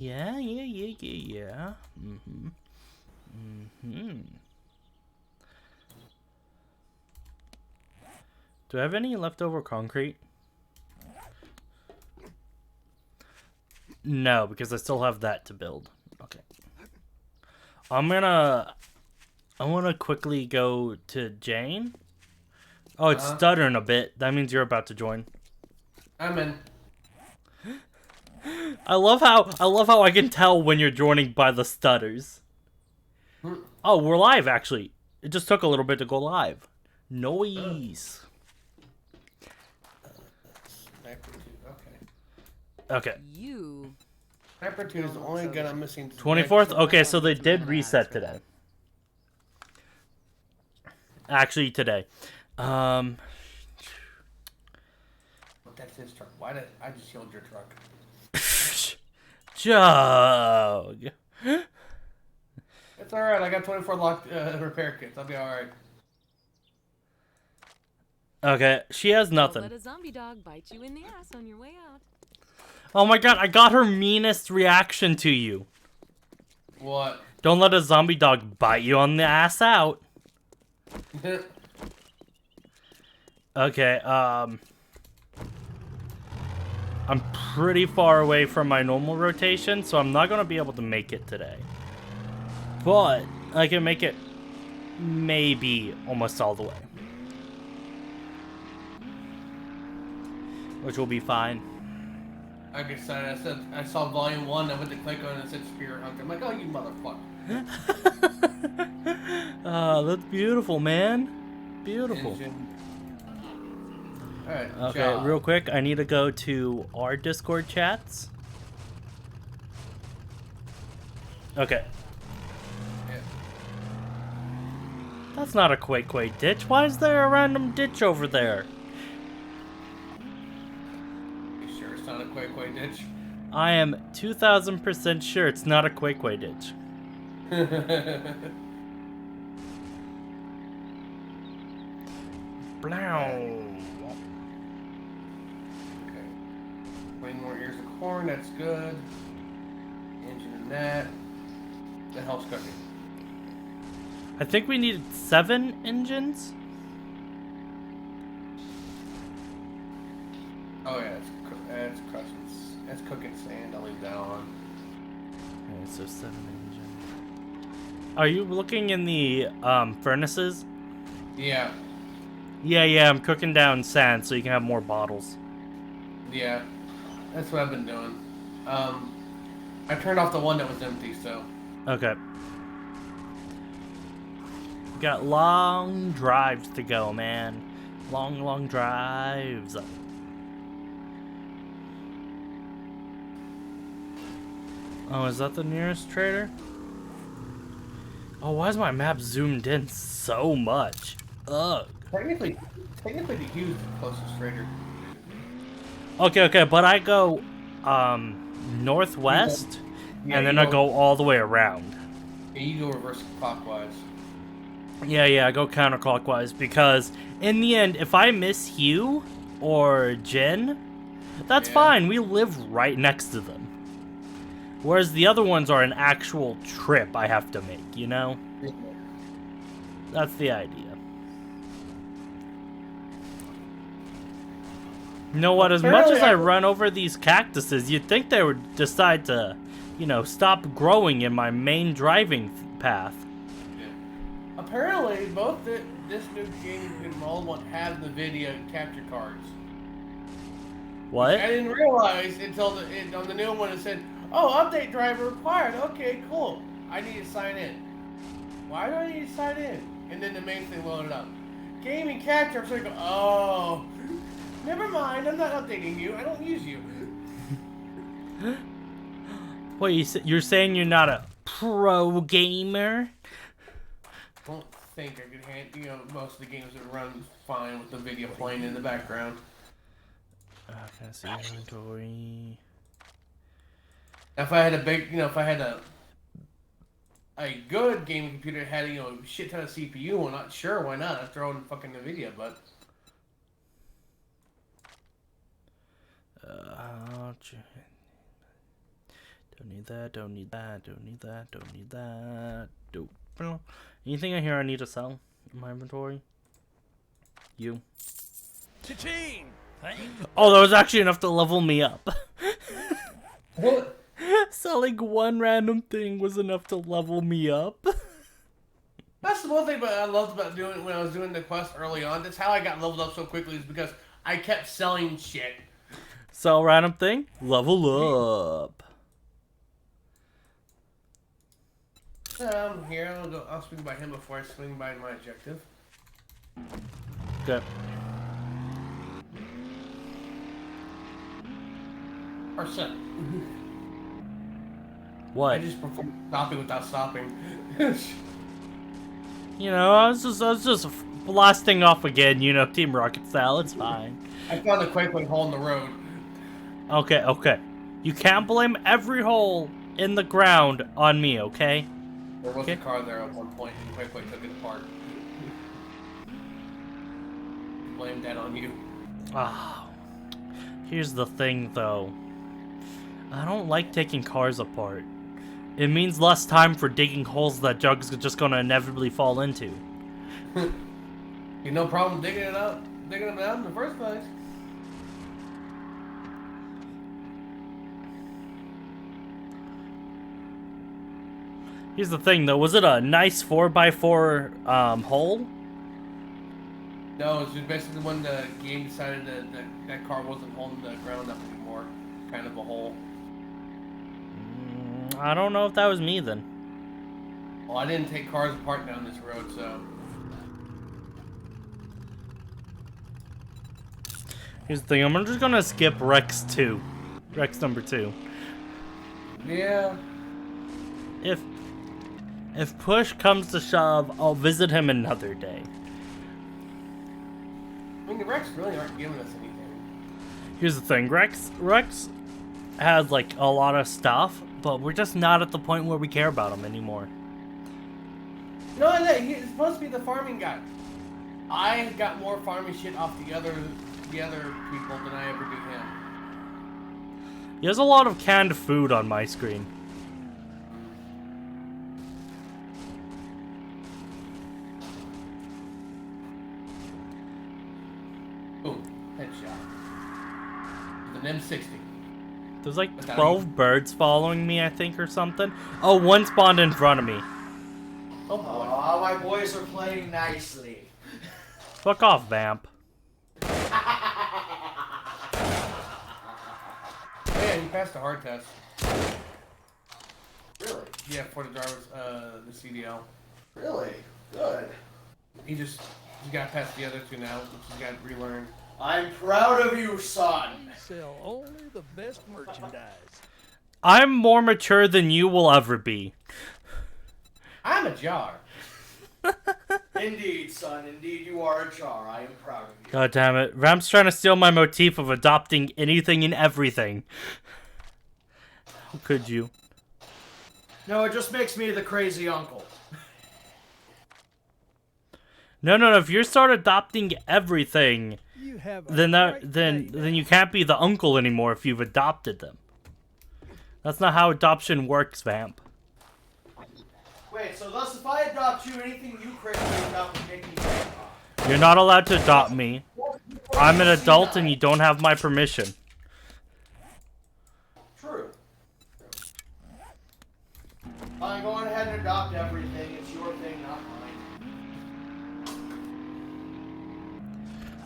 Yeah, yeah, yeah, yeah, yeah. Mm-hmm. Mm-hmm. Do I have any leftover concrete? No, because I still have that to build. Okay. I want to quickly go to Jane. Oh, it's stuttering a bit. That means you're about to join. I'm in. I love how I can tell when you're joining by the stutters. Oh, we're live actually. It just took a little bit to go live. Noise. Sniper 2, okay. Okay. You. Sniper 2 is the only gun I'm missing. 24th? Okay, so they did reset today. Actually, today. That's his truck. Why did I just killed your truck? Jug. It's alright, I got 24 locked repair kits. I'll be alright. Okay, she has nothing. Don't let a zombie dog bite you in the ass on your way out. Oh my god, I got her meanest reaction to you. What? Don't let a zombie dog bite you on the ass out. Okay, I'm pretty far away from my normal rotation, so I'm not gonna be able to make it today. But I can make it maybe almost all the way. Which will be fine. Like I said, I saw volume 1, I went to click on it and it said Spirit Hunter. I'm like, oh, you motherfucker. That's beautiful, man. Beautiful. Alright, Okay, real quick, I need to go to our Discord chats. Okay. Yeah. That's not a Quake ditch. Why is there a random ditch over there? You sure it's not a Quake ditch? I am 2000% sure it's not a Quake ditch. Blow. Okay. 20 more ears of corn, that's good. Engine and that. The hell's cooking? I think we needed 7 engines. Oh yeah, it's crushing. It's cooking sand. I'll leave that on. Okay, so 7 engines. Are you looking in the furnaces? Yeah. Yeah, I'm cooking down sand so you can have more bottles. Yeah. That's what I've been doing. I turned off the one that was empty, so. Okay. Got long drives to go, man. Long drives. Oh, is that the nearest trader? Oh, why is my map zoomed in so much? Ugh. Technically the Hughes is the closest trader. Okay, but I go northwest Yeah, and then I go all the way around. Yeah, you go reverse clockwise. Yeah, I go counterclockwise because in the end, if I miss Hugh or Jen, that's fine. We live right next to them. Whereas the other ones are an actual trip I have to make, you know? That's the idea. You know what? As much as I run over these cactuses, you'd think they would decide to, you know, stop growing in my main driving path. Apparently, both this new game and the old one had the video capture cards. What? I didn't realize until on the new one it said, "Oh, update driver required." Okay, cool. I need to sign in. Why do I need to sign in? And then the main thing loaded up. Gaming capture. I'm like, oh, never mind. I'm not updating you. I don't use you. Wait, you're saying you're not a pro gamer? I don't think I could handle, most of the games would run fine with the video playing in the background. Can I see inventory? If I had if I had a good gaming computer that had, a shit ton of CPU, I'm not sure, why not? I'd throw in fucking NVIDIA, but... Don't need that, don't need that, don't need that, don't need that. Dope. Anything in here I need to sell in my inventory? You. Cha-ching! Thanks. Oh, that was actually enough to level me up. What? Selling one random thing was enough to level me up. That's the one thing I loved about doing when I was doing the quest early on. That's how I got leveled up so quickly, is because I kept selling shit. Sell random thing, level up. I'm here. I'll swing by him before I swing by my objective. Okay. Or set. What? I just prefer stopping without stopping. You know, I was just blasting off again. You know, Team Rocket style. It's fine. I found a quick hole in the road. Okay, okay. You can't blame every hole in the ground on me, okay? There was Okay. a car there at one point, and quick took it apart. Blame that on you. Ah. Here's the thing, though. I don't like taking cars apart. It means less time for digging holes that Jug's just gonna inevitably fall into. You no problem digging them out in the first place. Here's the thing, though. Was it a nice 4x4 hole? No, it's just basically when the game decided that car wasn't holding the ground up anymore. Kind of a hole. I don't know if that was me then. Well, I didn't take cars apart down this road, so. Here's the thing. I'm just gonna skip Rex 2. Rex number 2. Yeah. If push comes to shove, I'll visit him another day. I mean, the Rex really aren't giving us anything. Here's the thing, Rex has like a lot of stuff, but we're just not at the point where we care about him anymore. No, he's supposed to be the farming guy. I got more farming shit off the other people than I ever do him. He has a lot of canned food on my screen. Boom, headshot. With an M60. There's like Without 12 birds following me, I think, or something. Oh, one spawned in front of me. Oh boy. Oh, my boys are playing nicely. Fuck off, Vamp. Yeah, he passed the hard test. Really? Yeah, for the driver's, the CDL. Really? Good. He got past the other two now, which he's got to relearn. I'm proud of you, son. Sell only the best merchandise. I'm more mature than you will ever be. I'm a jar. Indeed, son. Indeed, you are a jar. I am proud of you. God damn it. Vamp's trying to steal my motif of adopting anything and everything. How could you? No, it just makes me the crazy uncle. No. If you start adopting everything, You have a then great then day. you can't be the uncle anymore if you've adopted them. That's not how adoption works, Vamp. Wait, so thus if I adopt you, anything you crazy adopt would make me grandpa. You're not allowed to adopt me. I'm an adult and you don't have my permission. True. Fine, go on ahead and adopt everything. It's your thing, not mine.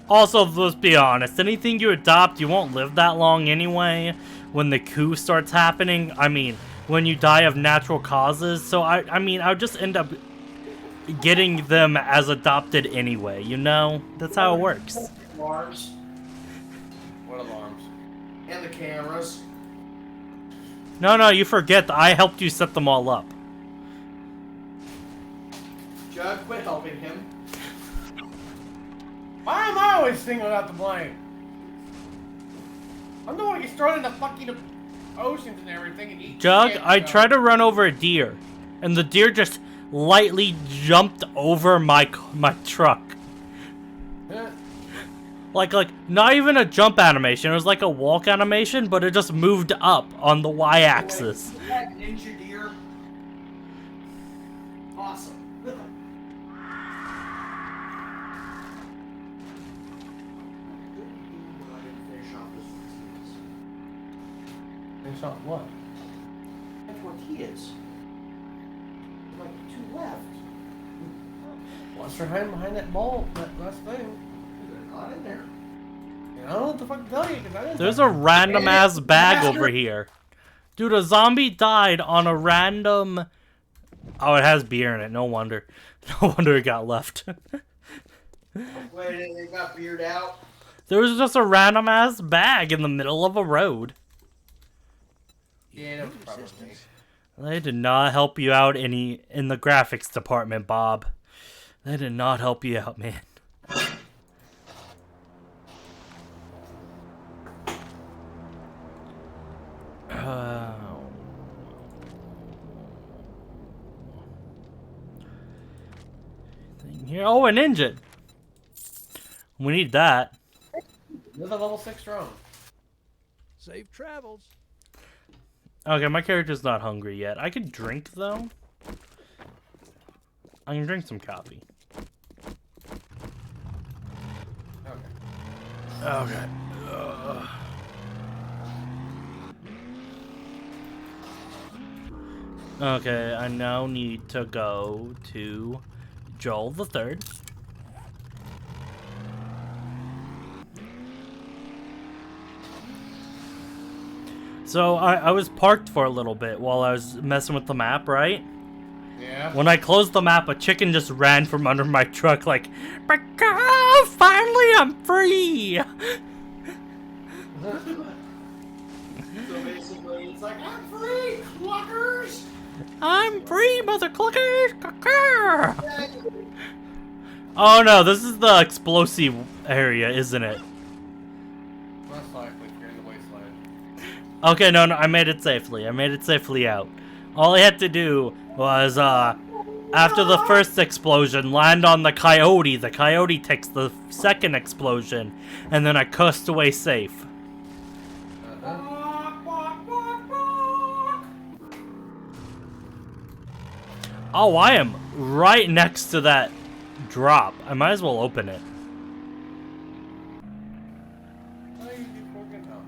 Also, let's be honest, anything you adopt, you won't live that long anyway. When the coup starts happening, I mean, when you die of natural causes. So, I mean, I'll just end up getting them as adopted anyway, you know? That's how it works. Alarms. What alarms? And the cameras. No, you forget that I helped you set them all up. Jug, quit helping him. Why am I always singling out the blame? I'm the one who gets thrown in the fucking oceans and everything and eat Jug, shit, I you know? tried to run over a deer, and the deer just lightly jumped over my truck. Huh? Like not even a jump animation. It was like a walk animation, but it just moved up on the y-axis. Wait, that ninja deer. Awesome. Finish off what? And tortillas. Like 2 left. What's behind that ball, that last thing? They're not in there. I don't know what the fuck to tell you, because I didn't. There's a random ass bag over here. Dude, a zombie died on a random... Oh, it has beer in it. No wonder. No wonder it got left. Wait, they got beard out. There was just a random ass bag in the middle of a road. Yeah, that was probably me. They did not help you out in the graphics department, Bob. They did not help you out, man. Thing here. Oh, an engine. We need that. You're the level 6 drone. Safe travels. Okay, my character's not hungry yet. I could drink, though. I can drink some coffee. Okay. Okay. Okay, I now need to go to Joel the Third. So I was parked for a little bit while I was messing with the map, right? Yeah. When I closed the map, a chicken just ran from under my truck like, "Oh, finally I'm free!" So basically, it's like, I'm free, cluckers! I'm free, mother cluckers! Oh no, this is the explosive area, isn't it? Most likely, if you're in the wasteland. Okay, no, I made it safely. I made it safely out. All I had to do was, after the first explosion, land on the coyote. The coyote takes the second explosion, and then I cussed away safe. Oh, I am right next to that drop. I might as well open it. How do you do fucking hell?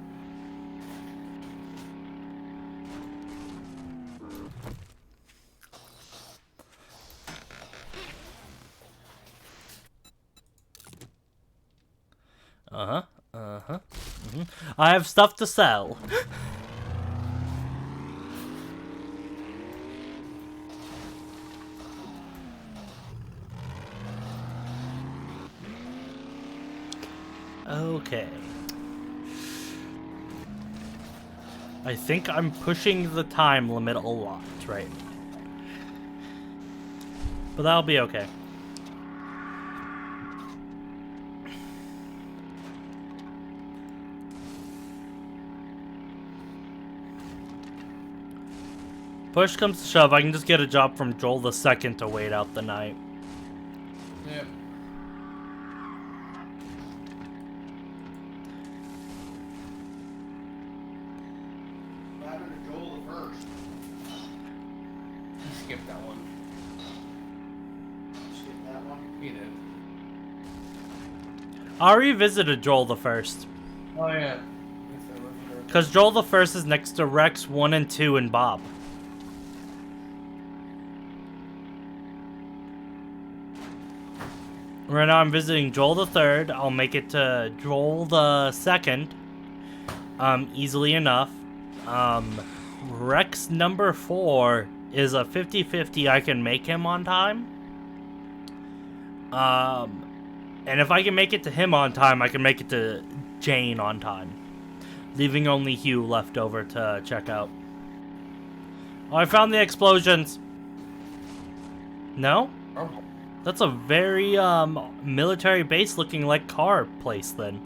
I have stuff to sell. Okay. I think I'm pushing the time limit a lot right now. But that'll be okay. Push comes to shove, I can just get a job from Joel the Second to wait out the night. Yeah. What happened to Joel the First? You skipped that one. Skip that one. He did. I revisited Joel the First. Oh, yeah. Because Joel the First is next to Rex 1 and 2 and Bob. Right now I'm visiting Joel the Third. I'll make it to Joel the Second. Easily enough. Rex number 4 is a 50-50 I can make him on time. And if I can make it to him on time, I can make it to Jane on time. Leaving only Hugh left over to check out. Oh, I found the explosions. No? Oh. That's a very, military base looking like car place then.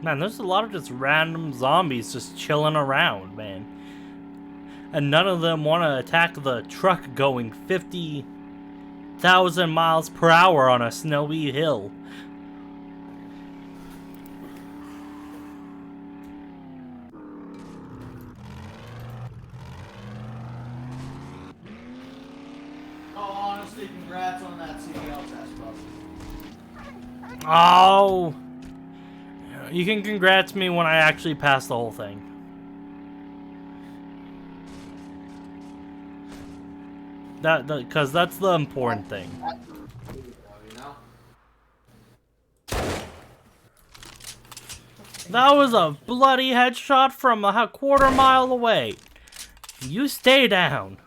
Man, there's a lot of just random zombies just chilling around, man. And none of them want to attack the truck going 50,000 miles per hour on a snowy hill. Honestly, congrats on that CDL test, bro. Oh! You can congrats me when I actually pass the whole thing. Because that's the important thing. You know? That was a bloody headshot from a quarter mile away. You stay down.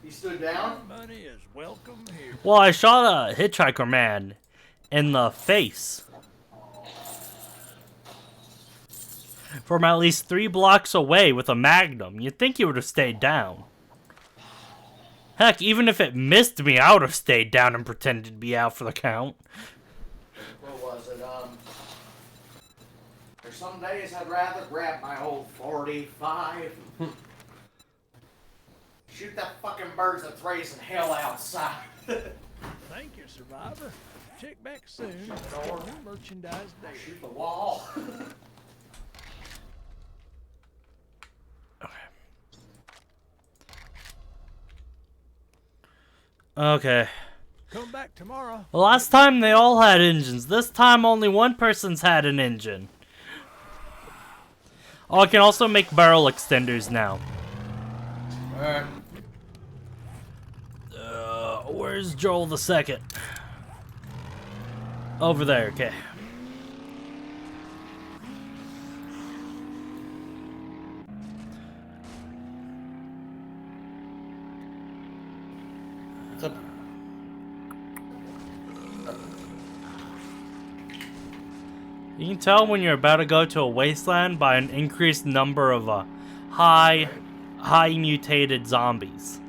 He stood down? Money is welcome here. Well, I shot a hitchhiker man in the face from at least 3 blocks away with a magnum. You'd think he would have stayed down. Heck, even if it missed me, I would have stayed down and pretended to be out for the count. What was it? There's some days I'd rather grab my old 45. Shoot that fucking birds that's raising hell outside. Thank you, Survivor. Check back soon. Or new merchandise there. Shoot the wall. Okay. Come back tomorrow. The last time they all had engines. This time only one person's had an engine. Oh, I can also make barrel extenders now. Alright. Where's Joel the second? Over there, okay. What's up? You can tell when you're about to go to a wasteland by an increased number of high mutated zombies.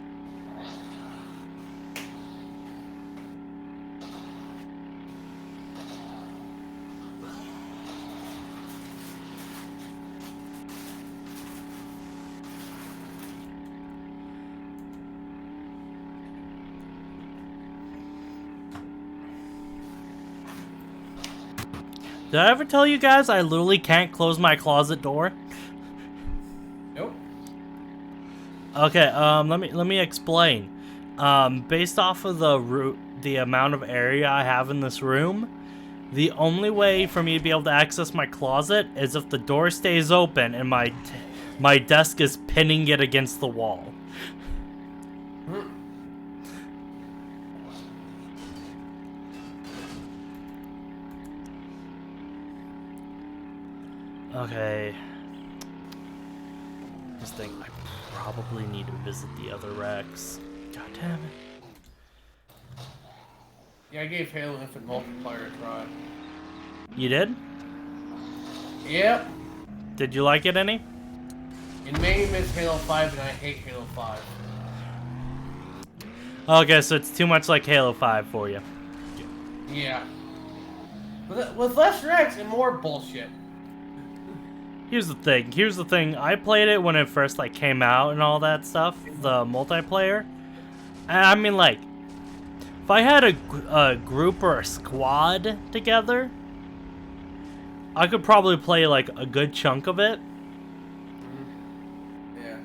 Did I ever tell you guys I literally can't close my closet door? Nope. Okay, let me explain. Based off of the amount of area I have in this room, the only way for me to be able to access my closet is if the door stays open and my desk is pinning it against the wall. Okay. Just think I probably need to visit the other Rex. God damn it. Yeah, I gave Halo Infinite multiplayer a try. You did? Yep. Did you like it any? It made me miss Halo 5 and I hate Halo 5. Okay, so it's too much like Halo 5 for you. Yeah. With less Rex and more bullshit. Here's the thing. I played it when it first came out and all that stuff, the multiplayer. And I mean, if I had a group or a squad together, I could probably play a good chunk of it. Yeah.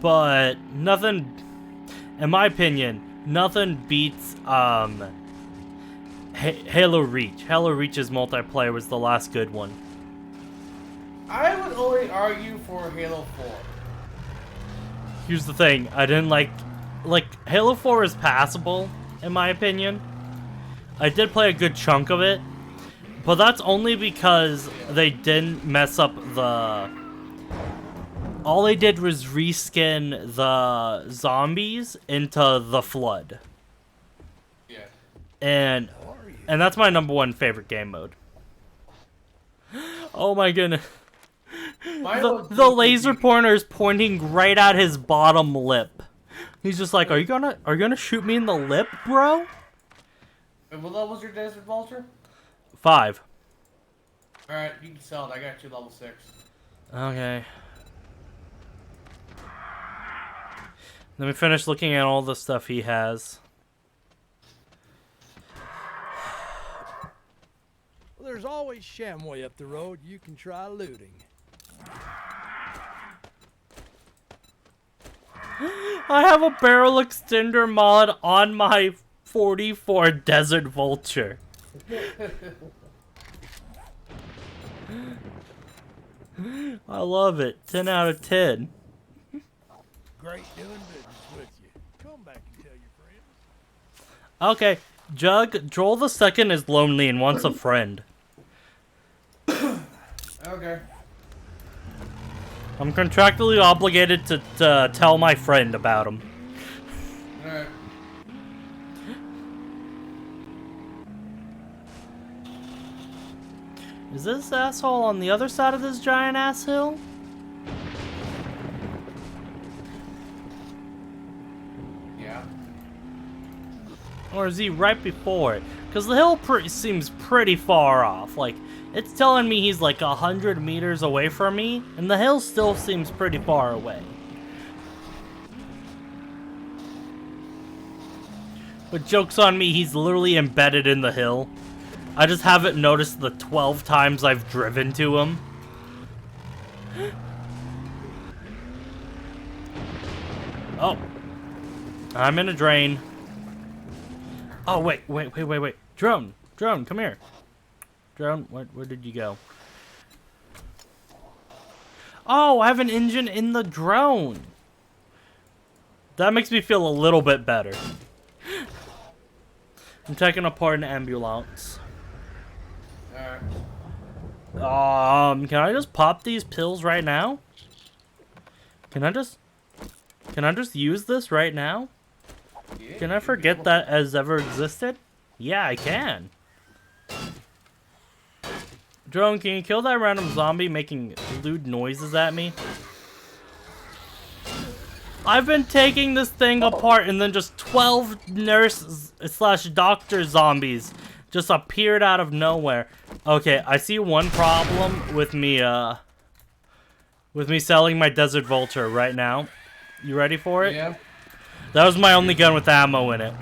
But nothing, in my opinion, nothing beats Halo Reach. Halo Reach's multiplayer was the last good one. I would only argue for Halo 4. Here's the thing, I didn't like Halo 4 is passable, in my opinion. I did play a good chunk of it, but that's only because they didn't mess up all they did was reskin the zombies into the Flood. Yeah. And that's my #1 favorite game mode. Oh my goodness. The laser pointer is pointing right at his bottom lip. He's just like, are you gonna shoot me in the lip, bro? And what level's your Desert Vulture? 5. Alright, you can sell it. I got you level 6. Okay. Let me finish looking at all the stuff he has. Well, there's always Shamway up the road. You can try looting. I have a barrel extender mod on my 44 Desert Vulture. I love it. 10 out of 10. Great doing business with you. Come back and tell your friends. Okay, Jug, Joel the Second is lonely and wants a friend. Okay. I'm contractually obligated to tell my friend about him. Alright. Is this asshole on the other side of this giant ass hill? Yeah. Or is he right before it? Because the hill seems pretty far off. Like, it's telling me he's like 100 meters away from me, and the hill still seems pretty far away. But joke's on me, he's literally embedded in the hill. I just haven't noticed the 12 times I've driven to him. Oh. I'm in a drain. Oh, wait. Drone, come here. Drone, where did you go? Oh, I have an engine in the drone. That makes me feel a little bit better. I'm taking apart an ambulance. Alright. Can I just pop these pills right now? Can I just use this right now? Yeah, Can I forget that has ever existed? Yeah, I can. Drone, can you kill that random zombie making lewd noises at me? I've been taking this thing apart and then just 12 nurse / doctor zombies just appeared out of nowhere. Okay, I see one problem with me selling my Desert Vulture right now. You ready for it? Yeah. That was my only gun with ammo in it.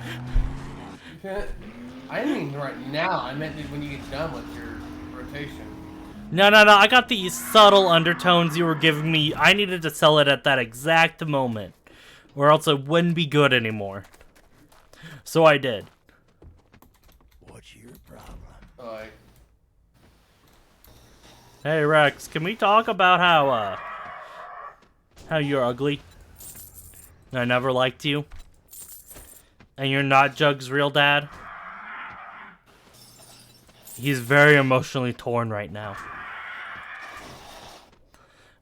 I didn't mean right now. I meant when you get done with your rotation. No. I got these subtle undertones you were giving me. I needed to sell it at that exact moment, or else it wouldn't be good anymore. So I did. What's your problem? Alright. Hey Rex, can we talk about how you're ugly? I never liked you. And you're not Jug's real dad? He's very emotionally torn right now.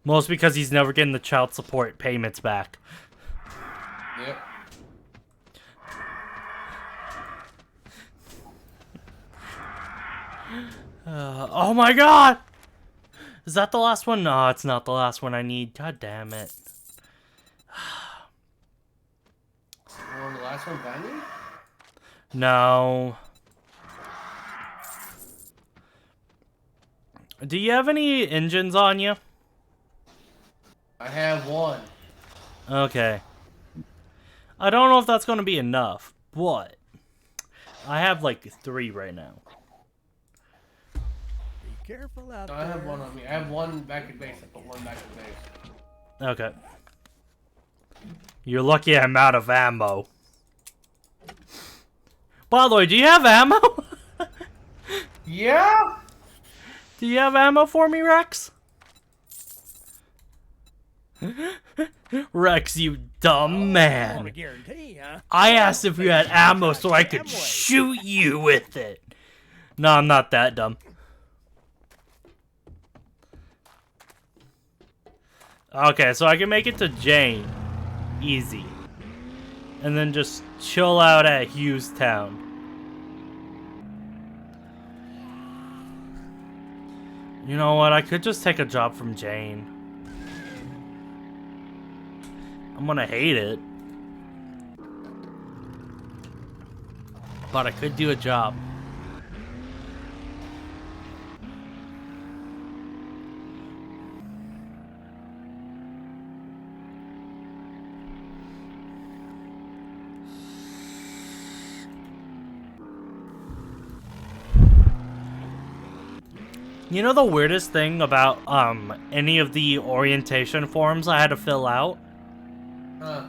Most because he's never getting the child support payments back. Yep. Oh my god! Is that the last one? No, it's not the last one I need. God damn it. Well, the last one I need? No. Do you have any engines on you? I have one. Okay. I don't know if that's going to be enough, but I have like 3 right now. Be careful out No, there. I have one on me. I have one back at base. I put one back at base. Okay. You're lucky I'm out of ammo. By the way, do you have ammo? Yeah? Do you have ammo for me, Rex? Rex, you dumb I want man. a guarantee, huh? I asked if you had ammo so I could shoot you with it. No, I'm not that dumb. Okay, so I can make it to Jane. Easy. And then just chill out at Hughestown. You know what? I could just take a job from Jane. I'm gonna hate it. But I could do a job. You know the weirdest thing about any of the orientation forms I had to fill out? Huh.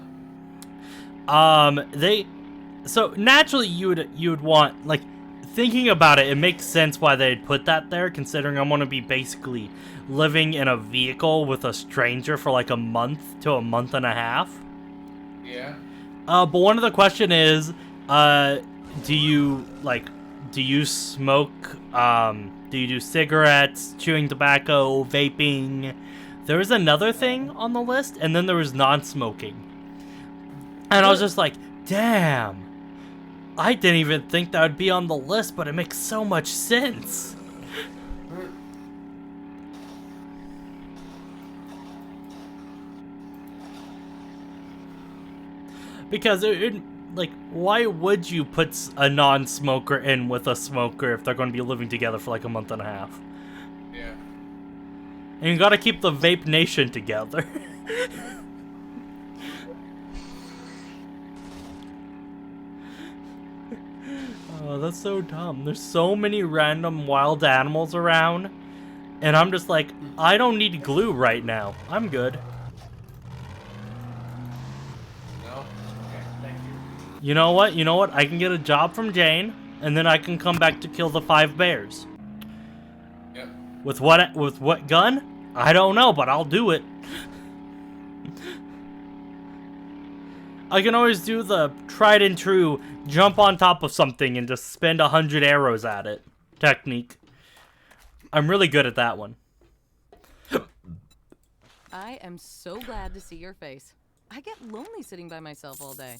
So naturally you would want, like, thinking about it, it makes sense why they'd put that there, considering I'm gonna be basically living in a vehicle with a stranger for like a month to a month and a half. Yeah. But one of the question is, do you smoke, do you do cigarettes, chewing tobacco, vaping? There was another thing on the list, and then there was non-smoking. And I was just like, damn. I didn't even think that would be on the list, but it makes so much sense. Because like, why would you put a non-smoker in with a smoker if they're going to be living together for like a month and a half? Yeah. And you gotta keep the vape nation together. Oh, that's so dumb. There's so many random wild animals around, and I'm just like, I don't need glue right now. I'm good. No? Okay, thank you. You know what? You know what? I can get a job from Jane, and then I can come back to kill the 5 bears. Yep. With what gun? I don't know, but I'll do it. I can always do the tried and true jump on top of something and just spend 100 arrows at it technique. I'm really good at that one. I am so glad to see your face. I get lonely sitting by myself all day.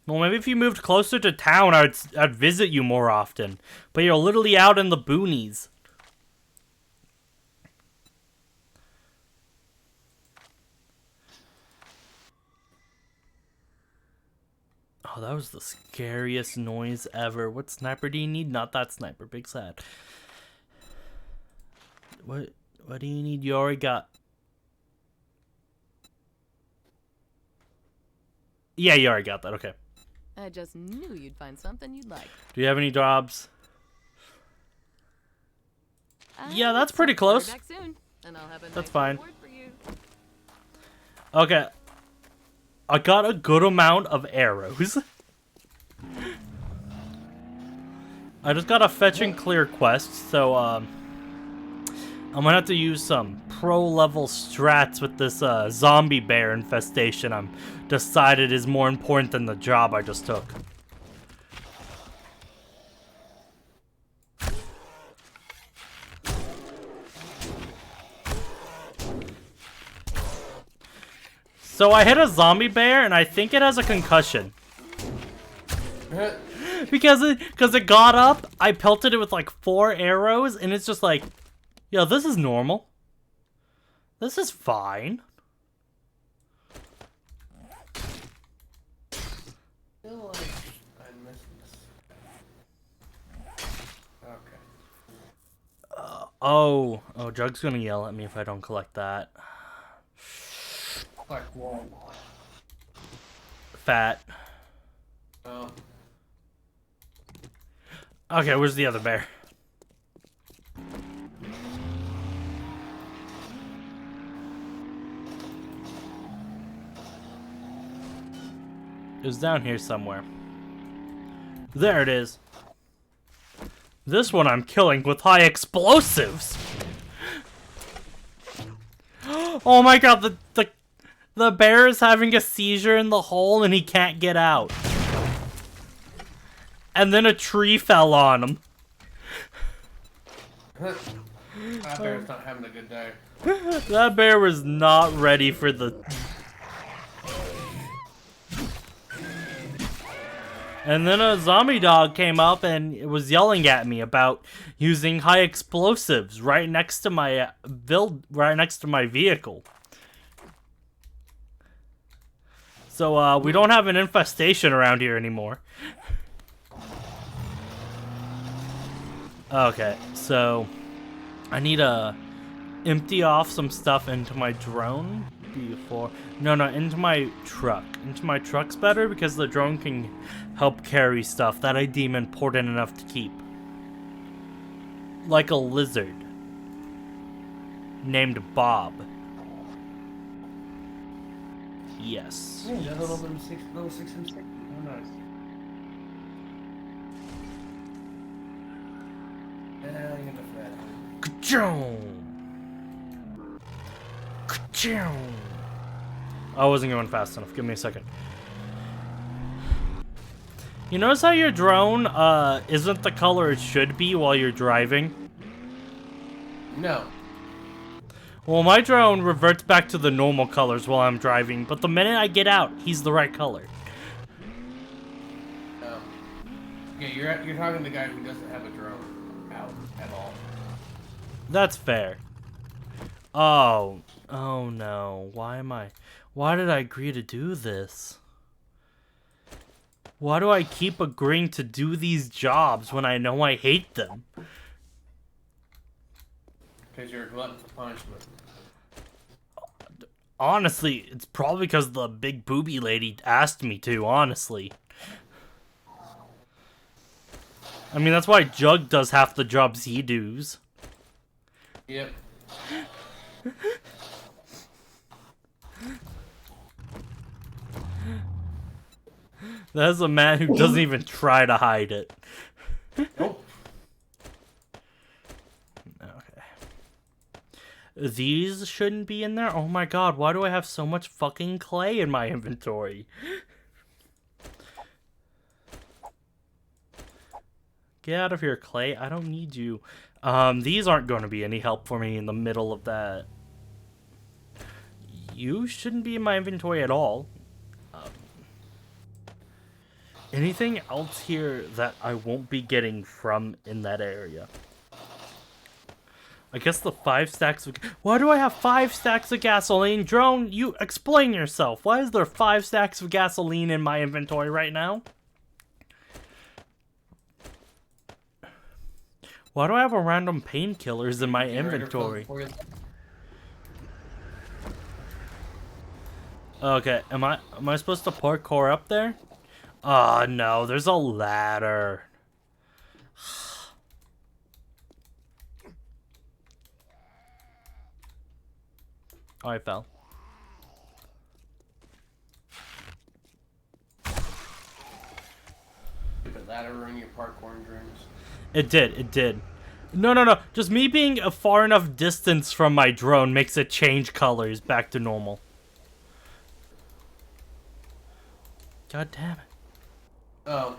Well, maybe if you moved closer to town, I'd visit you more often. But you're literally out in the boonies. Oh, that was the scariest noise ever. What sniper do you need? Not that sniper. Big sad. What do you need? You already got... Yeah, you already got that. Okay. I just knew you'd find something you'd like. Do you have any jobs? Yeah, that's So pretty close. Back soon, and I'll have a That's nice fine. reward for you. Okay. I got a good amount of arrows. I just got a fetch and clear quest, so I'm gonna have to use some pro level strats with this zombie bear infestation I'm decided is more important than the job I just took. So I hit a zombie bear, and I think it has a concussion. because it got up, I pelted it with like 4 arrows, and it's just like, yo, this is normal. This is fine. I feel like I missed this. Okay. Oh, Jug's gonna yell at me if I don't collect that. Like, whoa. Fat. Oh. Okay, where's the other bear? It was down here somewhere. There it is. This one I'm killing with high explosives. Oh my god, the bear is having a seizure in the hole and he can't get out. And then a tree fell on him. That bear's not having a good day. That bear was not ready for the... And then a zombie dog came up and it was yelling at me about using high explosives right next to my vehicle. So, we don't have an infestation around here anymore. Okay, so I need to empty off some stuff into my drone before... No, into my truck. Into my truck's better because the drone can help carry stuff that I deem important enough to keep. Like a lizard named Bob. Yes. Hey, another level 6 and 6. Oh, nice. You get the fat. Ka-choom! Ka-choom! I wasn't going fast enough. Give me a second. You notice how your drone isn't the color it should be while you're driving? No. Well, my drone reverts back to the normal colors while I'm driving, but the minute I get out, he's the right color. Yeah, you're talking to the guy who doesn't have a drone out at all. That's fair. Oh no. Why did I agree to do this? Why do I keep agreeing to do these jobs when I know I hate them? Because you're a glutton for punishment. Honestly, it's probably because the big booby lady asked me to, honestly. I mean, that's why Jug does half the jobs he does. Yep. That's a man who doesn't even try to hide it. Nope. Okay. These shouldn't be in there? Oh my god, why do I have so much fucking clay in my inventory? Get out of here, clay. I don't need you. These aren't going to be any help for me in the middle of that. You shouldn't be in my inventory at all. Anything else here that I won't be getting from in that area? I guess the 5 stacks of... Why do I have 5 stacks of gasoline? Drone, you explain yourself. Why is there 5 stacks of gasoline in my inventory right now? Why do I have a random painkillers in my inventory? Okay, am I supposed to parkour up there? Oh no, there's a ladder. Oh, I fell. Did the ladder ruin your parkour dreams? It did. No. Just me being a far enough distance from my drone makes it change colors back to normal. God damn it. Oh.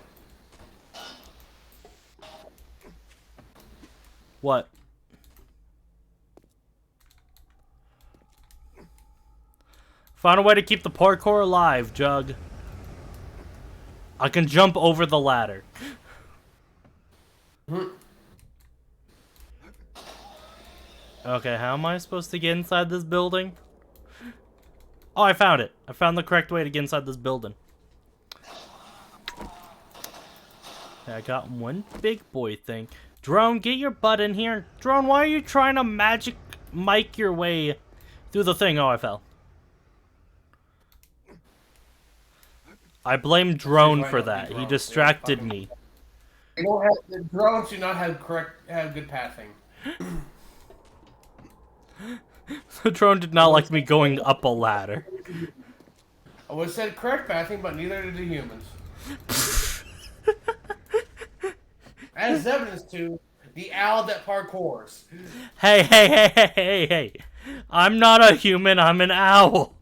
What? Found a way to keep the parkour alive, Jug. I can jump over the ladder. Okay, how am I supposed to get inside this building? Oh, I found it. I found the correct way to get inside this building. Okay, I got one big boy thing. Drone, get your butt in here. Drone, why are you trying to magic mic your way through the thing? Oh, I fell. I blame Drone for that. He distracted me. They don't have, the drones do not have good pathing. The drone did not like me going up a ladder. I would have said correct pathing, but neither did the humans. As evidence to the owl that parkours. Hey. I'm not a human, I'm an owl.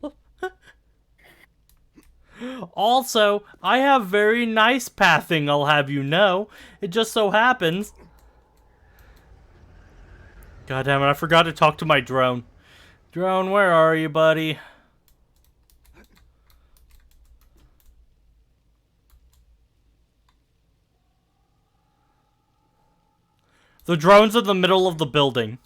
Also, I have very nice pathing, I'll have you know. It just so happens... God damn it, I forgot to talk to my drone. Drone, where are you, buddy? The drone's in the middle of the building.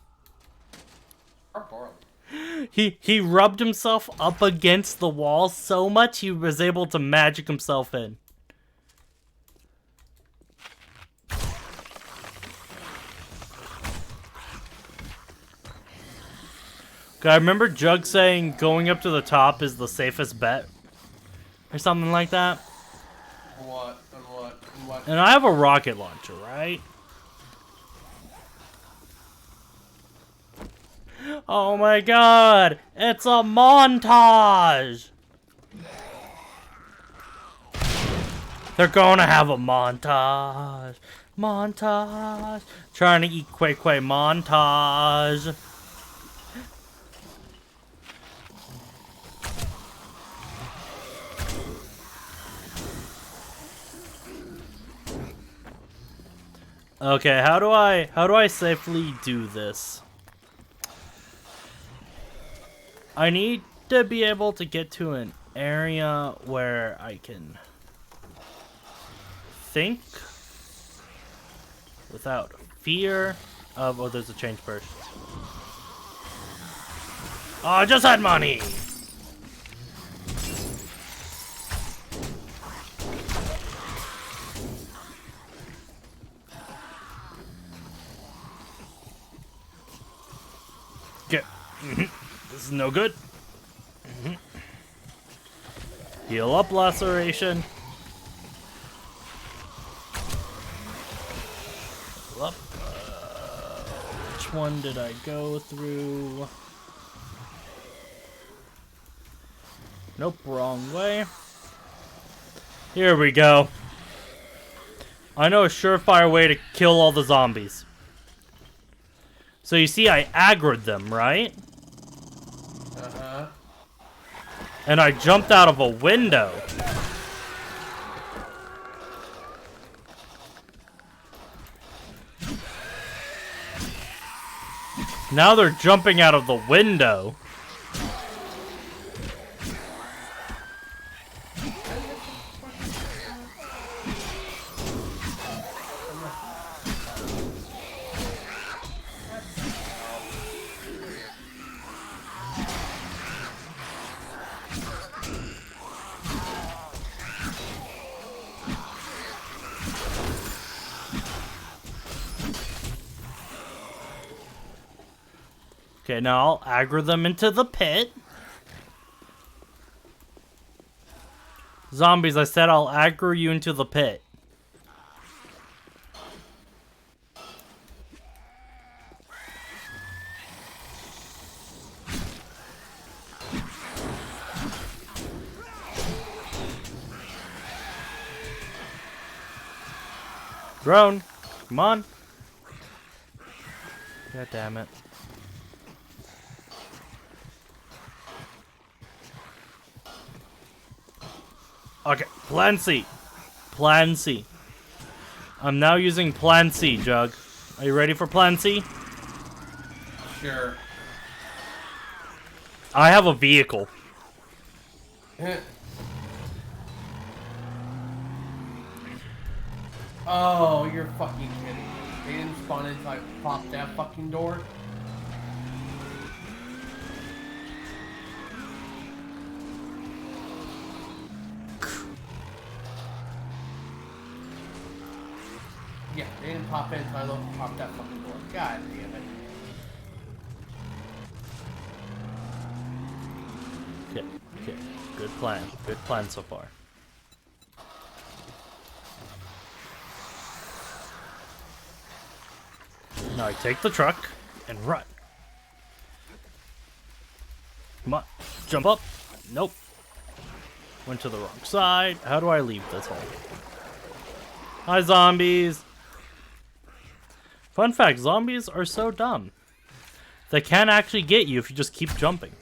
He rubbed himself up against the wall so much he was able to magic himself in. I remember Jug saying going up to the top is the safest bet. Or something like that. What? And what? And what? And I have a rocket launcher, right? Oh my god! It's a montage! They're gonna have a montage. Montage. Trying to eat Quay Quay montage. Okay, how do I safely do this? I need to be able to get to an area where I can think without fear of... Oh, there's a change burst. Oh, I just had money! Okay. This is no good. Heal up, laceration. Heal up. Which one did I go through? Nope, wrong way. Here we go. I know a surefire way to kill all the zombies. So you see, I aggroed them, right? Uh-huh. And I jumped out of a window. Now they're jumping out of the window. Okay, now I'll aggro them into the pit. Zombies, I said I'll aggro you into the pit. Drone, come on. God damn it. Okay, Plan C. Plan C. I'm now using Plan C, Jug. Are you ready for Plan C? Sure. I have a vehicle. Oh, you're fucking kidding me. They didn't spawn until I popped that fucking door? Yeah, they didn't pop in until I popped that fucking door. God damn it. Okay, okay. Good plan. Good plan so far. Now I take the truck and run. Come on. Jump up. Nope. Went to the wrong side. How do I leave this hole? Hi, zombies. Fun fact, zombies are so dumb. They can't actually get you if you just keep jumping.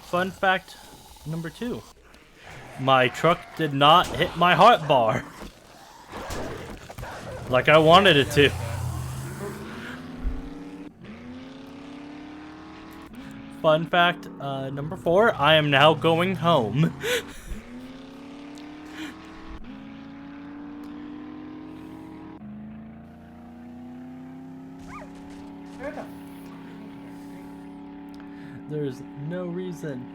Fun fact number 2. My truck did not hit my heart bar. Like I wanted it to. Fun fact number 4, I am now going home. There's no reason.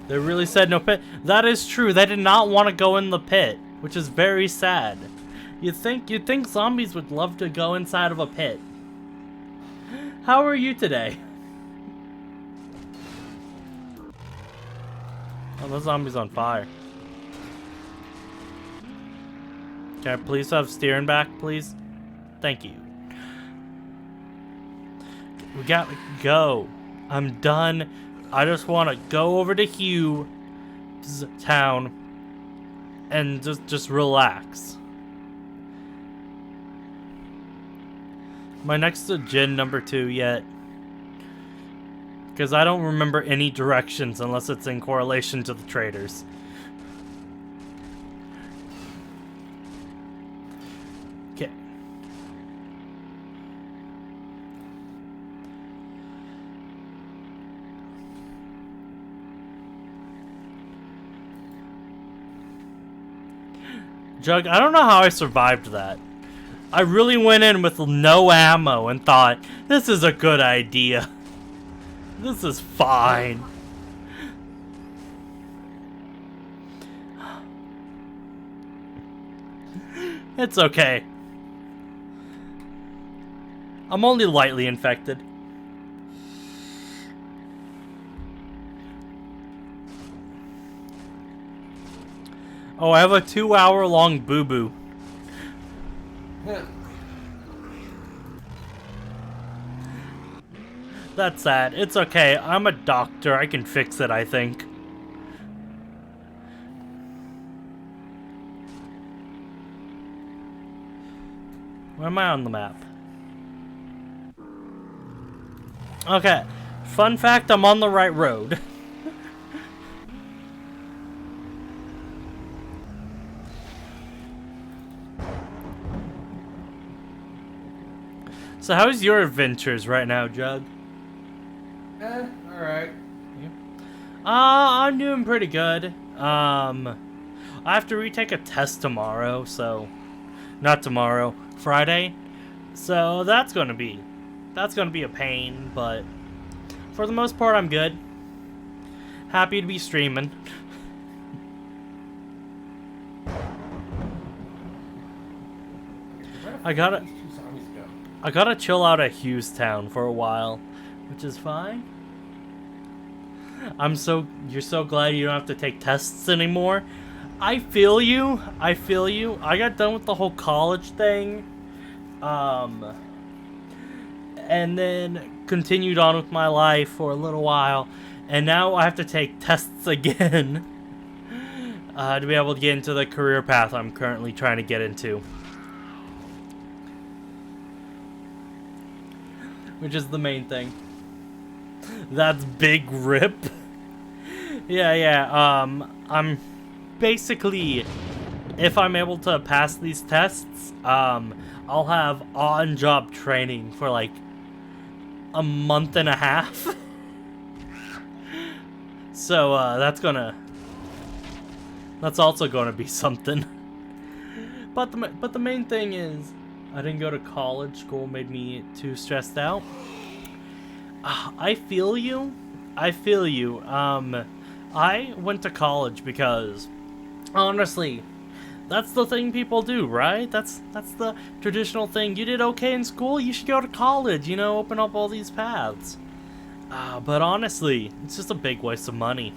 They really said no pit. That is true. They did not want to go in the pit, which is very sad. You'd think zombies would love to go inside of a pit. How are you today? Oh, the zombie's on fire. Can I please have steering back, please? Thank you. We gotta go. I'm done. I just want to go over to Hugh's town and just relax. Am I next to Jin number 2 yet? Because I don't remember any directions unless it's in correlation to the traders. Okay. Jug, I don't know how I survived that. I really went in with no ammo and thought, this is a good idea. This is fine. It's okay. I'm only lightly infected. Oh, I have a 2-hour-long boo-boo. That's sad. It's okay. I'm a doctor. I can fix it, I think. Where am I on the map? Okay. Fun fact, I'm on the right road. So how's your adventures right now, Jug? Alright. I'm doing pretty good. I have to retake a test tomorrow, so... Not tomorrow, Friday. So that's gonna be a pain, but... For the most part, I'm good. Happy to be streaming. I gotta chill out at Hughes Town for a while, which is fine. You're so glad you don't have to take tests anymore. I feel you. I got done with the whole college thing. And then continued on with my life for a little while. And now I have to take tests again. To be able to get into the career path I'm currently trying to get into. Which is the main thing. That's big rip. Yeah. I'm basically, if I'm able to pass these tests, I'll have on-job training for like a month and a half. So that's also gonna be something. But the main thing is, I didn't go to college. School made me too stressed out. I feel you. I went to college because, honestly, that's the thing people do, right? That's the traditional thing. You did okay in school, you should go to college, you know, open up all these paths. But honestly, it's just a big waste of money.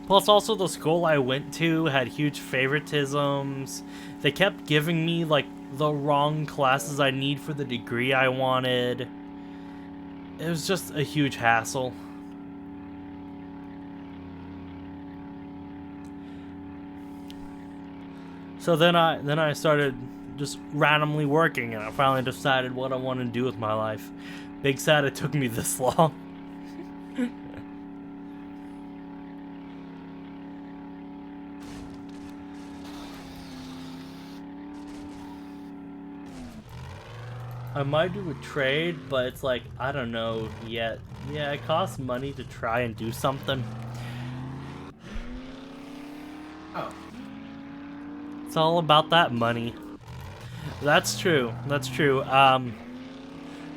Plus, also, the school I went to had huge favoritisms. They kept giving me, like, the wrong classes I need for the degree I wanted. It was just a huge hassle. So then I started just randomly working, and I finally decided what I wanted to do with my life. Big sad it took me this long. I might do a trade, but it's like, I don't know yet. Yeah, it costs money to try and do something. Oh. It's all about that money. That's true.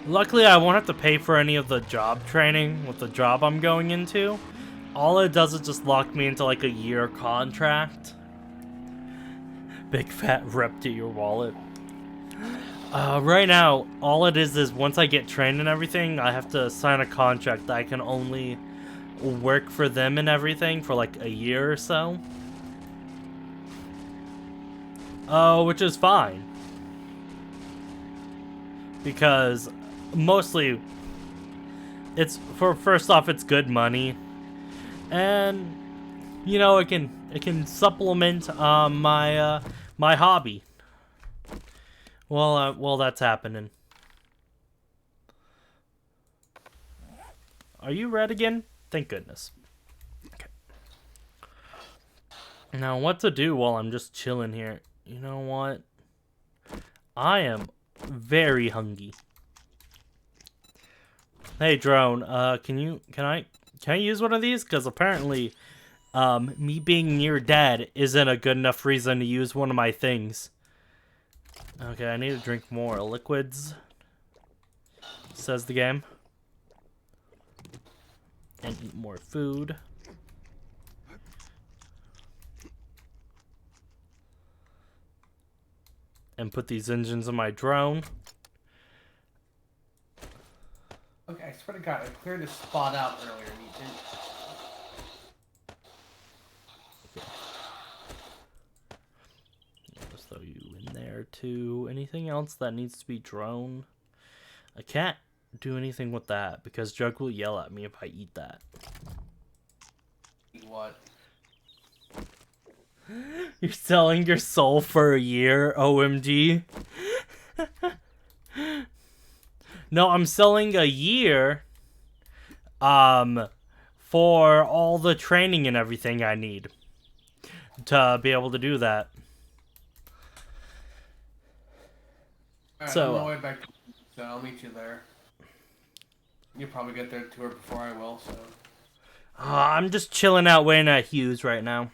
Luckily, I won't have to pay for any of the job training with the job I'm going into. All it does is just lock me into like a year contract. Big fat rep to your wallet. Right now, all it is once I get trained and everything, I have to sign a contract that I can only work for them and everything for like a year or so. Which is fine. Because mostly it's first off it's good money. And you know, it can supplement my my hobby. Well, that's happening. Are you red again? Thank goodness. Okay. Now, what to do while I'm just chilling here? You know what? I am very hungry. Hey, drone. Can I use one of these? Because apparently, me being near dead isn't a good enough reason to use one of my things. Okay, I need to drink more liquids, says the game. And eat more food. And put these engines in my drone. Okay, I swear to God, I cleared this spot out earlier and you didn't. Just throw you in there too. Anything else that needs to be drone? I can't do anything with that because Jug will yell at me if I eat that. Eat what? You're selling your soul for a year, OMG. No, I'm selling a year for all the training and everything I need to be able to do that. Alright, So, I'm on my way back, so I'll meet you there. You'll probably get there to her before I will, so. I'm just chilling out waiting at Hughes right now.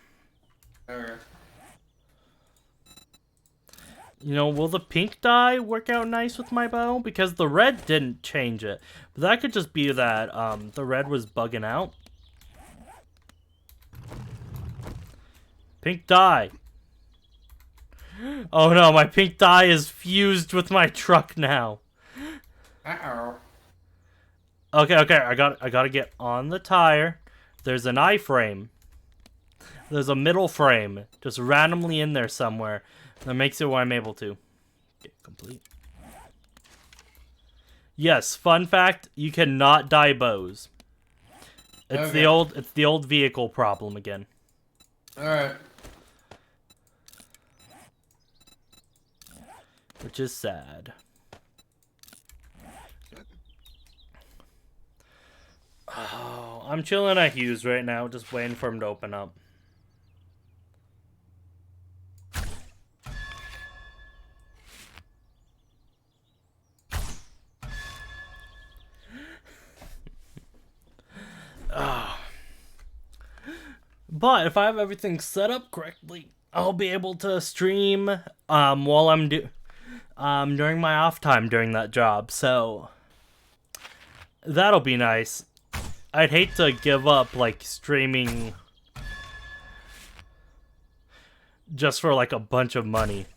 Okay. You know, will the pink dye work out nice with my bow? Because the red didn't change it. But that could just be that the red was bugging out. Pink dye. Oh no, my pink dye is fused with my truck now. Uh-oh. Okay, I gotta get on the tire. There's an I-frame. There's a middle frame just randomly in there somewhere. That makes it where I'm able to get complete. Yes, fun fact, you cannot dye bows. It's Okay. the old vehicle problem again. Alright. Which is sad. Oh, I'm chilling at Hughes right now, just waiting for him to open up. But if I have everything set up correctly, I'll be able to stream while I'm during my off time during that job. So that'll be nice. I'd hate to give up like streaming just for like a bunch of money.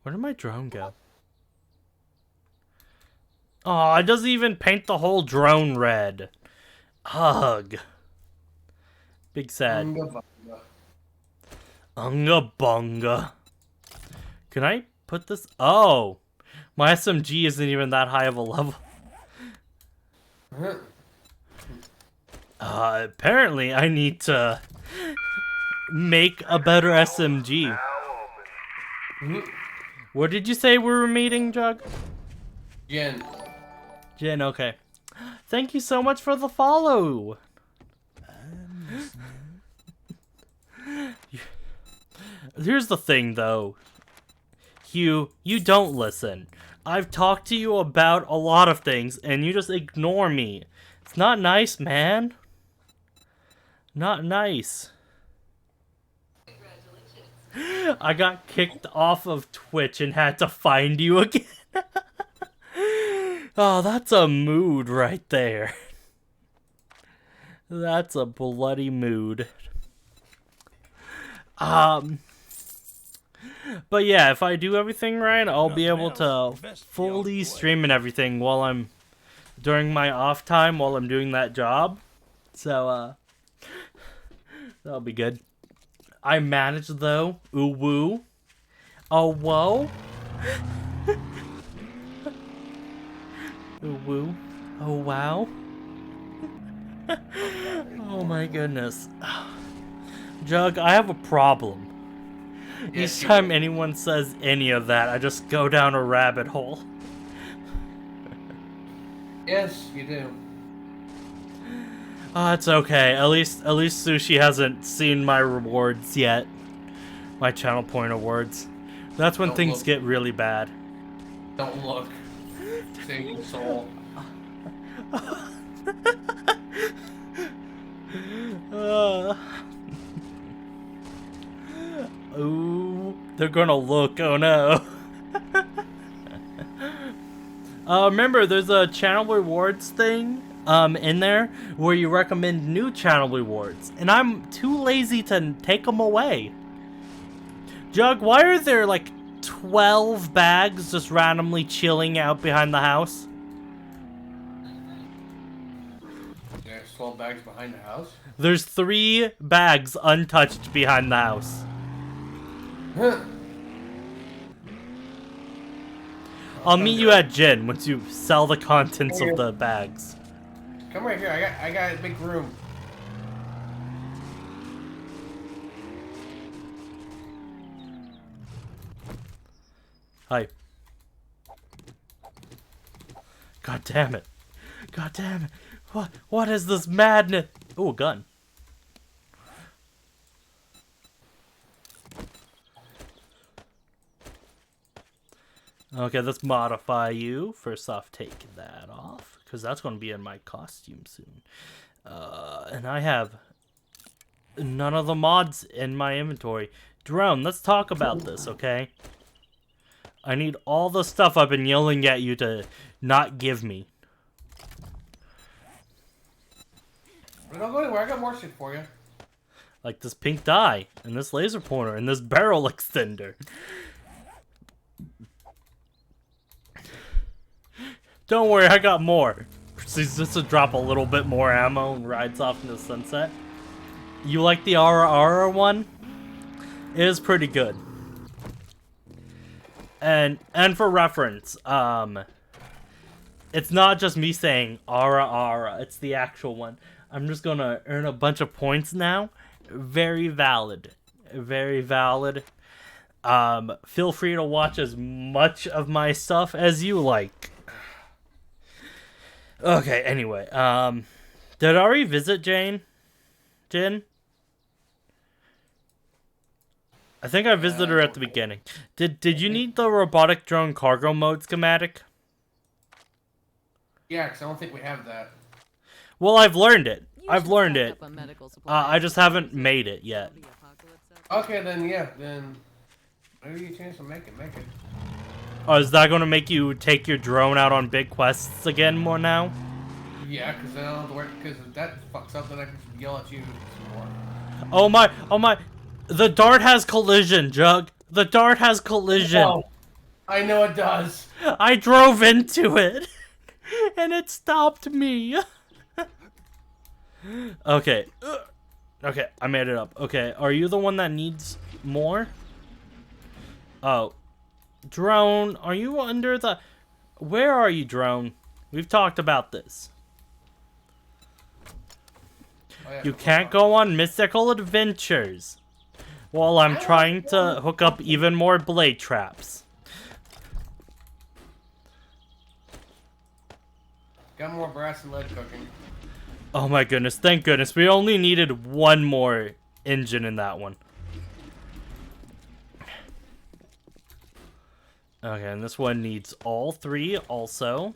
Where did my drone go? Oh, it doesn't even paint the whole drone red. Ugh. Big sad. Unga bunga. Can I put this? Oh, my SMG isn't even that high of a level. Apparently I need to make a better SMG. What did you say we were meeting, Jug? Jen. Jen, okay. Thank you so much for the follow. Here's the thing, though. Hugh, you don't listen. I've talked to you about a lot of things, and you just ignore me. It's not nice, man. Not nice. I got kicked off of Twitch and had to find you again. Oh, that's a mood right there. That's a bloody mood. But yeah, if I do everything right, I'll be able to fully stream and everything while I'm during my off time while I'm doing that job. So that'll be good. I managed though. Ooh woo. Oh whoa. Ooh woo. Oh wow. Oh my goodness. Jug, I have a problem. Yes, Each time anyone says any of that, I just go down a rabbit hole. Yes, you do. Oh, it's okay. At least Sushi hasn't seen my rewards yet. My channel point awards. That's when Don't things look. get really bad. Don't look. Save your soul. Ooh, they're gonna look. Oh no. Remember, there's a channel rewards thing in there where you recommend new channel rewards, and I'm too lazy to take them away. Jug, why are there like 12 bags just randomly chilling out behind the house? There's 12 bags behind the house. There's 3 bags untouched behind the house. Huh. I'll meet you at Gin once you sell the contents of the bags. Come right here. I got a big room. Hi. God damn it. God damn it. What is this madness? Ooh, a gun. Okay, let's modify you. First off, take that off, because that's going to be in my costume soon. And I have none of the mods in my inventory. Drone, let's talk about this, okay? I need all the stuff I've been yelling at you to not give me. Don't go anywhere. I got more shit for you. Like this pink dye, and this laser pointer, and this barrel extender. Don't worry, I got more. Proceeds just to drop a little bit more ammo and rides off into the sunset. You like the Ara Ara one? It is pretty good. And for reference, it's not just me saying Ara Ara, it's the actual one. I'm just gonna earn a bunch of points now. Very valid. Very valid. Feel free to watch as much of my stuff as you like. Okay, anyway, did I already visit Jin? I think I visited her at the beginning. Did you need the robotic drone cargo mode schematic? Yeah, because I don't think we have that. Well, I've learned it. You I've should learned stock it. up on medical supplies. I just haven't made it yet. The apocalypse out. Okay, then yeah, then maybe you chance to make it. Oh, is that going to make you take your drone out on big quests again more now? Yeah, because then I don't have to work. Because if that fucks up, then I can yell at you some more. Oh my. The dart has collision, Jug. The dart has collision. Oh, I know it does. I drove into it. And it stopped me. Okay. Okay, I made it up. Okay, are you the one that needs more? Oh. Drone, are you under the... Where are you, Drone? We've talked about this. Oh, yeah, You can't go on mystical adventures while I'm trying to hook up even more blade traps. Got more brass and lead cooking. Oh my goodness, thank goodness. We only needed one more engine in that one. Okay, and this one needs all 3 also,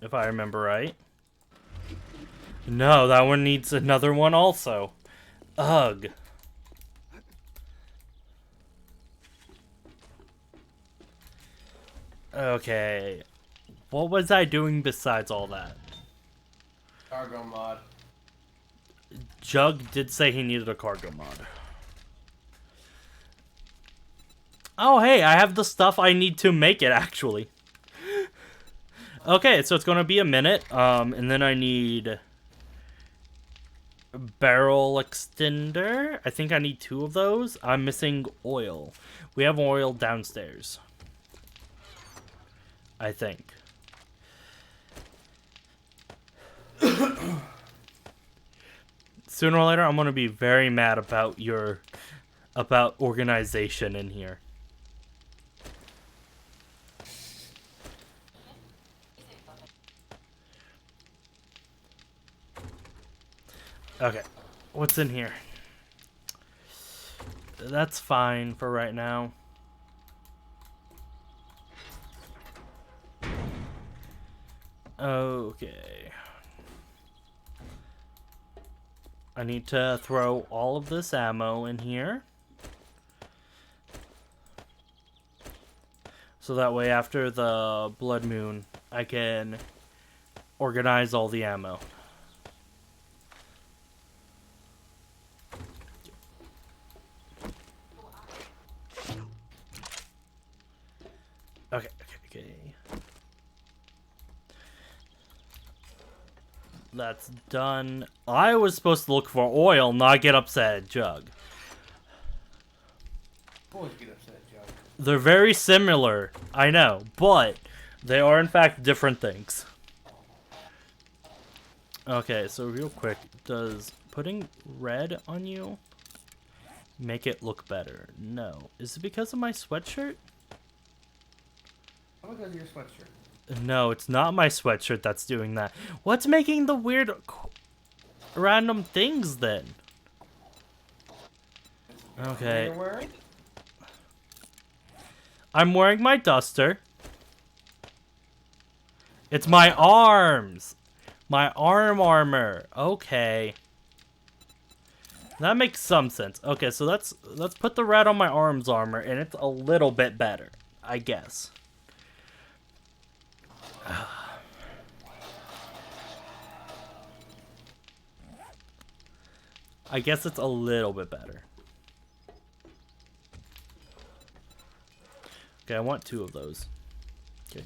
if I remember right. No, that one needs another one also. Ugh. Okay. What was I doing besides all that? Cargo mod. Jug did say he needed a cargo mod. Oh, hey, I have the stuff I need to make it, actually. Okay, so it's gonna be a minute, and then I need a barrel extender. I think I need 2 of those. I'm missing oil. We have oil downstairs, I think. Sooner or later, I'm gonna be very mad about organization in here. Okay, what's in here? That's fine for right now. Okay. I need to throw all of this ammo in here. So that way after the blood moon, I can organize all the ammo. Okay. That's done. I was supposed to look for oil, not get upset at Jug. Always get upset at Jug. They're very similar, I know, but they are in fact different things. Okay, so real quick, does putting red on you make it look better? No. Is it because of my sweatshirt? How about your sweatshirt? No, it's not my sweatshirt that's doing that. What's making the weird random things then? Okay. You're wearing? I'm wearing my duster. It's my arms. My arm armor. Okay. That makes some sense. Okay, so let's put the red on my arms armor and it's a little bit better, I guess. I guess it's a little bit better. Okay, I want 2 of those. Okay.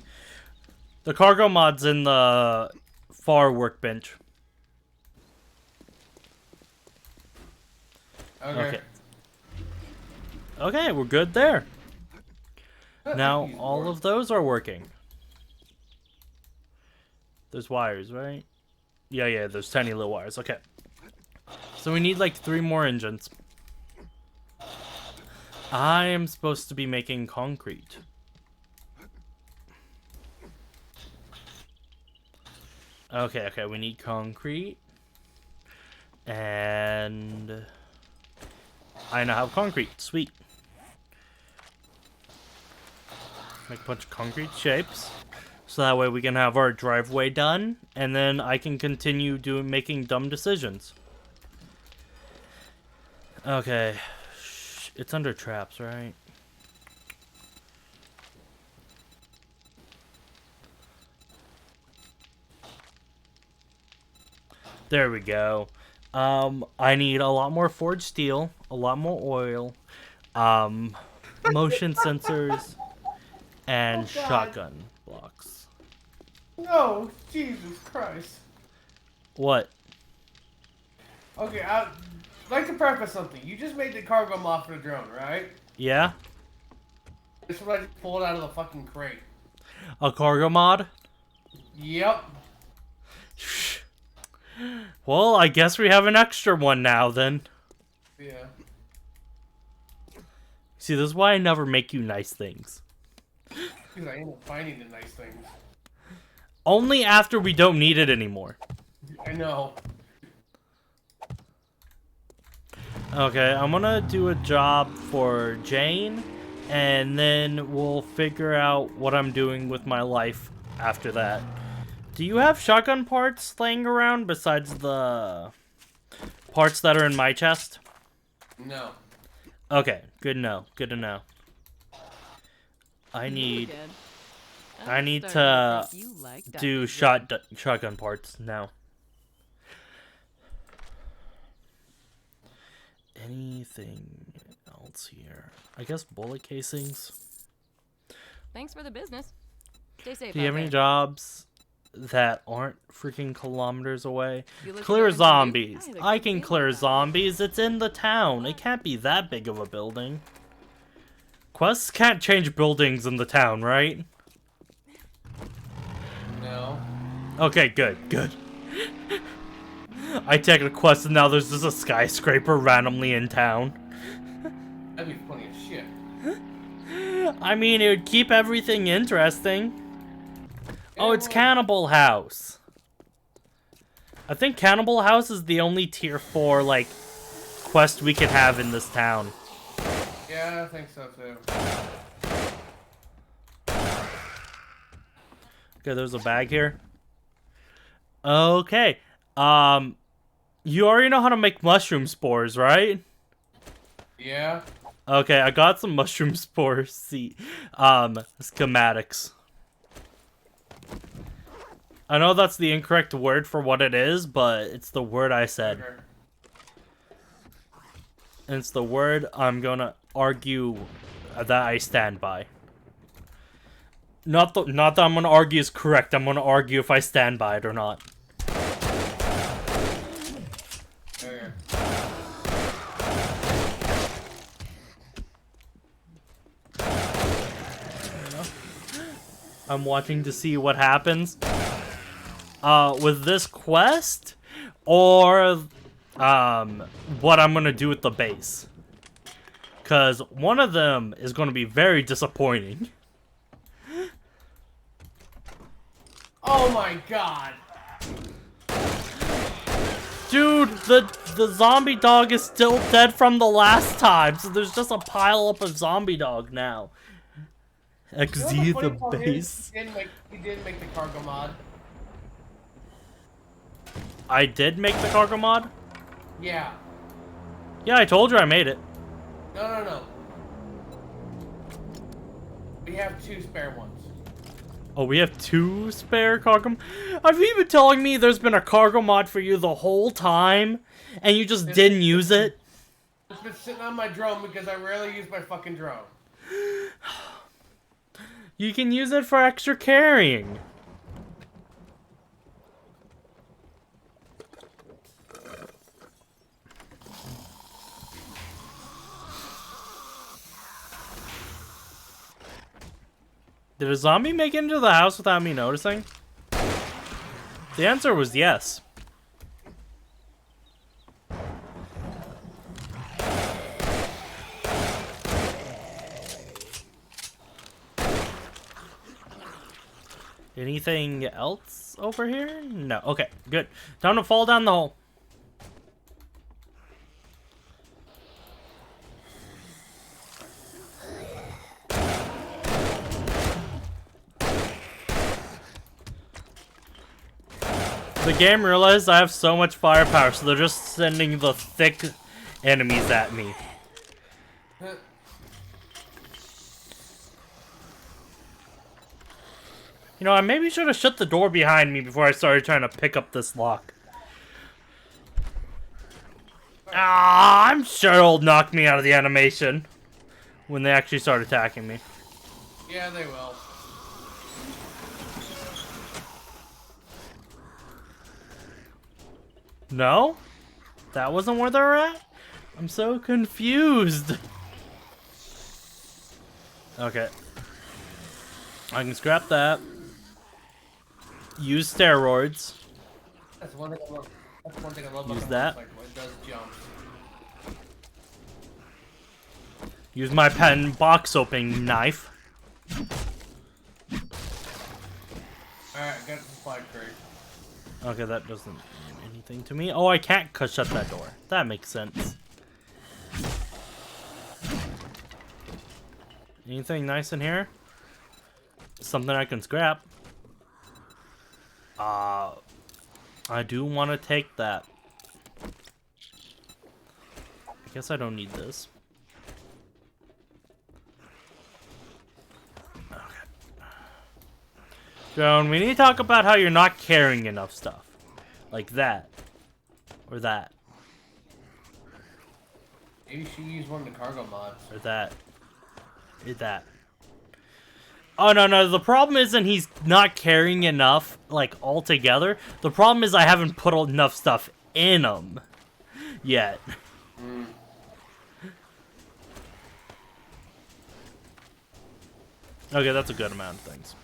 The cargo mod's in the far workbench. Okay. Okay, we're good there. Now, all of those are working. There's wires, right? Yeah, there's tiny little wires. Okay. So we need like 3 more engines. I am supposed to be making concrete. Okay, we need concrete. And I now have concrete. Sweet. Make a bunch of concrete shapes. So that way we can have our driveway done, and then I can continue making dumb decisions. Okay. It's under traps, right? There we go. I need a lot more forged steel, a lot more oil, motion sensors, and shotgun blocks. No, Jesus Christ. What? Okay, I'd like to preface something. You just made the cargo mod for the drone, right? Yeah? This is what I just pulled out of the fucking crate. A cargo mod? Yep. Well, I guess we have an extra one now, then. Yeah. See, this is why I never make you nice things. Because I end up finding the nice things. Only after we don't need it anymore. I know. Okay, I'm gonna do a job for Jane, and then we'll figure out what I'm doing with my life after that. Do you have shotgun parts laying around besides the parts that are in my chest? No. Okay, good to know. Good to know. I need to do shotgun parts now. Anything else here? I guess bullet casings. Thanks for the business. Stay safe. Do you have any jobs that aren't freaking kilometers away? You look Clear good, zombies. you? I can clear zombies. It's in the town. It can't be that big of a building. Quests can't change buildings in the town, right? No. Okay, good, good. I take a quest and now there's just a skyscraper randomly in town. That'd be funny as shit. I mean, it would keep everything interesting. Yeah, Oh, it's well- Cannibal House. I think Cannibal House is the only tier 4, like, quest we could have in this town. Yeah, I think so too. Okay, there's a bag here. Okay. You already know how to make mushroom spores, right? Yeah. Okay, I got some mushroom spore schematics. I know that's the incorrect word for what it is, but it's the word I said. Okay. And it's the word I'm gonna argue that I stand by. Not that I'm gonna argue is correct. I'm gonna argue if I stand by it or not. Okay. I'm watching to see what happens with this quest, or what I'm gonna do with the base. Cause one of them is gonna be very disappointing. Oh my god. Dude, the zombie dog is still dead from the last time, so there's just a pile up of zombie dog now. XZ You know the what funny part is? base. He didn't make the cargo mod. I did make the cargo mod? Yeah. Yeah, I told you I made it. No. We have 2 spare ones. Oh, we have 2 spare cargo. Have you been telling me there's been a cargo mod for you the whole time, and you just didn't use it? It's been sitting on my drone because I rarely use my fucking drone. You can use it for extra carrying. Did a zombie make it into the house without me noticing? The answer was yes. Anything else over here? No. Okay, good. Time to fall down the hole. The game realized I have so much firepower, so they're just sending the thick enemies at me. You know, I maybe should have shut the door behind me before I started trying to pick up this lock. Ah, I'm sure it'll knock me out of the animation when they actually start attacking me. Yeah, they will. No? That wasn't where they're at? I'm so confused. Okay. I can scrap that. Use steroids. That's one thing I love. That's one thing I love Use about that. the motorcycle. It does jump. Use my pen box opening knife. Alright, got the supply crate. Okay, that doesn't mean anything to me. Oh, I can't shut that door. That makes sense. Anything nice in here? Something I can scrap. I do want to take that. guess I don't need this. Okay. Joan, we need to talk about how you're not carrying enough stuff. Like that. Or that. Maybe you should use one of the cargo mods. Or that. Or that. Oh, no. The problem isn't he's not carrying enough, like, altogether. The problem is I haven't put enough stuff in him yet. Okay, that's a good amount of things.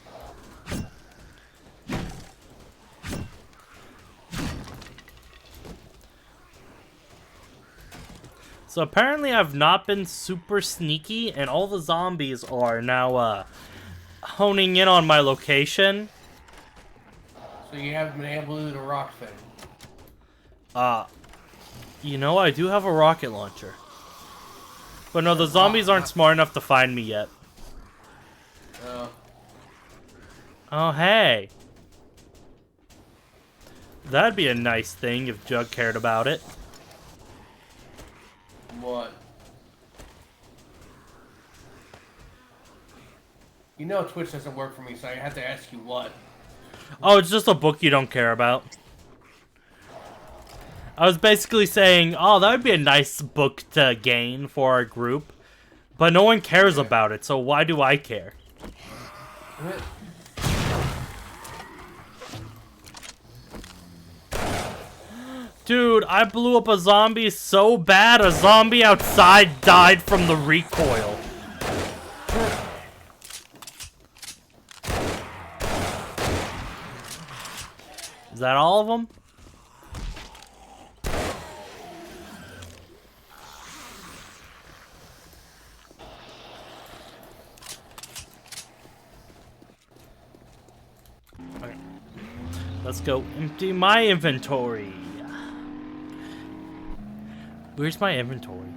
So apparently I've not been super sneaky, and all the zombies are now, honing in on my location. So you haven't been able to do the rock thing. You know, I do have a rocket launcher. But no, the zombies aren't smart enough to find me yet. Oh. Oh, hey. That'd be a nice thing if Jug cared about it. What? You know Twitch doesn't work for me, so I have to ask you what. Oh, it's just a book you don't care about. I was basically saying, oh, that would be a nice book to gain for our group. But no one cares about it, so why do I care? Dude, I blew up a zombie so bad, a zombie outside died from the recoil. Is that all of them? Okay. Let's go empty my inventory. Where's my inventory?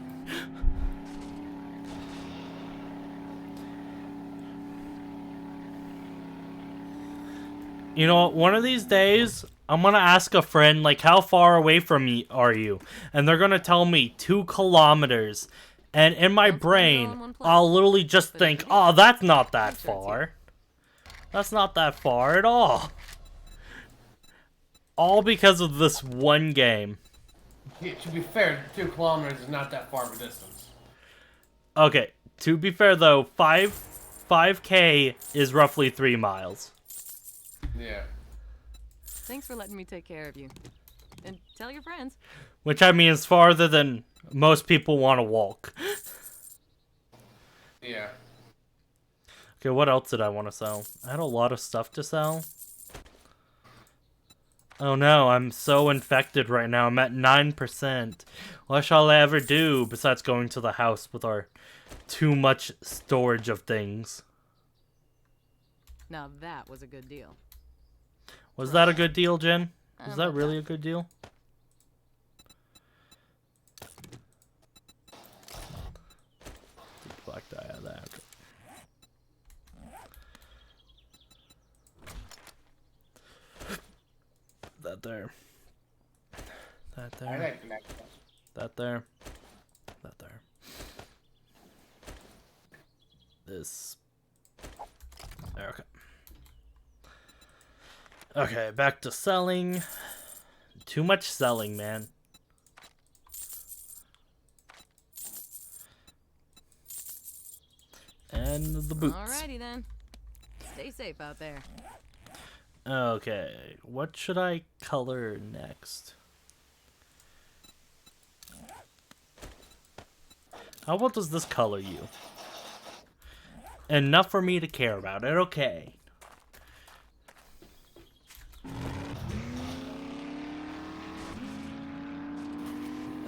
You know, one of these days, I'm gonna ask a friend, like, how far away from me are you? And they're gonna tell me 2 kilometers. And in my brain, I'll literally just think, oh, that's not that far. That's not that far at all. All because of this one game. Yeah, to be fair, 2 kilometers is not that far of a distance. Okay, to be fair though, 5K is roughly 3 miles. Yeah. Thanks for letting me take care of you. And tell your friends. Which, I mean, is farther than most people want to walk. Yeah. Okay, what else did I want to sell? I had a lot of stuff to sell. Oh no, I'm so infected right now. I'm at 9%. What shall I ever do besides going to the house with our too much storage of things? Now that was a good deal. Was that a good deal, Jen? Was that really a good deal? Black dye out of that. That there. That there. I like black. That there. That there. This. There, okay. Okay, back to selling. Too much selling, man. And the boots. Alrighty then. Stay safe out there. Okay, what should I color next? How about does this color you? Enough for me to care about it, okay.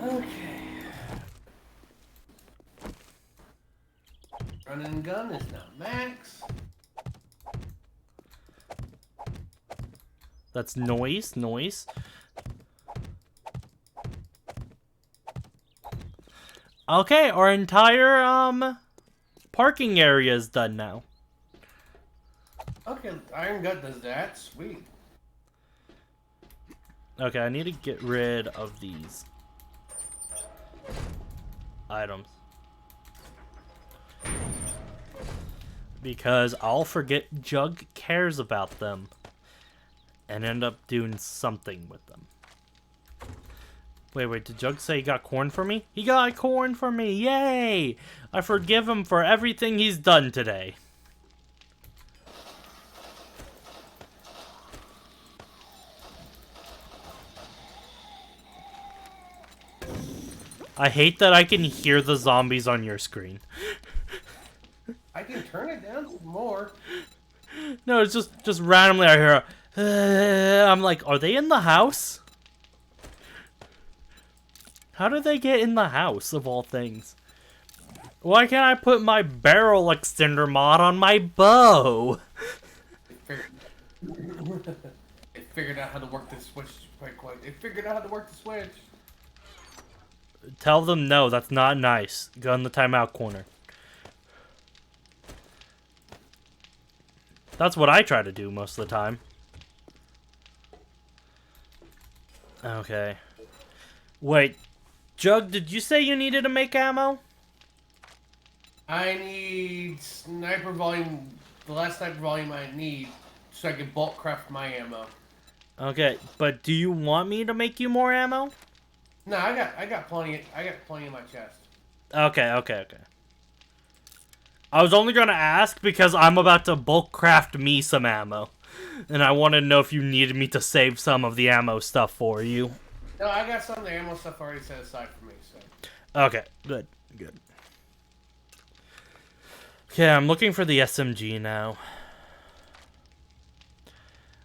Okay. Run and gun is now max. That's noise. Okay, our entire, parking area is done now. Okay, Iron Gut does that. Sweet. Okay, I need to get rid of these. items. Because I'll forget Jug cares about them and end up doing something with them. Wait, did Jug say he got corn for me? He got corn for me, yay! I forgive him for everything he's done today. I hate that I can hear the zombies on your screen. I can turn it down some more. No, it's just randomly I hear I'm like, are they in the house? How did they get in the house, of all things? Why can't I put my barrel extender mod on my bow? It figured out how to work the switch quite quick. It figured out how to work the switch. Tell them no, that's not nice. Go in the timeout corner. That's what I try to do most of the time. Okay. Wait, Jug, did you say you needed to make ammo? I need sniper volume, the last sniper volume I need, so I can bulk craft my ammo. Okay, but do you want me to make you more ammo? No, I got plenty in my chest. Okay. I was only gonna ask because I'm about to bulk craft me some ammo. And I wanted to know if you needed me to save some of the ammo stuff for you. No, I got some of the ammo stuff already set aside for me, so. Okay, good. Okay, I'm looking for the SMG now.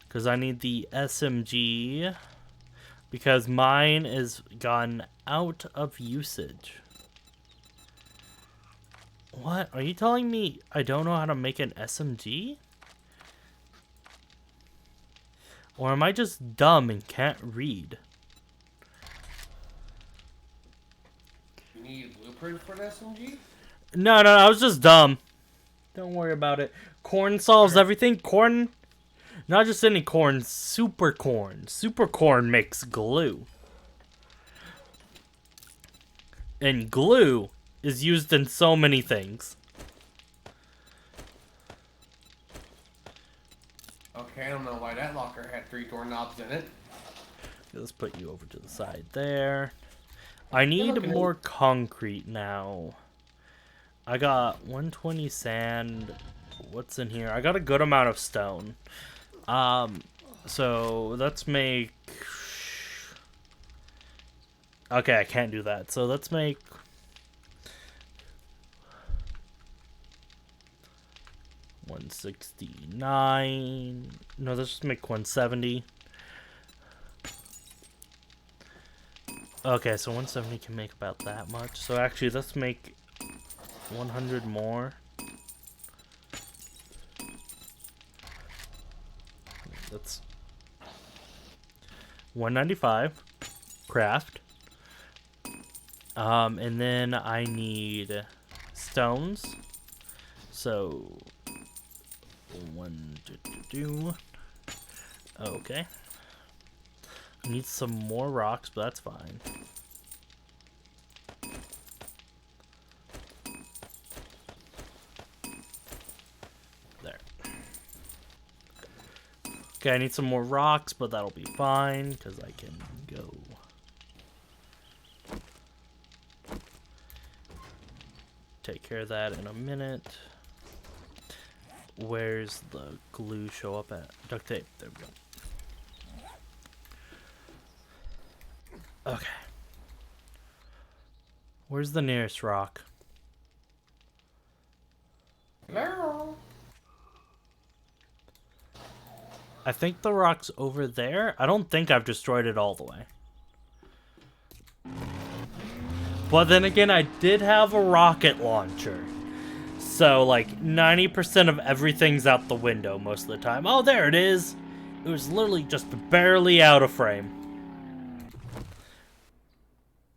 Because I need the SMG. Because mine is gone out of usage. What? Are you telling me I don't know how to make an SMG? Or am I just dumb and can't read? You need a blueprint for an SMG? No, I was just dumb. Don't worry about it. Corn solves everything. Corn, not just any corn, super corn. Super corn makes glue. And glue is used in so many things. Okay, I don't know why that locker had 3 doorknobs in it. Let's put you over to the side there. I need more concrete now. I got 120 sand. What's in here? I got a good amount of stone. So let's make... Okay, I can't do that. So let's make... $169. No, let's just make 170. Okay, so 170 can make about that much. So actually, let's make 100 more. That's 195. Craft. And then I need stones. So 1, 2. Okay. I need some more rocks, but that's fine. There. Okay, I need some more rocks, but that'll be fine, because I can go. Take care of that in a minute. Where's the glue show up at? Duct tape. There we go. Okay. Where's the nearest rock? Hello? I think the rock's over there. I don't think I've destroyed it all the way. But then again, I did have a rocket launcher. So, like, 90% of everything's out the window most of the time. Oh, there it is. It was literally just barely out of frame.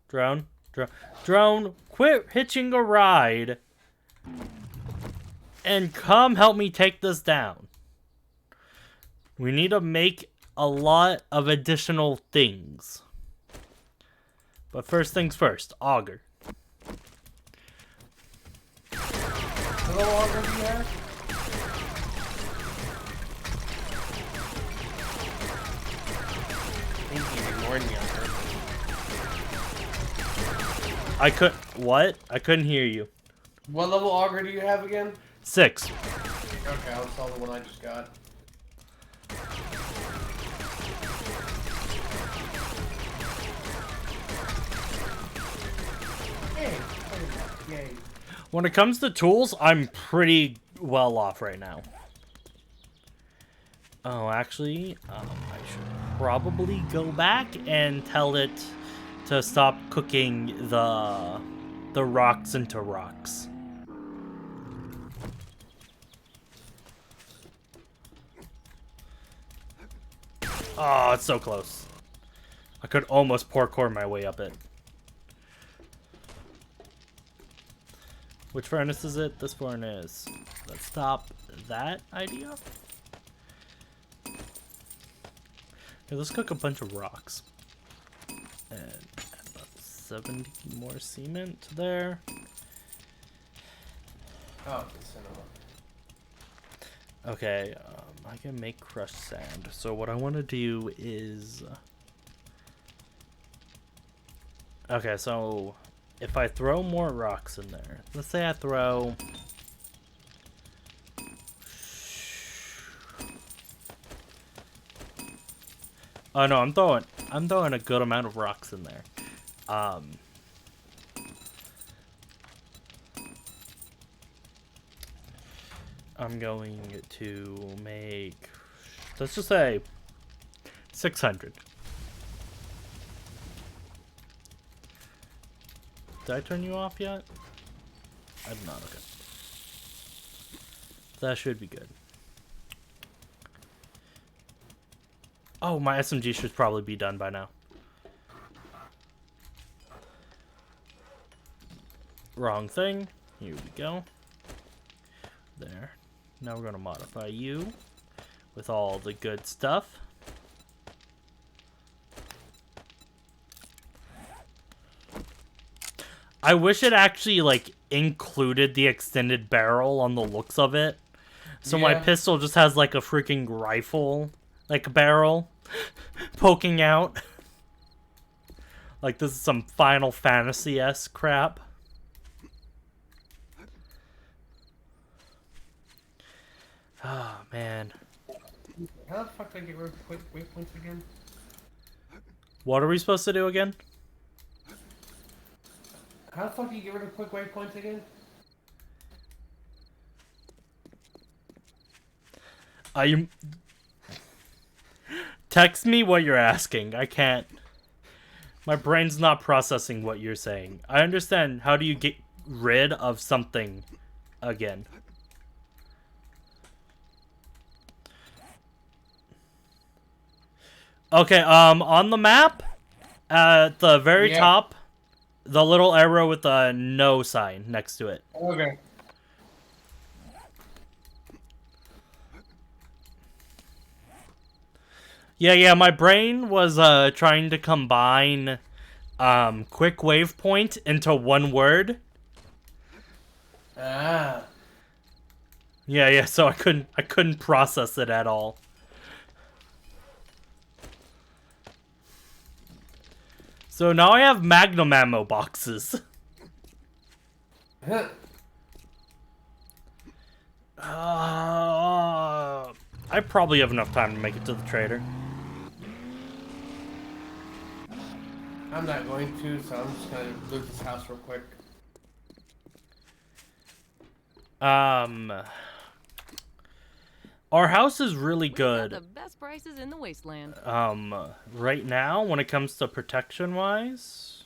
Drone, quit hitching a ride. And come help me take this down. We need to make a lot of additional things. But first things first, auger. level armor do you have? I think he's ignoring me on purpose. I could. What? I couldn't hear you. What level auger do you have again? 6. Okay, I'll solve the one I just got. Yay. When it comes to tools, I'm pretty well off right now. Oh, actually, I should probably go back and tell it to stop cooking the rocks into rocks. Oh, it's so close. I could almost parkour my way up it. Which furnace is it? This furnace. Let's stop that idea. Okay, let's cook a bunch of rocks. And add about 70 more cement there. Oh, the cinema. Okay, I can make crushed sand. So what I want to do is... Okay, so if I throw more rocks in there, let's say I throw... Oh no, I'm throwing a good amount of rocks in there. I'm going to make, let's just say 600. Did I turn you off yet? I did not. Okay. That should be good. Oh, my SMG should probably be done by now. Wrong thing. Here we go. There. Now we're going to modify you with all the good stuff. I wish it actually, like, included the extended barrel on the looks of it. So my pistol just has, like, a freaking rifle, like, barrel poking out. Like, this is some Final Fantasy-esque crap. Oh, man. How the fuck did I get rid of quick waypoints again? What are we supposed to do again? How the fuck do you get rid of quick waypoints again? You text me what you're asking. I can't. My brain's not processing what you're saying. I understand. How do you get rid of something again? Okay, on the map, at the very top, the little arrow with the no sign next to it. Okay. Yeah, my brain was trying to combine quick wave point into one word. Ah. Yeah, so I couldn't process it at all. So now I have magnum ammo boxes. I probably have enough time to make it to the trader. I'm not going to, so I'm just gonna loot this house real quick. Our house is really good. The best prices in the wasteland. Right now, when it comes to protection-wise.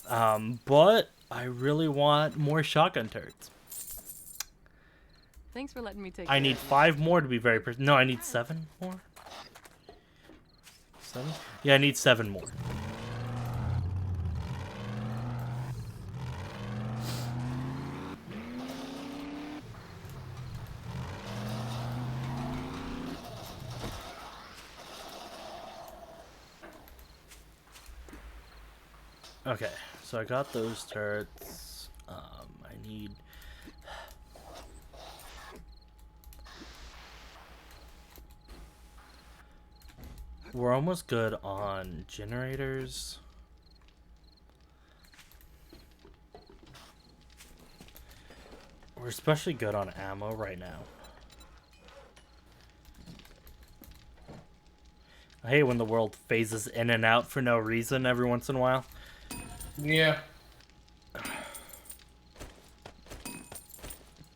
But I really want more shotgun turrets. Thanks for letting me take. I need 5 more to be very no, I need 7 more. 7? Yeah, I need 7 more. Okay, so I got those turrets. I need We're almost good on generators. We're especially good on ammo right now. I hate when the world phases in and out for no reason every once in a while. Yeah.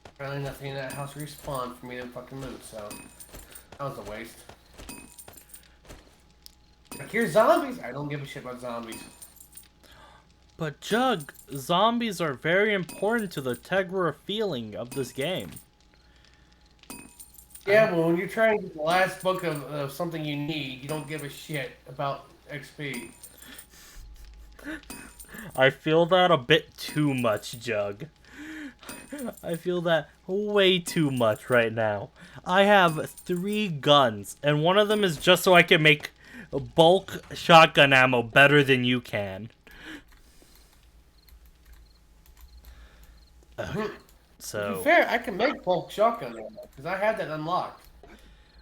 Apparently nothing in that house respawned for me to fucking loot, so that was a waste. Like, here's zombies! I don't give a shit about zombies. But Jug, zombies are very important to the Tegra feeling of this game. Yeah, but when you're trying to get the last book of something you need, you don't give a shit about XP. I feel that a bit too much, Jug. I feel that way too much right now. I have 3 guns, and one of them is just so I can make bulk shotgun ammo better than you can. So To be fair, I can make bulk shotgun ammo, because I had that unlocked.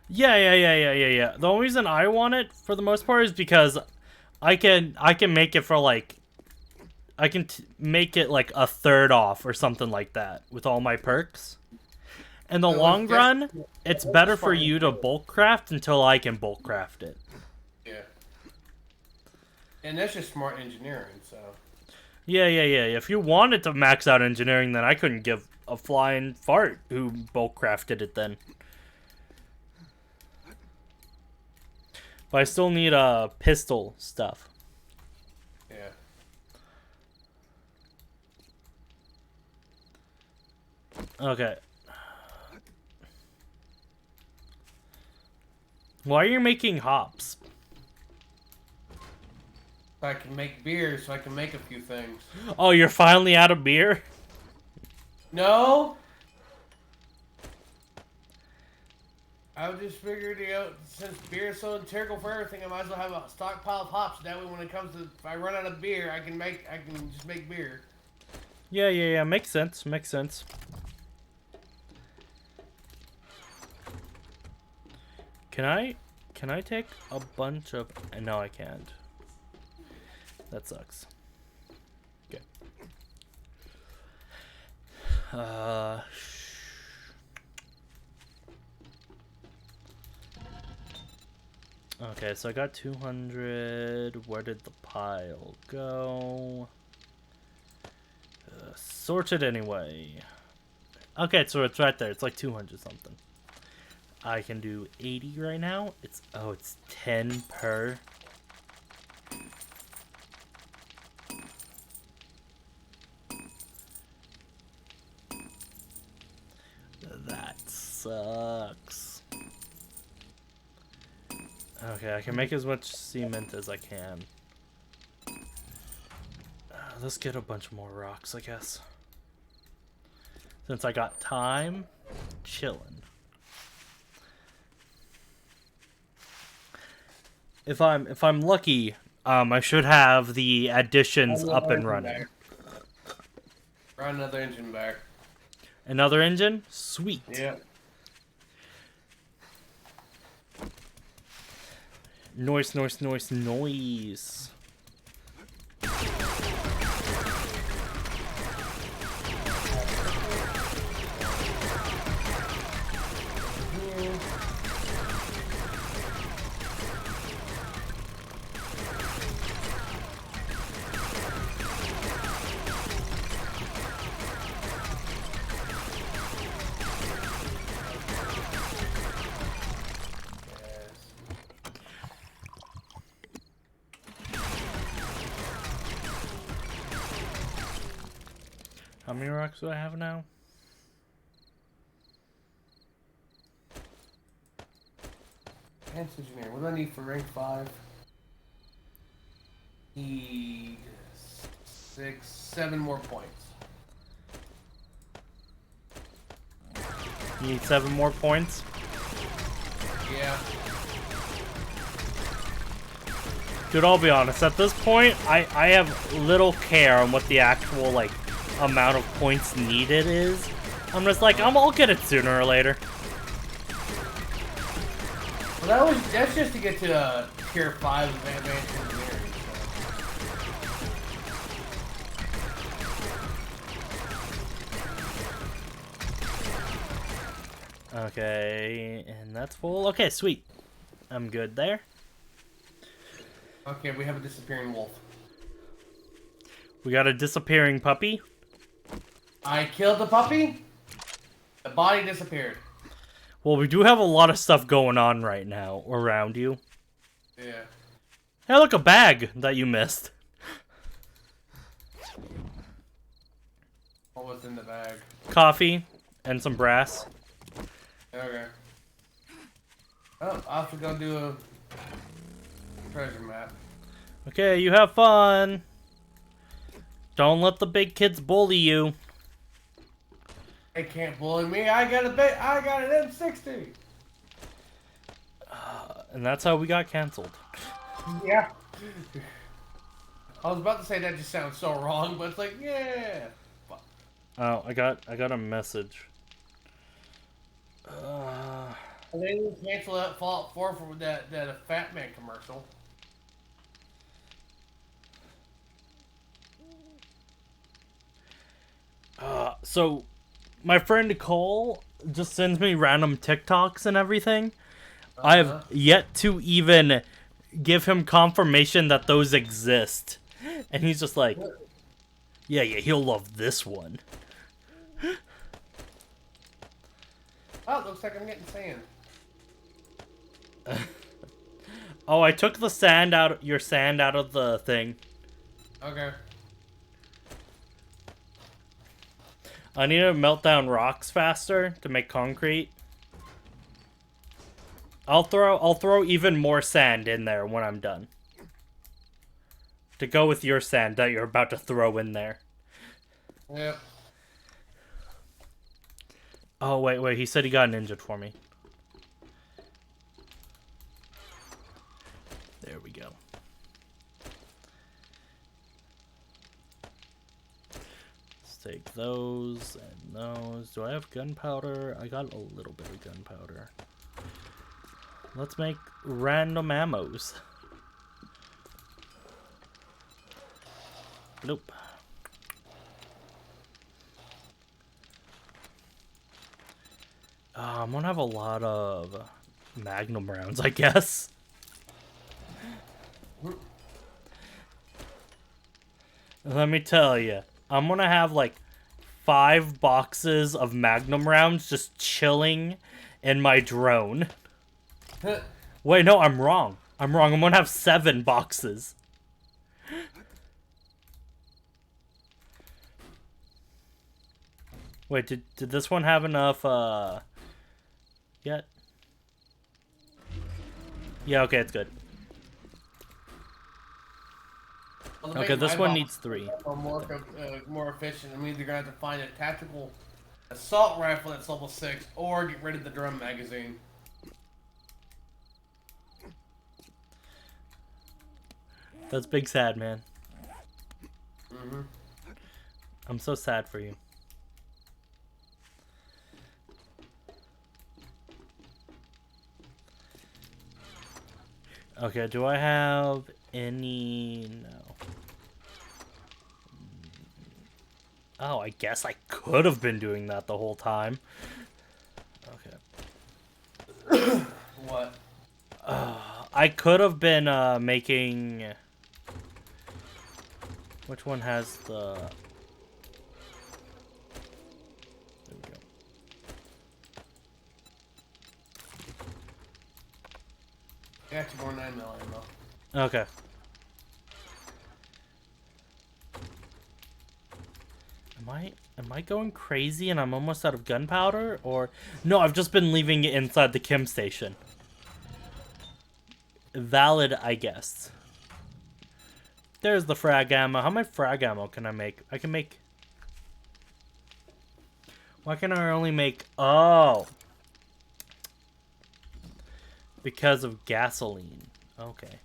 yeah. The only reason I want it, for the most part, is because I can make it for, like... I can make it, like, a third off or something like that with all my perks. In the long run, it's better for you to bulk craft until I can bulk craft it. Yeah. And that's just smart engineering, so... Yeah. If you wanted to max out engineering, then I couldn't give a flying fart who bulk crafted it then. But I still need pistol stuff. Yeah. Okay. Why are you making hops? So I can make beer, so I can make a few things. Oh, you're finally out of beer? No! I just figured, you know, since beer is so integral for everything, I might as well have a stockpile of hops. That way when it comes to, if I run out of beer, I can just make beer. Yeah. Makes sense. Can I take a bunch of... No, I can't. That sucks. Okay. Okay, so I got 200. Where did the pile go? Sorted anyway. Okay, so it's right there. It's like 200 something. I can do 80 right now. It's 10 per. That sucks. Okay, I can make as much cement as I can. Let's get a bunch more rocks, I guess. Since I got time, chillin'. If I'm lucky, I should have the additions up and running. Run another engine back. Another engine? Sweet. Yeah. Noise. How many rocks do I have now? Advanced engineer. What do I need for rank 5? Need 7 more points. You need 7 more points? Yeah. Dude, I'll be honest. At this point, I have little care on what the actual, like, amount of points needed is. I'm just like, I'll get it sooner or later. Well, that's just to get to tier 5 of advanced engineering. Okay, and that's full. Okay, sweet. I'm good there. Okay, we have a disappearing wolf. We got a disappearing puppy. I killed the puppy. The body disappeared. Well, we do have a lot of stuff going on right now around you. Yeah. Hey, look, a bag that you missed. What was in the bag? Coffee and some brass. Okay. Oh, I have to go do a treasure map. Okay, you have fun. Don't let the big kids bully you. They can't bully me. I got an M60. And that's how we got canceled. Yeah. I was about to say that just sounds so wrong, but it's like, yeah. Fuck. Oh, I got a message. They didn't cancel that Fallout 4 for that Fat Man commercial. So my friend Nicole just sends me random TikToks and everything. I have yet to even give him confirmation that those exist. And he's just like, yeah, he'll love this one. Oh, it looks like I'm getting sand. Oh, I took the your sand out of the thing. Okay. I need to melt down rocks faster to make concrete. I'll throw even more sand in there when I'm done. To go with your sand that you're about to throw in there. Yep. Oh, wait, he said he got an injured for me. There we go. Let's take those and those. Do I have gunpowder? I got a little bit of gunpowder. Let's make random ammos. Nope. I'm gonna have a lot of magnum rounds, I guess. Let me tell you, I'm gonna have like 5 boxes of magnum rounds just chilling in my drone. Wait, no, I'm wrong. I'm gonna have 7 boxes. Wait, did this one have enough, yet? Yeah, okay, it's good. Well, Okay, this one needs 3. More efficient. It means you're gonna have to find a tactical assault rifle that's level 6, or get rid of the drum magazine. That's big sad, man. Mm-hmm. I'm so sad for you. Okay, do I have any... No. Oh, I guess I could have been doing that the whole time. Okay. What? I could have been making... Which one has the... There we go. Actually, more 9mm ammo. Okay. Am I going crazy and I'm almost out of gunpowder? Or... No, I've just been leaving it inside the chem station. Valid, I guess. There's the frag ammo. How much frag ammo can I make? I can make... Why can I only make... Oh! Because of gasoline. Okay.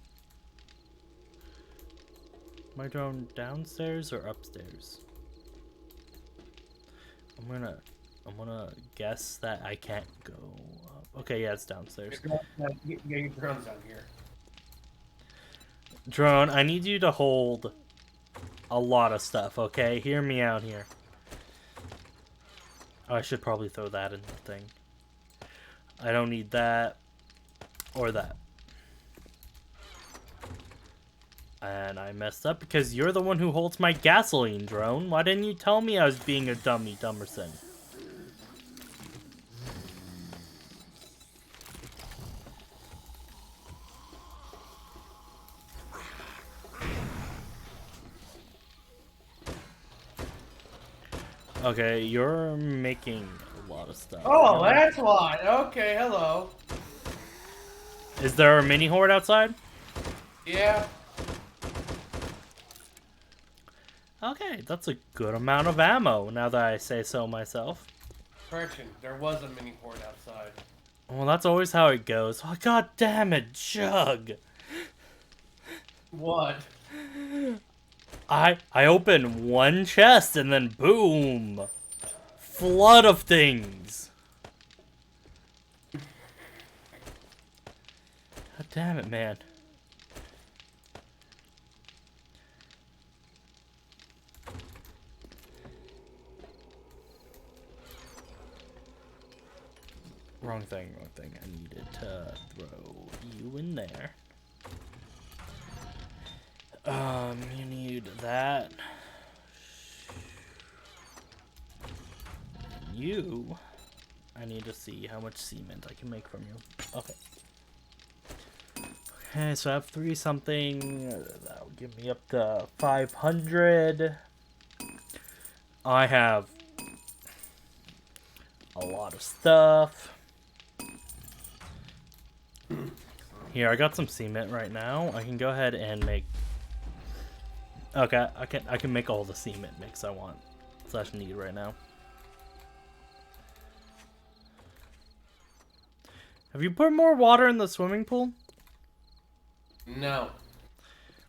Am I going downstairs or upstairs? I'm gonna guess that I can't go up. Okay, yeah, it's downstairs. Yeah, your drone's down here. Drone, I need you to hold a lot of stuff, okay? Hear me out here. Oh, I should probably throw that in the thing. I don't need that or that. And I messed up because you're the one who holds my gasoline, Drone. Why didn't you tell me I was being a dummy, Dummerson? Okay, you're making a lot of stuff. Oh, that's why. Okay, hello. Is there a mini horde outside? Yeah. Okay, that's a good amount of ammo, now that I say so myself. Correction, there was a mini horde outside. Well, that's always how it goes. Oh, god damn it, Jug! What? I open one chest and then boom! Flood of things! God damn it, man. Wrong thing, wrong thing. I needed to throw you in there. You need that. You. I need to see how much cement I can make from you. Okay. Okay, so I have 3 something. That'll give me up to 500. I have a lot of stuff. Here, I got some cement right now. I can go ahead and make. Okay, I can make all the cement mix I want / need right now. Have you put more water in the swimming pool? No.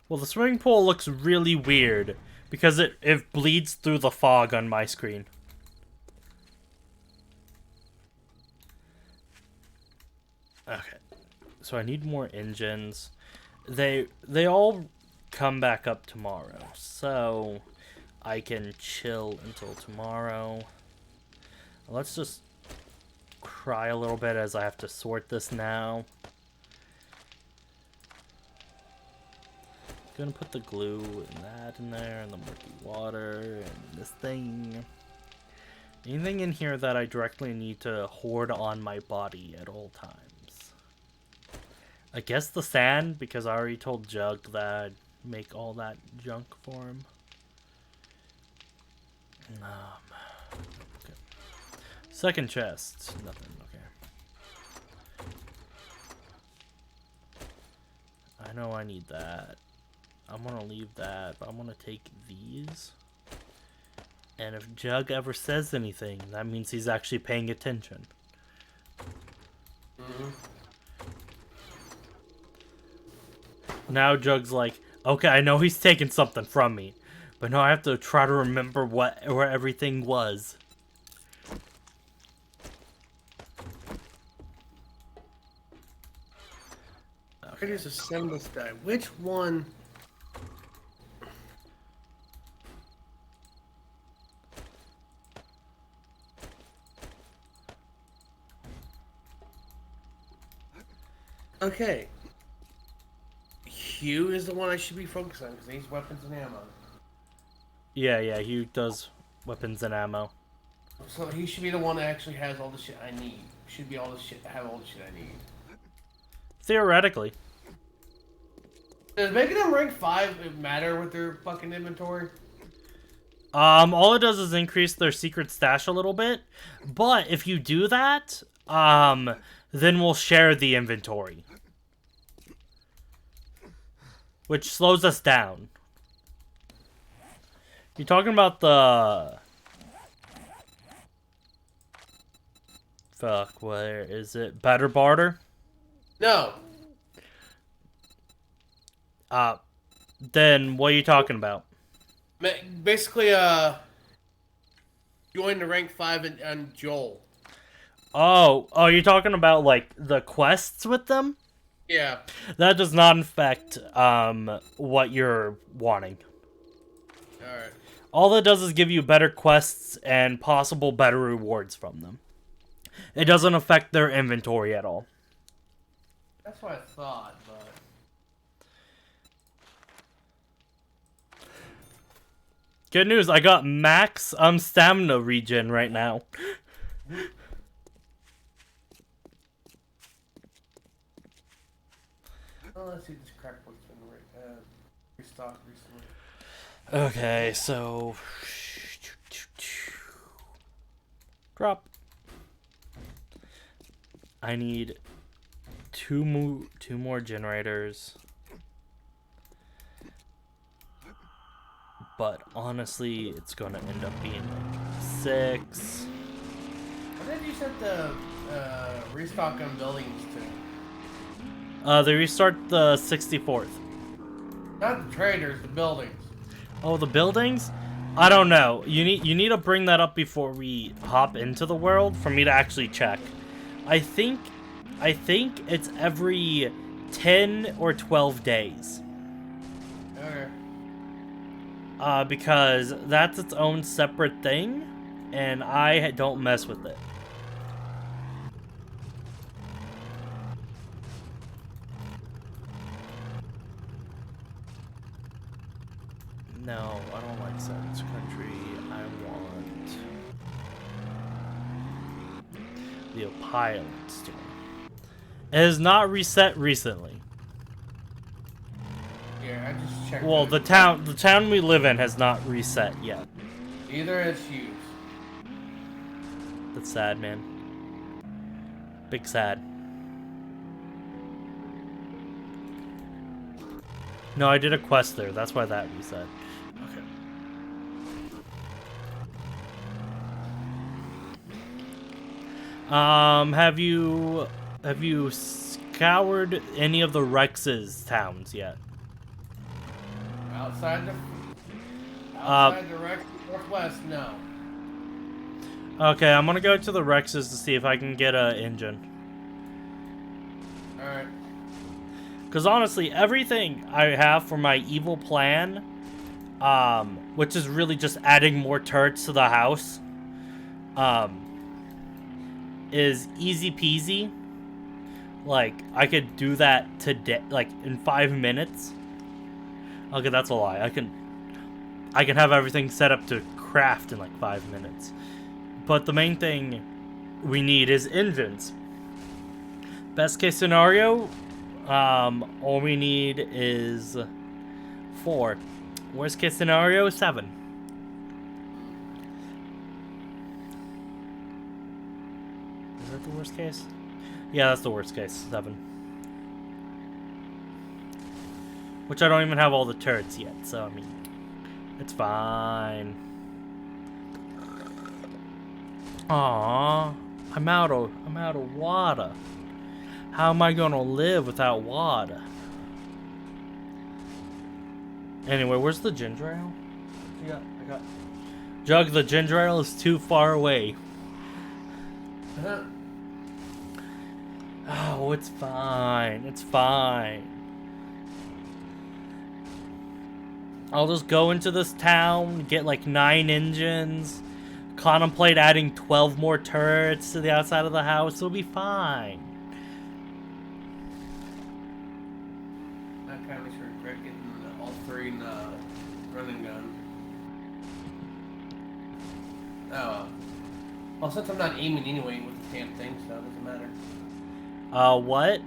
Well, the swimming pool looks really weird because it bleeds through the fog on my screen. Okay. So I need more engines. They all come back up tomorrow, so I can chill until tomorrow. Let's just cry a little bit as I have to sort this now. Gonna put the glue and that in there, and the murky water, and this thing. Anything in here that I directly need to hoard on my body at all times. I guess the sand, because I already told Jug that I'd make all that junk for him. Okay. Second chest. Nothing. Okay. I know I need that. I'm gonna leave that, but I'm gonna take these. And if Jug ever says anything, that means he's actually paying attention. Mm-hmm. Now Jug's like, okay, I know he's taking something from me, but now I have to try to remember where everything was. I just assemble this guy. Which one? Okay. Hugh is the one I should be focused on because he's weapons and ammo. Yeah, he does weapons and ammo. So he should be the one that actually has all the shit I need. Should be all the shit. Have all the shit I need. Theoretically. Does making them rank 5 matter with their fucking inventory? All it does is increase their secret stash a little bit, but if you do that, then we'll share the inventory, which slows us down. You talking about the... Fuck, where is it? Better barter? No. Then what are you talking about? Basically, join the rank 5 and Joel. Oh, you're talking about, like, the quests with them? Yeah. That does not affect what you're wanting. Alright. All that does is give you better quests and possible better rewards from them. It doesn't affect their inventory at all. That's what I thought, but... Good news, I got max stamina regen right now. Oh, let's see this crackbook's been restocked recently. Okay, so... Drop. I need two more generators. But honestly, it's gonna end up being like 6. What did you set the restock on buildings to? They restart the 64th. Not the traders, the buildings. Oh, the buildings? I don't know. You need to bring that up before we hop into the world for me to actually check. I think it's every 10 or 12 days. Okay. Because that's its own separate thing, and I don't mess with it. No, I don't like Savage Country. I want the Pilot Store. It has not reset recently. Yeah, I just checked. Well, the town we live in has not reset yet. Either is Hughes. That's sad, man. Big sad. No, I did a quest there. That's why that reset. Okay. Have you scoured any of the Rex's towns yet? Outside the northwest, no. Okay, I'm gonna go to the Rex's to see if I can get a engine. Alright. Because honestly, everything I have for my evil plan, which is really just adding more turrets to the house, is easy peasy. Like, I could do that today, like, in 5 minutes. Okay, that's a lie. I can have everything set up to craft in, like, 5 minutes. But the main thing we need is engines. Best case scenario, all we need is 4. Worst case scenario, 7. Is that the worst case? Yeah, that's the worst case, 7. Which I don't even have all the turrets yet, so I mean, it's fine. Aww, I'm out of water. How am I gonna live without water? Anyway, where's the ginger ale? Yeah, I got. Jug, the ginger ale is too far away. Oh, it's fine. It's fine. I'll just go into this town, get like 9 engines, contemplate adding 12 more turrets to the outside of the house. It'll be fine. I kind of regret getting all 3 in the running gun. Oh. Well, since I'm not aiming anyway with the damn thing, so it doesn't matter. What?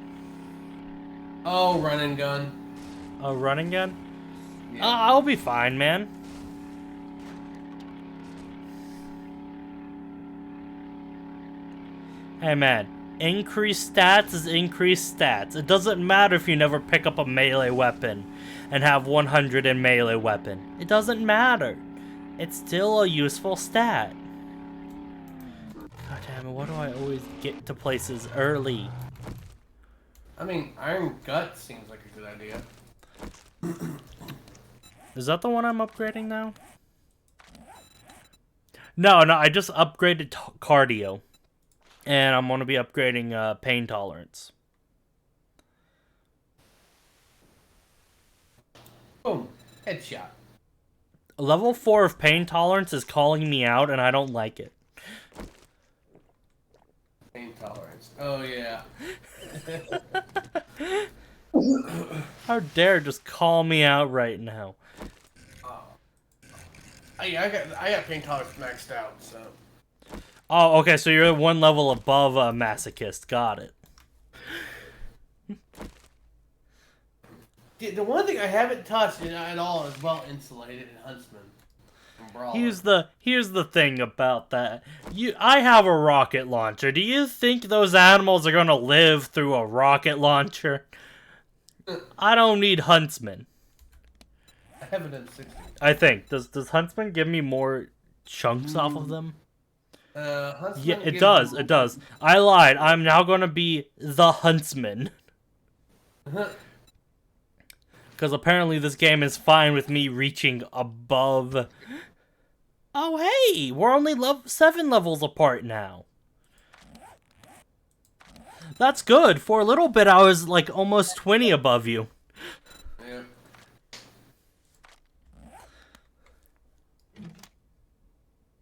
Oh, running gun. A running gun? Yeah. I'll be fine, man. Hey, man. Increased stats is increased stats. It doesn't matter if you never pick up a melee weapon and have 100 in melee weapon. It doesn't matter. It's still a useful stat. God damn it, why do I always get to places early? I mean, Iron Gut seems like a good idea. Is that the one I'm upgrading now? No, I just upgraded cardio. And I'm going to be upgrading pain tolerance. Boom. Headshot. Level 4 of pain tolerance is calling me out, and I don't like it. Pain tolerance. Oh, yeah. How dare just call me out right now? I got pain tolerance maxed out, so. Oh, okay, so you're one level above a masochist. Got it. The one thing I haven't touched at all is well insulated in Huntsman. And Brawler. Here's the thing about that. I have a rocket launcher. Do you think those animals are gonna live through a rocket launcher? I don't need Huntsman. I have an M60. I think. Does Huntsman give me more chunks off of them? Huntsman Yeah, it gives does. you- It does. I lied. I'm now gonna be the Huntsman. Because apparently this game is fine with me reaching above. Oh, hey! We're only 7 levels apart now. That's good. For a little bit, I was like almost 20 above you. Yeah.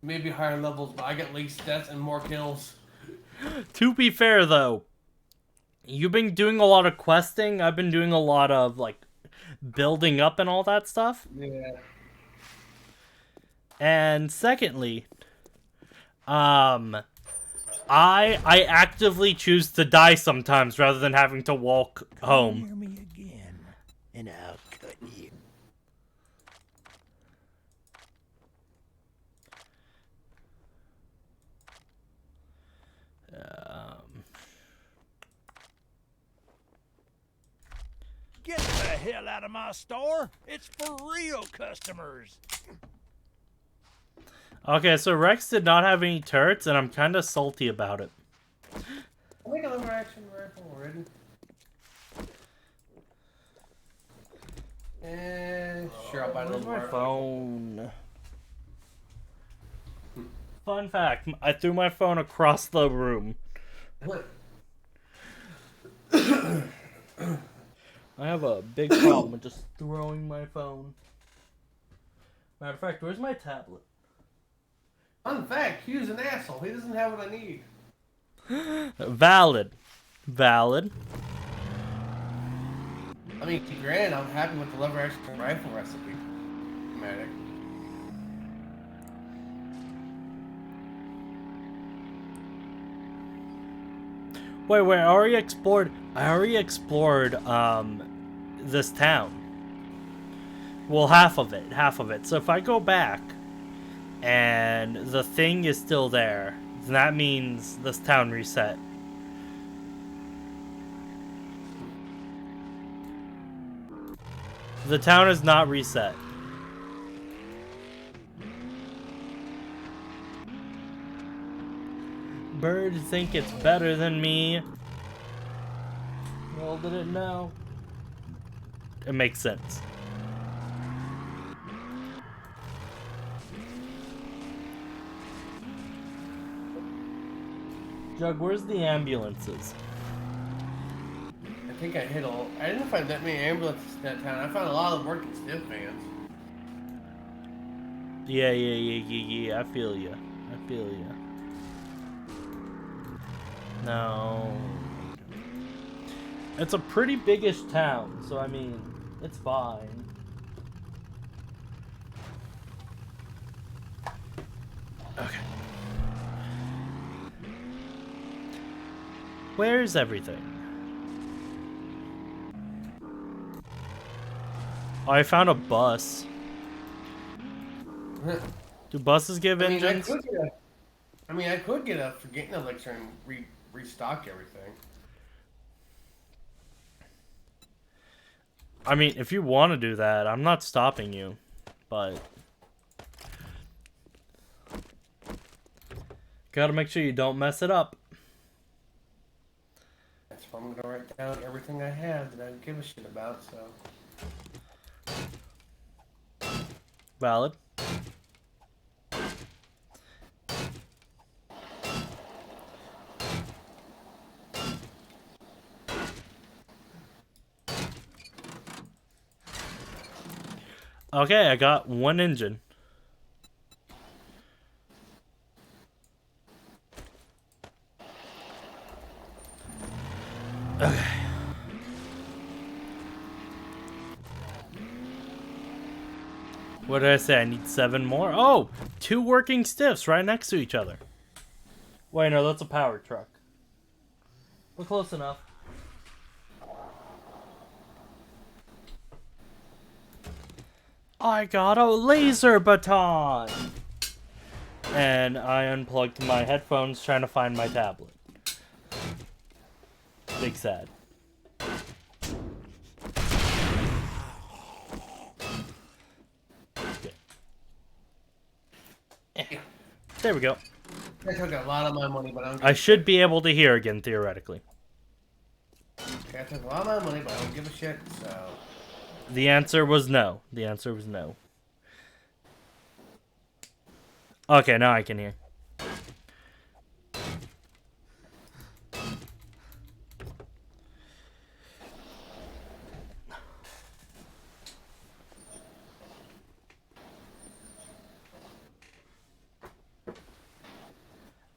Maybe higher levels, but I got least deaths and more kills. To be fair, though, you've been doing a lot of questing. I've been doing a lot of, like, building up and all that stuff. Yeah. And secondly, I actively choose to die sometimes rather than having to walk home. Hear me again, and I'll cut you. Get the hell out of my store! It's for real customers. Okay, so Rex did not have any turrets, and I'm kind of salty about it. I think a lever action rifle already. Sure, I'll buy a Where's little my more. phone? Fun fact, I threw my phone across the room. What? I have a big problem with just throwing my phone. Matter of fact, where's my tablet? Fun fact, Hugh's an asshole. He doesn't have what I need. Valid. Valid. I mean, granted, I'm happy with the lever action rifle recipe. Medic. Wait, I already explored this town. Well, half of it. So if I go back and the thing is still there, then that means this town reset. The town is not reset. Birds think it's better than me. Well, did it know? It makes sense. Jug, where's the ambulances? I think I hit all. I didn't find that many ambulances in that town. I found a lot of them working stiff vans. Yeah. I feel you. No. It's a pretty biggish town, so I mean, it's fine. Okay. Where's everything? Oh, I found a bus. Do buses give engines? I could get a forgetting elixir and restock everything. I mean, if you want to do that, I'm not stopping you, but gotta make sure you don't mess it up. That's why I'm gonna write down everything I have that I give a shit about. So. Valid. Okay, I got one engine. Okay. What did I say? I need 7 more? Oh! 2 working stiffs right next to each other. Wait, no, that's a power truck. We're close enough. I got a laser baton! And I unplugged my headphones trying to find my tablet. Big sad. Okay. There we go. I took a lot of my money, but I don't give I a should shit. be able to hear again, theoretically. Okay, I took a lot of my money, but I don't give a shit, so... The answer was no. The answer was no. Okay, now I can hear.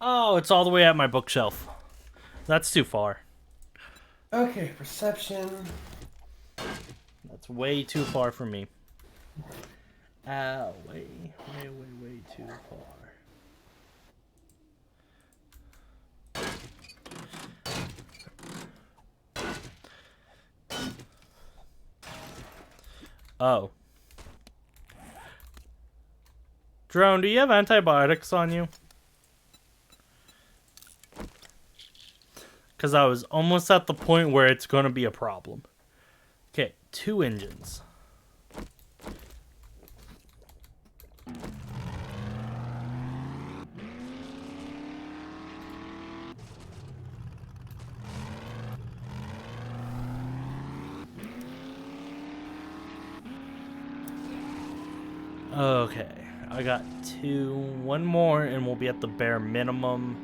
Oh, it's all the way at my bookshelf. That's too far. Okay, perception. That's way too far for me. Way too far. Oh. Drone, do you have antibiotics on you? Because I was almost at the point where it's going to be a problem. Okay, 2 engines. Okay, I got 2. 1 more and we'll be at the bare minimum.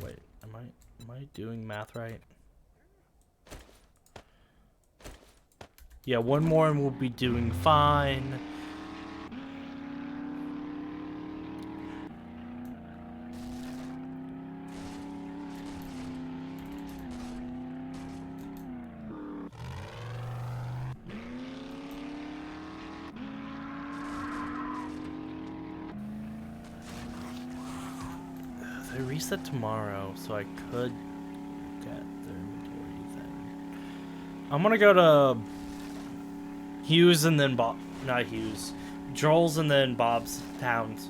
Wait, am I doing math right? Yeah, 1 more and we'll be doing fine. They reset tomorrow, so I could get their inventory then. I'm gonna go to Hughes and then Bob. Not Hughes. Joel's and then Bob's towns.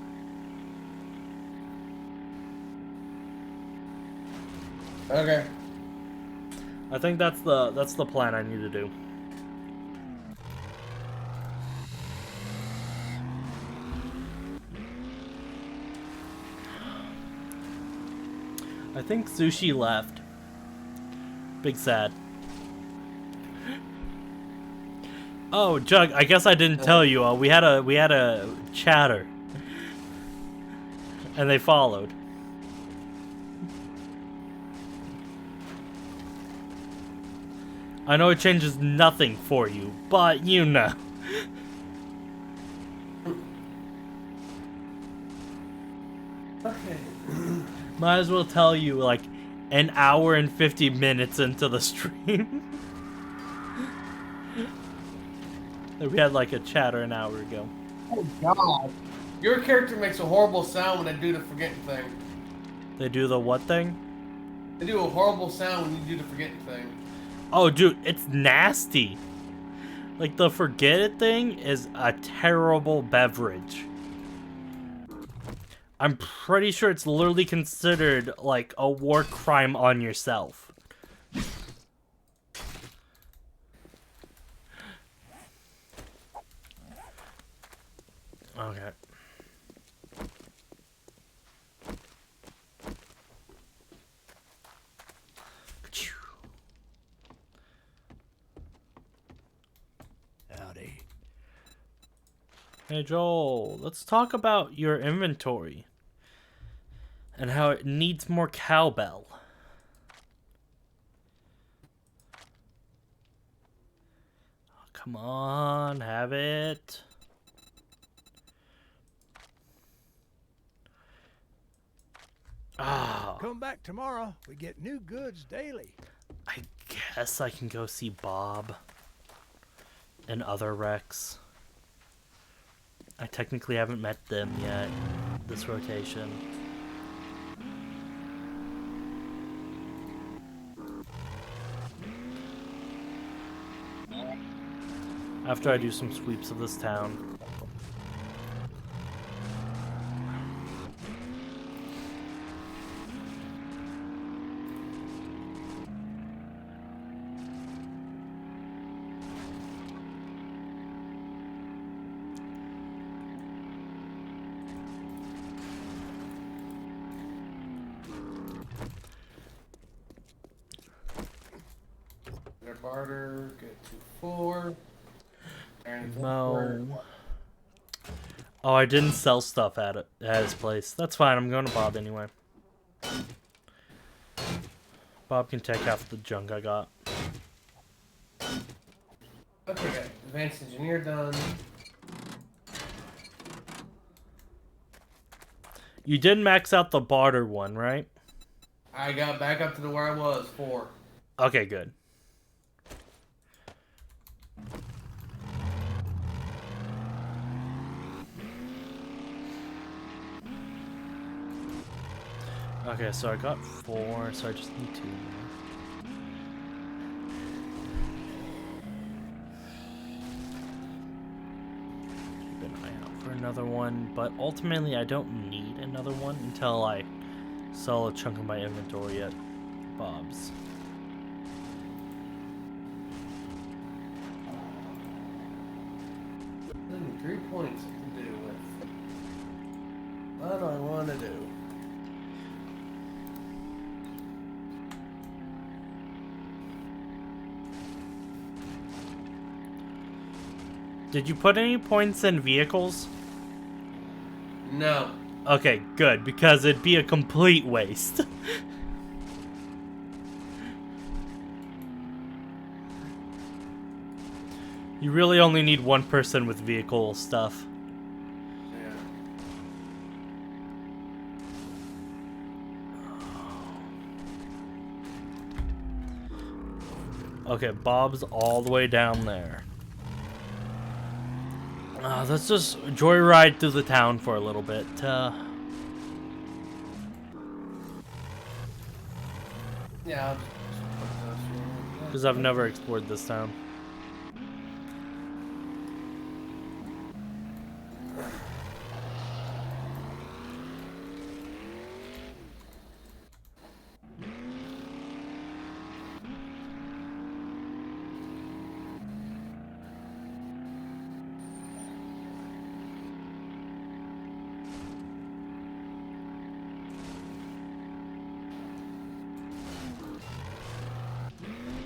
Okay. I think that's the plan I need to do. I think Sushi left. Big sad. Oh, Jug, I guess I didn't tell you. We had a chatter. And they followed. I know it changes nothing for you, but you know. Okay. Might as well tell you, like, an hour and 50 minutes into the stream. We had, like, a chatter an hour ago. Oh, God. Your character makes a horrible sound when they do the forgetting thing. They do the what thing? They do a horrible sound when you do the forgetting thing. Oh, dude, it's nasty. Like, the forget it thing is a terrible beverage. I'm pretty sure it's literally considered, like, a war crime on yourself. Okay. Howdy. Hey Joel, let's talk about your inventory and how it needs more cowbell. Come on, have it. Ah, Come back tomorrow. We get new goods daily. I guess I can go see Bob and other Rex. I technically haven't met them yet this rotation. After I do some sweeps of this town. Their barter, get to 4. No. Oh, I didn't sell stuff at his place. That's fine. I'm going to Bob anyway. Bob can take half the junk I got. Okay, got advanced engineer done. You did max out the barter one, right? I got back up to the where I was, 4. Okay, good. Okay, so I got 4, so I just need 2 more. Keep an eye out for another one, but ultimately I don't need another one until I sell a chunk of my inventory at Bob's. Only 3 points to do with. What do I want to do? Did you put any points in vehicles? No. Okay, good, because it'd be a complete waste. You really only need one person with vehicle stuff. Yeah. Okay, Bob's all the way down there. Let's just joyride through the town for a little bit. Yeah, I'll just put those here. Because I've never explored this town.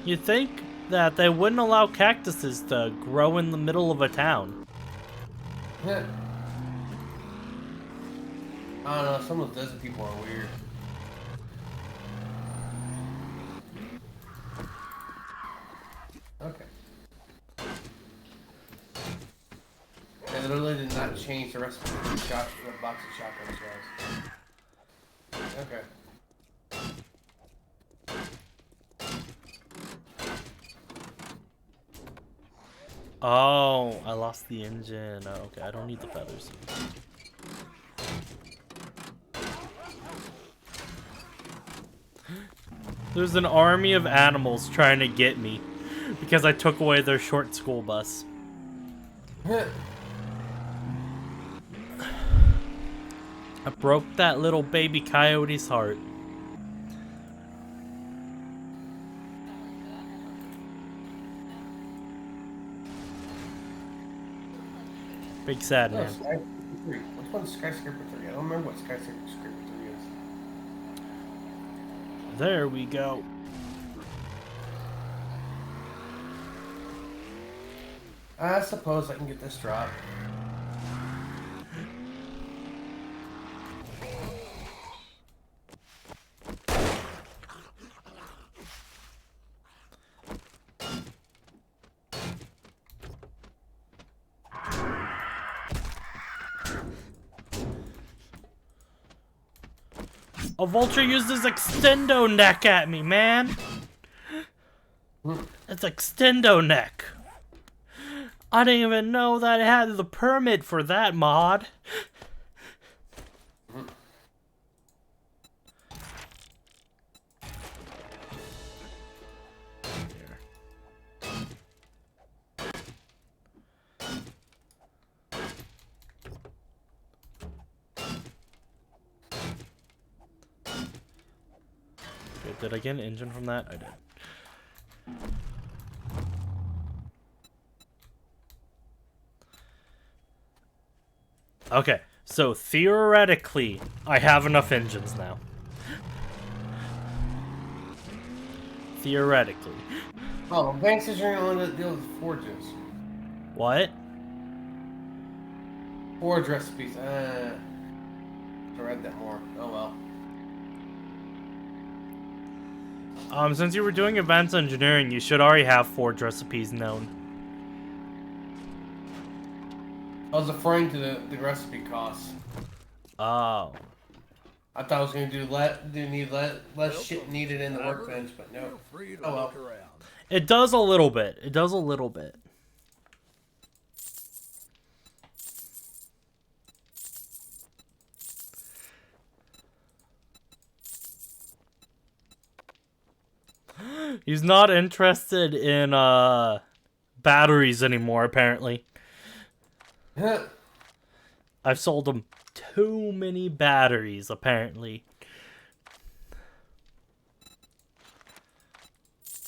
You'd think that they wouldn't allow cactuses to grow in the middle of a town. Yeah. I don't know, some of those desert people are weird. Okay. They literally did not change the rest of the box of shotguns, guys. Okay. Oh, I lost the engine. Oh, okay, I don't need the feathers. There's an army of animals trying to get me because I took away their short school bus. I broke that little baby coyote's heart. Big sad Oh, man. Skyscraper 3. Which one's Skyscraper 3? I don't remember what Skyscraper 3 is. There we go. I suppose I can get this drop. A vulture used his extendo neck at me, man. It's extendo neck. I didn't even know that it had the permit for that mod. Okay, did I get an engine from that? I did. Okay, so theoretically, I have enough engines now. Theoretically. Oh, Banks is your only one that deals with forges. What? Forge recipes. I read that more. Oh well. Since you were doing advanced engineering, you should already have forge recipes known. I was referring to the recipe costs. Oh. I thought I was gonna need less shit needed in the workbench, but no. Feel free to Oh well. look around. It does a little bit. It does a little bit. He's not interested in batteries anymore, apparently. I've sold him too many batteries, apparently.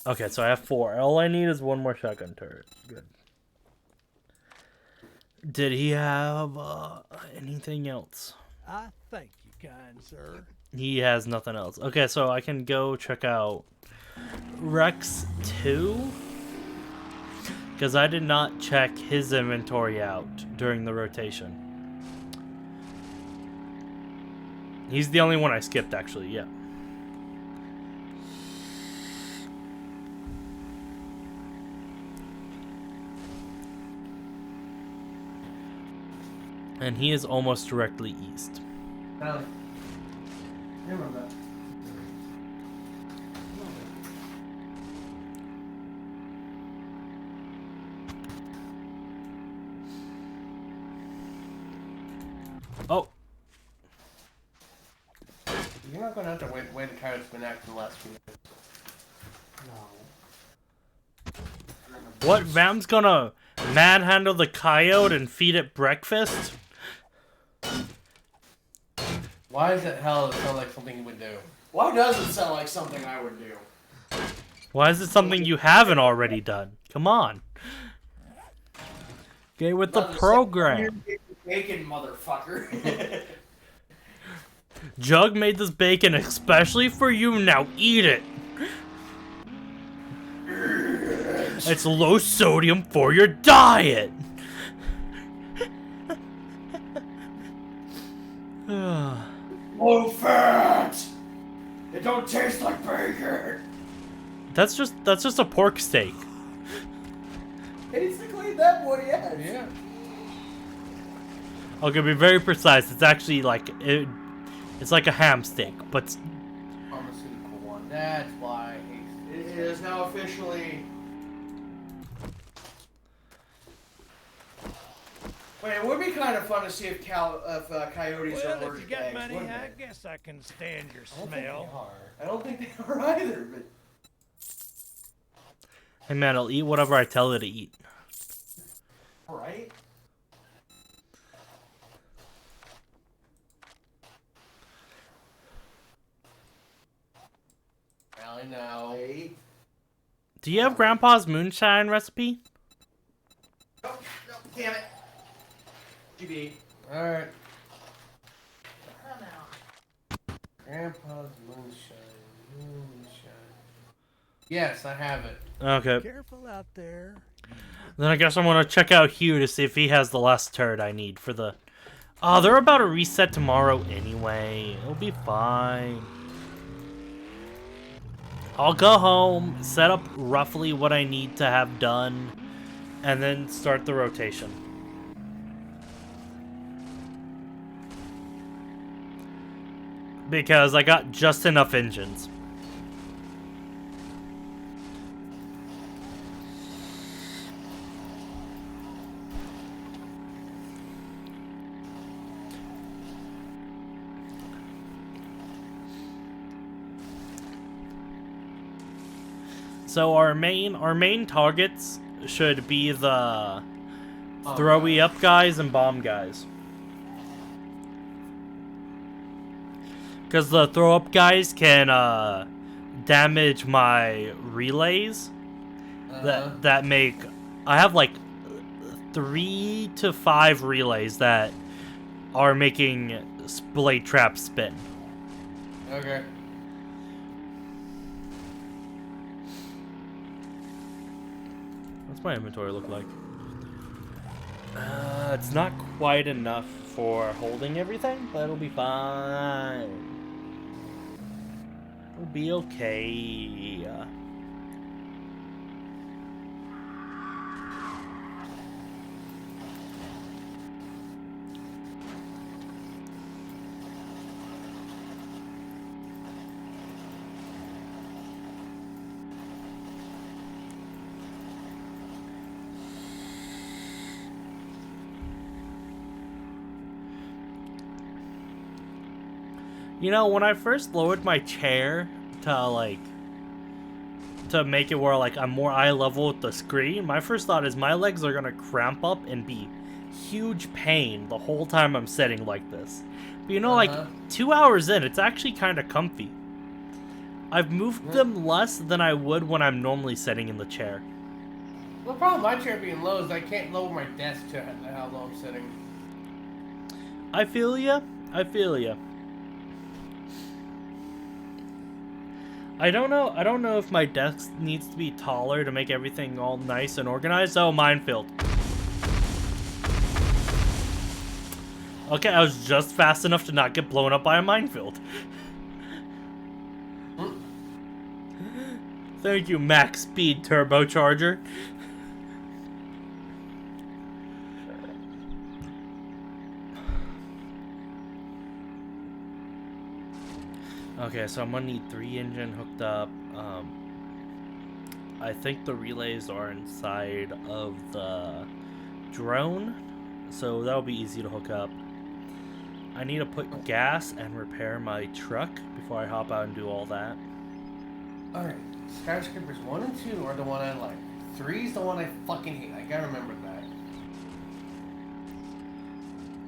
Okay, so I have 4. All I need is 1 more shotgun turret. Good. Did he have anything else? I thank you, kind sir. He has nothing else. Okay, so I can go check out Rex 2. Because I did not check his inventory out during the rotation. He's the only one I skipped, actually, yeah. And he is almost directly east. I remember that. Oh! You're not gonna have to wait the coyote's been acting the last few minutes. No. What? Vam's gonna manhandle the coyote and feed it breakfast? Why does it sound like something he would do? Why does it sound like something I would do? Why is it something you haven't already done? Come on. Get with the program. Bacon, motherfucker. Jug made this bacon especially for you, now eat it. It's low sodium for your diet. Low fat. It don't taste like bacon. That's just a pork steak. Basically, that boy, yes. Yeah. Okay, to be very precise, it's actually like it's like a ham steak, but Pharmaceutical one. That's why. It is now officially. Wait, it would be kind of fun to see if coyotes are Well, allergic if you to got eggs, money, wouldn't I it? guess I can stand your I don't think they smell. are. I don't think they are either, but hey man, I'll eat whatever I tell it to eat. Right? I know. Hey. Do you have Grandpa's moonshine recipe? No, damn it. GB. Alright. Grandpa's moonshine. Yes, I have it. Okay. Careful out there. Then I guess I'm gonna check out Hugh to see if he has the last turret I need for the... Oh, they're about to reset tomorrow anyway. It'll be fine. I'll go home, set up roughly what I need to have done, and then start the rotation. because I got just enough engines. So our main targets should be the throwy up guys and bomb guys. Because the throw up guys can damage my relays that make... I have like 3 to 5 relays that are making blade traps spin. Okay. What's my inventory look like? It's not quite enough for holding everything, but it'll be fine. It'll be okay. You know, when I first lowered my chair to make it where like I'm more eye level with the screen, my first thought is my legs are gonna cramp up and be huge pain the whole time I'm sitting like this. But you know, like 2 hours in, it's actually kind of comfy. I've moved them less than I would when I'm normally sitting in the chair. The problem with my chair being low is I can't lower my desk to how low I'm sitting. I feel ya. I feel ya. I don't know if my desk needs to be taller to make everything all nice and organized. Oh, minefield. Okay, I was just fast enough to not get blown up by a minefield. Thank you, max speed turbocharger. Okay, so I'm gonna need 3 engine hooked up. I think the relays are inside of the drone, so that'll be easy to hook up. I need to put gas and repair my truck before I hop out and do all that. Alright, skyscrapers 1 and 2 are the one I like. 3 is the one I fucking hate. I gotta remember that.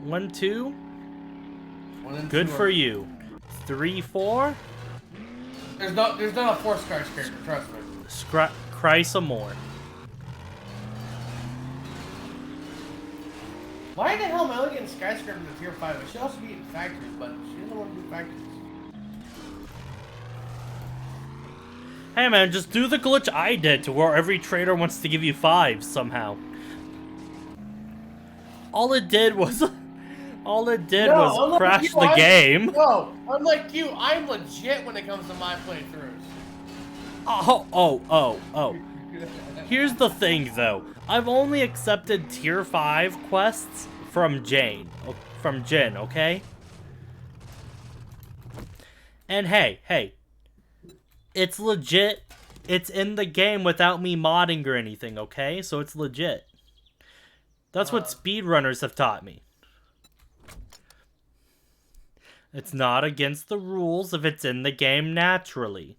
1, 2? 1 and Good 2 for you. 3, 4? There's not a 4 skyscraper, trust me. Cry some more. Why the hell am I only getting skyscrapers at tier 5? I should also be in factories, but she doesn't want to do factories. Hey man, just do the glitch I did to where every trader wants to give you 5 somehow. All it did was crash the game. No, unlike you, I'm legit when it comes to my playthroughs. Oh. Here's the thing though. I've only accepted tier 5 quests from Jen, okay? And hey. It's legit. It's in the game without me modding or anything, okay? So it's legit. That's what speedrunners have taught me. It's not against the rules if it's in the game naturally.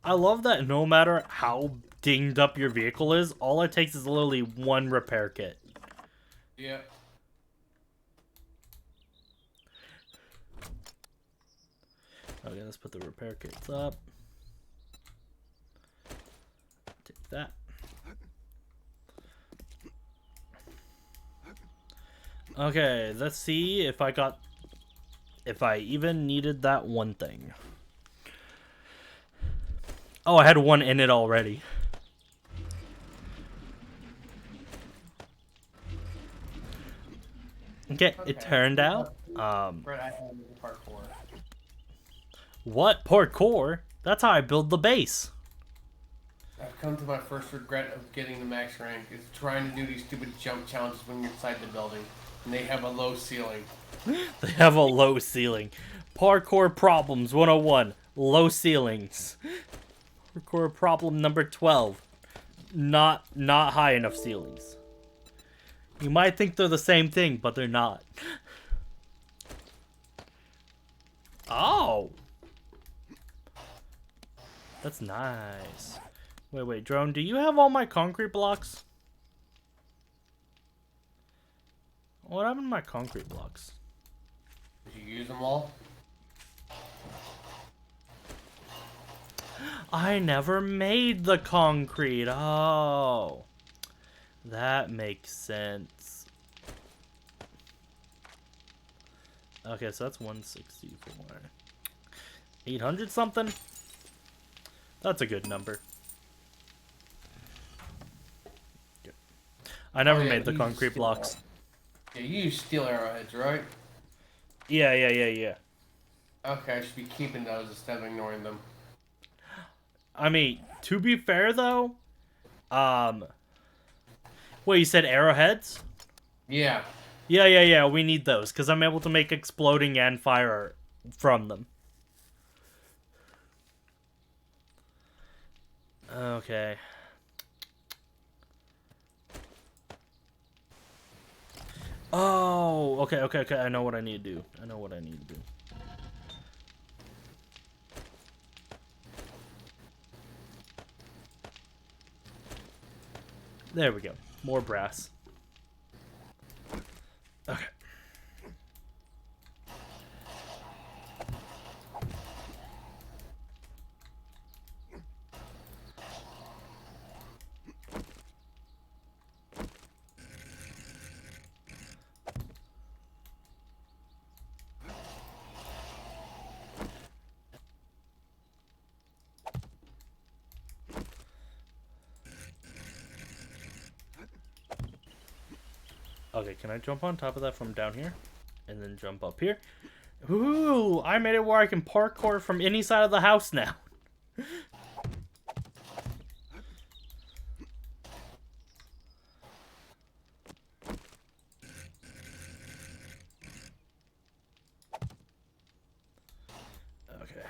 I love that no matter how dinged up your vehicle is, all it takes is literally 1 repair kit. Yeah. Okay, let's put the repair kits up. Take that. Okay, let's see if I even needed that one thing. Oh, I had 1 in it already. Okay, it turned out. Parkour. What? Parkour? That's how I build the base. I've come to my first regret of getting the max rank is trying to do these stupid jump challenges when you're inside the building and they have a low ceiling. They have a low ceiling. Parkour problems 101. Low ceilings. Parkour problem number 12. Not high enough ceilings. You might think they're the same thing, but they're not. Oh! That's nice. Wait, Drone, do you have all my concrete blocks? What happened to my concrete blocks? Did you use them all? I never made the concrete. Oh. That makes sense. Okay, so that's 164. 800 something? That's a good number. Good. I never made the concrete blocks. Yeah, you use steel arrowheads, right? Yeah. Okay, I should be keeping those instead of ignoring them. I mean, to be fair though, wait, you said arrowheads? Yeah. Yeah, we need those, because I'm able to make exploding and fire from them. Okay. Oh, okay, I know what I need to do. There we go. More brass. Okay. Okay, can I jump on top of that from down here? And then jump up here? Ooh, I made it where I can parkour from any side of the house now. Okay.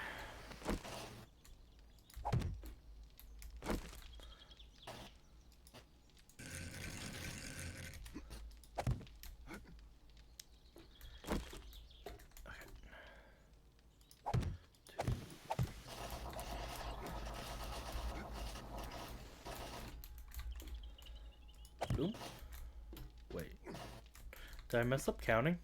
Oop. Wait. Did I mess up counting?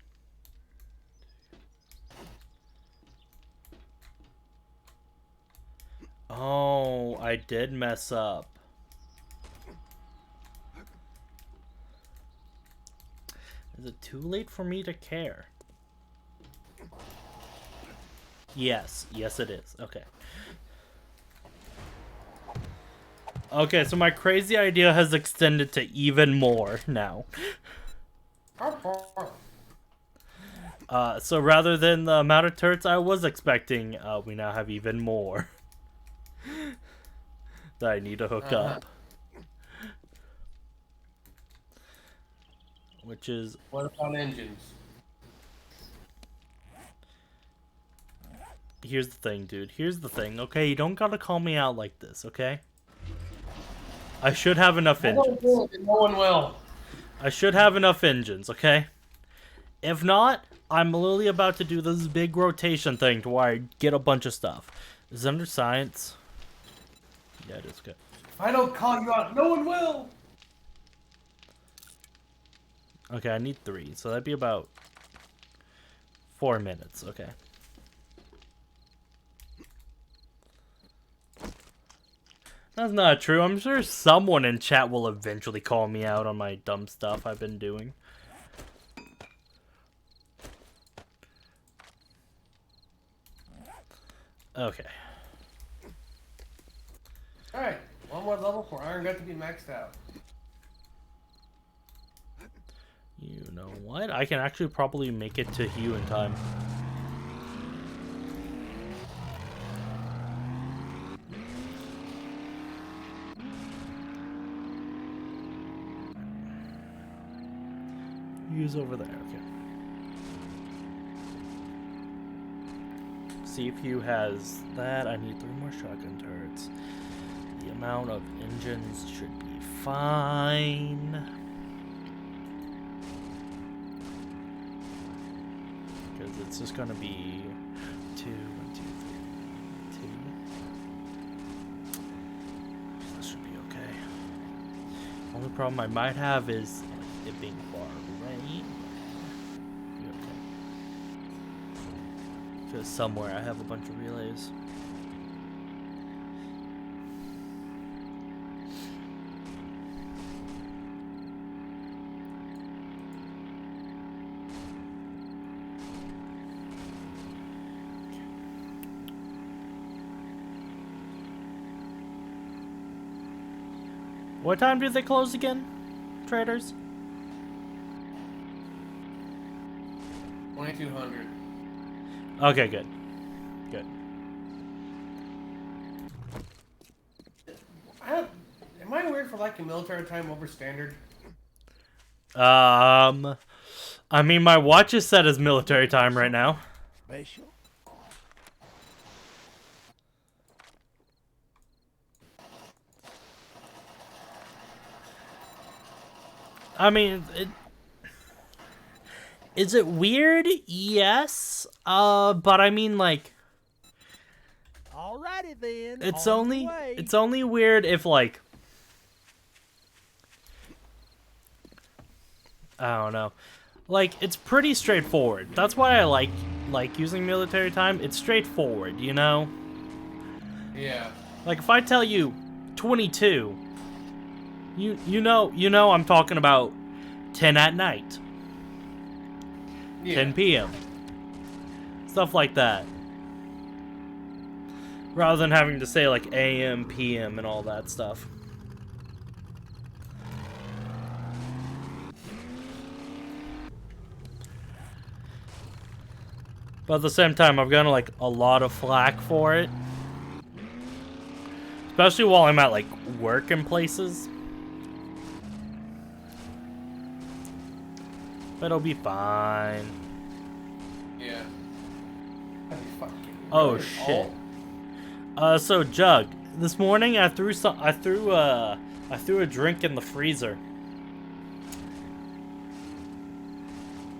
Oh, I did mess up. Is it too late for me to care? Yes it is. Okay. Okay, so my crazy idea has extended to even more now. So rather than the amount of turrets I was expecting, we now have even more that I need to hook up. Which is... What about engines? Here's the thing, dude. Here's the thing, okay? You don't gotta call me out like this, okay? I should have enough engines. No one will. I should have enough engines, okay? If not, I'm literally about to do this big rotation thing to where I get a bunch of stuff. Is it under science? Yeah, it is good. If I don't call you out, no one will. Okay, I need 3, so that'd be about 4 minutes, okay. That's not true. I'm sure someone in chat will eventually call me out on my dumb stuff I've been doing. Okay. Alright, one more level for Iron got to be maxed out. You know what? I can actually probably make it to Hue in time. CPU's over there. Okay. CPU has that. I need 3 more shotgun turrets. The amount of engines should be fine. Because it's just gonna be 2, 1, 2, 3, 2. That should be okay. Only problem I might have is it being far away. Be okay. Because somewhere I have a bunch of relays. What time do they close again, traders? 2200. Okay, good. Good. Am I weird for liking military time over standard? I mean, my watch is set as military time right now. Special. I mean, is it weird? Yes. But I mean, like, Alrighty then. it's on only the way. it's only weird if, like, I don't know. Like, it's pretty straightforward. That's why I like using military time. It's straightforward, you know? Yeah. Like, if I tell you 22, you know I'm talking about 10 at night. Yeah. 10 p.m. Stuff like that. Rather than having to say like AM, PM, and all that stuff. But at the same time, I've gotten like a lot of flack for it. Especially while I'm at like working places. But it'll be fine. Yeah. Oh shit. So Jug, this morning I threw a drink in the freezer.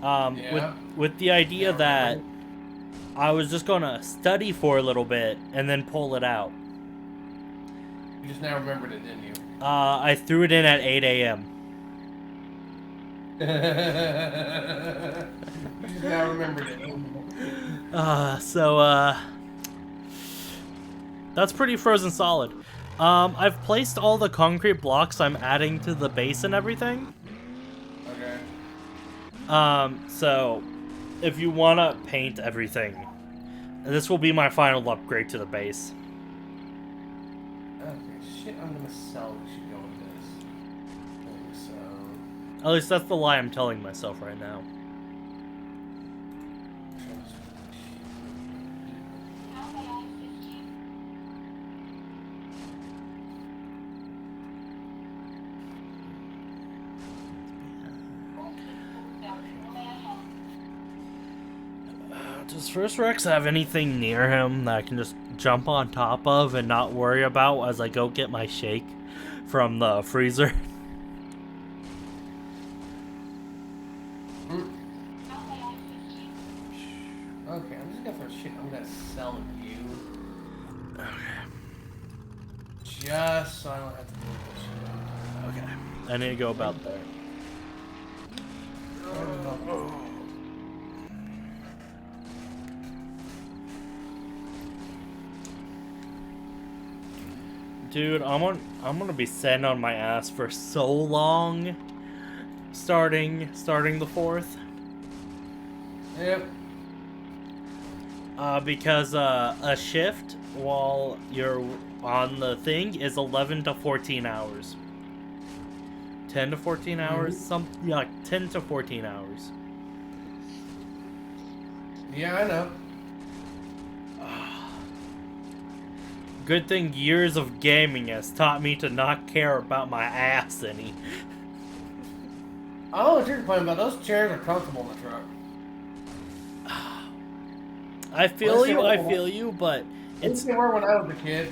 Yeah. With the idea that I was just gonna study for a little bit and then pull it out. You just now remembered it, didn't you? I threw it in at 8 a.m. You just now remembered it. That's pretty frozen solid. I've placed all the concrete blocks I'm adding to the base and everything. Okay. So if you wanna paint everything, this will be my final upgrade to the base. Okay, shit, I'm gonna sell this shit going this. So. At least that's the lie I'm telling myself right now. Does First Rex have anything near him that I can just jump on top of and not worry about as I go get my shake from the freezer? Okay, I'm just gonna throw shit I'm gonna sell you. Okay. Just so I don't have to deal with this Okay. I need to go about there. shit. Dude, I'm gonna be sitting on my ass for so long. Starting the 4th. Yep. Because a shift while you're on the thing is 11 to 14 hours. 10 to 14 hours, yeah, like 10 to 14 hours. Yeah, I know. Good thing years of gaming has taught me to not care about my ass any. I don't know what you're complaining about. Those chairs are comfortable in the truck. I feel you, but It's it's they were when I was a kid.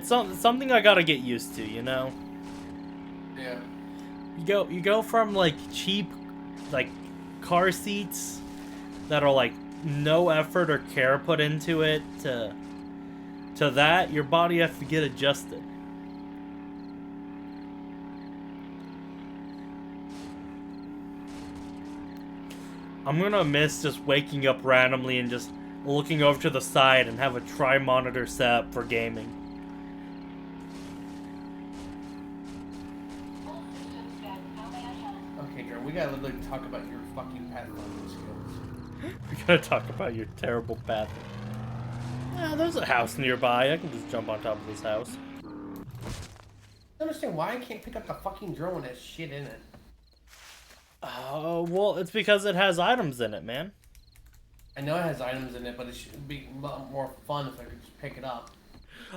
something I gotta get used to, you know? Yeah. You go from like cheap like car seats that are like no effort or care put into it to that your body has to get adjusted. I'm gonna miss just waking up randomly and just looking over to the side and have a tri-monitor set up for gaming. Okay, Drew, we gotta literally talk about your fucking pathfinding skills. We gotta talk about your terrible path. Yeah, there's a house nearby. I can just jump on top of this house. I don't understand why I can't pick up the fucking drill when there's shit in it. Oh, well, it's because it has items in it, man. I know it has items in it, but it should be a lot more fun if I could just pick it up.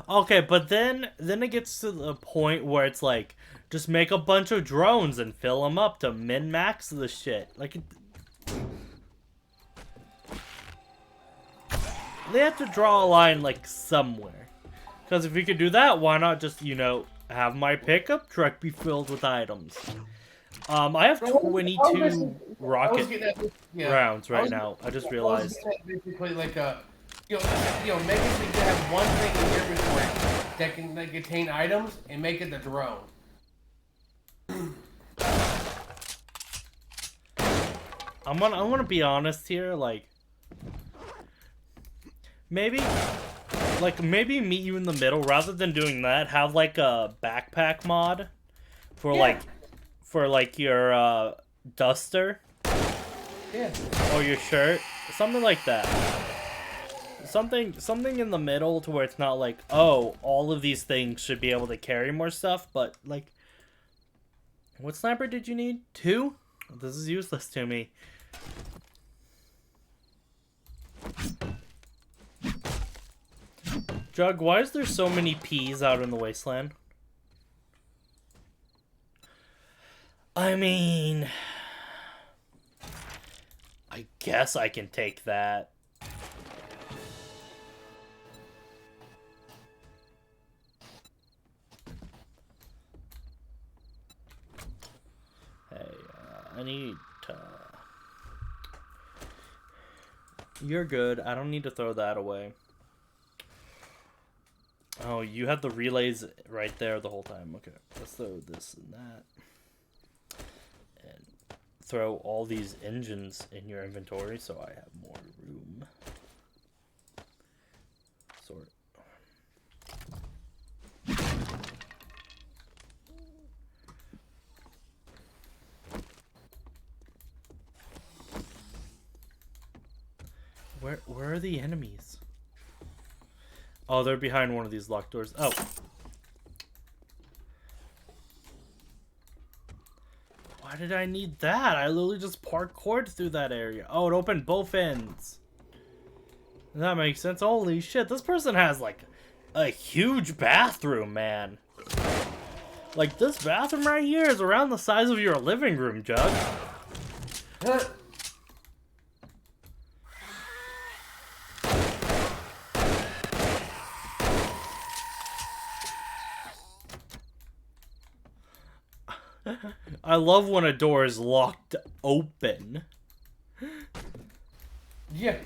Okay, but then it gets to the point where it's like, just make a bunch of drones and fill them up to min-max the shit. Like, they have to draw a line, like, somewhere. Because if we could do that, why not just, you know, have my pickup truck be filled with items? I have 22 rocket rounds right now. I just realized. Basically, like make it so you have one thing in your inventory that can like, contain items, and make it the drone. I'm gonna be honest here, like maybe meet you in the middle rather than doing that. Have like a backpack mod for like your duster, Yeah. or your shirt, something like that. Something in the middle to where it's not like, oh, all of these things should be able to carry more stuff, but like, what sniper did you need? 2? This is useless to me. Jug, why is there so many peas out in the wasteland? I mean, I guess I can take that. Hey, I need to... You're good. I don't need to throw that away. Oh, you had the relays right there the whole time. Okay, let's throw this and that. And throw all these engines in your inventory so I have more room. Sort. Where are the enemies? Oh, they're behind one of these locked doors. Oh. Why did I need that? I literally just parkoured through that area. Oh, it opened both ends. That makes sense. Holy shit, this person has like a huge bathroom, man. Like this bathroom right here is around the size of your living room, Jug. I love when a door is locked open. Yeah.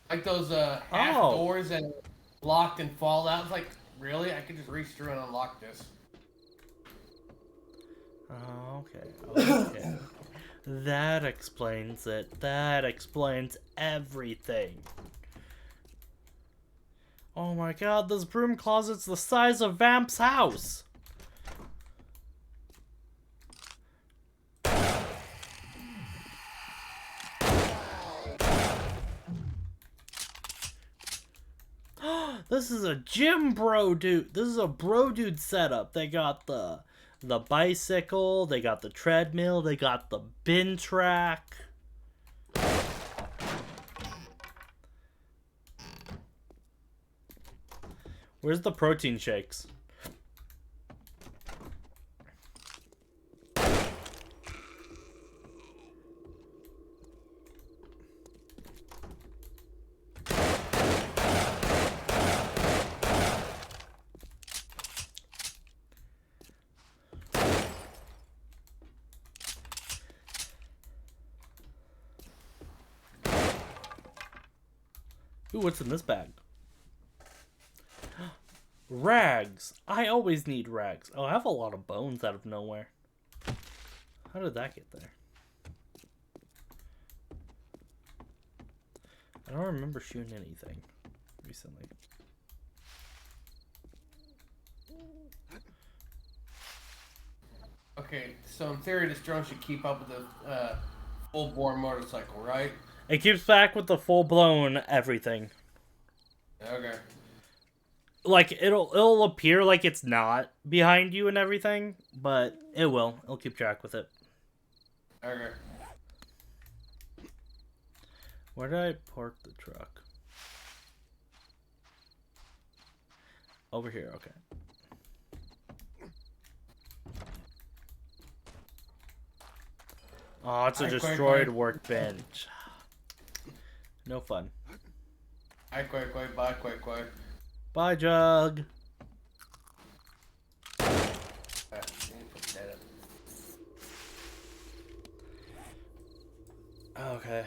Like those half doors that are locked and fall out. It's like, really? I could just reach through and unlock this. Oh, okay. Okay. That explains it. That explains everything. Oh my god, this broom closet's the size of Vamp's house. This is a gym bro dude. This is a bro dude setup. They got the bicycle, they got the treadmill, they got the bin track. Where's the protein shakes? Ooh, what's in this bag? Rags. I always need rags. Oh, I have a lot of bones out of nowhere. How did that get there? I don't remember shooting anything recently. Okay, so in theory, this drone should keep up with the full-bore motorcycle, right? It keeps back with the full-blown everything. Okay. Like, it'll appear like it's not behind you and everything, but it will. It'll keep track with it. Okay. Where did I park the truck? Over here, okay. Oh, it's a destroyed workbench. No fun. Hi, quick, bye, quick. Bye, Jug. Okay.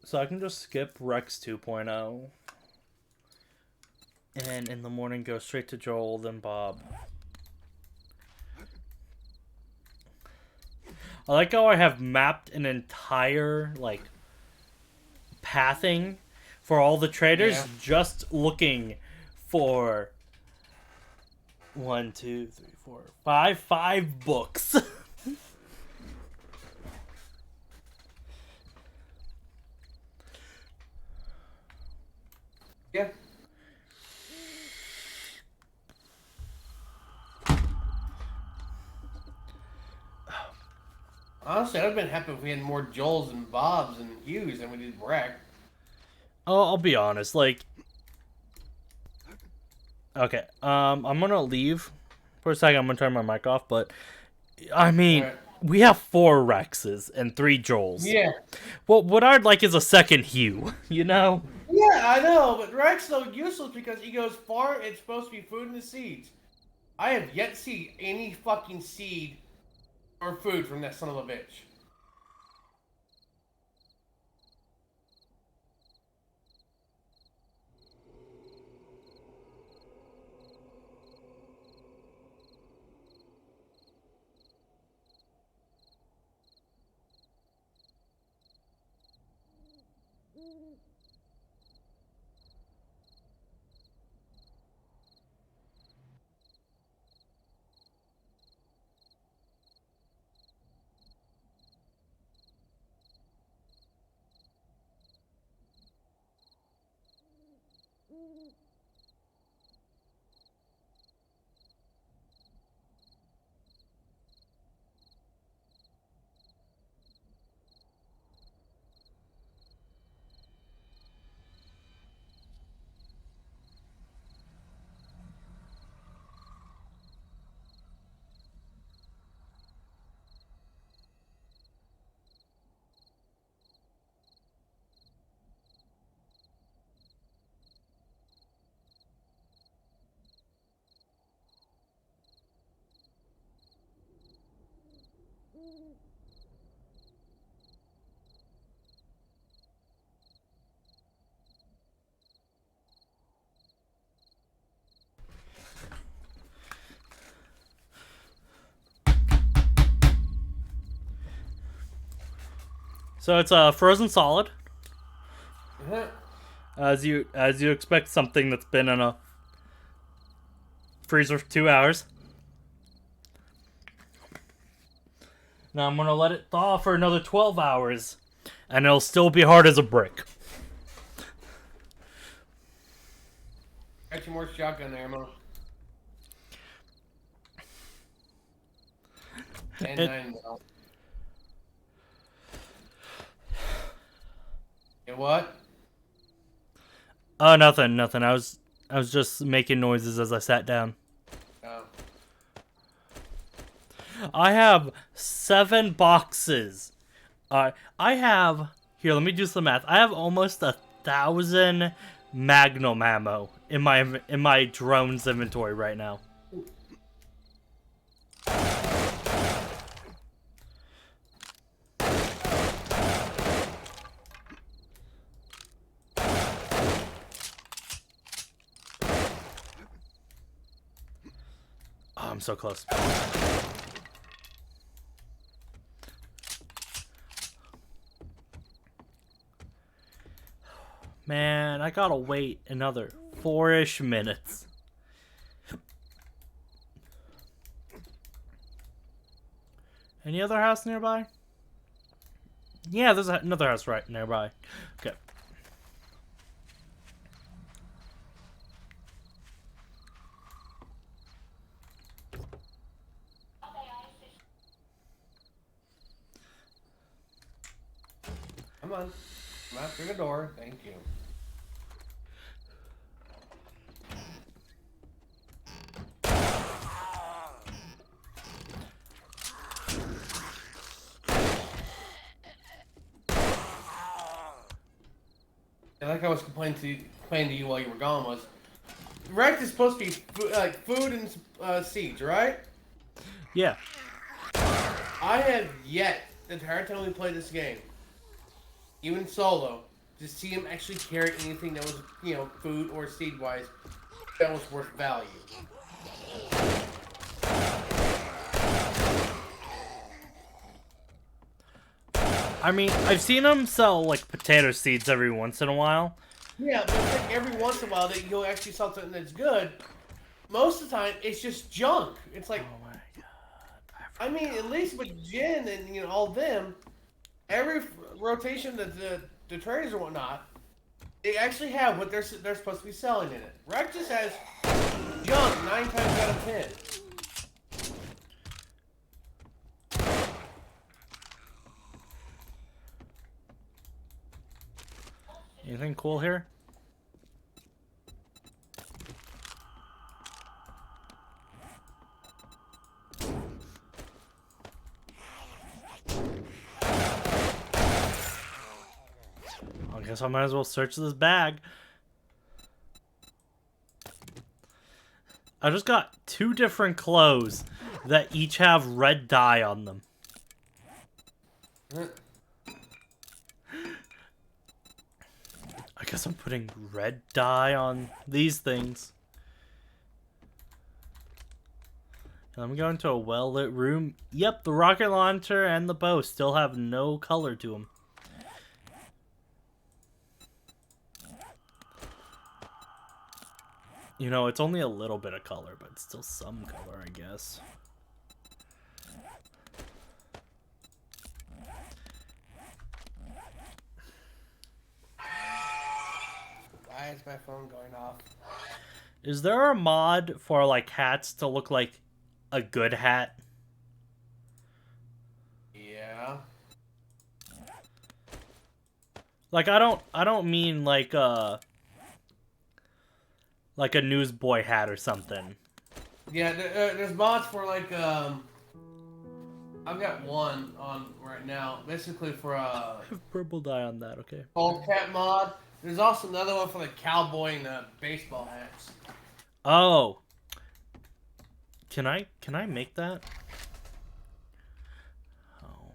So I can just skip Rex 2.0. And in the morning go straight to Joel, then Bob. I like how I have mapped an entire, like, pathing for all the traders, just looking for 1, 2, 3, 4, 5 books. Yeah. Honestly, I'd have been happy if we had more Joels and Bobs and Hughes than we did Breck. Oh, I'll be honest, like... Okay, I'm gonna leave for a second. I'm gonna turn my mic off, but... I mean, we have 4 Rexes and 3 Joels. Yeah. Well, what I'd like is a second Hugh, you know? Yeah, I know, but Rex so useless because he goes far, it's supposed to be food and the seeds. I have yet to see any fucking seed or food from that son of a bitch. So it's a frozen solid. Uh-huh. As you expect something that's been in a freezer for 2 hours. Now I'm gonna let it thaw for another 12 hours, and it'll still be hard as a brick. Got you more shotgun ammo. 10-9 now. Yeah, what? Oh, nothing, nothing. I was just making noises as I sat down. Oh. I have 7 boxes. I have here. Let me do some math. I have almost 1,000 Magnum ammo in my drone's inventory right now. Oh, I'm so close. Man, I gotta wait another 4-ish minutes. Any other house nearby? Yeah, there's another house right nearby. Okay. Come on. Come out through the door. Thank you. Like I was complaining to you while you were gone was, Rex is supposed to be food and seeds, right? Yeah. I have yet, the entire time we played this game, even solo, to see him actually carry anything that was, you know, food or seed-wise, that was worth value. I mean, I've seen him sell, like, potato seeds every once in a while. Yeah, but it's like every once in a while that you'll actually sell something that's good. Most of the time, it's just junk. It's like, Oh my god. I mean, at least with Jin and, you know, all them, every rotation that the traders and whatnot, they actually have what they're supposed to be selling in it. Rex just has junk 9 times out of 10. Anything cool here? I guess I might as well search this bag. I just got 2 different clothes that each have red dye on them. I guess I'm putting red dye on these things. I'm going to a well-lit room. Yep, the rocket launcher and the bow still have no color to them. You know, it's only a little bit of color, but it's still some color, I guess. Why is my phone going off? Is there a mod for, like, hats to look like a good hat? Yeah. Like, I don't mean like a newsboy hat or something. Yeah, there's mods for like I've got one on right now, basically for Purple dye on that, okay. old cat mod. There's also another one for the cowboy and the baseball hats. Oh. Can I make that? Oh.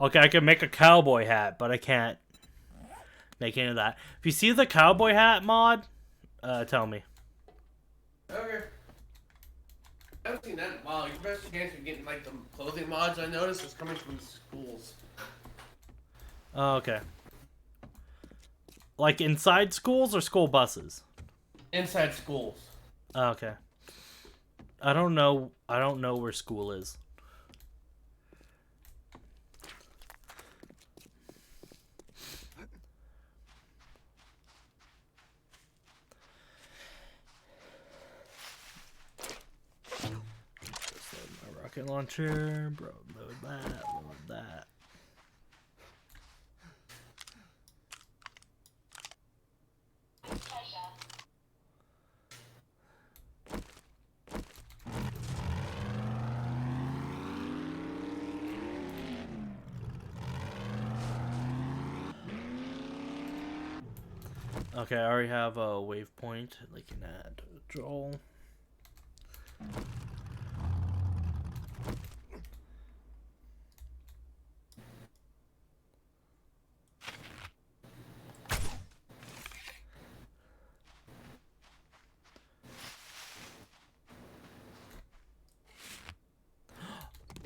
Okay, I can make a cowboy hat, but I can't make any of that. If you see the cowboy hat mod, tell me. Okay. I haven't seen that in a while. Your best chance of getting like the clothing mods I noticed is coming from schools. Oh, okay. Like inside schools or school buses? Inside schools. Oh, okay. I don't know where school is. My rocket launcher, bro, load that. Okay, I already have a waypoint. I can add Joel.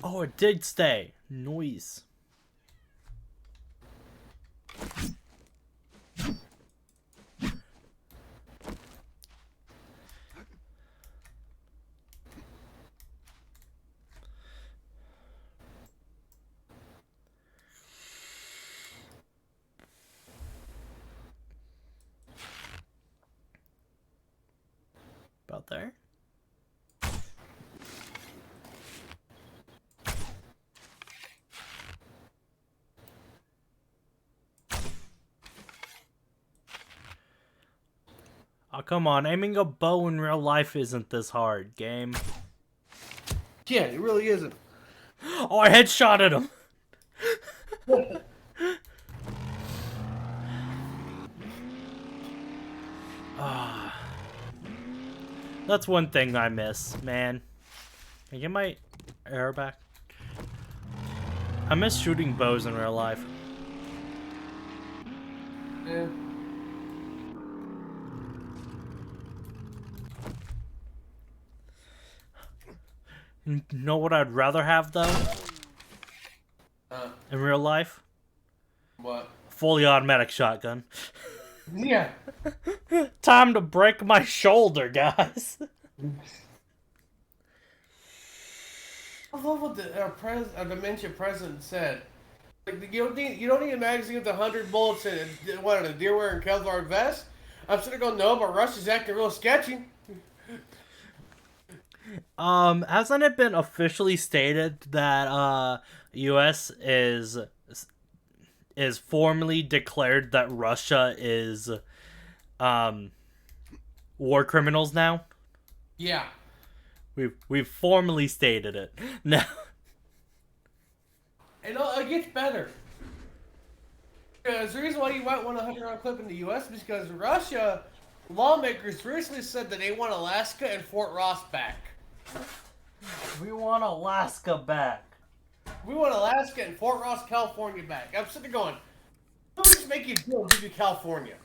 Oh, it did stay. Noise. About there. Oh, come on. Aiming a bow in real life isn't this hard, game. Yeah, it really isn't. Oh, I headshotted him. Ah. That's one thing I miss, man. Can I get my arrow back? I miss shooting bows in real life. Yeah. You know what I'd rather have, though? In real life? What? Fully automatic shotgun. Yeah. Time to break my shoulder, guys. I love what the dementia president said. Like, you don't need a magazine with 100 bullets in it. What, a deer wearing Kevlar vest? I'm sitting there going, no, but Russia's acting real sketchy. Hasn't it been officially stated that US is formally declared that Russia is war criminals now? Yeah. We've formally stated it. Now And it gets better. Because the reason why you might want a 100-round clip in the U.S. is because Russia lawmakers recently said that they want Alaska and Fort Ross back. we want Alaska back. We want Alaska and Fort Ross, California back. I'm sitting there going, let me just make you a deal and give you California.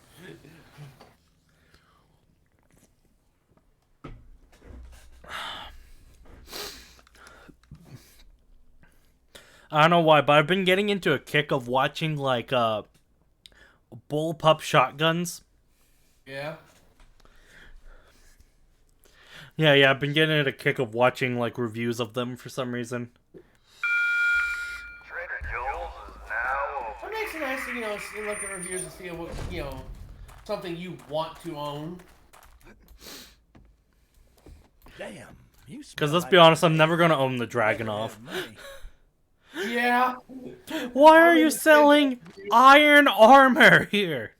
I don't know why, but I've been getting into a kick of watching like bullpup shotguns. Yeah. Yeah, I've been getting into a kick of watching like reviews of them for some reason. Trader Joel's is now It makes it nice to, look at reviews and see what, something you want to own. Damn. Because let's be honest, I'm never gonna own the Dragunov. Yeah. Why are you selling iron armor here?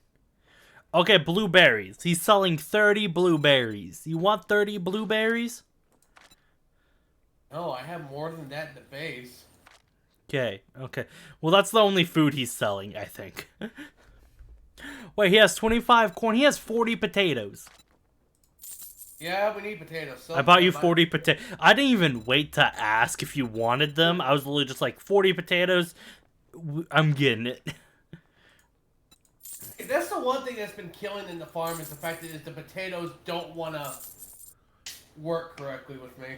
Okay, blueberries. He's selling 30 blueberries. You want 30 blueberries? Oh, I have more than that in the base. Okay. Well, that's the only food he's selling, I think. Wait, he has 25 corn. He has 40 potatoes. Yeah, we need potatoes. So I bought you 40 potatoes. I didn't even wait to ask if you wanted them. I was literally just like, 40 potatoes. I'm getting it. That's the one thing that's been killing in the farm is the fact that the potatoes don't want to work correctly with me.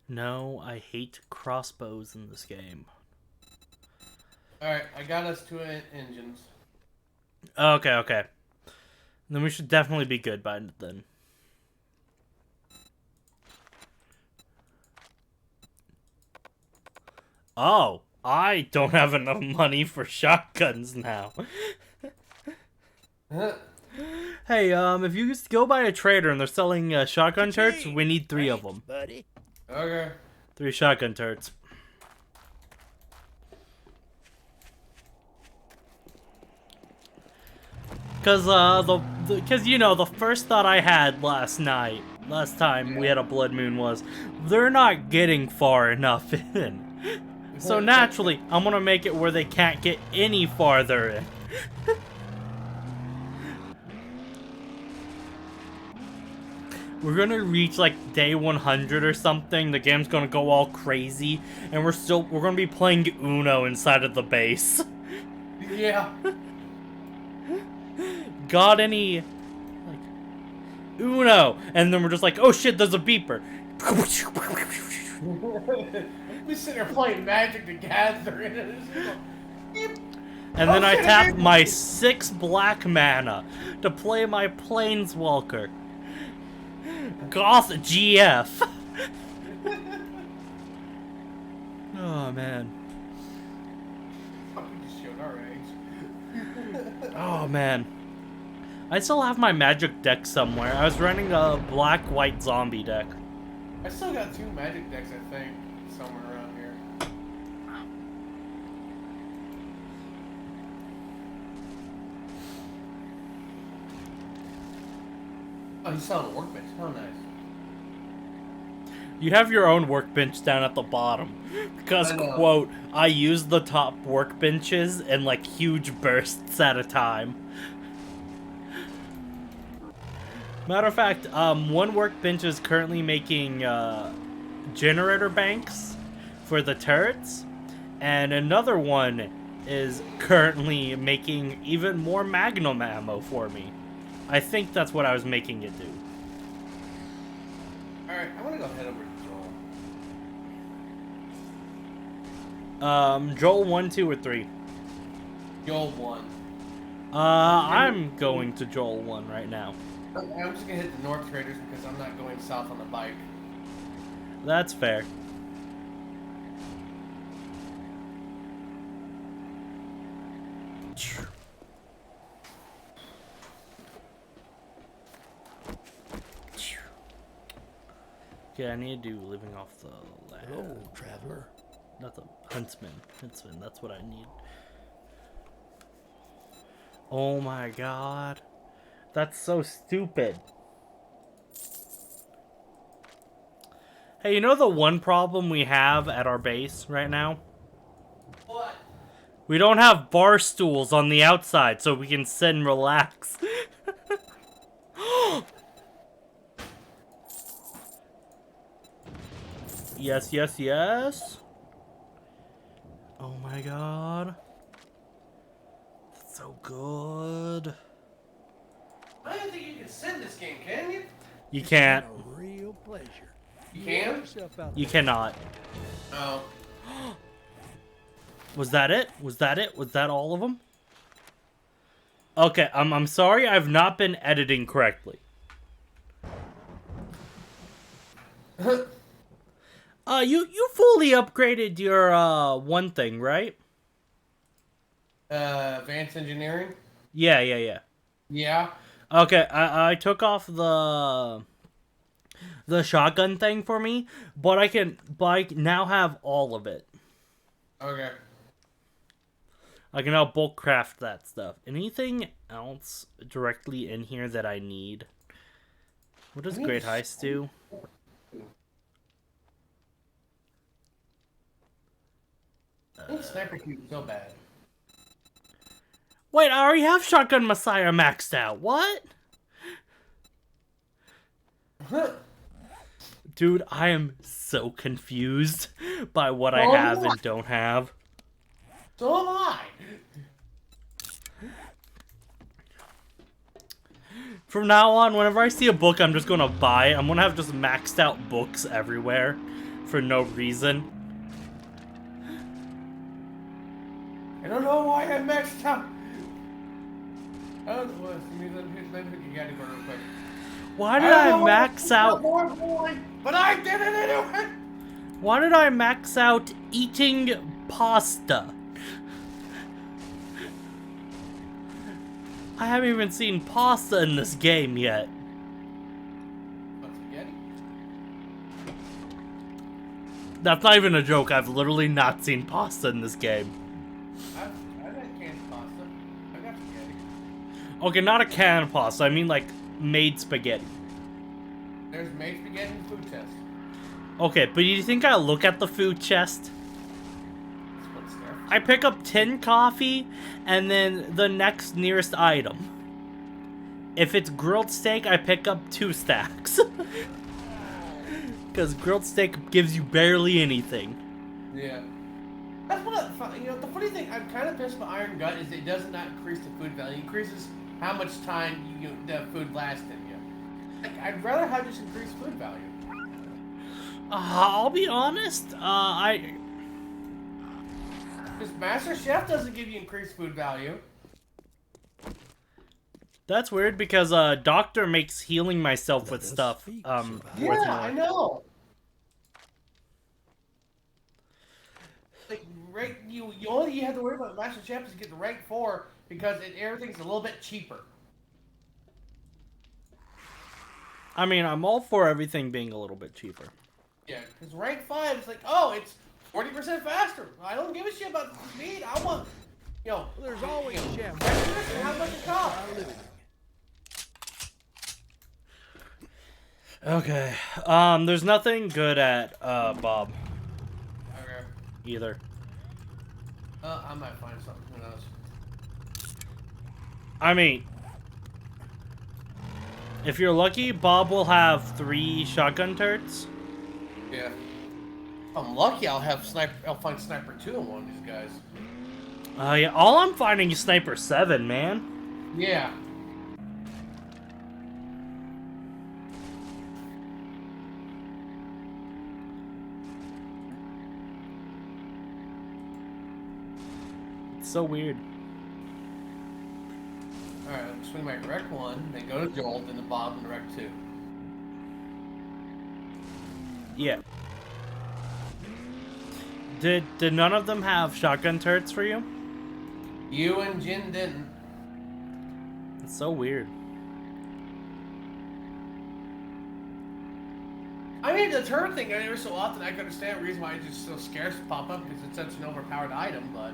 No, I hate crossbows in this game. Alright, I got us 2 engines. Okay. Then we should definitely be good by then. Oh, I don't have enough money for shotguns now. Hey, if you just go by a trader and they're selling shotgun turrets, we need 3 of them. Buddy. Okay. 3 shotgun turrets. Cause the first thought I had last time we had a blood moon was, they're not getting far enough in. So naturally, I'm gonna make it where they can't get any farther in. We're gonna reach like day 100 or something. The game's gonna go all crazy, and we're gonna be playing Uno inside of the base. Yeah. Got any like Uno? And then we're just like, oh shit, there's a beeper. We sitting there playing Magic the Gathering. And then I tap my 6 black mana to play my Planeswalker. Goth GF. Oh man. We just showed our age. Oh man. I still have my magic deck somewhere. I was running a black-white zombie deck. I still got 2 Magic decks, I think, somewhere around here. Oh, you saw the workbench. How nice. You have your own workbench down at the bottom. Because, I know. quote, I use the top workbenches in like huge bursts at a time. Matter of fact, one workbench is currently making generator banks for the turrets, and another one is currently making even more magnum ammo for me. I think that's what I was making it do. Alright, I want to go head over to Joel. Joel 1, 2, or 3? Joel 1. I'm going to Joel 1 right now. I'm just gonna hit the North Traders because I'm not going south on the bike. That's fair. Okay, I need to do living off the land. Hello, traveler. Not the huntsman. Huntsman, that's what I need. Oh my god. That's so stupid. Hey, you know the one problem we have at our base right now? What? We don't have bar stools on the outside so we can sit and relax. Yes, yes, yes. Oh my god. That's so good. I don't think you can send this game, can you? You can't. A real pleasure. You can? Yourself out You there. cannot. Oh. Was that it? Was that it? Was that all of them? Okay, I'm sorry I've not been editing correctly. You fully upgraded your one thing, right? Advanced Engineering? Yeah. Yeah. Okay, I took off the shotgun thing for me, but I now have all of it. Okay. I can now bulk craft that stuff. Anything else directly in here that I need? What does Great Heist do? I think Sniper Cube's so bad. Wait, I already have Shotgun Messiah maxed out. What? Dude, I am so confused by what I have and don't have. So am I. From now on, whenever I see a book, I'm just gonna buy it. I'm gonna have just maxed out books everywhere for no reason. I don't know why I maxed out. I don't know. Let me you gotta go real quick. Why did I don't know max why out? more boy, but I did it anyway. Why did I max out eating pasta? I haven't even seen pasta in this game yet. What, spaghetti? That's not even a joke. I've literally not seen pasta in this game. I got canned pasta. I got spaghetti. Okay, not a can of pasta. I mean like made spaghetti. There's made spaghetti and food test. Okay, but do you think I look at the food chest? I pick up 10 coffee and then the next nearest item. If it's grilled steak, I pick up 2 stacks. Because grilled steak gives you barely anything. Yeah. That's what, the funny thing, I'm kind of pissed about Iron Gut is it does not increase the food value. It increases how much time the food lasts in you. Like, I'd rather have just increased food value. I'll be honest, Because Master Chef doesn't give you increased food value. That's weird because Doctor makes healing myself with stuff. Worth more. I know. Like you only have to worry about Master Chef is get the rank 4 because everything's a little bit cheaper. I mean, I'm all for everything being a little bit cheaper. Yeah, because rank 5 is like, oh, it's 40% faster. I don't give a shit about the speed. I want, Well, there's always chef. how much it costs. Okay. There's nothing good at Bob Okay. either. I might find something. Who knows? I mean, if you're lucky, Bob will have 3 shotgun turrets. Yeah. If I'm lucky, I'll find Sniper 2 in one of these guys. Yeah, all I'm finding is Sniper 7, man. Yeah. It's so weird. Alright, so we might wreck 1, then go to Joel, then to Bob, and wreck 2. Yeah. Did none of them have shotgun turrets for you? You and Jin didn't. It's so weird. I mean, the turret thing, every so often, I can understand the reason why it's just so scarce to pop up, because it's such an overpowered item, but...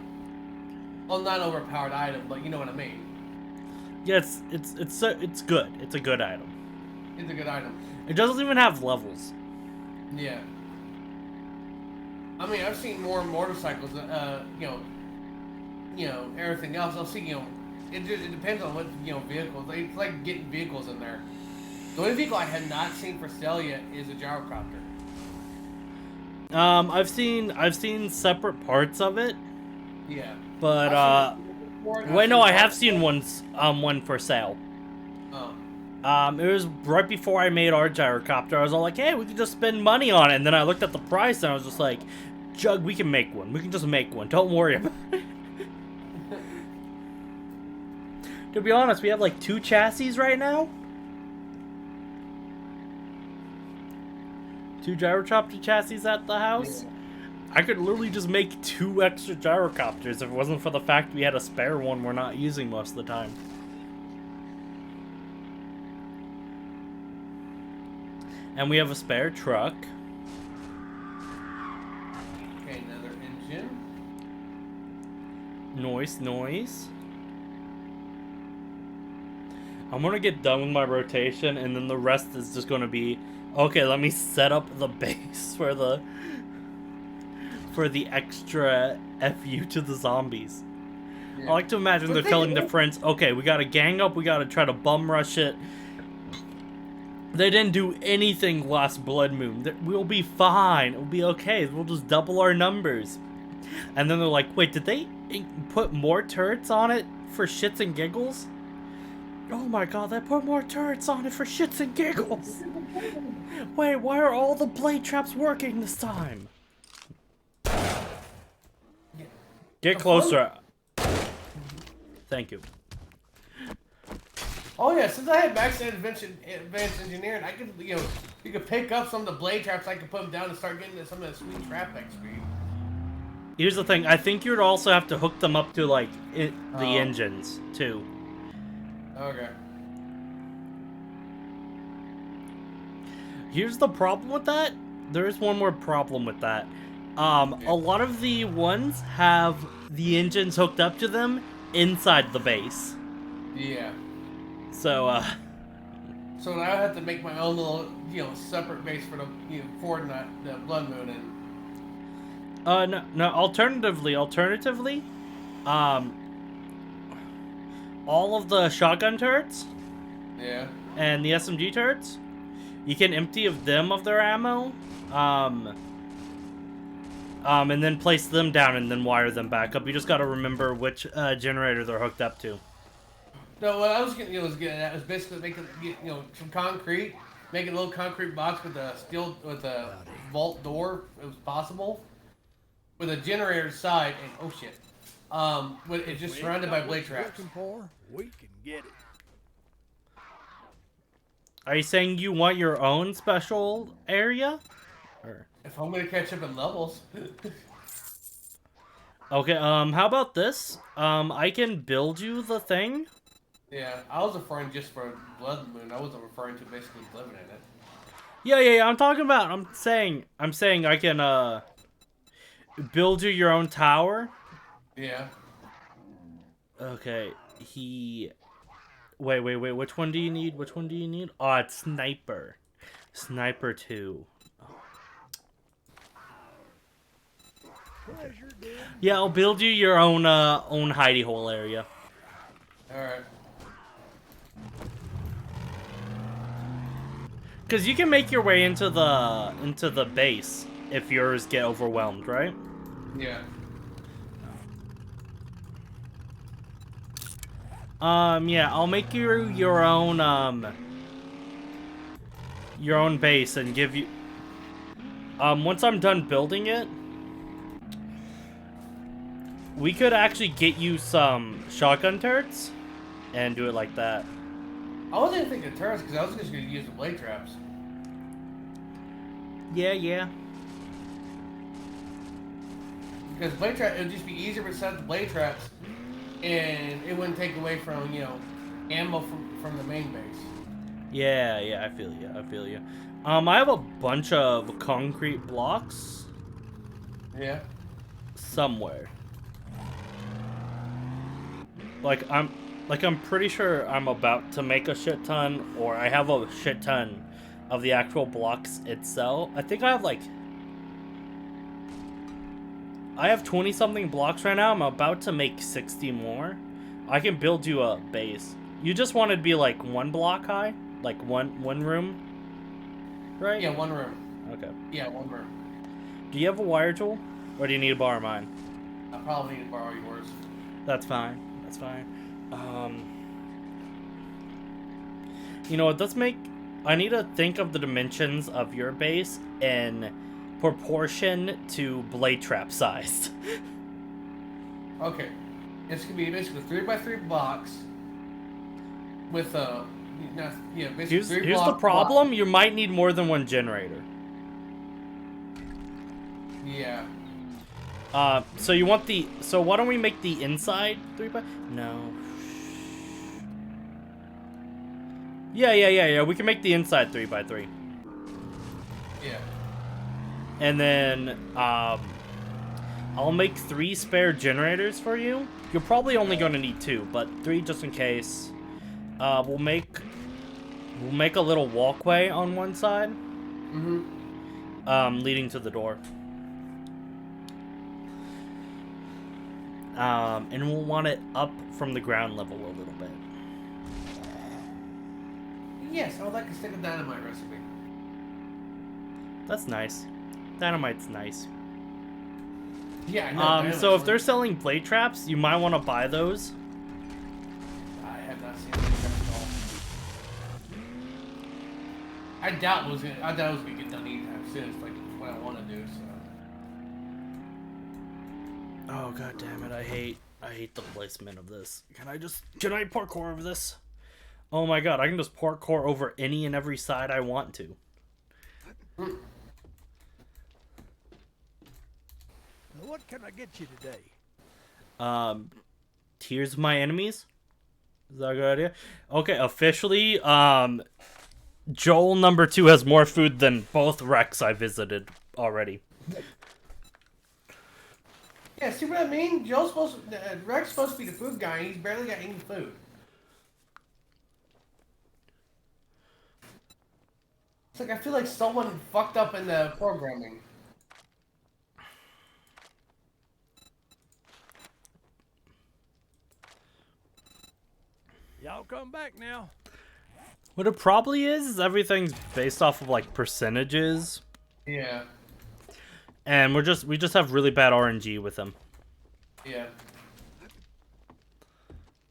Well, not overpowered item, but you know what I mean. Yeah, it's good. It's a good item. It's a good item. It doesn't even have levels. Yeah. I mean, I've seen more motorcycles, everything else. I'll see, it depends on what, vehicles. It's like getting vehicles in there. The only vehicle I have not seen for sale yet is a gyrocopter. I've seen separate parts of it, Yeah. but wait, no, I have seen one for sale. Oh. It was right before I made our gyrocopter. I was all like, hey, we can just spend money on it. And then I looked at the price and I was just like, Jug, we can make one. We can just make one. Don't worry about it. To be honest, we have like 2 chassis right now. 2 gyrocopter chassis at the house. Yeah. I could literally just make 2 extra gyrocopters if it wasn't for the fact we had a spare one we're not using most of the time. And we have a spare truck. Okay, another engine. Noise. I'm gonna get done with my rotation, and then the rest is just gonna be, okay, let me set up the base for the extra FU to the zombies. Yeah. I like to imagine they're telling their friends, okay, we gotta gang up, we gotta try to bum rush it. They didn't do anything last Blood Moon. We'll be fine. It'll be okay. We'll just double our numbers. And then they're like, wait, did they put more turrets on it for shits and giggles? Oh my god, they put more turrets on it for shits and giggles. Wait, why are all the blade traps working this time? Get closer. Thank you. Oh yeah, since I had max advanced engineering, I could, you could pick up some of the blade traps. I could put them down and start getting some of the sweet trap XP. Here's the thing. I think you'd also have to hook them up to like the engines too. Okay. Here's the problem with that. There is one more problem with that. A lot of the ones have the engines hooked up to them inside the base. Yeah. So, So now I have to make my own little, separate base for the, for the Blood Moon, and No. Alternatively, um, all of the shotgun turrets Yeah. and the SMG turrets, you can empty of them of their ammo, and then place them down and then wire them back up. You just gotta remember which generator they're hooked up to. No, what I was getting, at was basically some concrete, make a little concrete box with a vault door, if it was possible, with a generator side, and oh shit, with it's just We surrounded ain't by got what blade you're traps. looking for, we can get it. Are you saying you want your own special area? Or... If I'm gonna catch up in levels. Okay, how about this? I can build you the thing. Yeah, I was referring just for Blood Moon. I wasn't referring to basically living in it. Yeah. I'm saying I can, build you your own tower. Yeah. Okay, Wait, which one do you need? Oh, it's Sniper. Sniper 2. Pleasure, dude. Yeah, I'll build you your own hidey hole area. Alright. Cause you can make your way into the base if yours get overwhelmed, right? Yeah. Yeah, I'll make you your own base and give you once I'm done building it, we could actually get you some shotgun turrets and do it like that. I wasn't even thinking turrets because I was just gonna use the blade traps. Yeah. Because blade trap, it would just be easier to set the blade traps, and it wouldn't take away from ammo from the main base. Yeah, I feel you. I have a bunch of concrete blocks Yeah. somewhere. I'm pretty sure I'm about to make a shit ton, or I have a shit ton of the actual blocks itself. I think I have 20 something blocks right now. I'm about to make 60 more. I can build you a base. You just want it to be like one block high, like one room, right? Yeah, one room. Okay. Yeah, one room. Do you have a wire tool, or do you need to borrow mine? I probably need to borrow yours. That's fine. You know what? I need to think of the dimensions of your base in proportion to blade trap size. Okay. It's gonna be basically a 3x3 box with basically Here's three the block problem. You might need more than one generator. Yeah. So why don't we make the inside 3x? No. Yeah. We can make the inside 3x3. Yeah. And then, I'll make 3 spare generators for you. You're probably only going to need 2, but 3 just in case. We'll make a little walkway on one side. Leading to the door. And we'll want it up from the ground level a little bit. Yes, I would like to stick a dynamite recipe. That's nice. Dynamite's nice. Yeah, I know. So if they're selling blade traps, you might want to buy those. I have not seen blade traps at all. I doubt it was gonna get done anytime soon. It's like what I want to do. So. Oh god damn it! I hate the placement of this. Can I parkour over this? Oh my god! I can just parkour over any and every side I want to. What can I get you today? Tears of my enemies. Is that a good idea? Okay, officially, Joel number 2 has more food than both Rex I visited already. Yeah, see what I mean? Rex's supposed to be the food guy, and he's barely got any food. It's like I feel like someone fucked up in the programming. Y'all come back now. What it probably is everything's based off of like percentages, Yeah. and we just have really bad RNG with them. Yeah.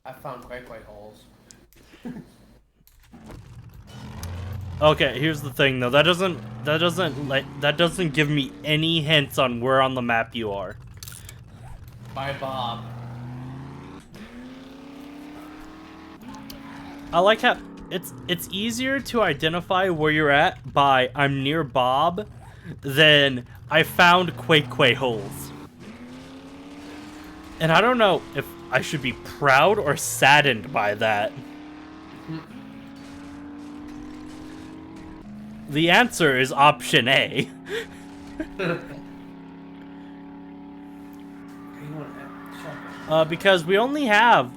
I found quite holes. Okay, here's the thing though. That doesn't give me any hints on where on the map you are. By Bob. I like how it's easier to identify where you're at by I'm near Bob than I found Quake holes. And I don't know if I should be proud or saddened by that. The answer is option A. Because we only have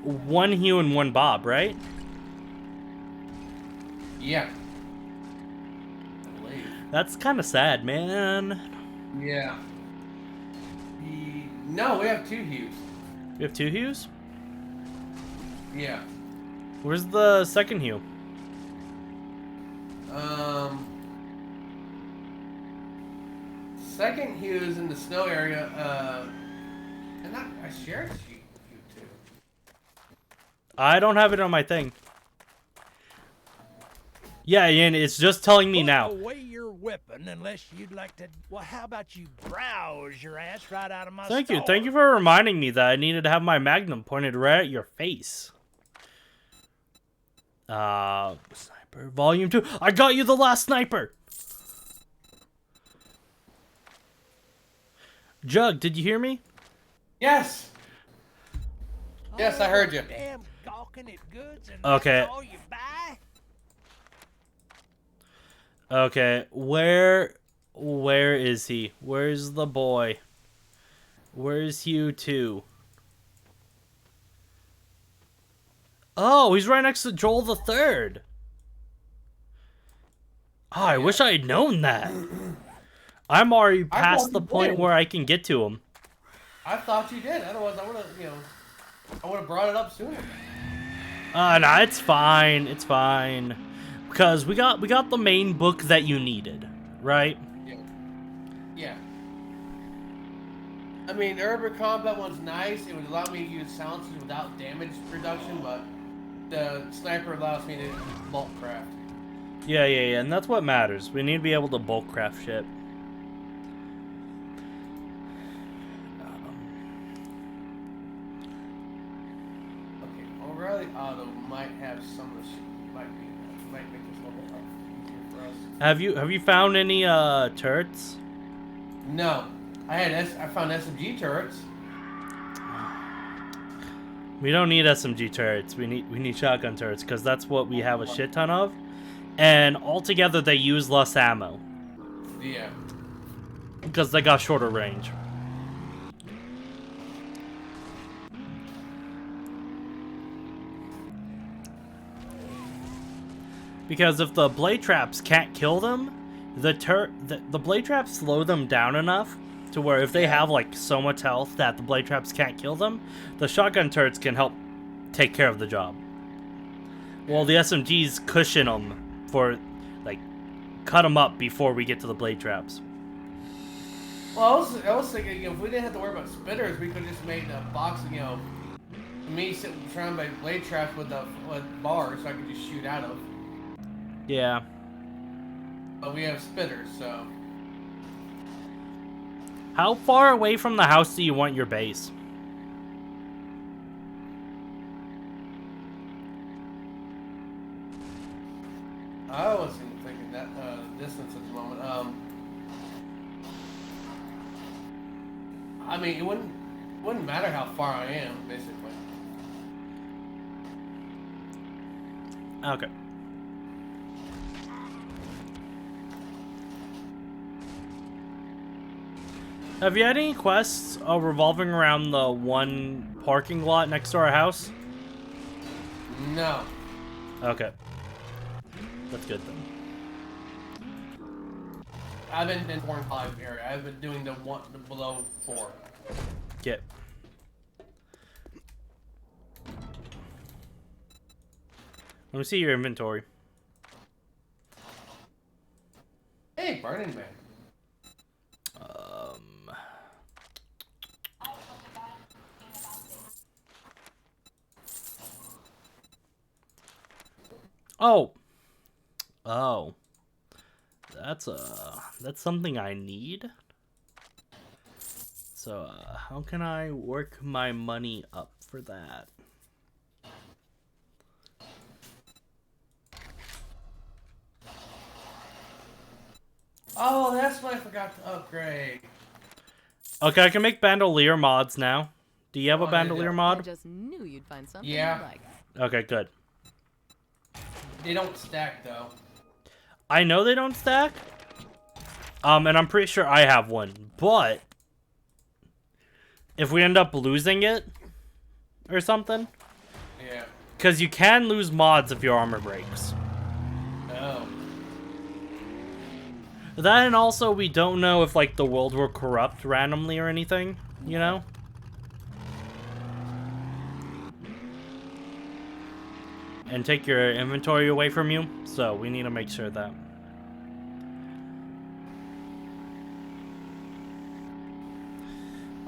one Hugh and one Bob, right? Yeah. I believe. That's kind of sad, man. Yeah. No, we have 2 Hues. We have 2 Hughs? Yeah. Where's the second Hugh? Second Hue is in the snow area. And I shared Hue too. I don't have it on my thing. Yeah, Ian, it's just telling me now. Put away your weapon unless you'd like to. Well, how about you browse your ass right out of my Thank you. store? Thank you for reminding me that I needed to have my magnum pointed right at your face. Sniper Volume 2. I got you the last sniper. Jug, did you hear me? Yes. Yes, I heard you. Damn gawking at goods and Okay. that's all you buy? Okay, where is he? Where's the boy? Where's Hugh 2? Oh, he's right next to Joel the Third. Oh, I wish I had known that. I'm already past the point where I can get to him. I thought you did. Otherwise, I would have, I would have brought it up sooner. No, it's fine. It's fine. Because we got the main book that you needed, right? Yeah. Yeah. I mean, the urban combat one's nice. It would allow me to use silencers without damage reduction, but the sniper allows me to bulk craft. Yeah, and that's what matters. We need to be able to bulk craft shit. Okay, O'Reilly Auto might have some of the shit. Might make this level up easier for us. Have you found any turrets? No, I found SMG turrets. We don't need SMG turrets. We need shotgun turrets because that's what we have a shit ton of, and altogether they use less ammo Yeah. because they got shorter range. Because if the blade traps can't kill them, the blade traps slow them down enough to where if they have like so much health that the blade traps can't kill them, the shotgun turrets can help take care of the job. Well, the SMGs cushion them for, like, cut them up before we get to the blade traps. Well, I was thinking, if we didn't have to worry about spitters, we could just make a box, me sitting surrounded by blade traps with bars so I could just shoot out of. Yeah. But we have spitters, so. How far away from the house do you want your base? I wasn't thinking that distance at the moment. I mean, it wouldn't matter how far I am, basically. Okay. Have you had any quests revolving around the one parking lot next to our house? No. Okay. That's good then. I've been in 4 and 5 area. I've been doing the below 4. Get. Let me see your inventory. Hey, Burning Man. Oh. Oh. That's something I need. So, how can I work my money up for that? Oh, that's what I forgot to upgrade. Okay, I can make bandolier mods now. Do you have a Oh, there you bandolier go. I mod? just knew you'd find something Yeah. you like. Okay, good. They don't stack though. I know they don't stack. And I'm pretty sure I have one, but if we end up losing it or something, Yeah. because you can lose mods if your armor breaks. Oh. That, and also we don't know if like the world will corrupt randomly or anything, you know? And take your inventory away from you, so we need to make sure that.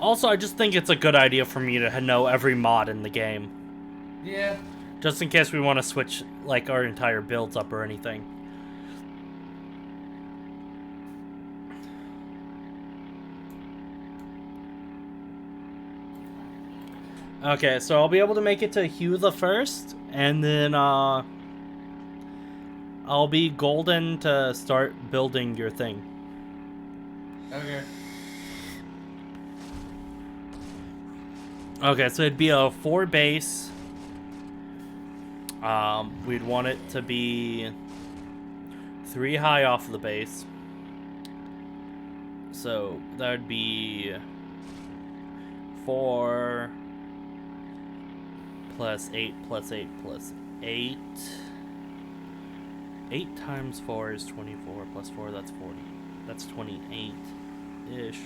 Also, I just think it's a good idea for me to know every mod in the game. Yeah. Just in case we want to switch like our entire builds up or anything. Okay, so I'll be able to make it to Hugh the First, and then I'll be golden to start building your thing. Okay. Okay, so it'd be a 4 base. We'd want it to be 3 high off of the base. So that would be 4 plus 8 plus 8 plus 8. 8 times 4 is 24 plus 4, that's 40. That's 28-ish.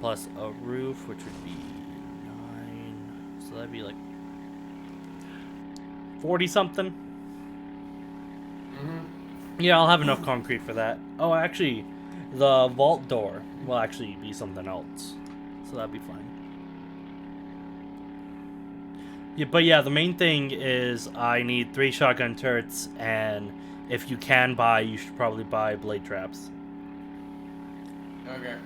Plus a roof, which would be 9. So that'd be like 40 something. Yeah, I'll have enough concrete for that. Oh, actually, the vault door will actually be something else. So that'd be fine. Yeah, but yeah, the main thing is I need 3 shotgun turrets, and if you can buy, you should probably buy blade traps. Okay.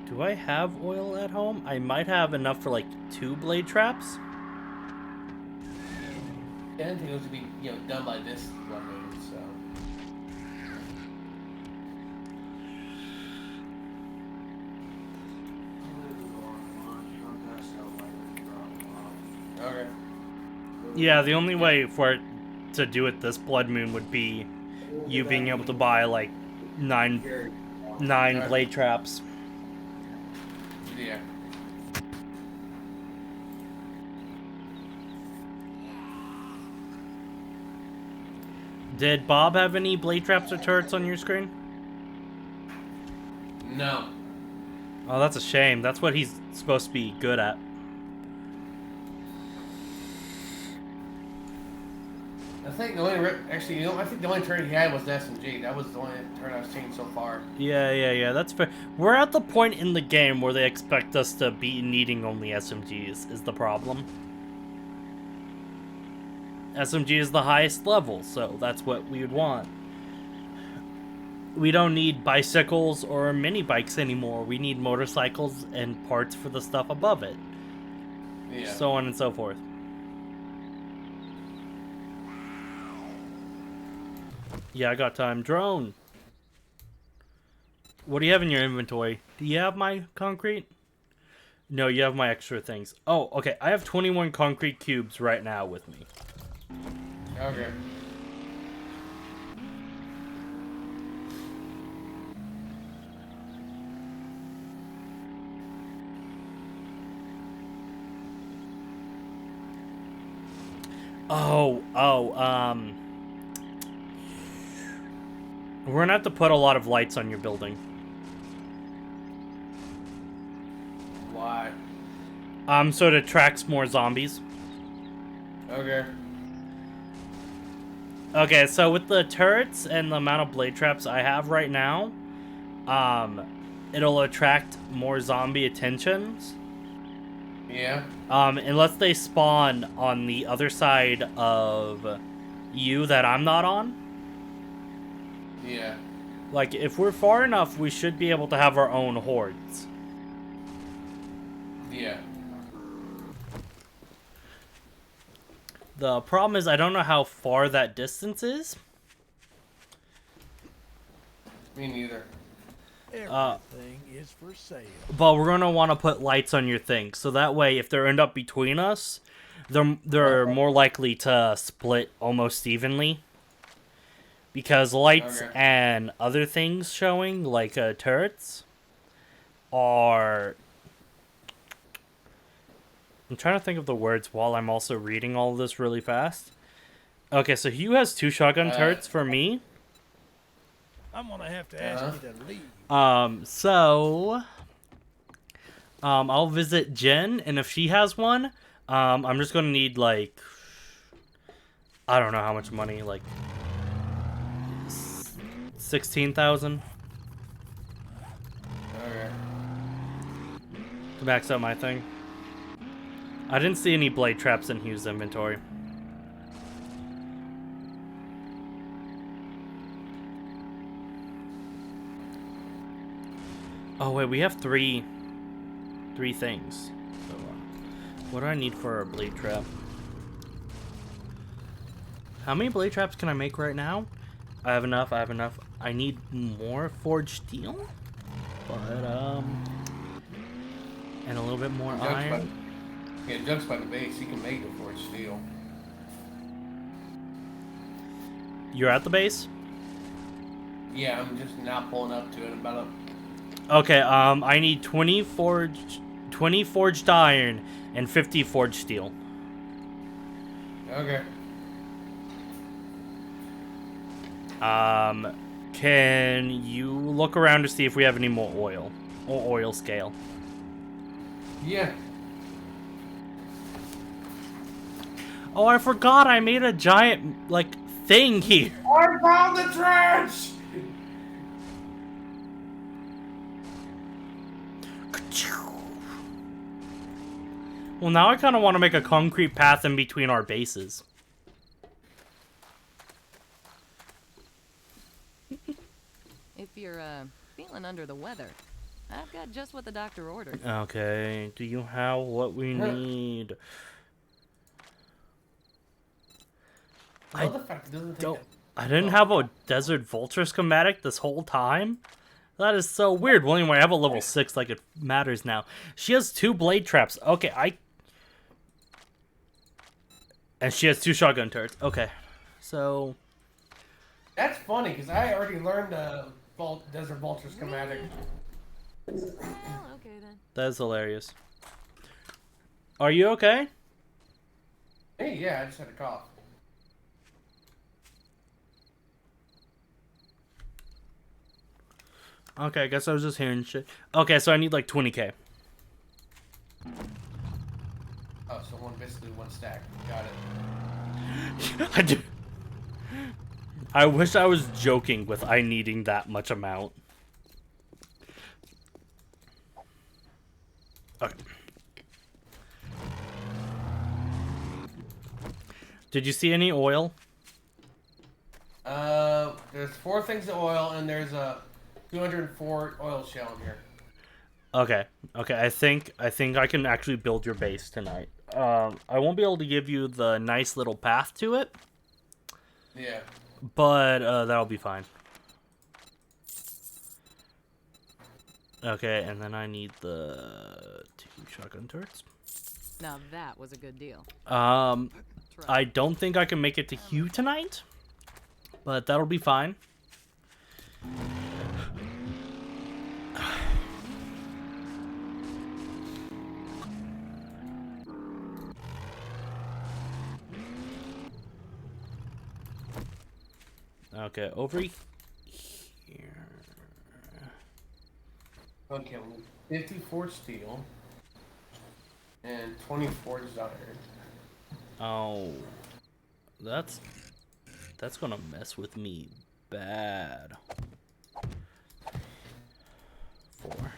Do I have oil at home? I might have enough for like 2 blade traps. I didn't think it was to be, done by this weapon, so. Okay. Yeah, the only way for it to do it this blood moon would be you being able to buy like 9 blade traps. Yeah. Did Bob have any blade traps or turrets on your screen? No. Oh, that's a shame. That's what he's supposed to be good at. I think the only I think the only turret he had was the SMG. That was the only turret I've seen so far. Yeah, that's fair. We're at the point in the game where they expect us to be needing only SMGs, is the problem. SMG is the highest level, so that's what we would want. We don't need bicycles or mini bikes anymore. We need motorcycles and parts for the stuff above it. Yeah. So on and so forth. Yeah, I got time. Drone. What do you have in your inventory? Do you have my concrete? No, you have my extra things. Oh, okay. I have 21 concrete cubes right now with me. Okay. We're gonna have to put a lot of lights on your building. Why? So it attracts more zombies. Okay. Okay, so with the turrets and the amount of blade traps I have right now, it'll attract more zombie attentions. Yeah. Unless they spawn on the other side of you that I'm not on. Yeah. Like, if we're far enough, we should be able to have our own hordes. Yeah. The problem is I don't know how far that distance is. Me neither. Everything is for sale. But we're going to want to put lights on your thing. So that way, if they end up between us, they're more likely to split almost evenly. Because lights and other things showing, like turrets, are... I'm trying to think of the words while I'm also reading all of this really fast. Okay, so Hugh has 2 shotgun turrets for me. I'm gonna have to ask you to leave. I'll visit Jen, and if she has one, I'm just gonna need, like, I don't know how much money, like 16,000 Okay. to max out my thing. I didn't see any blade traps in Hugh's inventory. Oh wait, we have three things. So, what do I need for a blade trap? How many blade traps can I make right now? I have enough. I need more forged steel, but and a little bit more iron. Yeah, Doug's by the base. He can make the forged steel. You're at the base? Yeah, I'm just now pulling up to it. About Okay, I need 20 forged iron and 50 forged steel. Okay. Can you look around to see if we have any more oil or oil scale? Yeah. Oh, I forgot I made a giant, like, thing here. I found the trash! Well, now I kind of want to make a concrete path in between our bases. If you're feeling under the weather, I've got just what the doctor ordered. Okay, do you have what we need? I didn't have a Desert Vulture schematic this whole time? That is so weird. Well, anyway, I have a level 6, like it matters now. She has 2 blade traps. Okay, and she has 2 shotgun turrets. Okay, so... That's funny, because I already learned the Desert Vulture schematic. Well, okay then. That is hilarious. Are you okay? Hey, yeah, I just had a cough. Okay, I guess I was just hearing shit. Okay, so I need like 20k. Oh, so basically one stack. Got it. I wish I was joking with I needing that much amount. Okay. Did you see any oil? There's 4 things of oil, and there's a 204 oil shell in here. Okay. Okay, I think I can actually build your base tonight. I won't be able to give you the nice little path to it. Yeah. But that'll be fine. Okay, and then I need the 2 shotgun turrets. Now that was a good deal. I don't think I can make it to Hugh tonight, but that'll be fine. Okay, over here. Okay, 54 steel. And 24 desired. Oh, that's gonna mess with me bad. 4.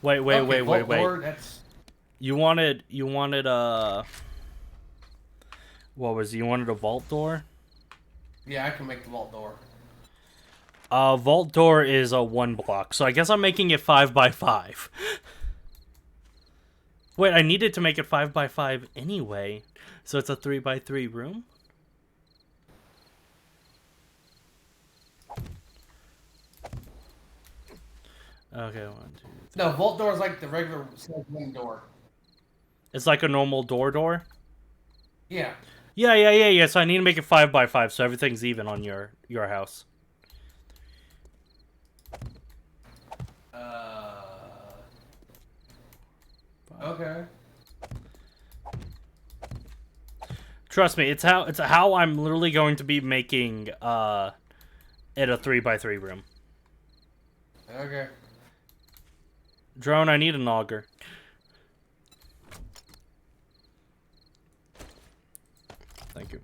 Wait. Vault door, that's... You wanted what was it? You wanted a vault door? Yeah, I can make the vault door. Vault door is a 1 block, so I guess I'm making it 5 by 5. Wait, I needed to make it 5 by 5 anyway, so it's a 3 by 3 room. Okay, 1, 2. No, vault door is like the regular wing door. It's like a normal door. Yeah. Yeah. So I need to make it 5 by 5, so everything's even on your house. Okay. Trust me, it's how I'm literally going to be making it a 3 by 3 room. Okay. Drone, I need an auger. Thank you.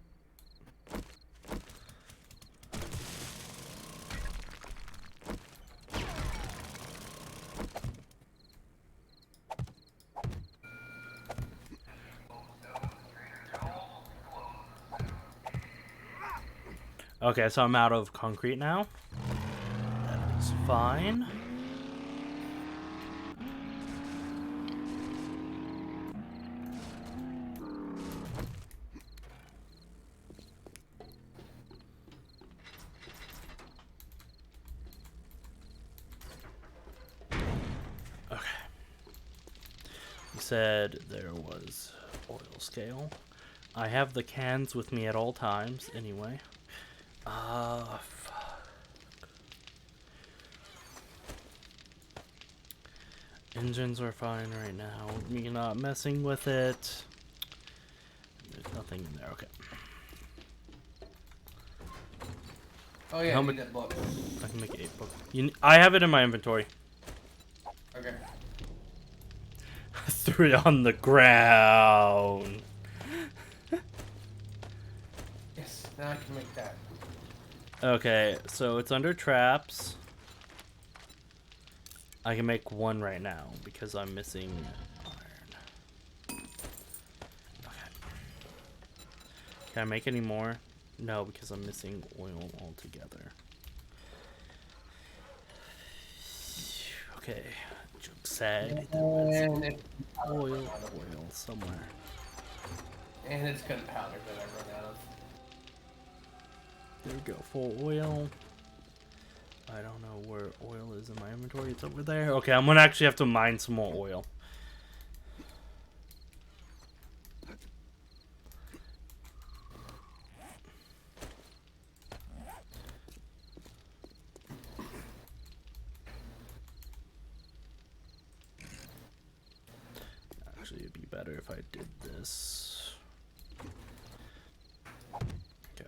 Okay, so I'm out of concrete now. That is fine. Okay. You said there was oil scale. I have the cans with me at all times, anyway. Fuck. Engines are fine right now. Me not messing with it. There's nothing in there. Okay. Oh yeah, How I much- need that book. I can make 8 book. I have it in my inventory. Okay. Threw it on the ground. Yes, now I can make that. Okay, so it's under traps. I can make 1 right now because I'm missing iron. Okay. Can I make any more? No, because I'm missing oil altogether. Okay. Jug said And it's oil somewhere. and it's gunpowder that I run out of. There we go. Full oil. I don't know where oil is in my inventory. It's over there. Okay, I'm gonna actually have to mine some more oil. Actually, it'd be better if I did this. Okay.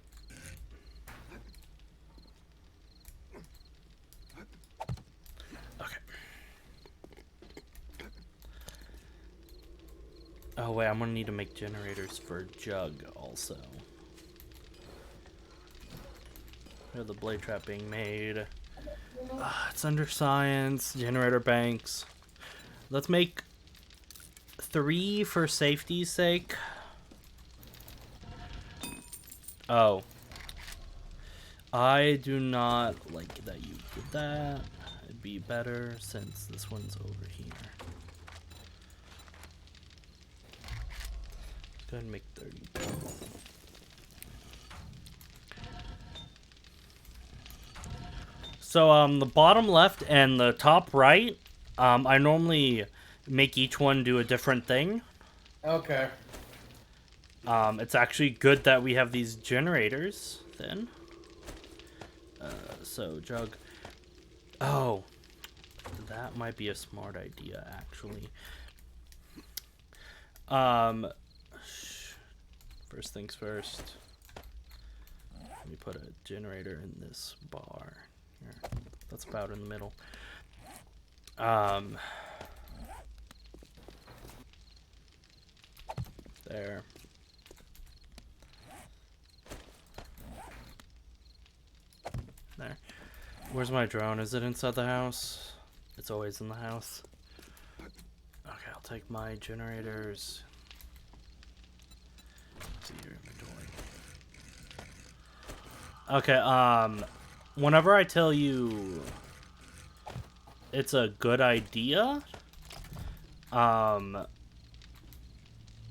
Okay. Oh wait, I'm gonna need to make generators for Jug also. Here's the blade trap being made. It's under science, generator banks. Let's make 3 for safety's sake. Oh. I do not like that you did that. It'd be better since this one's over here. Let's go ahead and make 30. So the bottom left and the top right, I normally make each one do a different thing. Okay. It's actually good that we have these generators then. So Jug. Oh, that might be a smart idea actually. First things first. Let me put a generator in this bar. Here. That's about in the middle. There. There. Where's my drone? Is it inside the house? It's always in the house. Okay, I'll take my generators. See your inventory. Okay, whenever I tell you it's a good idea,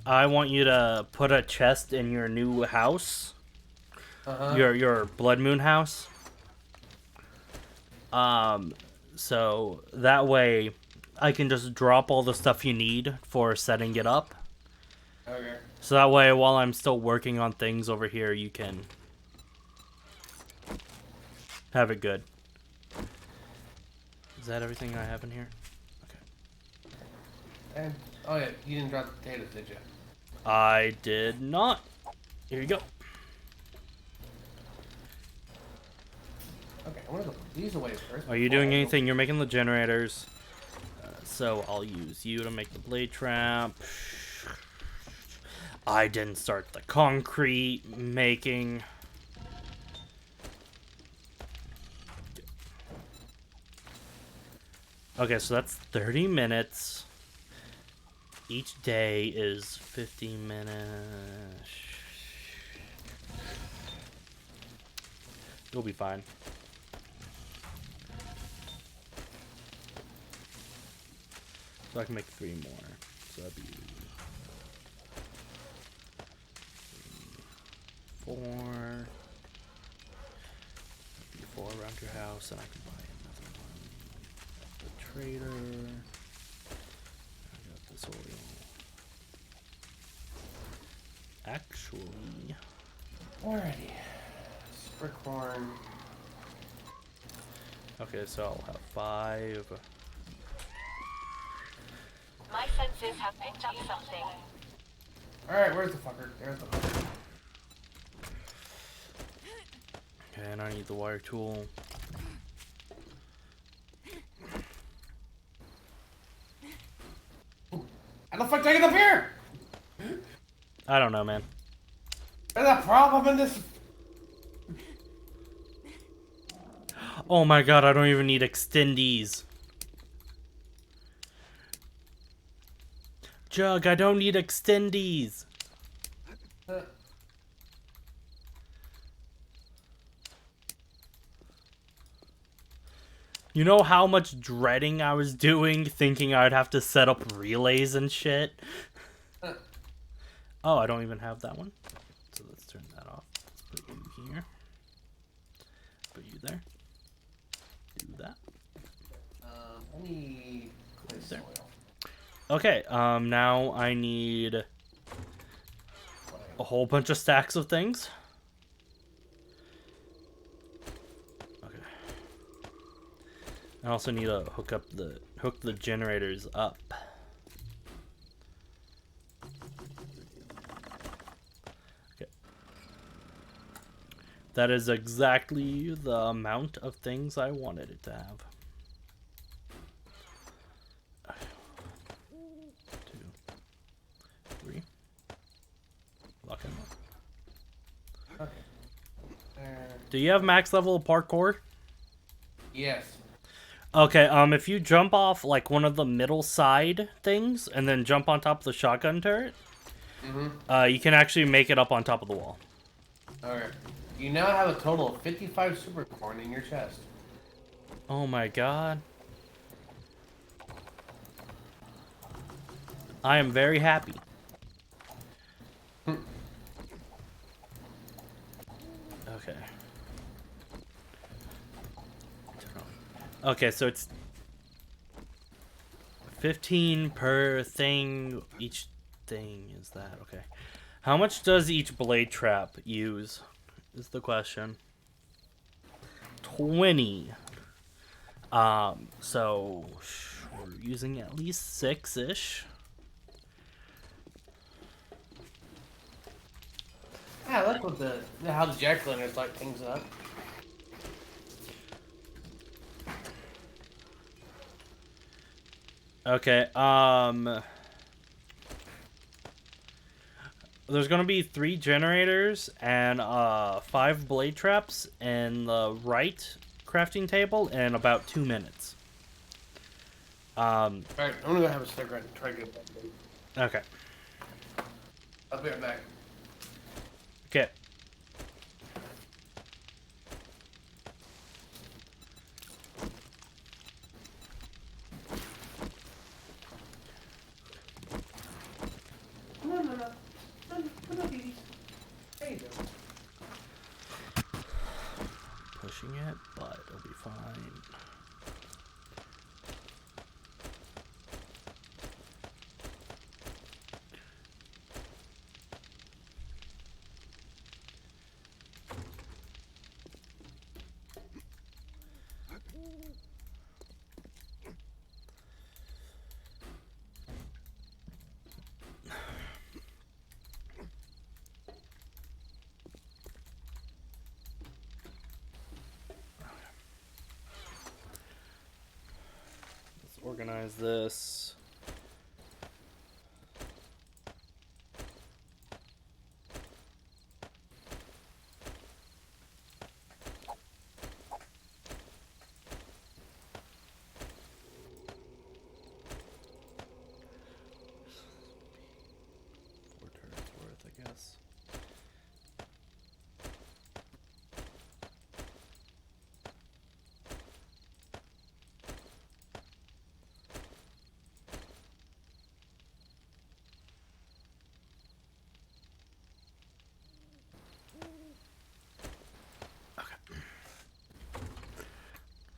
I want you to put a chest in your new house. Your Blood Moon house. So that way I can just drop all the stuff you need for setting it up. Okay. So that way while I'm still working on things over here, you can have it good. Is that everything I have in here? Okay. And, oh yeah, you didn't drop the potatoes, did you? I did not. Here you go. Okay, I'm gonna put these away first. Are you doing anything? You're making the generators. So I'll use you to make the blade trap. I didn't start the concrete making. Okay, so that's 30 minutes. Each day is 15 minutes. You'll be fine. So I can make 3 more. So that'd be 4. That'd be 4 around your house, and I can buy another one. The trader. I got this oil. Actually. Alrighty. Sprickthorn. Okay, so I'll have 5. My senses have picked up something. Alright, where's the fucker? There's the fucker. Okay, and I need the wire tool. How the fuck did I get up here? I don't know, man. There's a problem in this. Oh my god, I don't even need extendies. Jug, I don't need extendies. You know how much dreading I was doing, thinking I'd have to set up relays and shit? Oh, I don't even have that one. So let's turn that off. Let's put you here. Put you there. Do that. I need clay There. soil. Okay, now I need a whole bunch of stacks of things. Okay. I also need to hook the generators up. Okay. That is exactly the amount of things I wanted it to have. 2, 3. Lock him up. Okay. Do you have max level of parkour? Yes. Okay, if you jump off like one of the middle side things and then jump on top of the shotgun turret, you can actually make it up on top of the wall. Alright. You now have a total of 55 super corn in your chest. Oh my god. I am very happy. Okay. Okay, so it's 15 per thing. Each thing is that. Okay. How much does each blade trap use? Is the question. 20. So we're using at least 6-ish. Yeah, I like what how the jack-o'-lanterns light things up. Okay, There's gonna be 3 generators and 5 blade traps in the right crafting table in about 2 minutes. Alright, I'm gonna go have a cigarette and try to get that. Okay. I'll be right back. Okay. Come on, Mama. Come on, babies. There you go. Pushing it, but it'll be fine. Organize this. Four turns worth, I guess.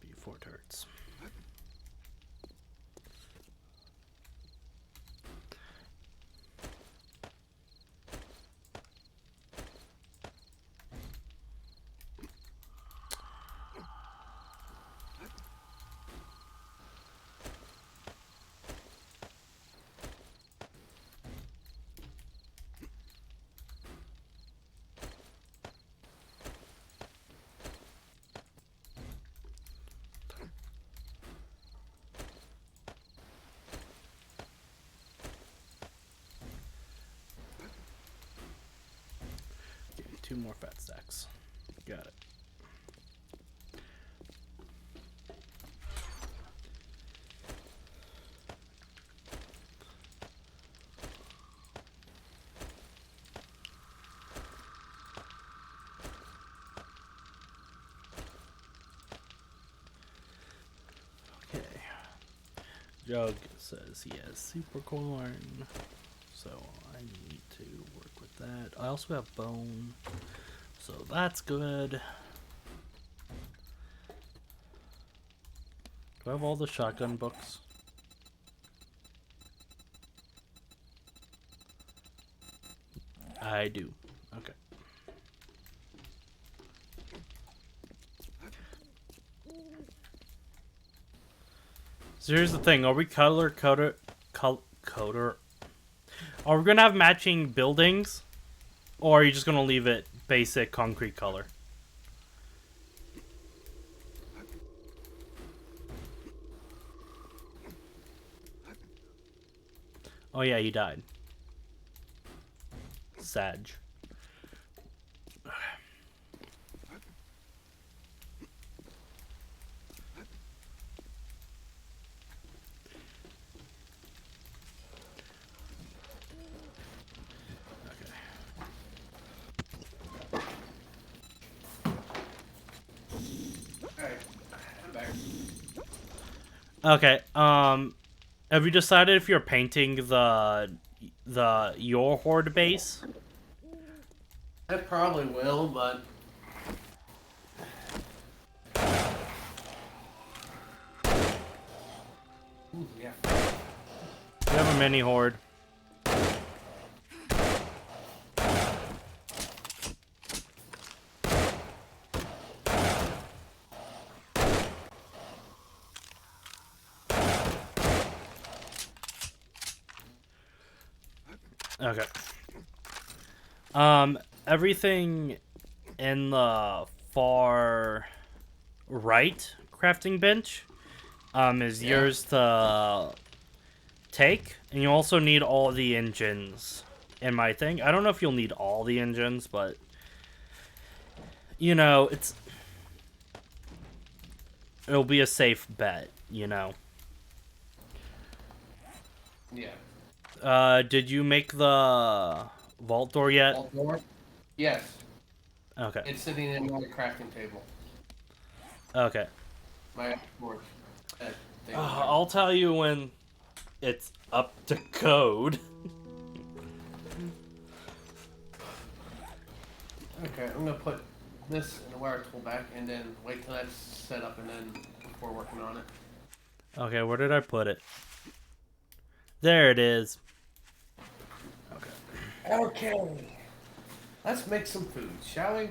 Be 4 turrets. Okay, 2 more fat stacks. Got it. Okay. Jug says he has super corn, so I need to work with that. I also have bone, so that's good. Do I have all the shotgun books? I do. Okay. So here's the thing: are we coder? Are we gonna have matching buildings, or are you just gonna leave it basic concrete color? Oh yeah, he died. Sag. Alright, I'm back. Okay. Have you decided if you're painting the your horde base? I probably will, but ooh, yeah. You have a mini horde. Okay. Everything in the far right crafting bench is yours to take, and you also need all the engines in my thing. I don't know if you'll need all the engines, but you know, it'll be a safe bet, you know. Yeah. Did you make the vault door yet? Vault door? Yes. Okay. It's sitting in my crafting table. Okay. My board. Thing. I'll tell you when it's up to code. Okay, I'm gonna put this in the wire tool back and then wait till that's set up and then before working on it. Okay, where did I put it? There it is. Okay. Let's make some food, shall we?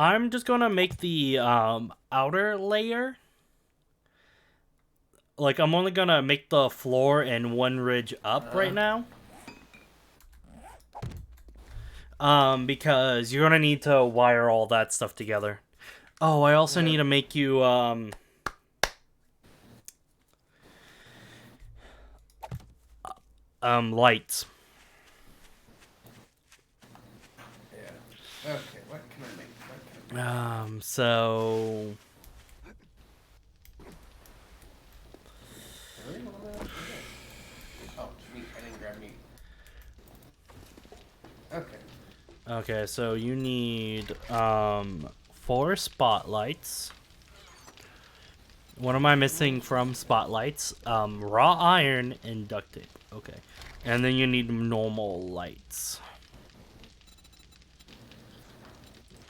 I'm just gonna make the outer layer. Like, I'm only gonna make the floor and one ridge up right now. Because you're gonna need to wire all that stuff together. Oh, I also need to make you, lights. Yeah. Okay, what can I make? So... Really? Oh, meat. I didn't grab meat. Okay. Okay, so you need, 4 spotlights. What am I missing from spotlights? Raw iron and duct tape. Okay. And then you need normal lights.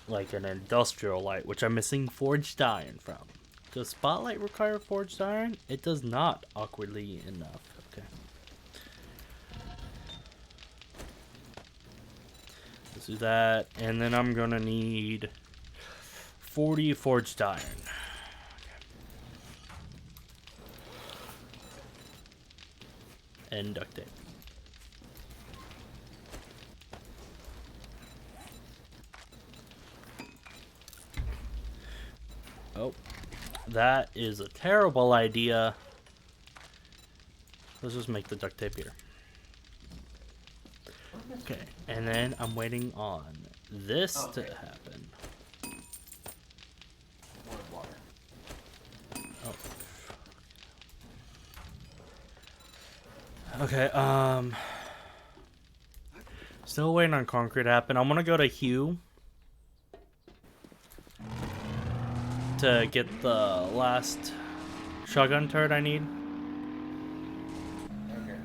Like an industrial light, which I'm missing forged iron from. Does spotlight require forged iron? It does not, awkwardly enough. Okay. Let's do that. And then I'm gonna need 40 forged iron. And duct tape. Oh, that is a terrible idea. Let's just make the duct tape here. Okay, and then I'm waiting on this to happen. Water. Oh. Okay, still waiting on concrete to happen. I'm gonna go to Hue to get the last shotgun turret I need. Okay.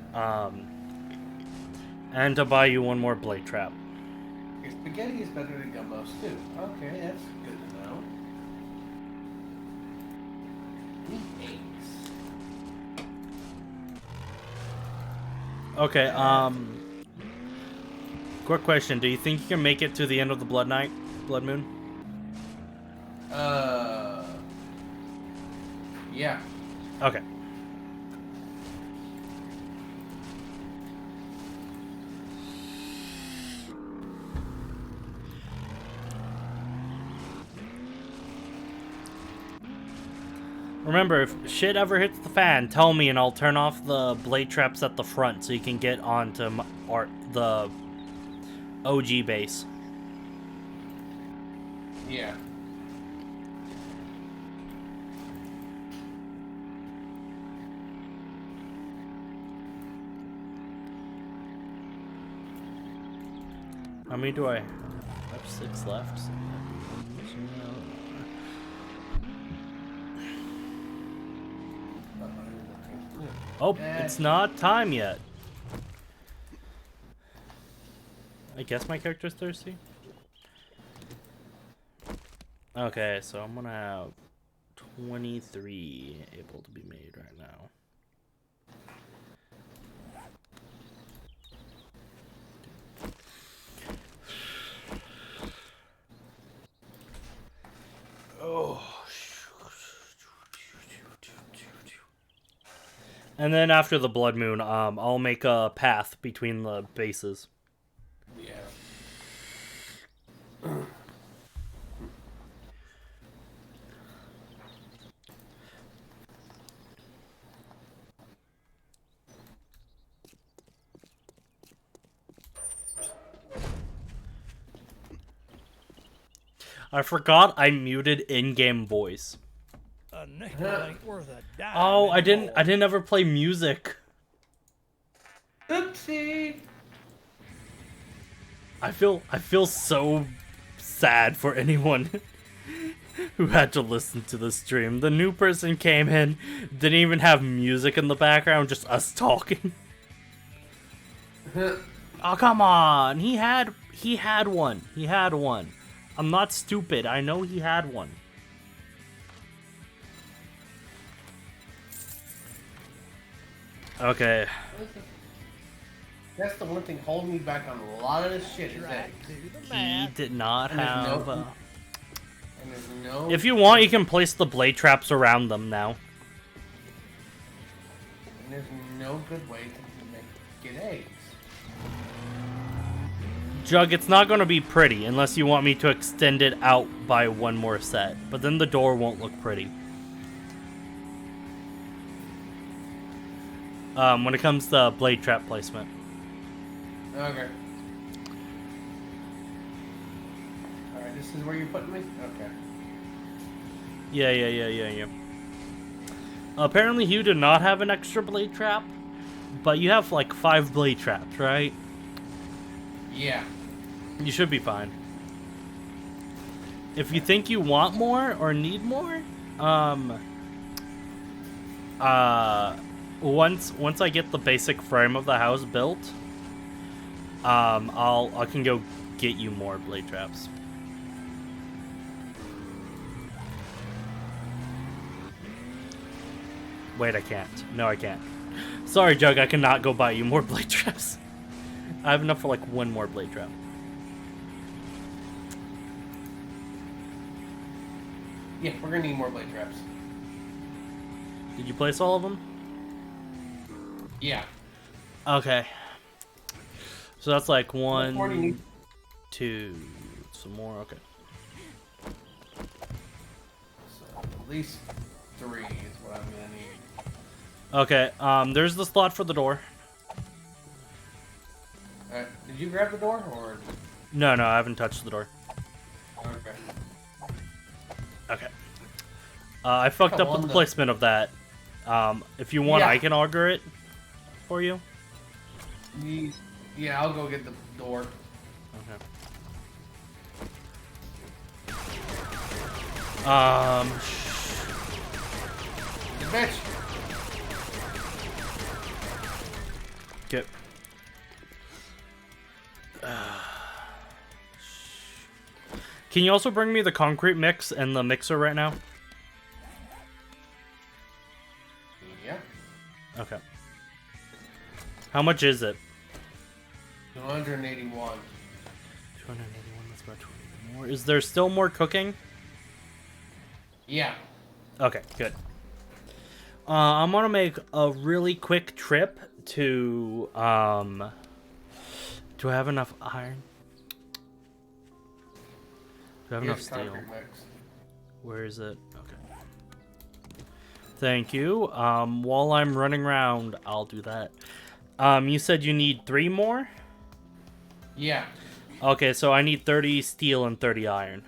And to buy you one more blade trap. Your spaghetti is better than gumbos too. Okay, that's good to know. Eggs. Okay, quick question. Do you think you can make it to the end of the Blood Moon? Yeah. Okay. Remember, if shit ever hits the fan, tell me and I'll turn off the blade traps at the front so you can get onto the OG base. Yeah. How many do I have? 6 left. Oh, it's not time yet. I guess my character's thirsty. Okay, so I'm gonna have 23 able to be made right now. Oh. And then after the Blood Moon, I'll make a path between the bases. Yeah. I forgot I muted in-game voice. A nickel ain't worth a dime. Oh, I didn't anymore. ever play music. Oopsie. I feel so sad for anyone who had to listen to the stream. The new person came in, didn't even have music in the background, just us talking. Oh, come on. He had one. He had one. I'm not stupid. I know he had one. Okay. That's the one thing holding me back on a lot of this shit is that. Right, do the He math. did not And there's have... no- And there's no. If you want, you can place the blade traps around them now. And there's no good way to get eggs. Jug, it's not going to be pretty unless you want me to extend it out by one more set. But then the door won't look pretty. When it comes to blade trap placement. Okay. Alright, this is where you're putting me? Okay. Yeah. Apparently you do not have an extra blade trap, but you have like 5 blade traps, right? Yeah. You should be fine. If you think you want more or need more, once I get the basic frame of the house built, I can go get you more blade traps. Wait, I can't. No, I can't. Sorry, Jug, I cannot go buy you more blade traps. I have enough for like one more blade trap. Yeah, we're gonna need more blade traps. Did you place all of them? Yeah. Okay. So that's like more do you 1, need? 2, some more. Okay. So at least 3 is what I'm gonna need. Okay. There's the slot for the door. Alright, did you grab the door or? No, I haven't touched the door. Okay. Okay. I fucked up with the placement of that. If you want, Yeah. I can auger it for you. Yeah, I'll go get the door. Okay. The bitch. Get. Can you also bring me the concrete mix and the mixer right now? Yeah. Okay. How much is it? 281. 281, that's about 20 more. Is there still more cooking? Yeah. Okay, good. I'm gonna make a really quick trip to, do I have enough iron? Do I have enough Here's steel? concrete mix. Where is it? Okay. Thank you. While I'm running around, I'll do that. You said you need 3 more? Yeah. Okay, so I need 30 steel and 30 iron.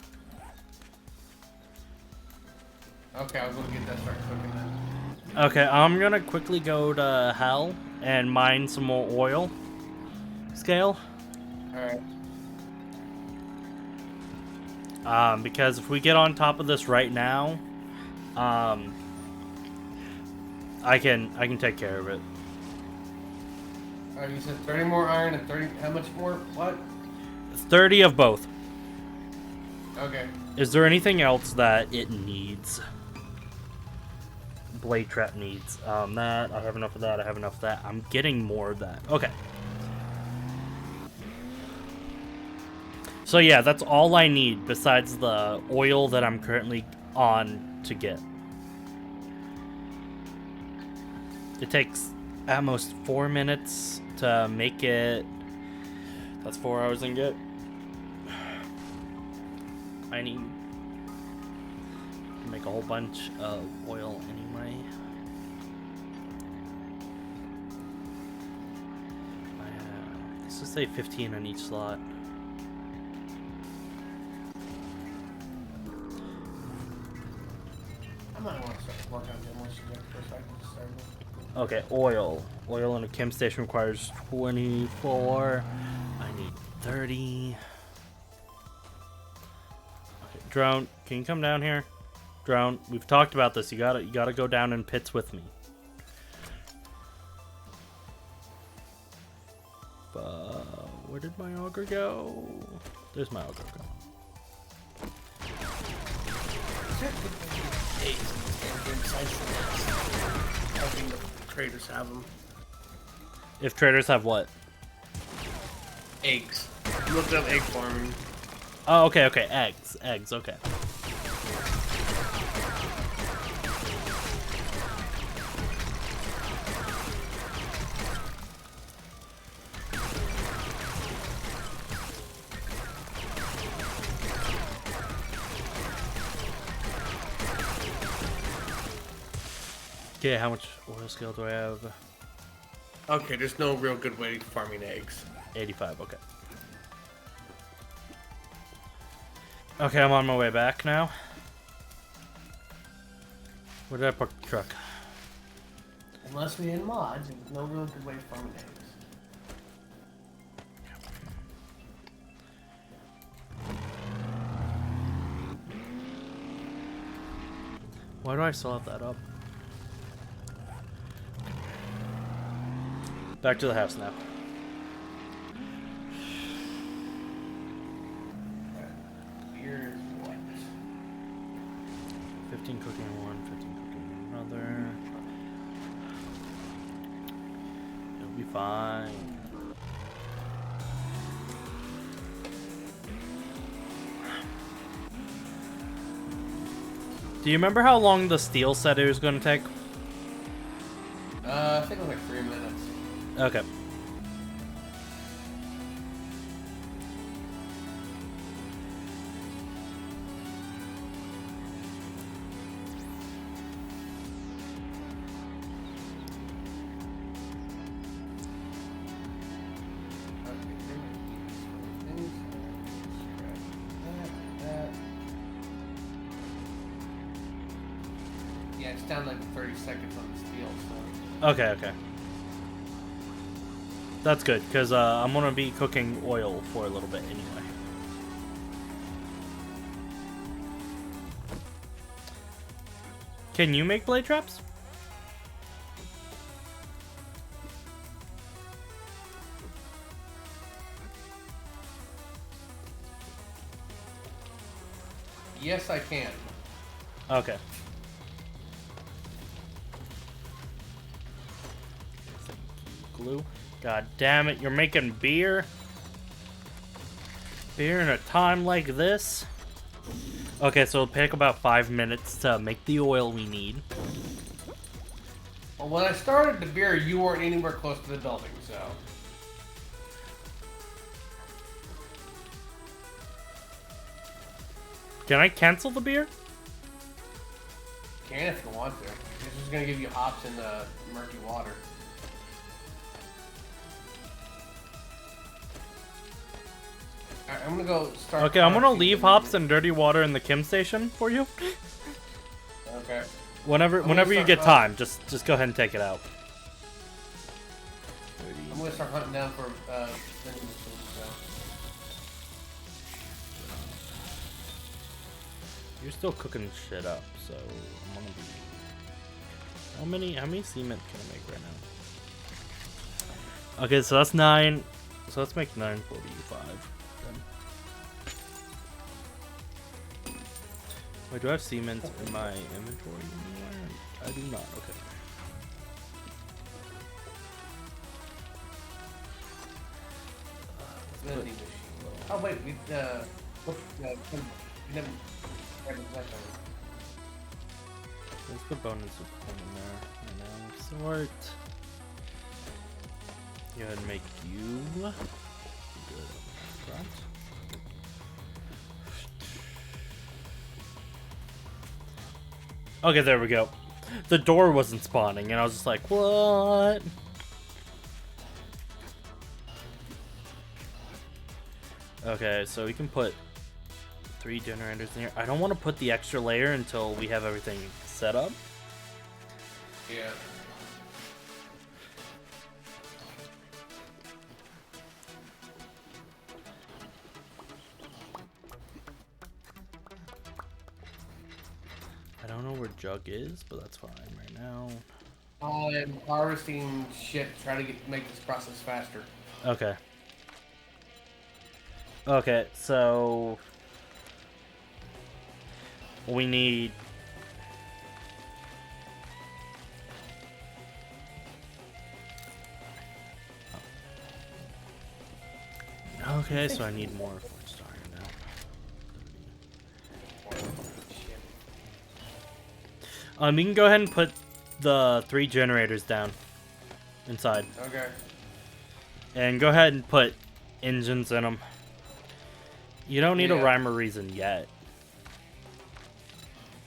Okay, I'll go get that start cooking then. Okay, I'm gonna quickly go to hell and mine some more oil. Scale. Alright. Because if we get on top of this right now, I can take care of it. Alright, you said 30 more iron and 30. How much more? What? 30 of both. Okay. Is there anything else that it needs? Blade trap needs. That, I have enough of that, I have enough of that. I'm getting more of that. Okay. So yeah, that's all I need besides the oil that I'm currently on to get. It takes at most 4 minutes to make it. That's 4 hours and get. I need to make a whole bunch of oil anyway. Let's just say 15 on each slot. might want to start working on demolition first. I can start with. Okay, oil. Oil in a chem station requires 24. I need 30. Okay, drone, can you come down here? Drone, we've talked about this. You gotta go down in pits with me. Where did my auger go? There's my auger go. I think the traders have them. If traders have what? Eggs. Looked up egg farming. Oh, okay, okay. Eggs, okay. Okay, how much oil skill do I have? Okay, there's no real good way to farming eggs. 85, okay. Okay, I'm on my way back now. Where did I park the truck? Unless we had mods, there's no real good way to farming eggs. Why do I still have that up? Back to the house now. Here's what? 15 cooking in one, 15 cooking in another. It'll be fine. Do you remember how long the steel set was going to take? I think it was like 3 minutes. Okay. Yeah, it's down like 30 seconds on the steel, so. Okay, okay. That's good, because I'm going to be cooking oil for a little bit anyway. Can you make blade traps? Yes, I can. Okay. Glue. God damn it, you're making beer? Beer in a time like this? Okay, so it'll take about 5 minutes to make the oil we need. Well, when I started the beer, you weren't anywhere close to the building, so. Can I cancel the beer? Can if you want to. This is gonna give you hops in the murky water. Alright, I'm gonna go start. Okay, I'm gonna leave hops and dirty water in the chem station for you. Okay. Whenever you start get time, just go ahead and take it out. I'm gonna start hunting down for vending machines. So. You're still cooking shit up, so I'm gonna be. How many cement can I make right now? Okay, so that's 9. So let's make 945. Then. Wait, do I have cement in my inventory anywhere? I do not. Okay. Vending machine. Oh wait, we never. Let's put bonus in there. And then sort. Go ahead and make you. Good. Front. Okay, there we go. The door wasn't spawning, and I was just like, what? Okay, so we can put 3 generators in here. I don't want to put the extra layer until we have everything setup. Yeah. I don't know where Jug is, but that's fine right now. I'm harvesting shit to try to make this process faster. Okay. Okay, so we need okay, so I need more for starting now. You can go ahead and put the 3 generators down inside. Okay. And go ahead and put engines in them. You don't need a Yeah. rhyme or reason yet.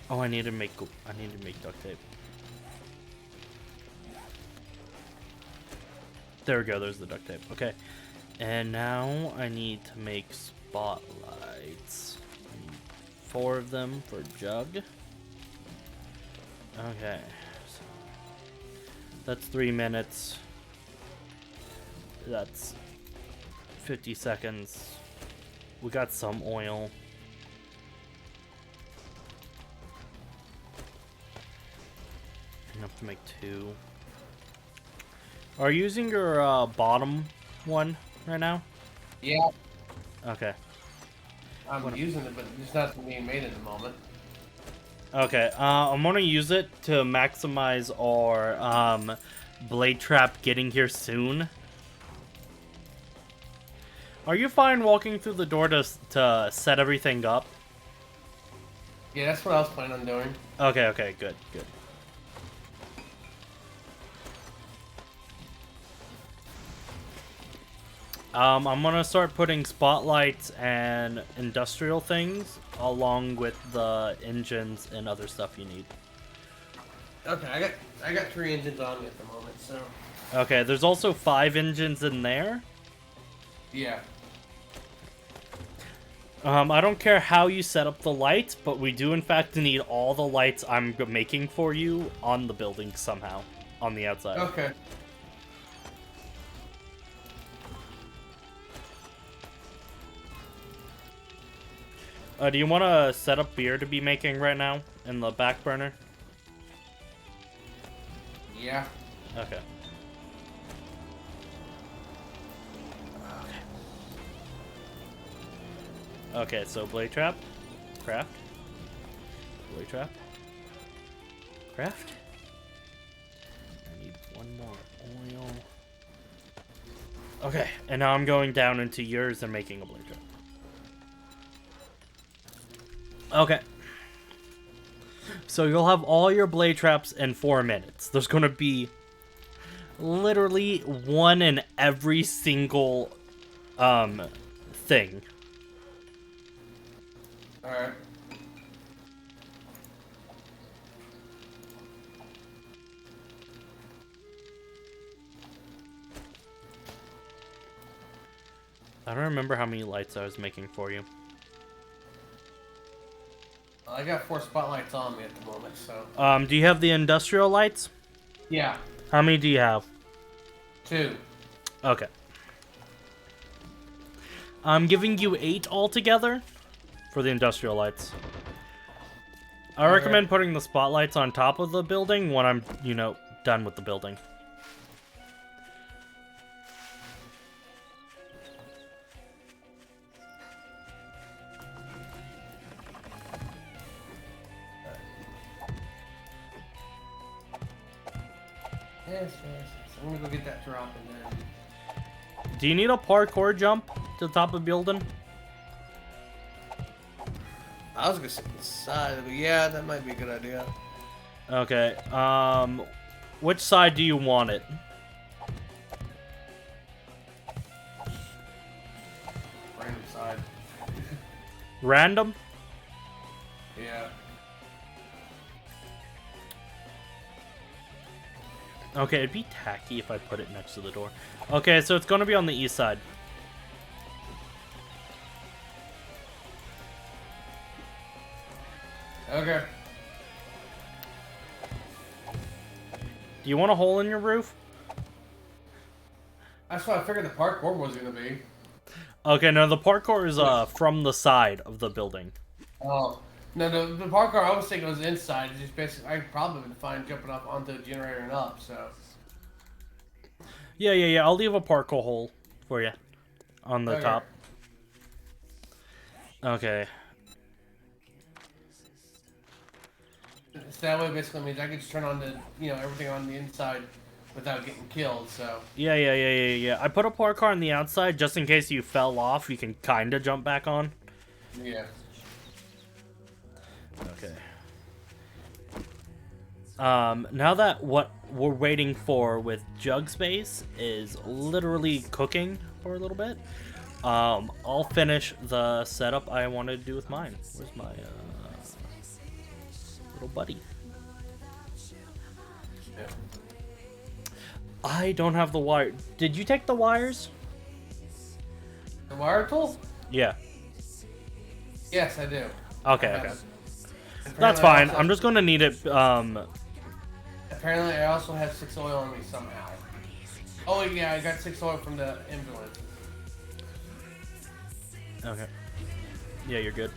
Oh, I need to make duct tape. There we go, there's the duct tape. Okay. And now I need to make spotlights. I need 4 of them for Jug. Okay. So that's 3 minutes. That's 50 seconds. We got some oil. Enough to make 2. Are you using your bottom one right now? Yeah. Okay. I'm using it, but it's not being made at the moment. Okay. I'm gonna use it to maximize our blade trap getting here soon. Are you fine walking through the door to set everything up? Yeah, that's what I was planning on doing. Okay, okay, good, good. I'm gonna start putting spotlights and industrial things along with the engines and other stuff you need. Okay, I got 3 engines on me at the moment, so Okay, there's also 5 engines in there. yeah. I don't care how you set up the lights, but we do in fact need all the lights I'm making for you on the building somehow, on the outside. Okay. Do you want to set up beer to be making right now in the back burner? Yeah. Okay. Okay, so blade trap, craft, blade trap, craft. I need 1 more oil. Okay, and now I'm going down into yours and making a blade trap. Okay. So you'll have all your blade traps in 4 minutes. There's going to be literally 1 in every single thing. Alright. I don't remember how many lights I was making for you. I got 4 spotlights on me at the moment, so. Do you have the industrial lights? Yeah. How many do you have? 2. Okay. I'm giving you 8 altogether for the industrial lights. I recommend putting the spotlights on top of the building when I'm, done with the building. Yes. I'm gonna go get that drop in there. Do you need a parkour jump to the top of the building? I was gonna sit inside, but yeah, that might be a good idea. Okay. Which side do you want it? Random side. Random? Yeah. Okay, it'd be tacky if I put it next to the door. Okay, so it's gonna be on the east side. Okay. You want a hole in your roof? That's what I figured the parkour was gonna be. Okay, no, the parkour is from the side of the building. Oh. No, the parkour I was thinking was inside. It's just basically, I probably would find jumping up onto the generator and up, so. Yeah. I'll leave a parkour hole for you on the top. Okay. So that way basically means I can just turn on the, everything on the inside without getting killed, so. Yeah. I put a parkour on the outside just in case you fell off. You can kind of jump back on. Yeah. Okay. Now that what we're waiting for with Jug Space is literally cooking for a little bit, I'll finish the setup I wanted to do with mine. Where's my little buddy? Yeah. I don't have the wire. Did you take the wires? The wire tool? Yeah. Yes, I do. Okay. That's fine. I'm just gonna need it. Apparently, I also have 6 oil on me somehow. Oh yeah, I got 6 oil from the ambulance. Okay. Yeah, you're good.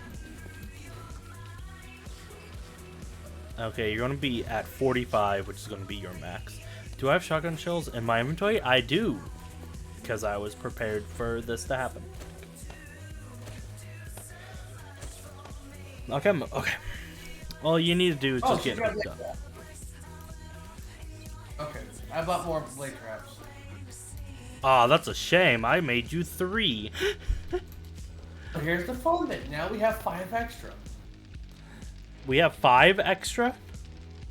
Okay, you're gonna be at 45, which is gonna be your max. Do I have shotgun shells in my inventory? I do, because I was prepared for this to happen. Okay. All you need to do is just get it done. Okay, I bought more blade traps. Ah, that's a shame. I made you 3. But here's the fun bit. Now we have 5 extra. We have 5 extra?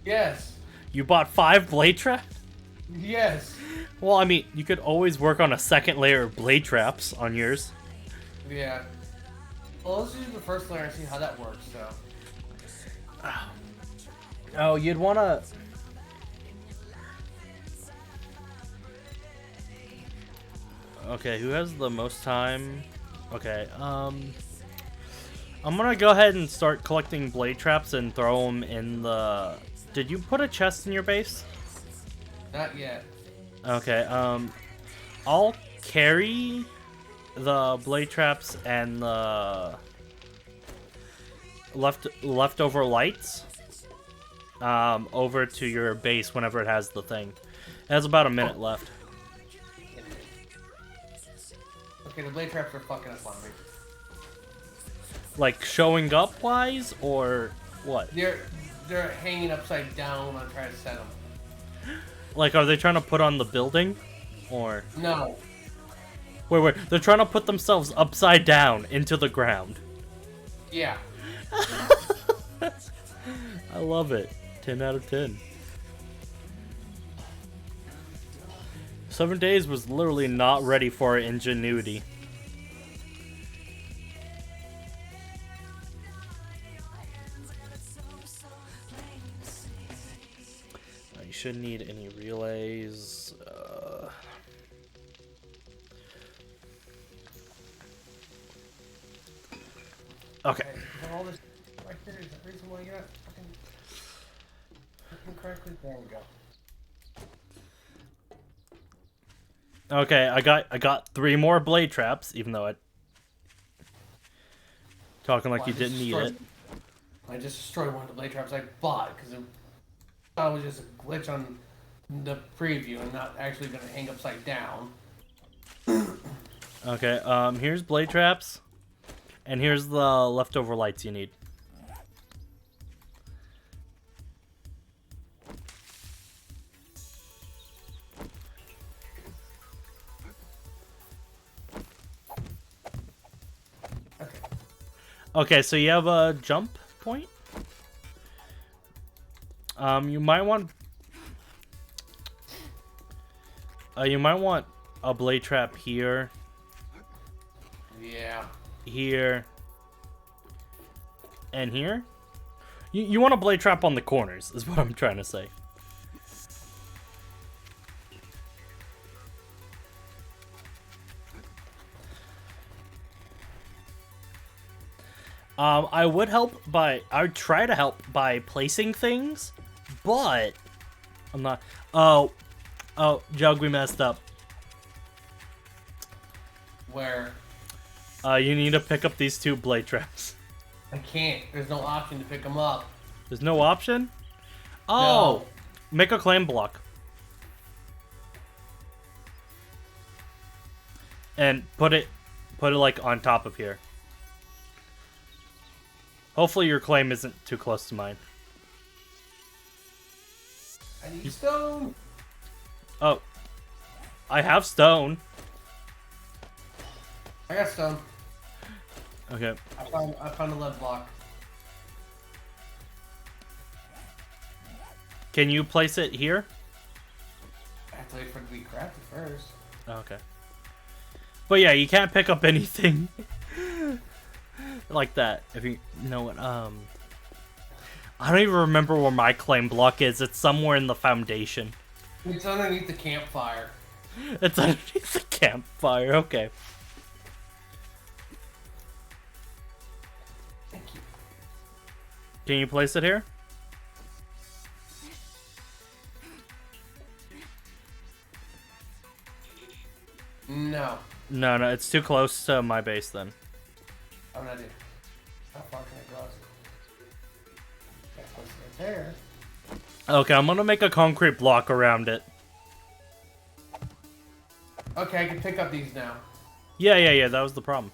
Yes. You bought 5 blade traps? Yes. Well, I mean, you could always work on a second layer of blade traps on yours. Yeah. Well, let's do the first layer and see how that works, so. Oh, you'd want to... Okay, who has the most time? Okay, I'm gonna go ahead and start collecting blade traps and throw them in the... Did you put a chest in your base? Not yet. Okay, I'll carry the blade traps and the leftover lights over to your base whenever it has the thing. It has about a minute left. Okay, the blade traps are fucking up on me. Like showing up wise, or what? They're hanging upside down when I'm trying to set them. Like, are they trying to put on the building, or? No. Wait, they're trying to put themselves upside down into the ground. Yeah. I love it. 10 out of 10. 7 Days was literally not ready for ingenuity. You shouldn't need any relays. Okay. All this right there is the reason why you're not fucking correctly. There we go. Okay, I got 3 more blade traps, even though talking like you didn't need it. I just destroyed one of the blade traps I bought because it was just a glitch on the preview and not actually going to hang upside down. Okay, here's blade traps, and here's the leftover lights you need. Okay, so you have a jump point. You might want a blade trap here. Yeah. Here. And here. You want a blade trap on the corners, is what I'm trying to say. I would try to help by placing things, but I'm not. Oh, Jug, we messed up. Where? You need to pick up these 2 blade traps. I can't. There's no option to pick them up. There's no option? Oh! No. Make a claim block. And put it like on top of here. Hopefully your claim isn't too close to mine. I need stone. Oh. I have stone. I got stone. Okay. I found a lead block. Can you place it here? I have to wait for it to be crafted first. Okay. But yeah, you can't pick up anything like that. If you know what, I don't even remember where my claim block is. It's somewhere in the foundation. It's underneath the campfire. It's underneath the campfire. Okay. Thank you. Can you place it here? No. No, it's too close to my base then. I'm not doing. How far can I go? That's right there. Okay, I'm gonna make a concrete block around it. Okay, I can pick up these now. Yeah, that was the problem.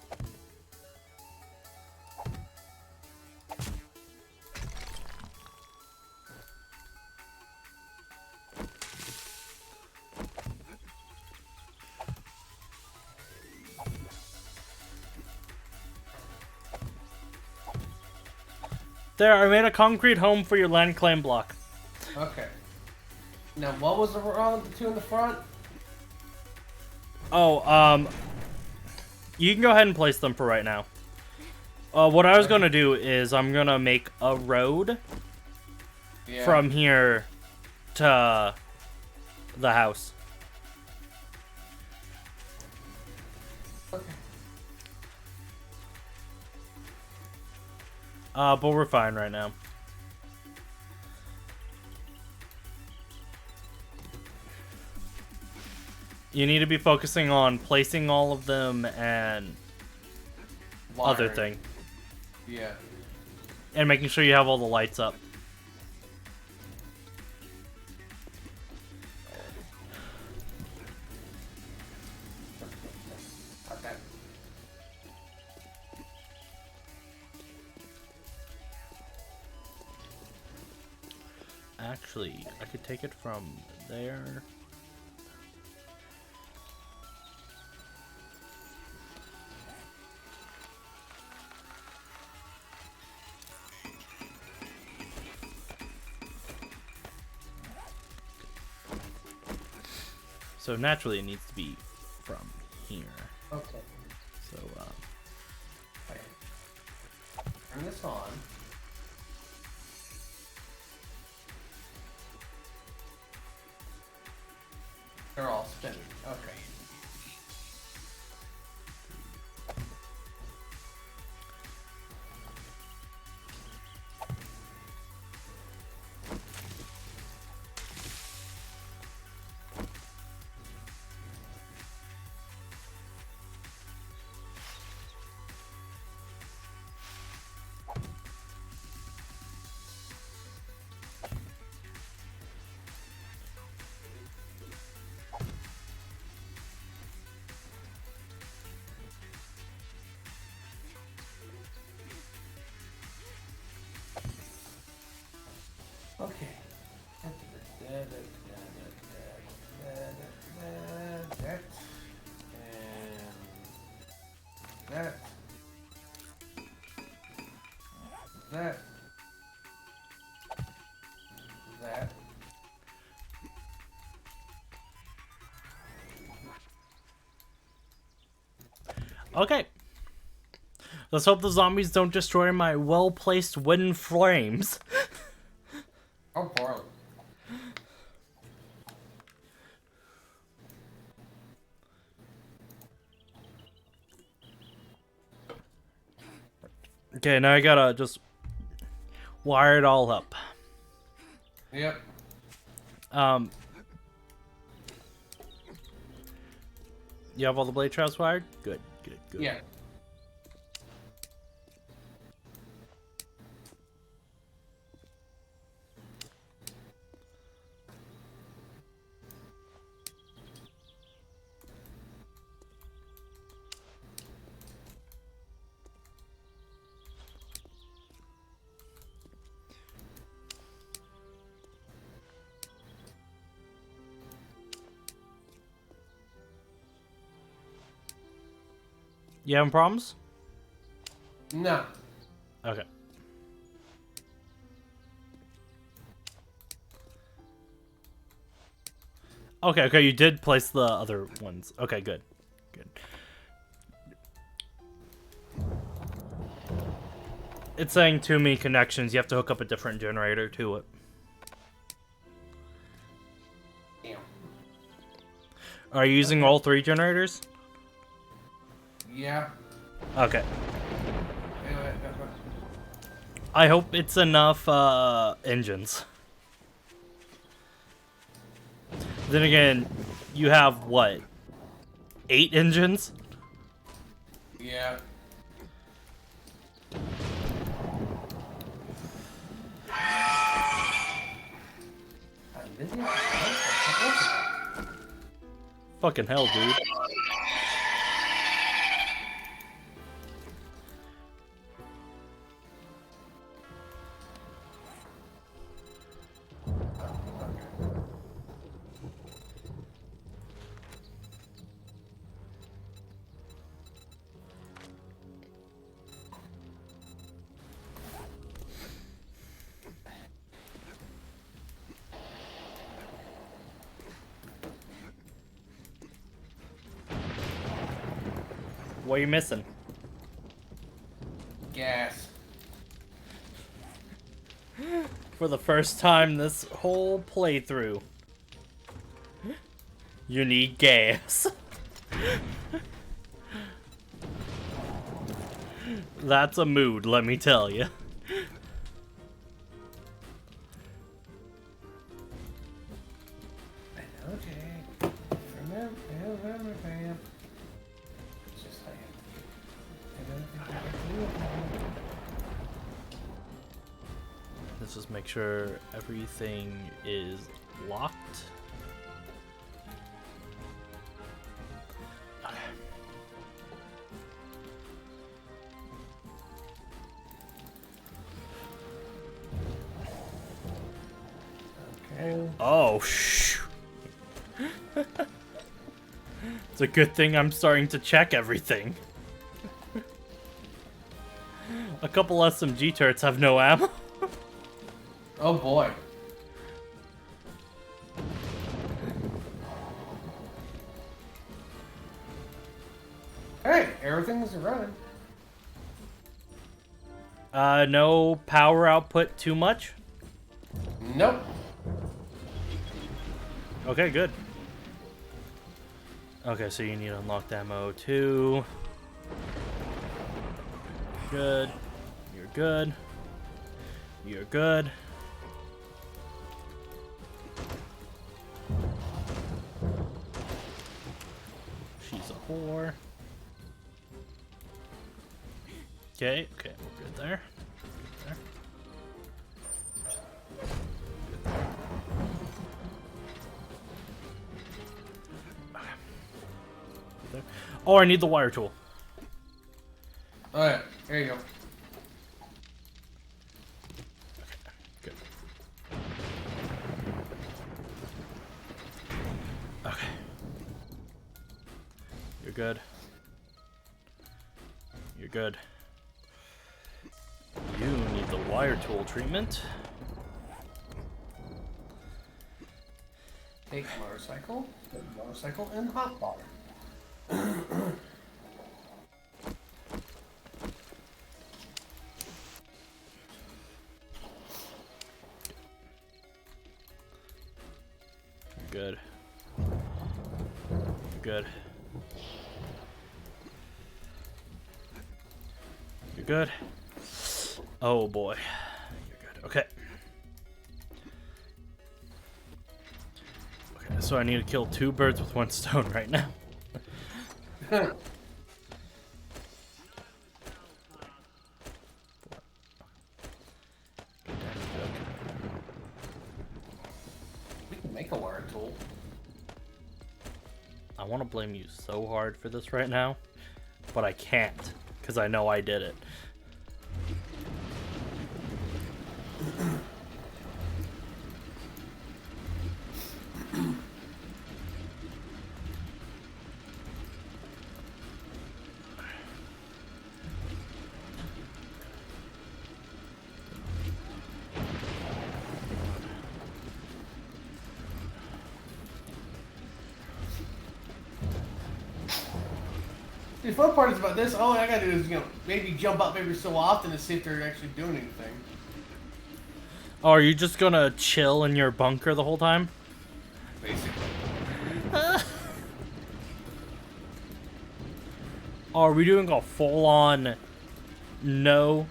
There, I made a concrete home for your land claim block. Okay. Now, what was wrong with the 2 in the front? Oh, you can go ahead and place them for right now. What I was gonna do is I'm gonna make a road from here to the house. Okay. But we're fine right now. You need to be focusing on placing all of them and other Wiring. thing. Yeah. And making sure you have all the lights up. Okay. Actually, I could take it from there. So naturally it needs to be from here. Okay. So, Wait. Turn this on. They're all spinning. Okay. Okay. That. And that. That. That. okay. Let's hope the zombies don't destroy my well-placed wooden frames. Oh, poorly. Okay, now I gotta just wire it all up. Yep. You have all the blade traps wired? Good, good, good. Yeah. You having problems? No. Okay. Okay, okay, you did place the other ones. Okay, good. Good. It's saying too many connections. You have to hook up a different generator to it. Damn. Are you using all 3 generators? Yeah. Okay. Anyway, I hope it's enough engines. Then again, you have what? 8 engines? yeah. I'm busy. Fucking hell, dude. What are you missing? Gas. For the first time this whole playthrough, you need gas. That's a mood, let me tell you. Okay. Remember, fam. It's just like. Let's just make sure everything is locked. Okay. Oh, shh. It's a good thing I'm starting to check everything. A couple SMG turrets have no ammo. Oh boy. Hey, everything's running. No power output too much? Nope. Okay, good. Okay, so you need unlocked ammo too. Good. You're good. You're good. She's a whore. Okay, okay, we're good there. Good there. Good there. Okay. Good there. Oh, I need the wire tool. Oh yeah, here you go. Good. Okay. You're good. You're good. You need the wire tool treatment. Take motorcycle, and hot water. Good. You're good. You're good. Oh boy. You're good. Okay. Okay, so I need to kill 2 birds with 1 stone right now. We can make a wire tool. I want to blame you so hard for this right now, but I can't, because I know I did it. The fun part is about this, all I gotta do is, maybe jump up every so often to see if they're actually doing anything. Oh, are you just gonna chill in your bunker the whole time? Basically. Are we doing a full-on no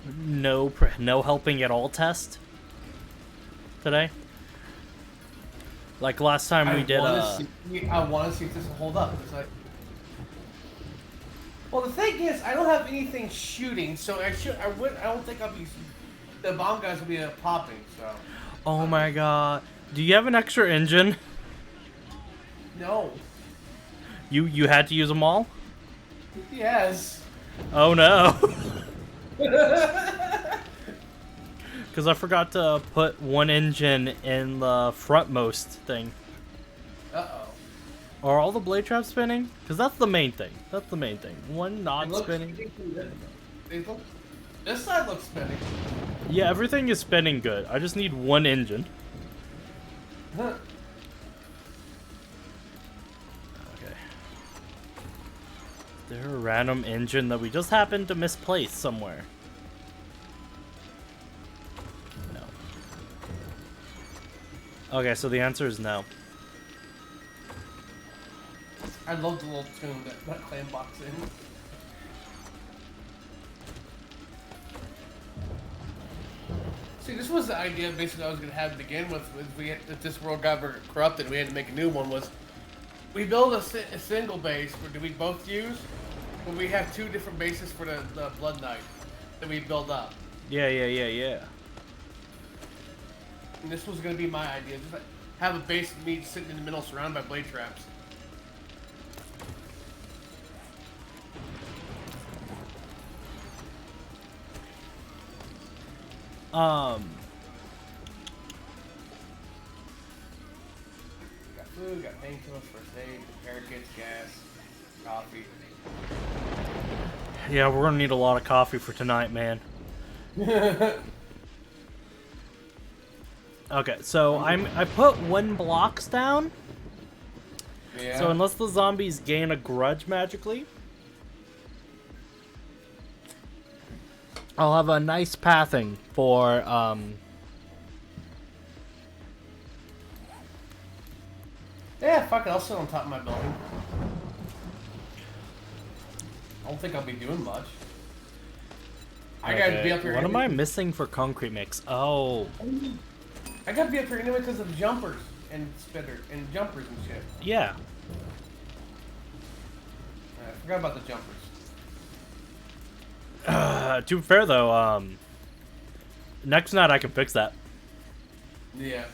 helping at all test today? Like last time we did I want to see if this will hold up. It's like, well, the thing is, I don't have anything shooting, so I don't think I'll be. The bomb guys will be popping. So. Oh my god! Do you have an extra engine? No. You had to use them all? Yes. Oh no! Because I forgot to put 1 engine in the frontmost thing. Uh-oh. Are all the blade traps spinning? Because that's the main thing. That's the main thing. One not spinning. This side looks spinning. Yeah, everything is spinning good. I just need 1 engine. Huh. Okay. Is there a random engine that we just happened to misplace somewhere? No. Okay, so the answer is no. I love the little tune that clam box in. See, this was the idea basically I was going to have to begin with. If this world got corrupted, we had to make a new one. Was we build a single base, or do we both use? Or we have 2 different bases for the Blood Knight that we build up. Yeah. And this was going to be my idea. Just have a base of me sitting in the middle surrounded by blade traps. Got food, got painkillers, first aid, repair kits, gas, coffee. Yeah, we're gonna need a lot of coffee for tonight, man. Okay, so I put 1 blocks down. Yeah. So unless the zombies gain a grudge magically, I'll have a nice pathing for Yeah, fuck it, I'll sit on top of my building. I don't think I'll be doing much. I gotta be up here. What am I missing for concrete mix? Oh. I gotta be up here anyway because of jumpers and spitter and jumpers and shit. Yeah. I forgot about the jumpers. To be fair though, next night I can fix that. Yeah.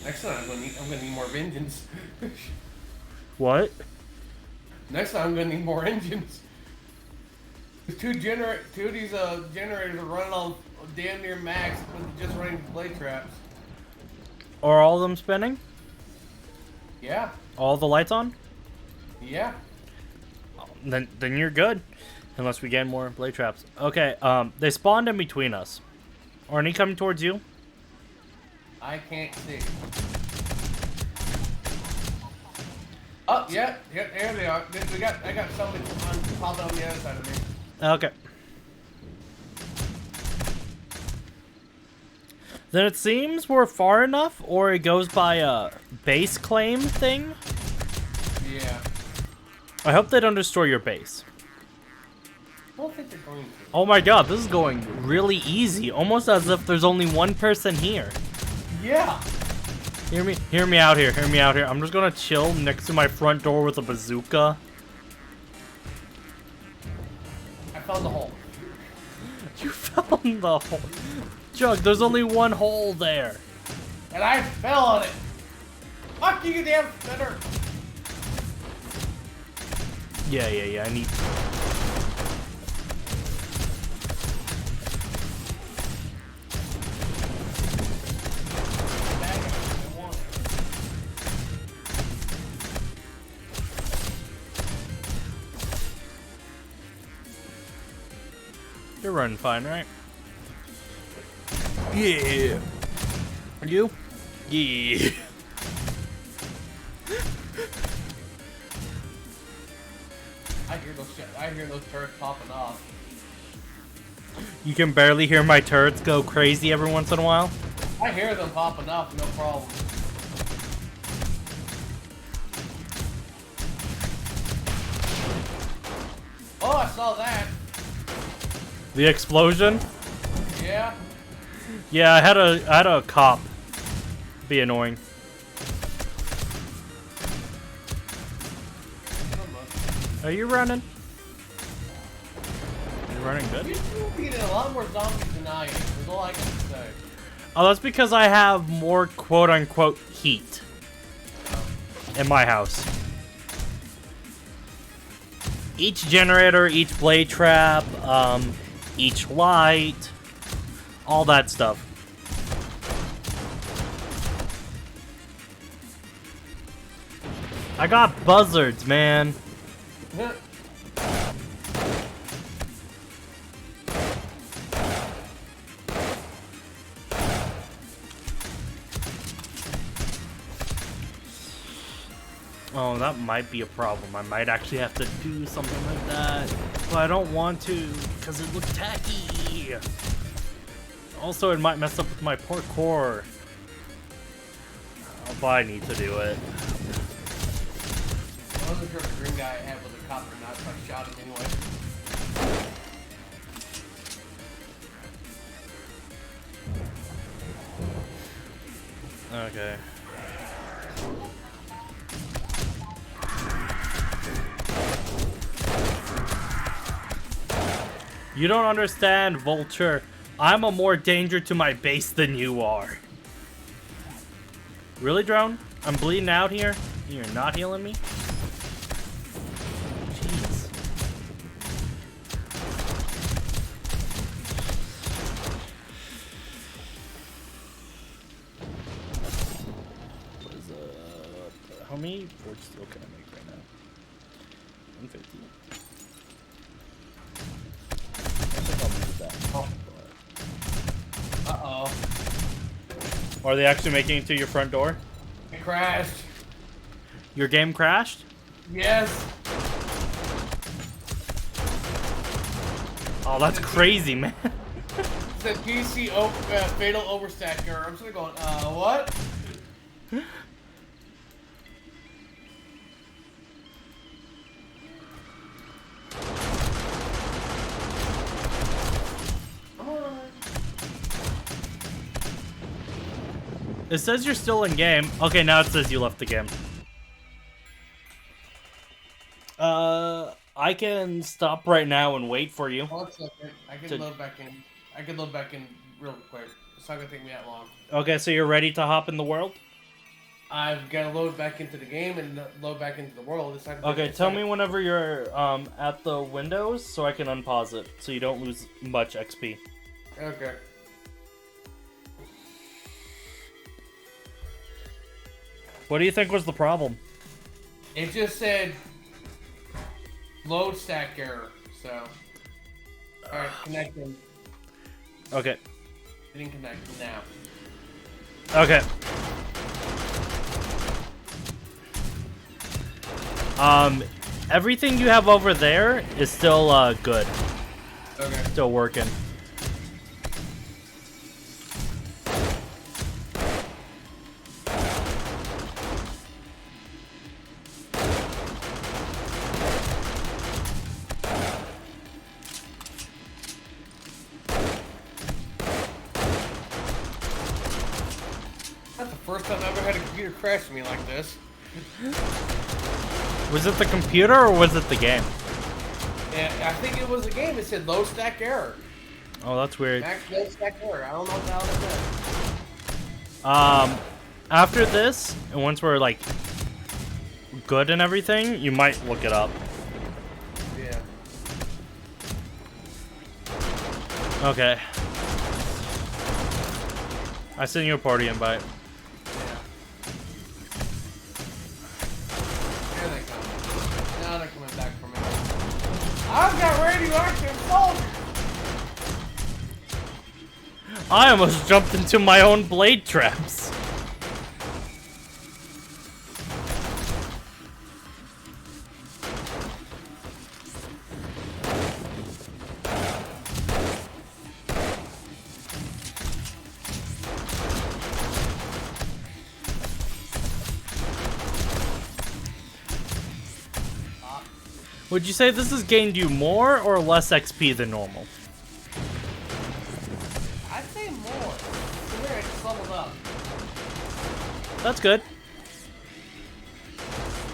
Next time I'm gonna need more engines. What? Next time I'm gonna need more engines. Two of these generators are running on damn near max with just running blade traps. Are all of them spinning? Yeah. All the lights on? Yeah. Then you're good. Unless we get more blade traps. Okay, they spawned in between us. Are any coming towards you? I can't see. Oh, yeah, there they are. I got somebody popping on the other side of me. Okay. Then it seems we're far enough, or it goes by a base claim thing. Yeah. I hope they don't destroy your base. I don't think they're going to. Oh my god, this is going really easy. Almost as if there's only 1 person here. Yeah. Hear me out here. Hear me out here. I'm just gonna chill next to my front door with a bazooka. I found the hole. You found the hole. Jug, there's only one hole there. And I fell on it. Fuck you, damn spinner. Yeah. I need. You're running fine, right? Yeah. Are you? Yeah. I hear those turrets popping off. You can barely hear my turrets go crazy every once in a while. I hear them popping off, no problem. Oh, I saw that. The explosion? Yeah. Yeah, I had a cop. Be annoying. Are you running? Are you running good? You're beating a lot more zombies than I am. That's all I can say. Oh, that's because I have more quote-unquote heat in my house. Each generator, each blade trap, each light, all that stuff. I got buzzards, man. Oh, that might be a problem. I might actually have to do something like that. But I don't want to, because it looks tacky. Also, it might mess up with my parkour. Oh, but I need to do it. I wasn't sure if the green guy had was a cop or not, so I shot him anyway. Okay. You don't understand, Vulture. I'm a more danger to my base than you are. Really, Drone? I'm bleeding out here? You're not healing me? Jeez. What is how many forge steel can I make right now? 150. Uh-oh. Are they actually making it to your front door? It crashed. Your game crashed? Yes. Oh, that's crazy, man. It's a PC fatal overstack error. I'm sort of going, what? It says you're still in game. Okay, now it says you left the game. I can stop right now and wait for you. 1 second. I can load back in. I can load back in real quick. It's not gonna take me that long. Okay, so you're ready to hop in the world? I've got to load back into the game and load back into the world. It's not gonna Okay, take tell me whenever you're at the windows so I can unpause it so you don't lose much XP. Okay. What do you think was the problem? It just said load stack error. So, all right, connecting. Okay. Getting connected now. Okay. Everything you have over there is still good. Okay. Still working. first time I ever had a computer crash me like this. Was it the computer or was it the game? And I think it was a game. It said low stack error. Oh, that's weird. Max low stack error. I don't know what the hell it said. After this, and once we're like good and everything, you might look it up. Yeah. Okay. I sent you a party invite. Yeah. Here they come. Now they're coming back for me. I've got radioactive soldiers! I almost jumped into my own blade traps. Would you say this has gained you more or less XP than normal? I'd say more. Here, it's leveled up. That's good.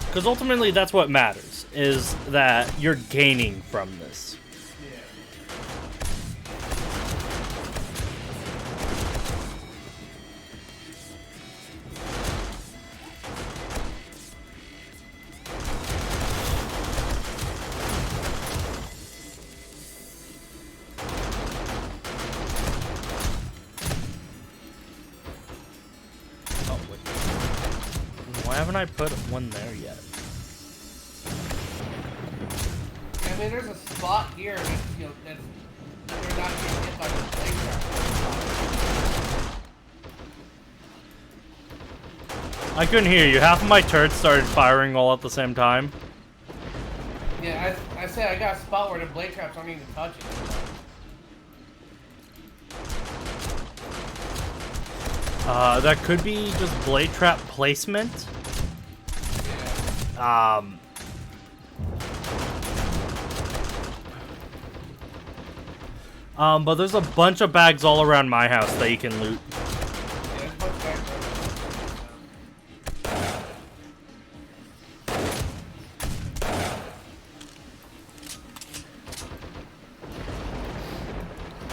Because ultimately that's what matters, is that you're gaining from this. Yeah. Oh, wait. Why haven't I put one there yet? I mean, there's a spot here that's, you know, that's you're not getting hit by the blade trap. I couldn't hear you. Half of my turrets started firing all at the same time. Yeah, I say I got a spot where the blade traps aren't even touching. That could be just blade trap placement. Yeah. But there's a bunch of bags all around my house that you can loot. Yeah, there's a bunch of bags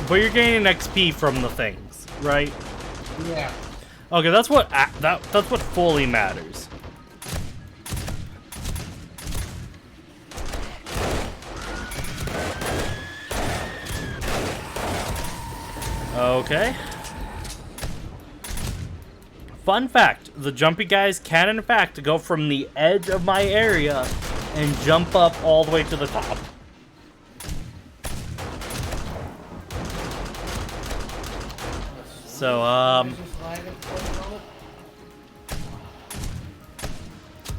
But you're gaining XP from the things, right? Yeah. Okay, that's what that's what fully matters. Okay. Fun fact, the jumpy guys can in fact go from the edge of my area and jump up all the way to the top. So,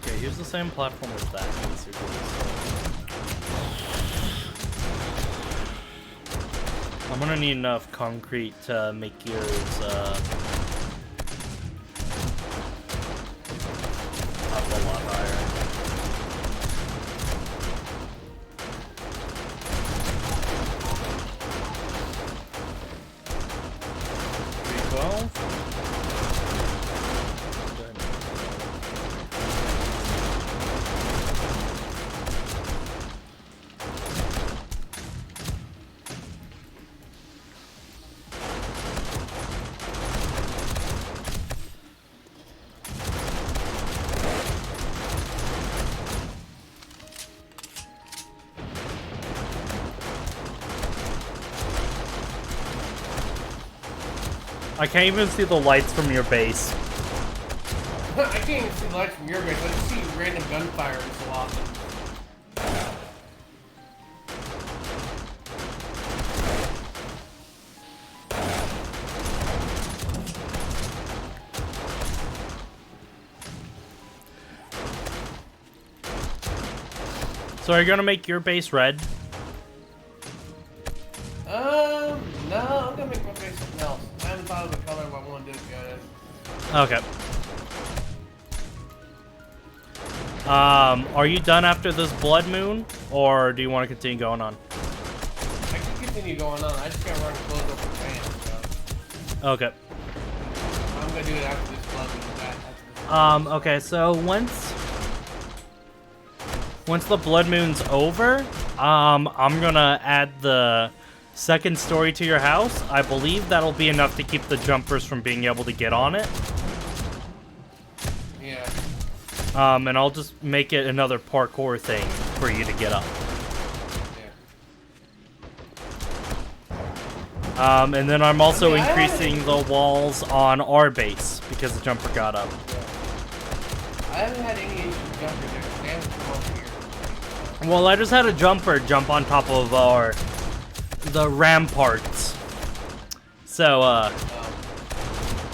okay, use the same platform as that. I'm gonna need enough concrete to make yours, up a lot higher. I can't even see the lights from your base. I can't even see the lights from your base. I just see random gunfire so often. So are you gonna make your base red? No, I'm gonna make my base something else. I haven't thought of the color I want to do it yet. Okay. Are you done after this blood moon, or do you want to continue going on? I can continue going on. I just gotta run close up the fan. So Okay. I'm gonna do it after this blood moon. Okay, so once the blood moon's over, I'm gonna add the second story to your house. I believe that'll be enough to keep the jumpers from being able to get on it. Yeah. And I'll just make it another parkour thing for you to get up. And then I'm also increasing the walls on our base because the jumper got up. I haven't had any issues jumping there. They haven't come over here. Well, I just had a jumper jump on top of the ramparts. So,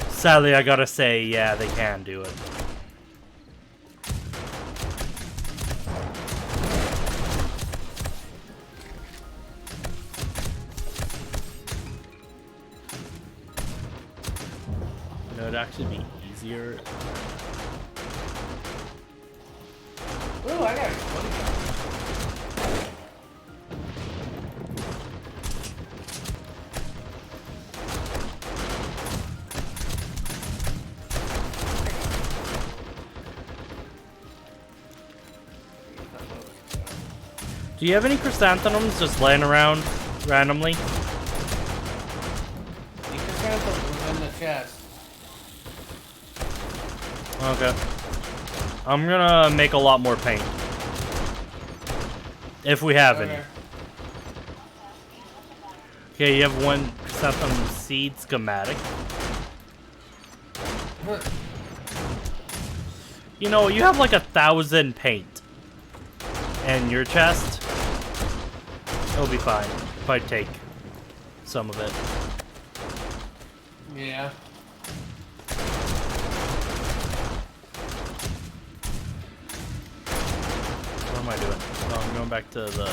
sadly, I gotta say, yeah, they can do it. It'd actually be easier. Ooh, I got a 20 gun. Do you have any chrysanthemums just laying around randomly? The chrysanthemums was in the chest. Okay. I'm gonna make a lot more paint. If we have any. Okay, you have one chrysanthemum seed schematic. You know, you have like 1,000 paint in your chest. It'll be fine if I take some of it. Yeah. What am I doing? Oh, I'm going back to the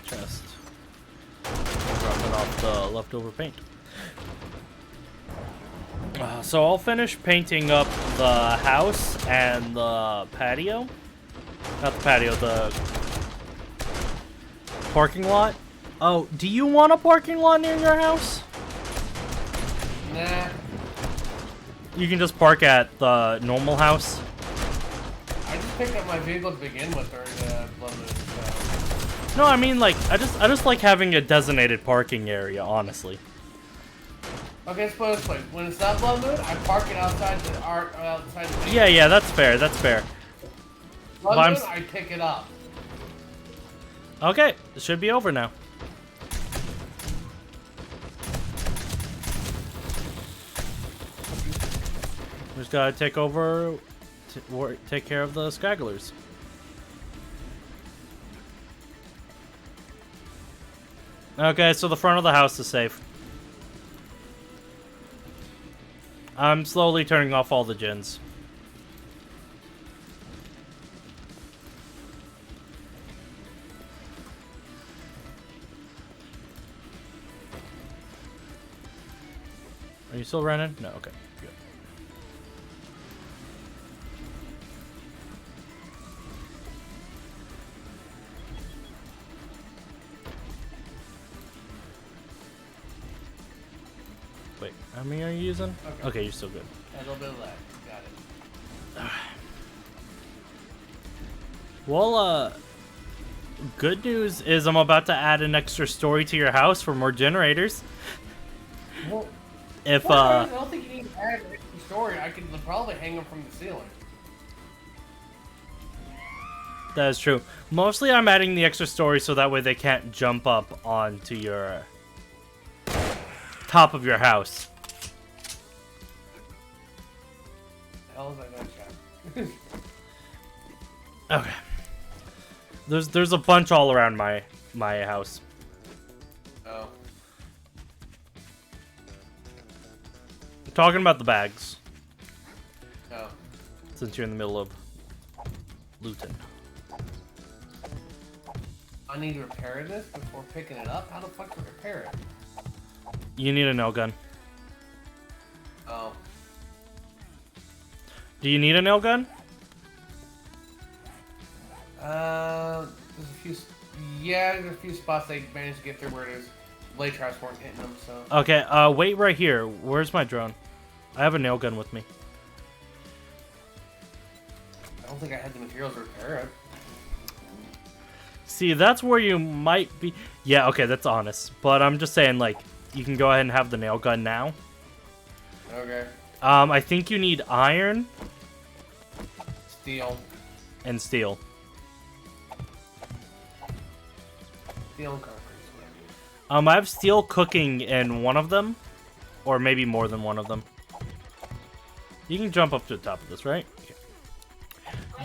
chest. Dropping off the leftover paint. So I'll finish painting up the house and the patio. Not the patio, the parking lot. Oh, do you want a parking lot near your house? Nah. You can just park at the normal house. I just picked up my vehicle to begin with during the blood moon. So. No, I mean like I just like having a designated parking area, honestly. Okay, let's put it this way. When it's not blood moon, I park it outside the Yeah, that's fair. That's fair. Blood moon, I pick it up. Okay, it should be over now. We just gotta take over, take care of the stragglers. Okay, so the front of the house is safe. I'm slowly turning off all the gens. Are you still running? No, okay. Good. Wait, how many are you using? Okay, you're still good. A little bit of lag. Got it. Well, good news is I'm about to add an extra story to your house for more generators. Well, If, I don't think you need to add an extra story. I could probably hang them from the ceiling. That is true. Mostly I'm adding the extra story so that way they can't jump up onto your top of your house. The hell is that gunshot? Okay. There's a bunch all around my house. Oh. I'm talking about the bags. Oh. Since you're in the middle of looting. I need to repair this before picking it up? How the fuck do I repair it? You need a nail gun. Oh. Do you need a nail gun? There's a few. Yeah, there's a few spots they managed to get through where there's blade traps weren't hitting them. So. Okay. Wait right here. Where's my drone? I have a nail gun with me. don't think I had the materials to repair it. See, that's where you might be. Yeah, okay, that's honest. But I'm just saying, like, you can go ahead and have the nail gun now. Okay. I think you need iron Steel. and steel. Steel and concrete. I have steel cooking in one of them, or maybe more than one of them. You can jump up to the top of this, right? Okay.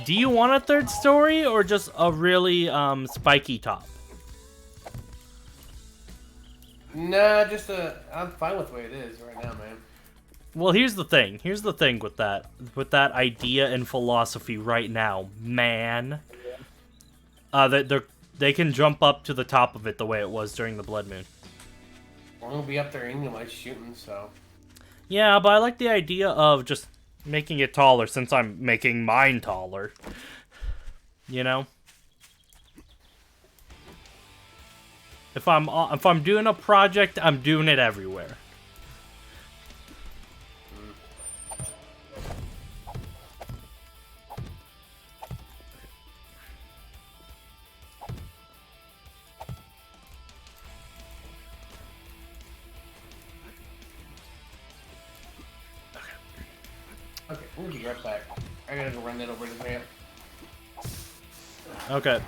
Do you want a third story or just a really spiky top? Nah, just I'm fine with the way it is right now, man. Well, here's the thing. Here's the thing with that idea and philosophy right now, man. They can jump up to the top of it the way it was during the Blood Moon. We're gonna be up there anyway shooting, so. Yeah, but I like the idea of just making it taller since I'm making mine taller. You know? If I'm doing a project, I'm doing it everywhere. Okay, we'll be right back. I gotta go run that over to the ramp. Okay.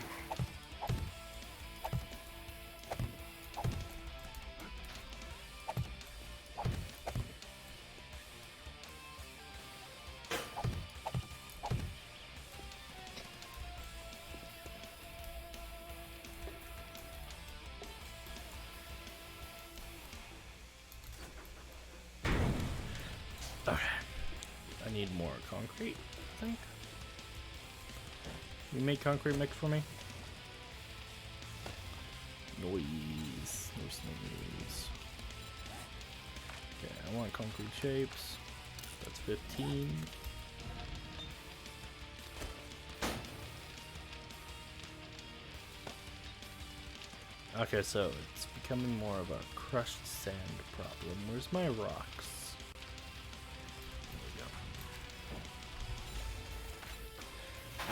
Okay. I need more concrete, I think. You make concrete mix for me? Noise. There's noise. Okay, I want concrete shapes. That's 15. Okay, so it's becoming more of a crushed sand problem. Where's my rocks? There we go.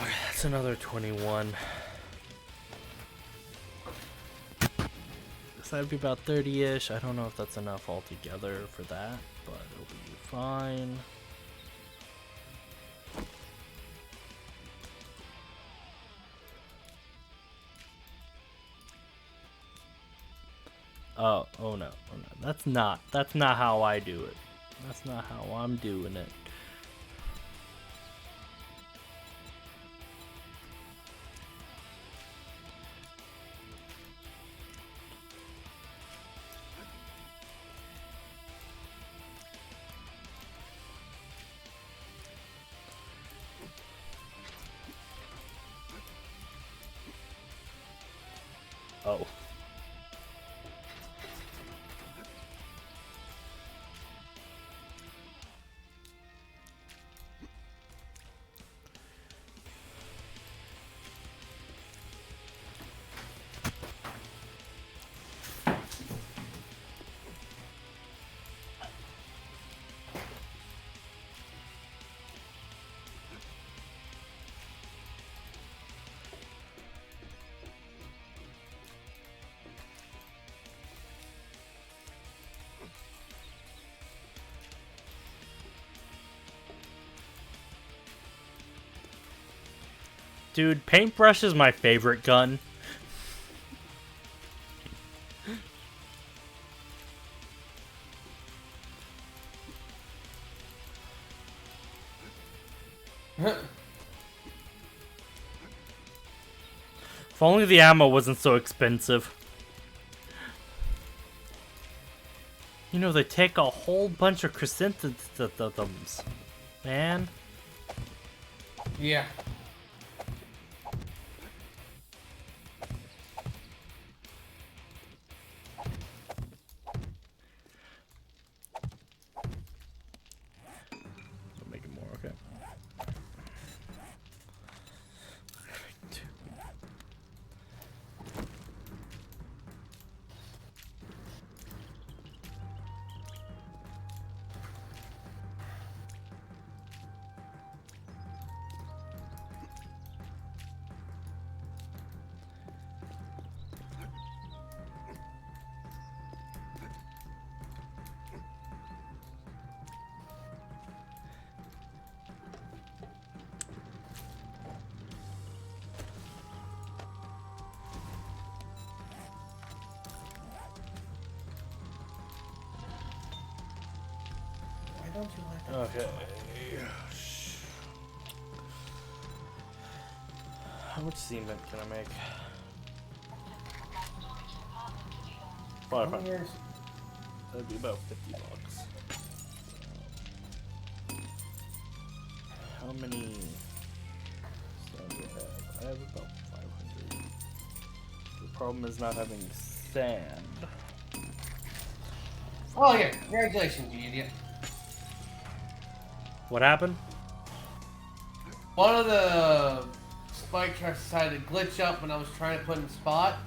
Okay, that's another 21. So that'd be about 30-ish. I don't know if that's enough altogether for that, but it'll be fine. Oh no. That's not how I do it. That's not how I'm doing it. Oh. Dude, paintbrush is my favorite gun. If only the ammo wasn't so expensive. You know, they take a whole bunch of chrysanthemums, man. Yeah. I'll make it more, okay. Don't you like that? Okay. How much cement can I make? How many years? That'd be about $50. How many sand do I have? I have about 500. The problem is not having sand. Oh yeah, congratulations, you idiot. What happened? One of the spike trucks decided to glitch up when I was trying to put in the spot,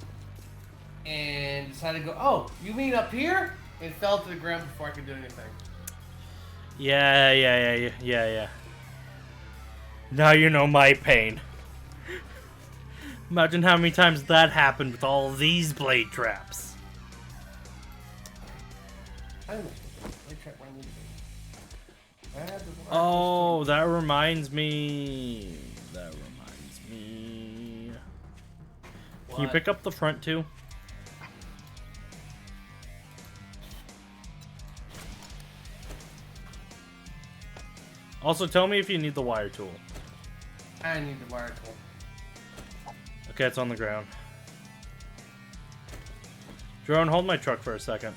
and decided to go, oh, you mean up here? And fell to the ground before I could do anything. Yeah. Now you know my pain. Imagine how many times that happened with all these blade traps. I don't know. Blade trap where I need to be. I had to work Oh, that reminds me. Can you What? pick up the front too? Also, tell me if you need the wire tool. I need the wire tool. Okay, it's on the ground. Drone, hold my truck for a second.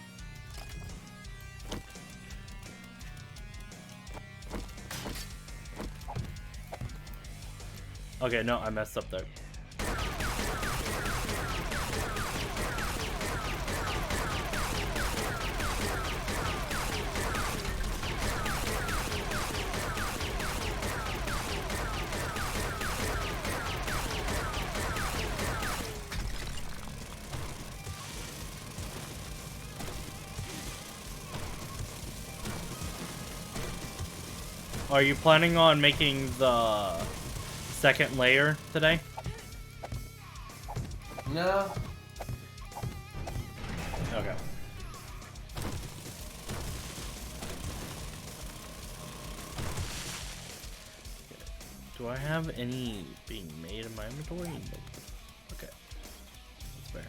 Okay, no, I messed up there. Are you planning on making the second layer today? No. Okay. Do I have any being made in my inventory? Nope. Okay. That's fair.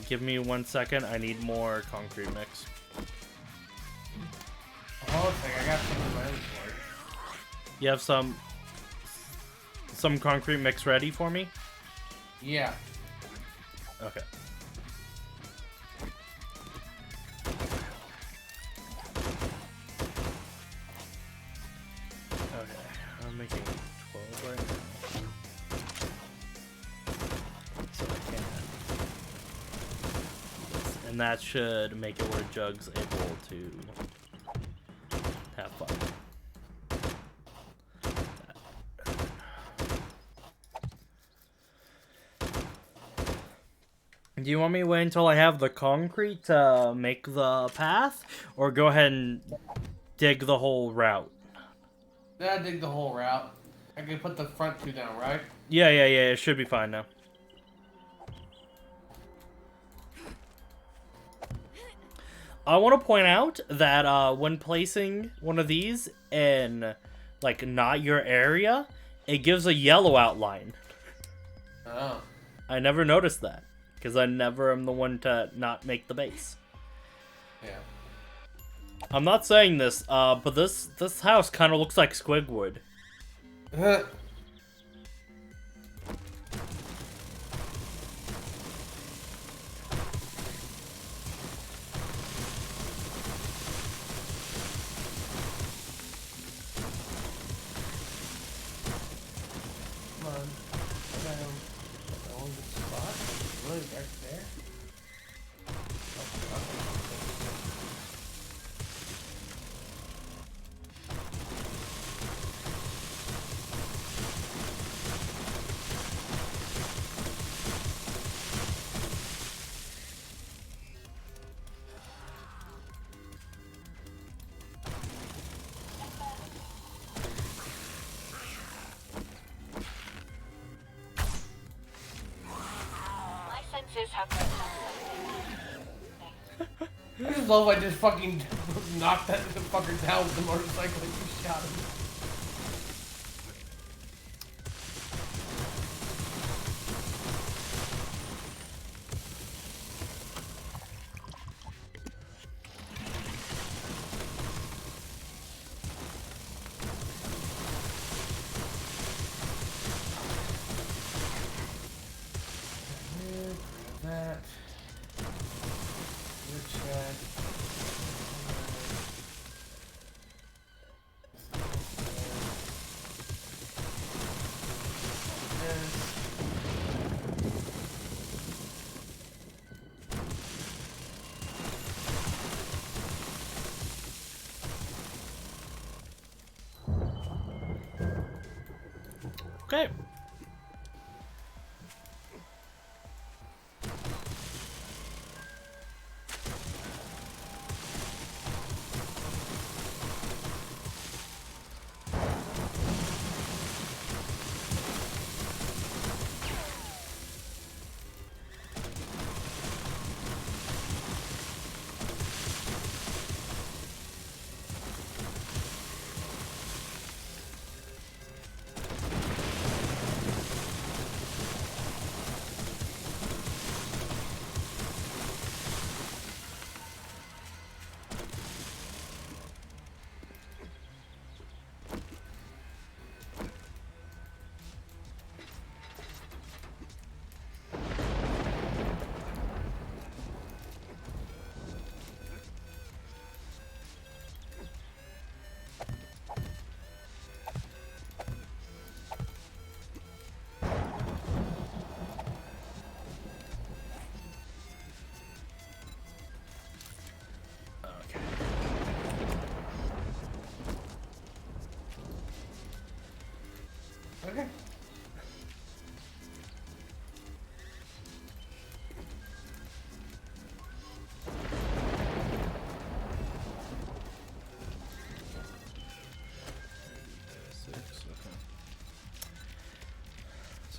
Give me 1 second. I need more concrete mix. Hold on a second, I got some in my inventory. You have some concrete mix ready for me? Yeah. Okay. Okay, I'm making 12 right now. So I can. And that should make it where Jug's able to have fun. Do you want me to wait until I have the concrete to make the path? Or go ahead and dig the whole route? Then I dig the whole route. I can put the front two down, right? Yeah, it should be fine now. I want to point out that when placing one of these in, like, not your area, it gives a yellow outline. Oh. I never noticed that, because I never am the one to not make the base. Yeah. I'm not saying this, but this house kind of looks like Squigwood. Come on. That one good spot. Really back there. My senses have picked up something. I just love I just fucking knocked that fucker down with the motorcycle and you shot him.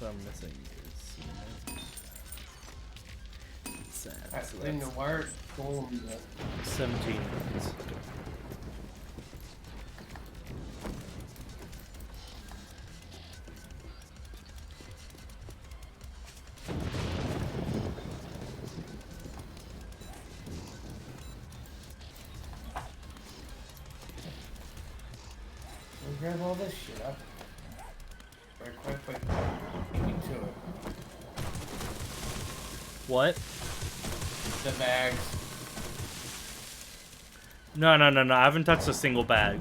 So I'm missing is sad. I So didn't know that's where it's going. 17 minutes. We'll grab all this shit up. Right, quick. Get me to it. What? The bags. No. I haven't touched a single bag.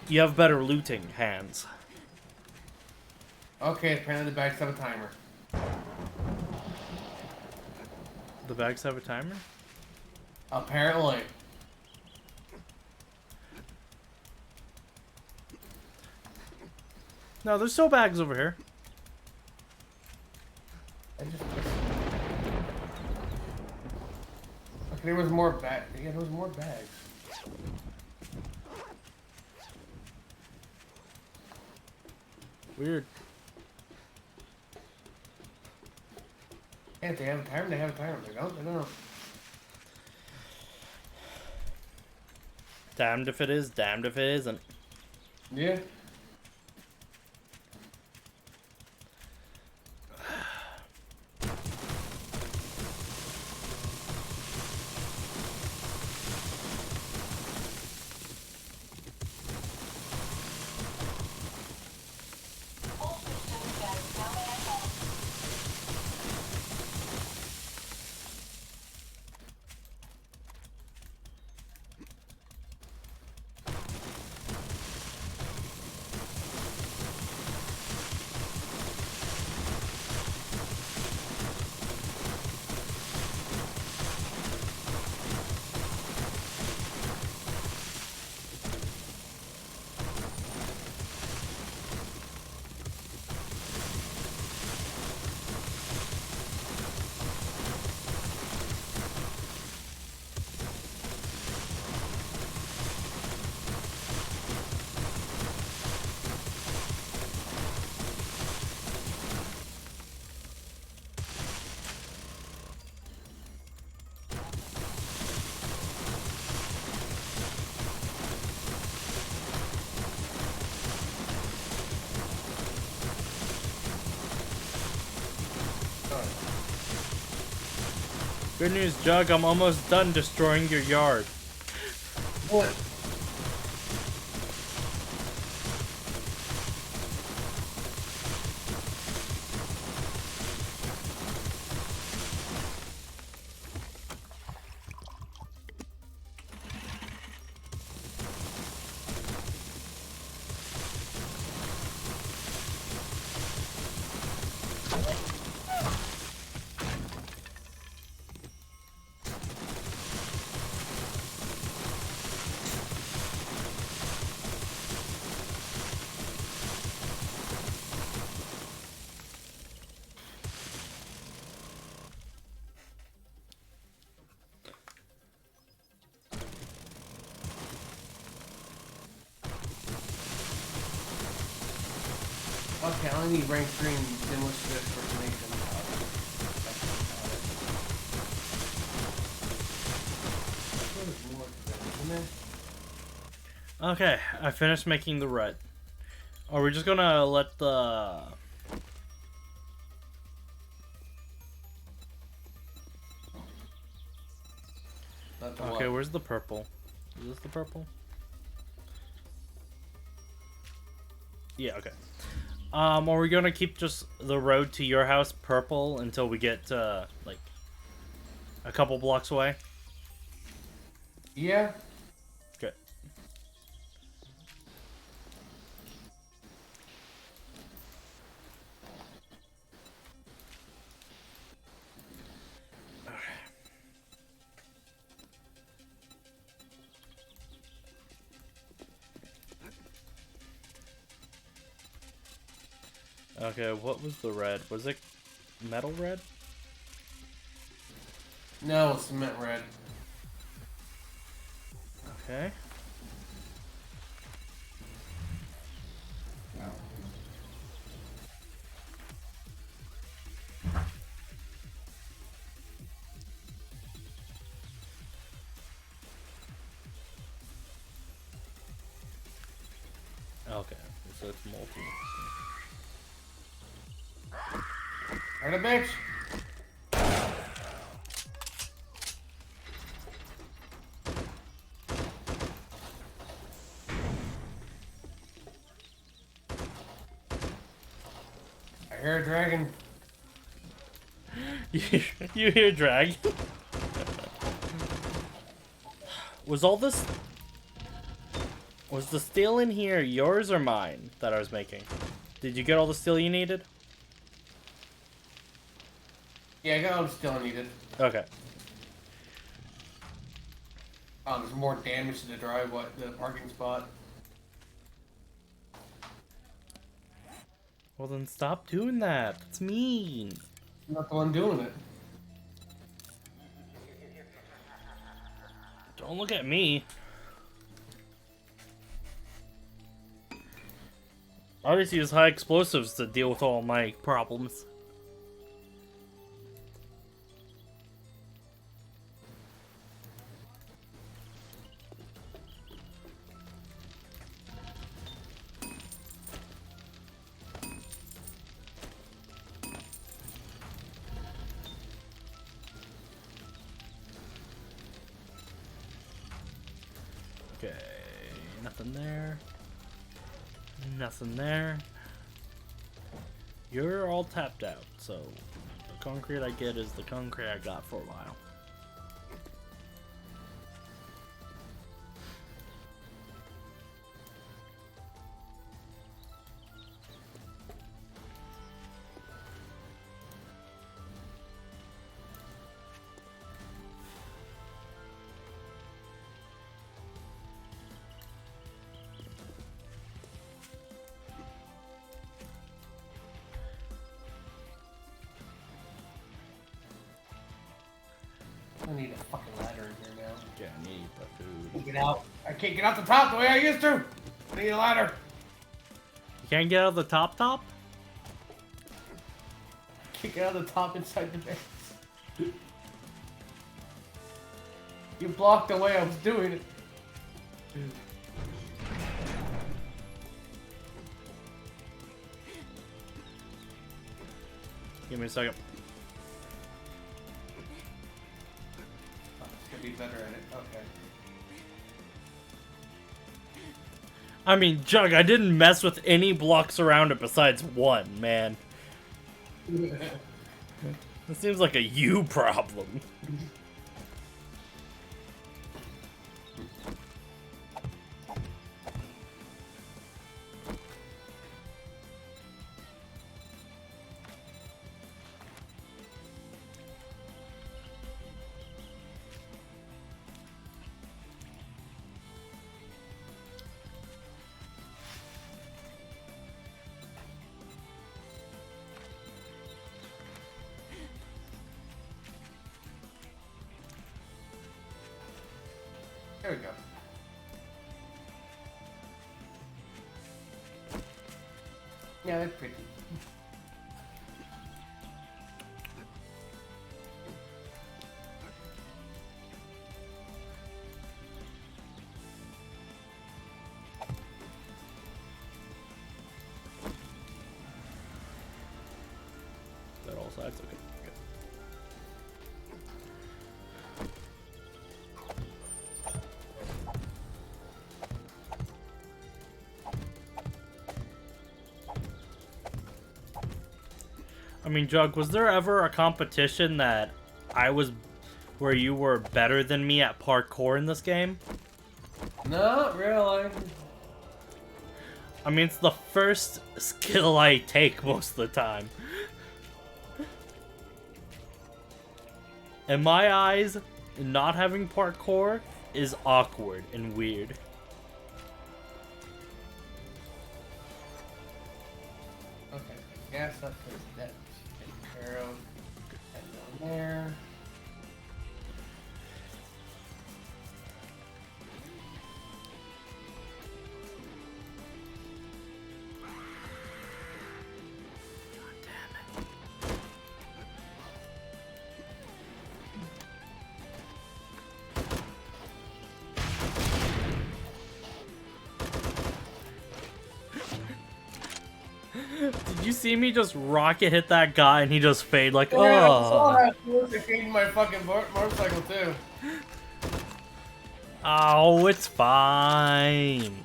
You have better looting hands. Okay, apparently the bags have a timer. The bags have a timer? Apparently. No, there's still bags over here. I just... Okay, there was more bags. Yeah, there was more bags. Weird. Yeah, if they have a timer, they have a timer. They don't. Damned if it is, damned if it isn't. Yeah. All systems go. Now may I help? Good news, Jug. I'm almost done destroying your yard. What? Okay, I only need rank 3 and similar to this for Jamaican. There's more to that, isn't there? Okay, I finished making the red. Are we just gonna let the... Not the Okay, one. where's the purple? Is this the purple? Yeah, okay. Are we gonna keep just the road to your house purple until we get, like, a couple blocks away? Yeah. Good. Okay, what was the red? Was it metal red? No, cement red. Okay. so it's multi. Right a bitch. I hear a dragon. You hear dragon? Was all this... Was the steel in here yours or mine that I was making? Did you get all the steel you needed? Yeah, I got all the steel I needed. Okay. Oh, there's more damage to the driveway, the parking spot. Well then stop doing that. That's mean. I'm not the one doing it. Don't look at me. I just use high explosives to deal with all my problems. Okay, nothing there. Nothing there. You're all tapped out, so the concrete I get is the concrete I got for a while. I need a fucking ladder in here now. Yeah, I need the food. Can't get out. I can't get out the top the way I used to. I need a ladder. You can't get out of the top? Can't get out of the top inside the base. You blocked the way I was doing it. Give me a second. Oh, it's gonna be better at it. Okay. I mean, Jug, I didn't mess with any blocks around it besides one, man. It seems like a you problem. There we go. Yeah, that's pretty. That all sides? Okay. Good. I mean, Jug, was there ever a competition that where you were better than me at parkour in this game? Not really. I mean, it's the first skill I take most of the time. In my eyes, not having parkour is awkward and weird. Okay, gas up is that taken care of. And down there. Did you see me just rocket hit that guy and he just fade like, Yeah, I saw oh. that. It came my fucking motorcycle too. Oh, it's fine.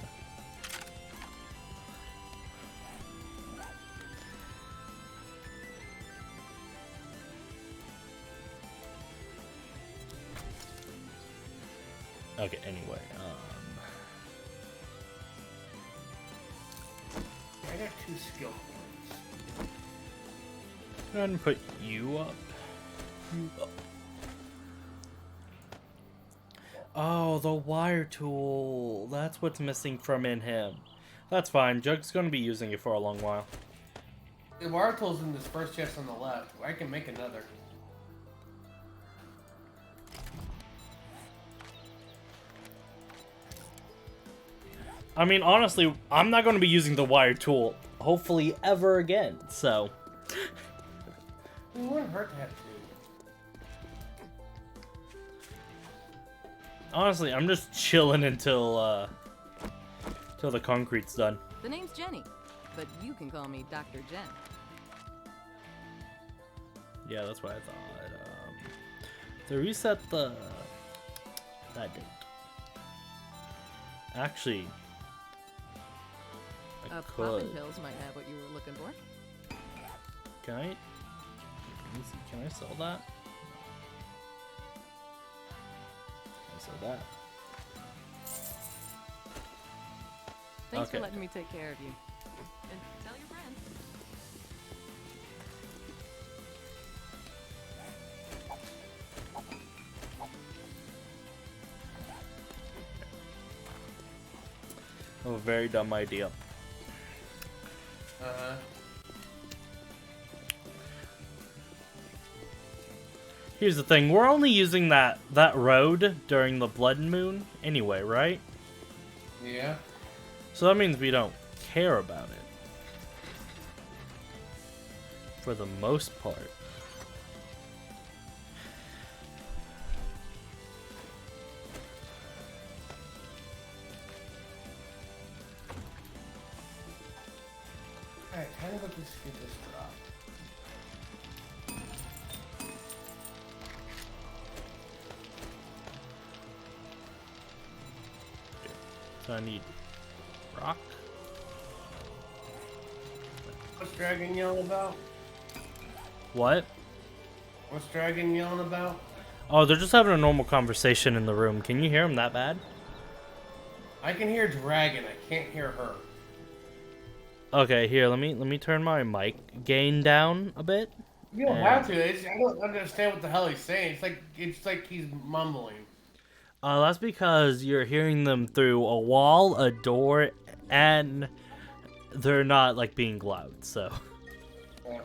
Okay, anyway, I got 2 skill points. go ahead and put you up. Oh, the wire tool. That's what's missing from in him. That's fine. Jug's gonna be using it for a long while. The wire tool's in this first chest on the left. I can make another. I mean, honestly, I'm not gonna be using the wire tool, hopefully, ever again, so. It wouldn't hurt to have 2. Honestly, I'm just chilling until the concrete's done. The name's Jenny, but you can call me Dr. Jen. Yeah, that's what I thought. To reset that date. Actually, I Poppin' could. pills might have what you were looking for. Can I? Let me see, can I sell that? I sell that. Thanks for Okay. letting me take care of you. And tell your friends. I have a very dumb idea. Here's the thing, we're only using that road during the blood moon anyway, right? Yeah. So that means we don't care about it. For the most part. Alright, how do I get this drop? So I need rock. What's Dragon yelling about? What? What's Dragon yelling about? Oh, they're just having a normal conversation in the room. Can you hear them that bad? I can hear Dragon, I can't hear her. Okay, here, let me turn my mic gain down a bit. You don't have to. I don't understand what the hell he's saying. It's like he's mumbling. That's because you're hearing them through a wall, a door, and they're not like being loud, so. Yeah.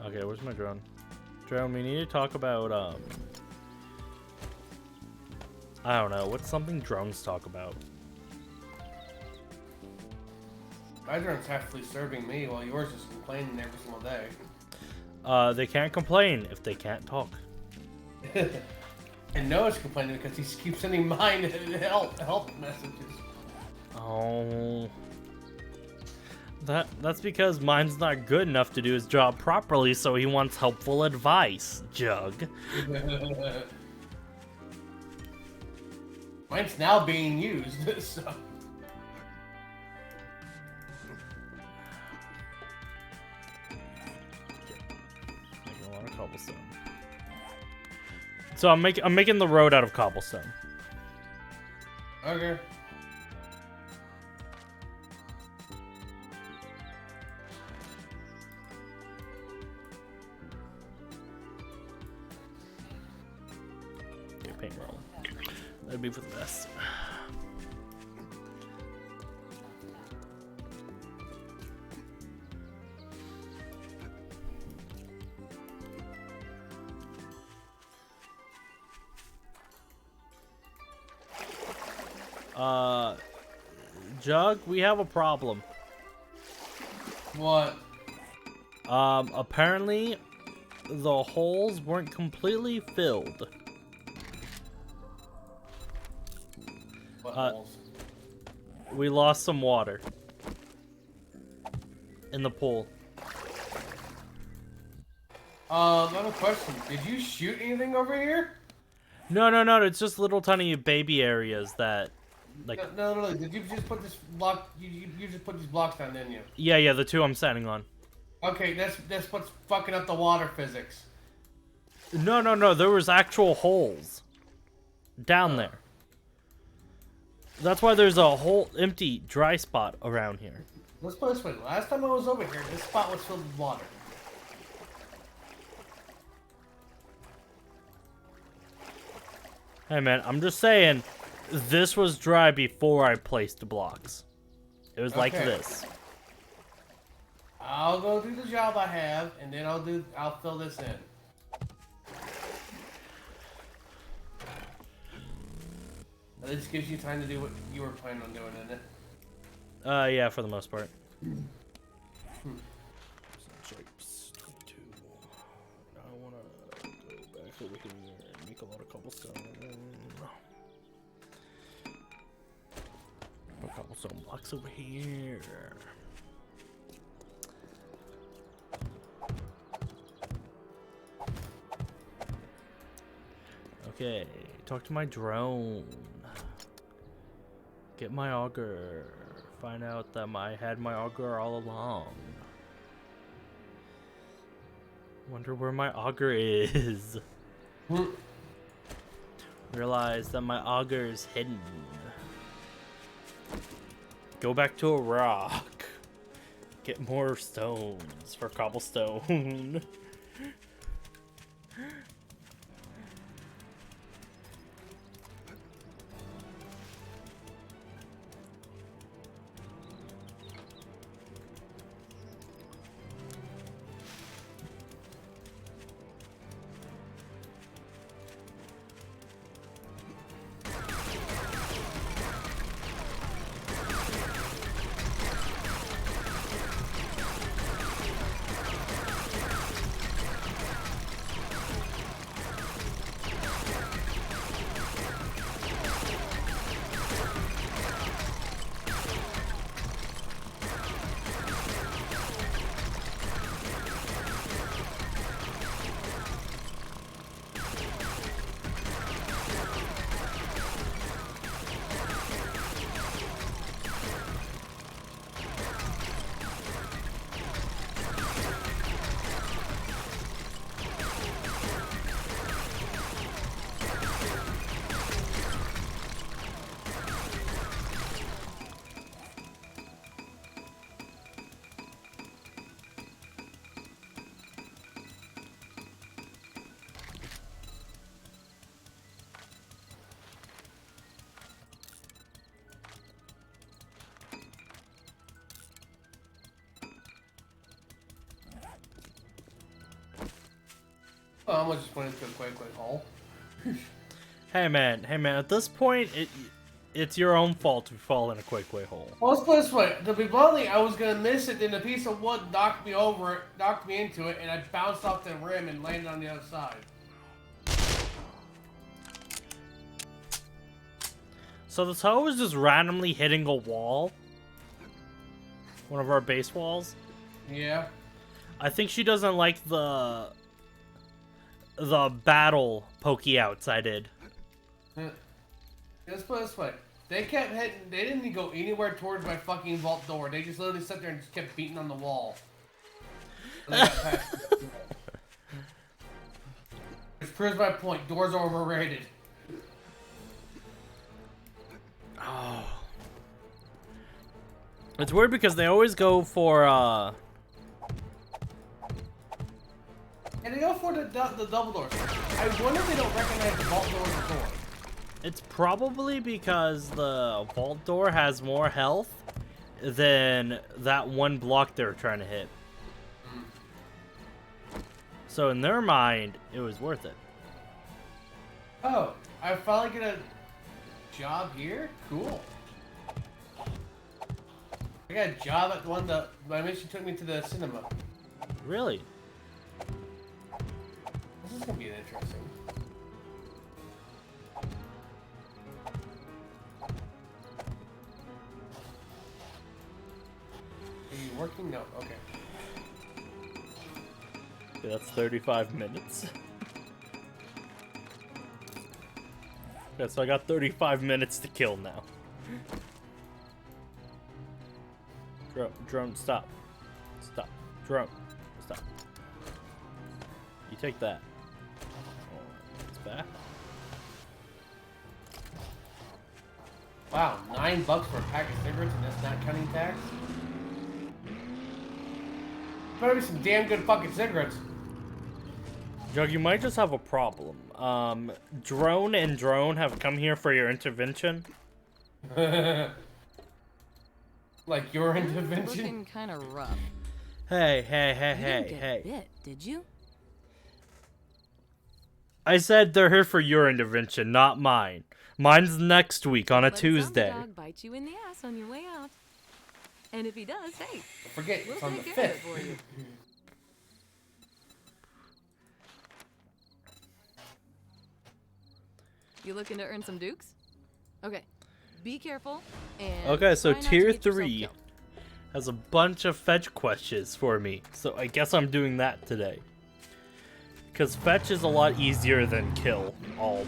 Okay, where's my drone? Drone, we need to talk about, I don't know, what's something drones talk about? My drone's happily serving me while yours is complaining every single day. They can't complain if they can't talk. And Noah's complaining because he keeps sending mine help messages. Oh. That's because mine's not good enough to do his job properly, so he wants helpful advice, Jug. Mine's now being used, so. Making a lot of cobblestone. So I'm making the road out of cobblestone. Okay. Paint roll. That'd be for the best. Jug, we have a problem. What? Apparently the holes weren't completely filled. What holes? We lost some water in the pool. I have a question. Did you shoot anything over here? No, no, no. It's just little tiny baby areas that, like. No. Did you just put this block? You just put these blocks down, didn't you? Yeah, yeah. The two I'm standing on. Okay, that's what's fucking up the water physics. No, no, no. There was actual holes down there. That's why there's a whole empty dry spot around here. Let's put it this way. Last time I was over here, this spot was filled with water. Hey man, I'm just saying, this was dry before I placed the blocks. It was like Okay. this. I'll go do the job I have, and then I'll fill this in. This gives you time to do what you were planning on doing, isn't it? Yeah, for the most part. I wanna go back over here and make a lot of cobblestone. Put cobblestone blocks over here. Okay, talk to my drone. Get my auger. Find out that I had my auger all along. Wonder where my auger is. Realize that my auger is hidden. Go back to a rock. Get more stones for cobblestone. Oh, I almost just went into a quick hole. Hey man, at this point, it's your own fault if you fall in a quick way hole. Well, let's put it this way. To be bluntly, I was gonna miss it, then a piece of wood knocked me over it, knocked me into it, and I bounced off the rim and landed on the other side. So the toe is just randomly hitting a wall. One of our base walls. Yeah. I think she doesn't like the battle pokey outs I did. Let's put it this way. They kept hitting, they didn't even go anywhere towards my fucking vault door. They just literally sat there and just kept beating on the wall. And they got past it. Which proves my point. Doors are overrated. Oh. It's weird because they always go for, And they go for the double doors. I wonder if they don't recognize the vault door as a door. It's probably because the vault door has more health than that one block they're trying to hit. So in their mind, it was worth it. Oh, I finally get a job here? Cool. I got a job at the one that my mission took me to the cinema. Really? This is gonna be interesting. Are you working? No. Okay. Okay, that's 35 minutes. Okay, so I got 35 minutes to kill now. Drone, stop. Stop. Drone, stop. You take that. Oh, it's back. Wow, $9 for a pack of cigarettes and that's not counting tax? Better be some damn good fucking cigarettes. Jug, you might just have a problem. Drone and Drone have come here for your intervention. Like your You're intervention? looking kind of rough. Hey, You didn't get bit, did you? I said they're here for your intervention, not mine. Mine's next week on a Let the zombie Tuesday. dog bite you in the ass on your way out. And if he does, hey, Forget, we'll it's on the take care of it 5th. for you. You looking to earn some dukes? Okay, be careful and Okay, so try not to tier get yourself 3 killed. has a bunch of fetch questions for me, so I guess I'm doing that today. Because fetch is a lot easier than kill all.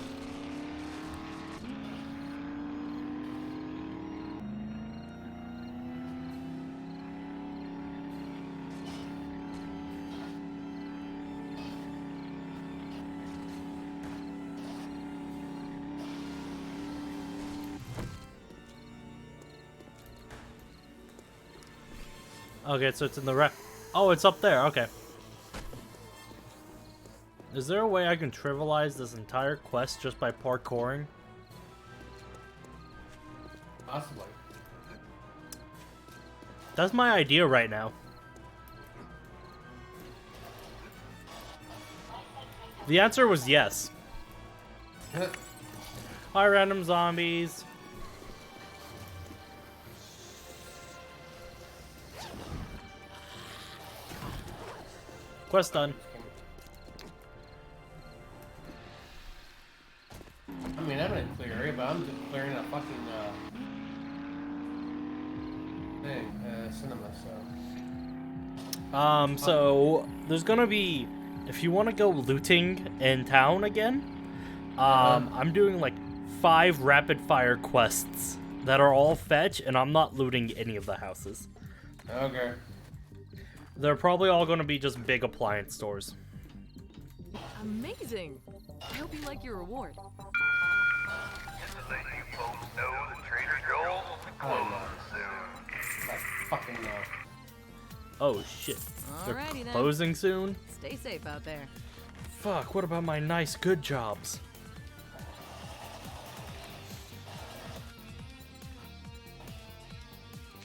Okay, so it's in the rec. Oh, it's up there. Okay. Is there a way I can trivialize this entire quest just by parkouring? Possibly. That's my idea right now. The answer was yes. Hi, random zombies. Quest done. I mean, I'm in a clear area, but I'm just clearing a fucking, cinema, so. So there's gonna be, if you want to go looting in town again, I'm doing like 5 rapid fire quests that are all fetch, and I'm not looting any of the houses. Okay. They're probably all gonna be just big appliance stores. Amazing! I hope you like your reward. Just to let you folks know that Trader Joel's will be closing soon. Like, fucking, Oh shit. They're Alrighty then. closing soon? Stay safe out there. Fuck, what about my nice good jobs?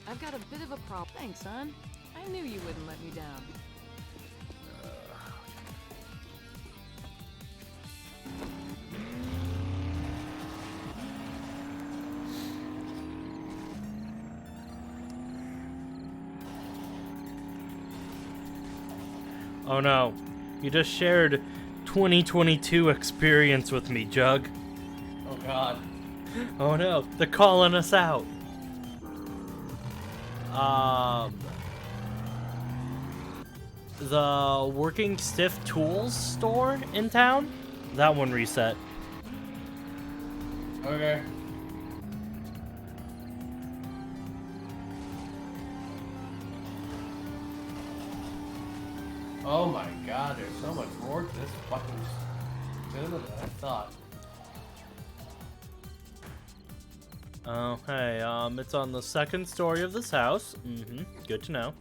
I've got a bit of a problem. Thanks, son. I knew you wouldn't let me down. Oh no. You just shared 2022 experience with me, Jug. oh god. Oh no, they're calling us out. The Working Stiff Tools store in town? That one reset. Okay. Oh my god, there's so much more to this fucking cinema than I thought. Oh, hey, it's on the 2nd story of this house. Good to know.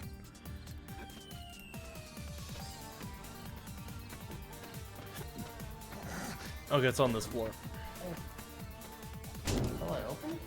Okay, it's on this floor. Oh, I open?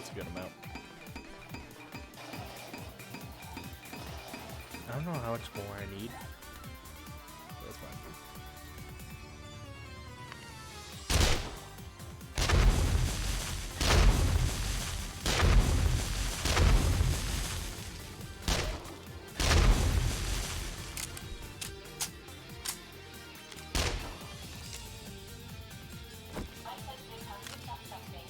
That's a good amount. I don't know how much more I need. That's fine. Untitled Chapter suspect.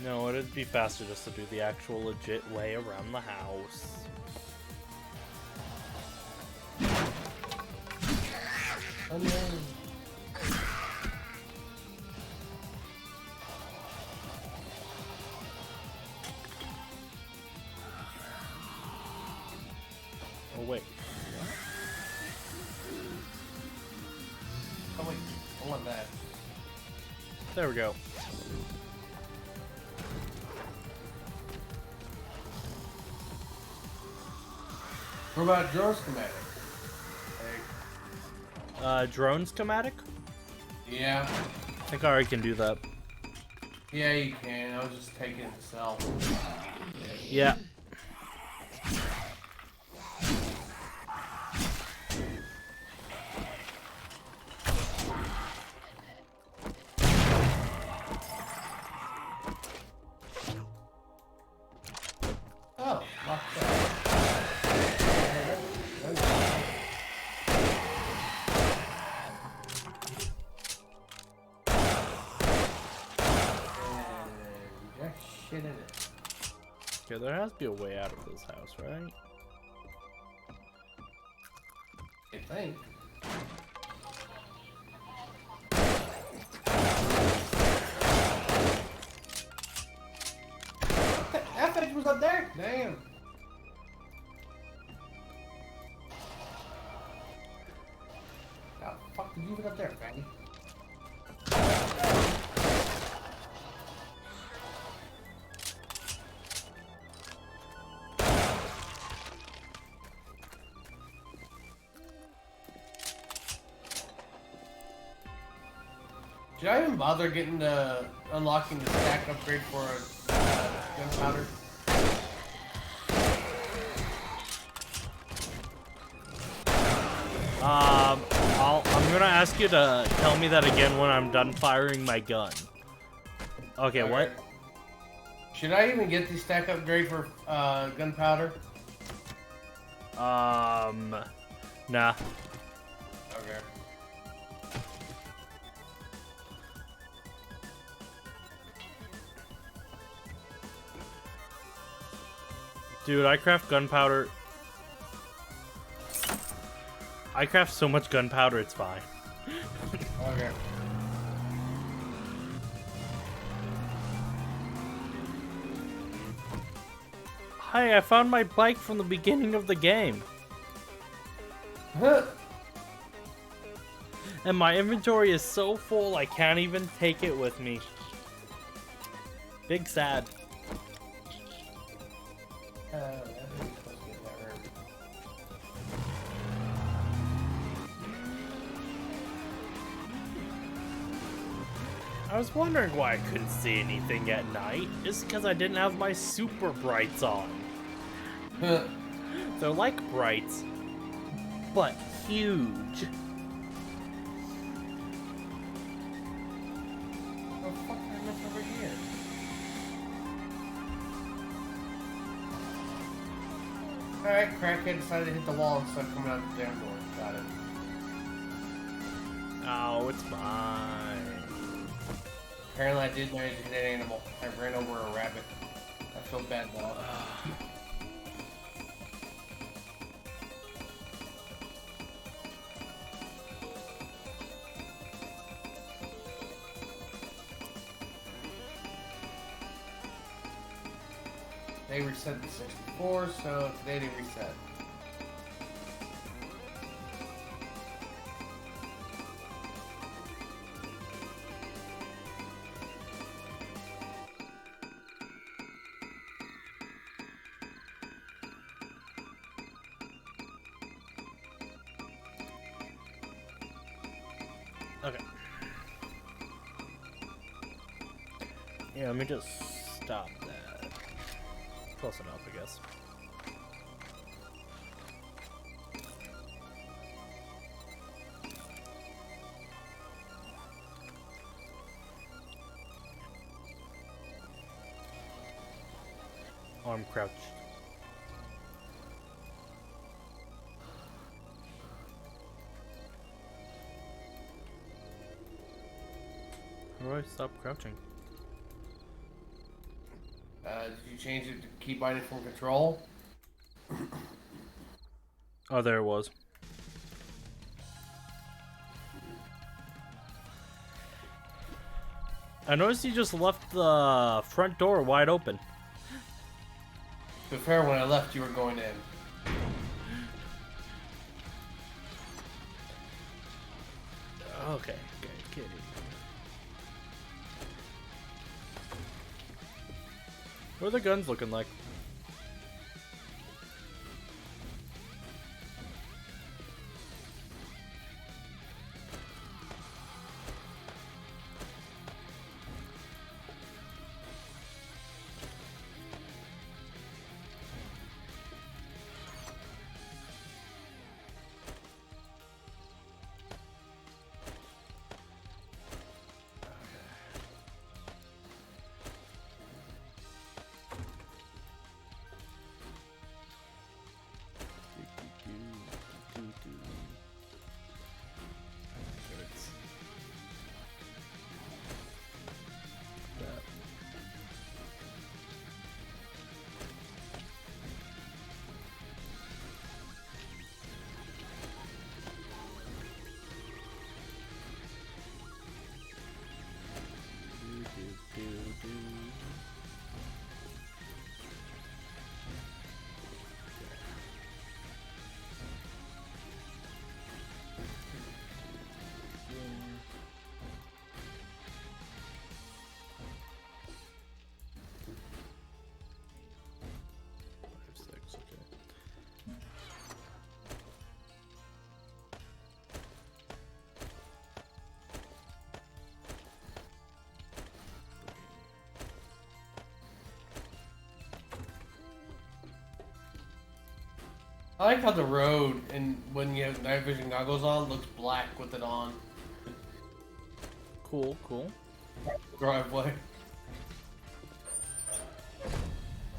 No, it'd be faster just to do the actual legit way around the house. Oh, no. Oh wait. Oh wait, I want that. There we go. What about drone schematic? Hey. Drone schematic? Yeah. I think I already can do that. Yeah, you can. I was just taking it to sell. Yeah. Oh, lock that. And just shit in it. Okay, there has to be a way out of this house, right? I think. That thing was up there? Damn. How the fuck did you get up there, Fanny? Did I even bother getting the unlocking the stack upgrade for gunpowder? I'm gonna ask you to tell me that again when I'm done firing my gun. Okay, what? Should I even get the stack upgrade for gunpowder? Nah. Okay. Dude, I craft gunpowder. I craft so much gunpowder, it's fine. Okay. Hi, I found my bike from the beginning of the game. Huh. And my inventory is so full I can't even take it with me. Big sad. That is supposed to get that hurt. I was wondering why I couldn't see anything at night. It's because I didn't have my super brights on. Huh. They're like brights, but huge. What the fuck did I miss over here? Alright, crackhead decided to hit the wall instead of coming out the damn door. Got it. Oh, it's fine. Apparently I did manage to hit an animal. I ran over a rabbit. I feel bad now. They reset the 64, so today they reset. Okay. Yeah, let me just stop that. Close enough, I guess. Arm crouch. How do I stop crouching? Did you change it to keep biting from control? Oh, there it was. I noticed you just left the front door wide open. To be fair, when I left, you were going in. Okay, good. What are the guns looking like? I like how the road, and when you have night vision goggles on, looks black with it on. Cool. Driveway.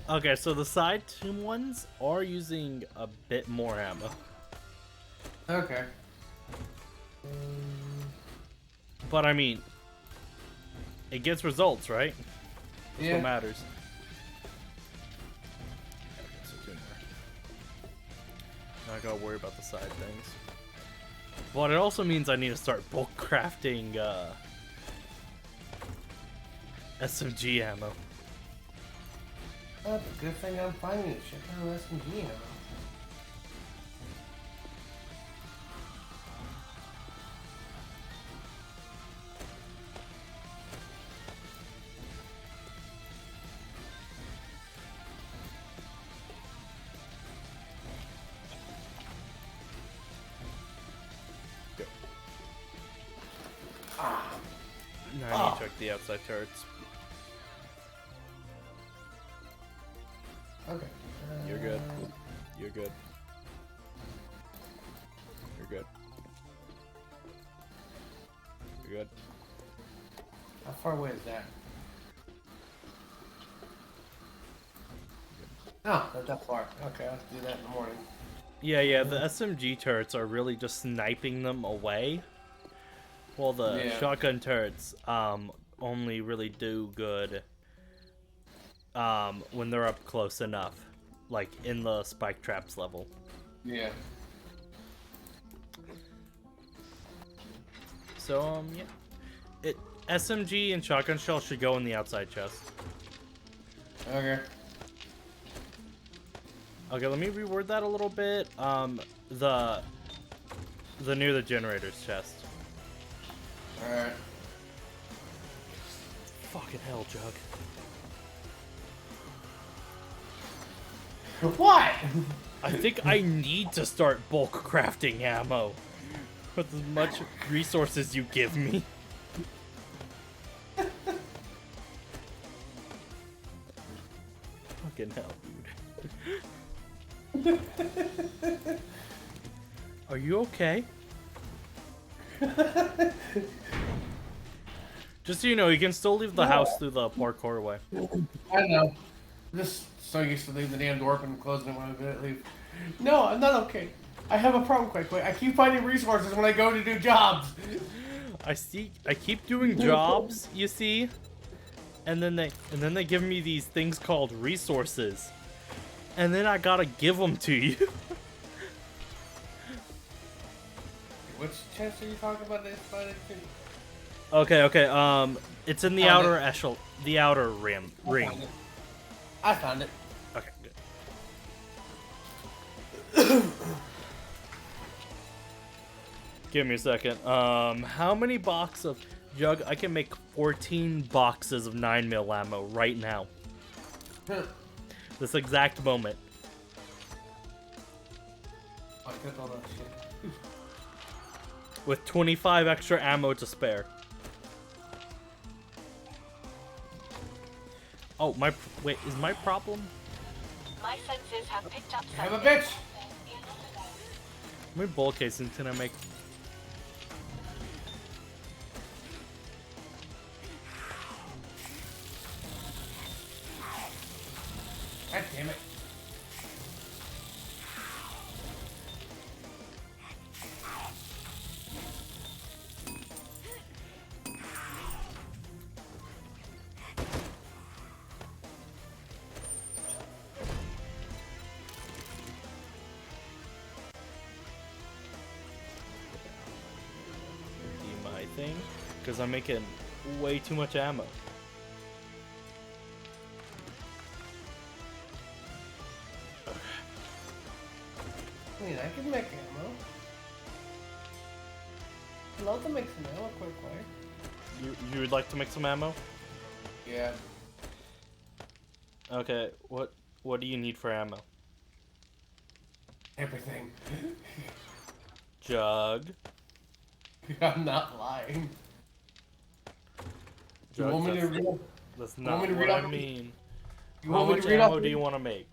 Okay, so the side tomb ones are using a bit more ammo. Okay. But I mean, it gets results, right? That's Yeah. what matters. I gotta worry about the side things. But it also means I need to start bulk crafting SMG ammo. That's a good thing I'm finding it. Shit ton of SMG ammo. Now I need to check the outside turrets. Okay. You're good. You're good. You're good. You're good. How far away is that? Oh, not that far. Okay, I'll have to do that in the morning. Yeah, the SMG turrets are really just sniping them away. Well, the Yeah. shotgun turrets only really do good when they're up close enough, like in the spike traps level. Yeah. So yeah, SMG and shotgun shell should go in the outside chest. Okay. Okay, let me reword that a little bit. The near the generator's chest. Alright. Fucking hell, Jug. What? I think I need to start bulk crafting ammo. with as much resources you give me. Fucking hell, dude. Are you okay? Just so you know, you can still leave the house through the parkour way. I know. Just so used to leave the damn door open and closing it when I leave. No, I'm not okay. I have a problem, quick. I keep finding resources when I go to do jobs. I keep doing jobs, you see? And then they give me these things called resources. And then I gotta give them to you. Which chest are you talking about? Okay, it's in the Found outer it. echelon, the outer ring. I found it. Okay, good. Give me a second. How many boxes of jug? I can make 14 boxes of 9mm ammo right now. This exact moment. I took all that shit. With 25 extra ammo to spare. Oh, wait, is my problem? My senses have picked up I have a something. bitch. How many bullet casings can I make? God damn it. Do my thing, because I'm making way too much ammo. I mean, I can make ammo. I'd love to make some ammo quickly. You would like to make some ammo? Yeah. Okay, what do you need for ammo? Everything. Jug. I'm not lying. You Jug, want me to that's, read? that's want not me to what read I off- mean. You How want me much to read ammo off? do you want to make?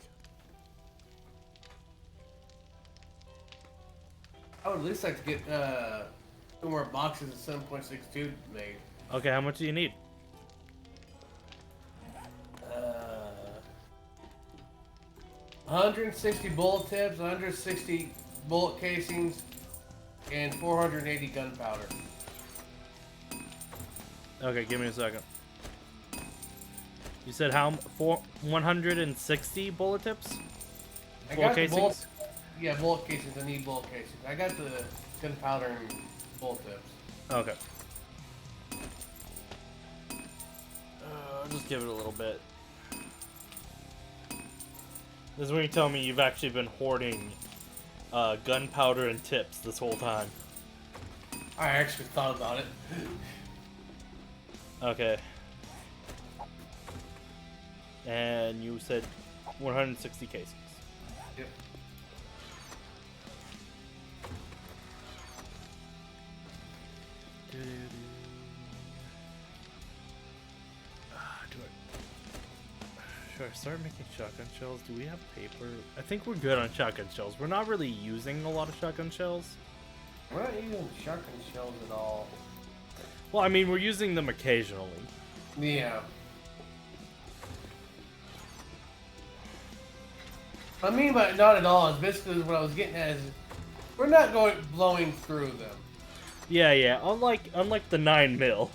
I would at least like to get 2 more boxes of 7.62 made. Okay, how much do you need? 160 bullet tips, 160 bullet casings, and 480 gunpowder. Okay, give me a second. You said 160 bullet tips? I Bullet got the bullet, casings? yeah, bullet casings. I need bullet casings. I got the gunpowder and bullet tips. Okay. I'll just give it a little bit. This is when you tell me you've actually been hoarding gunpowder and tips this whole time. I actually thought about it. Okay. And you said 160 casings. Yep. Should I start making shotgun shells? Do we have paper? I think we're good on shotgun shells. We're not really using a lot of shotgun shells. We're not using shotgun shells at all. Well, I mean, we're using them occasionally. Yeah. I mean by not at all is basically what I was getting at is we're not going blowing through them. Yeah. Unlike the 9mm,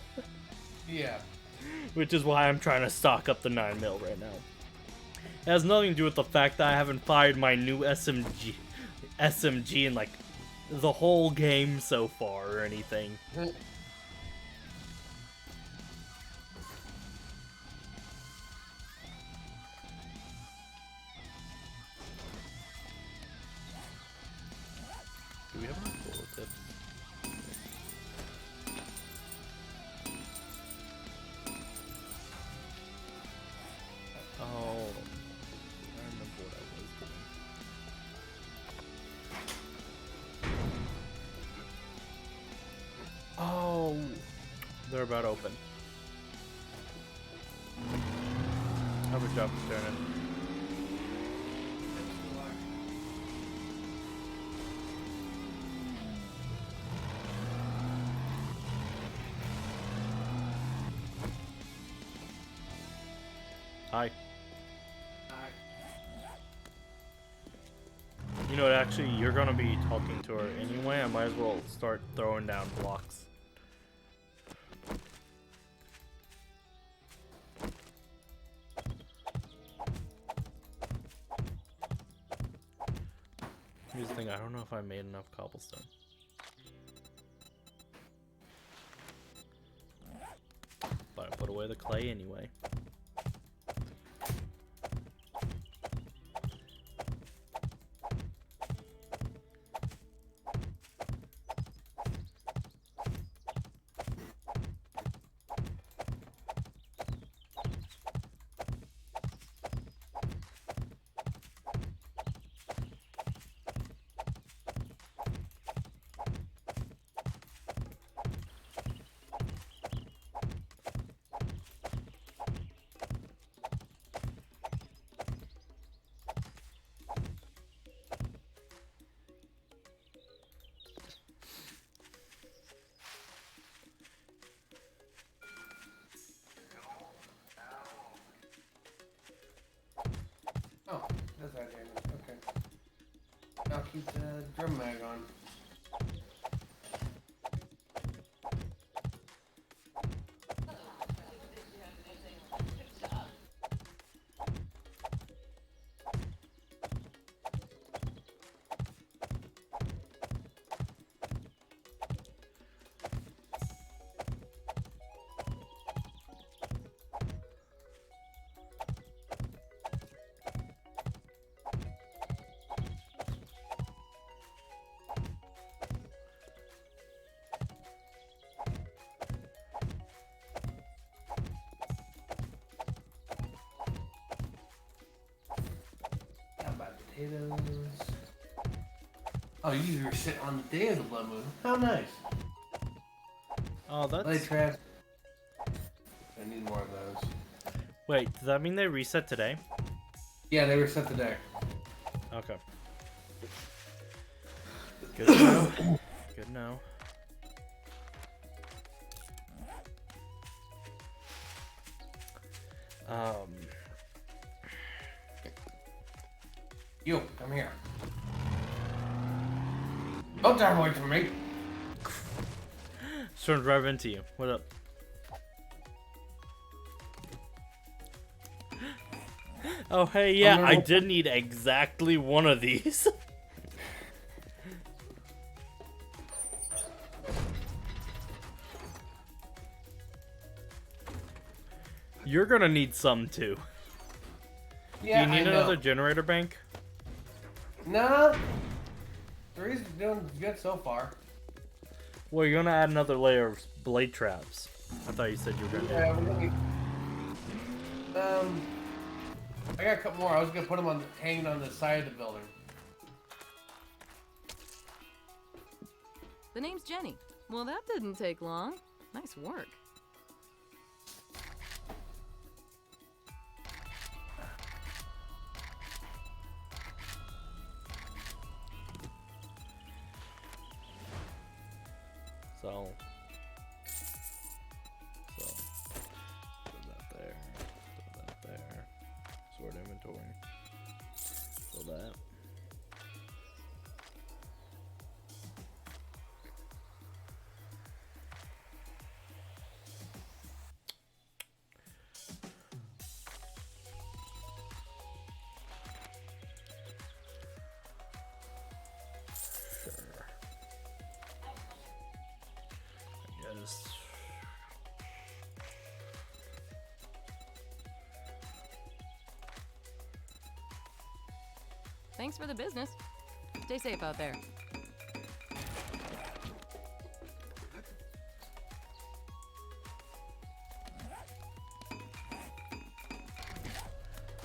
Yeah. which is why I'm trying to stock up the 9mm right now. It has nothing to do with the fact that I haven't fired my new SMG in like the whole game so far or anything. Do we have any bullet tips? Oh, I remember what I was doing. about open. Have a job to turn in. Hi. You know what, actually, you're gonna be talking to her anyway. I might as well start throwing down blocks. Here's the thing, I don't know if I made enough cobblestone. But I put away the clay anyway. Oh, that's that damage. Okay. I'll keep the drum mag on. Potatoes. Oh, you were sitting on the day of the blood moon. How nice. Oh, Lay that's... traps. I need more of those. Wait, does that mean they reset today? Yeah, they were set today. Okay. Good to know. Good to know. You, come here. Don't dive away from me. Just trying to drive into you. What up? Oh, hey, yeah, I did need exactly one of these. You're gonna need some too. Yeah, Do you need I know. another generator bank? Nah. Three's doing good so far. Well, you're gonna add another layer of blade traps. I thought you said you were gonna do Yeah, we're gonna I got a couple more. I was gonna put them on hanging on the side of the building. The name's Jenny. Well, that didn't take long. Nice work. So put that there, put that there, sort inventory, so that. Sure. I guess. Thanks for the business. Stay safe out there.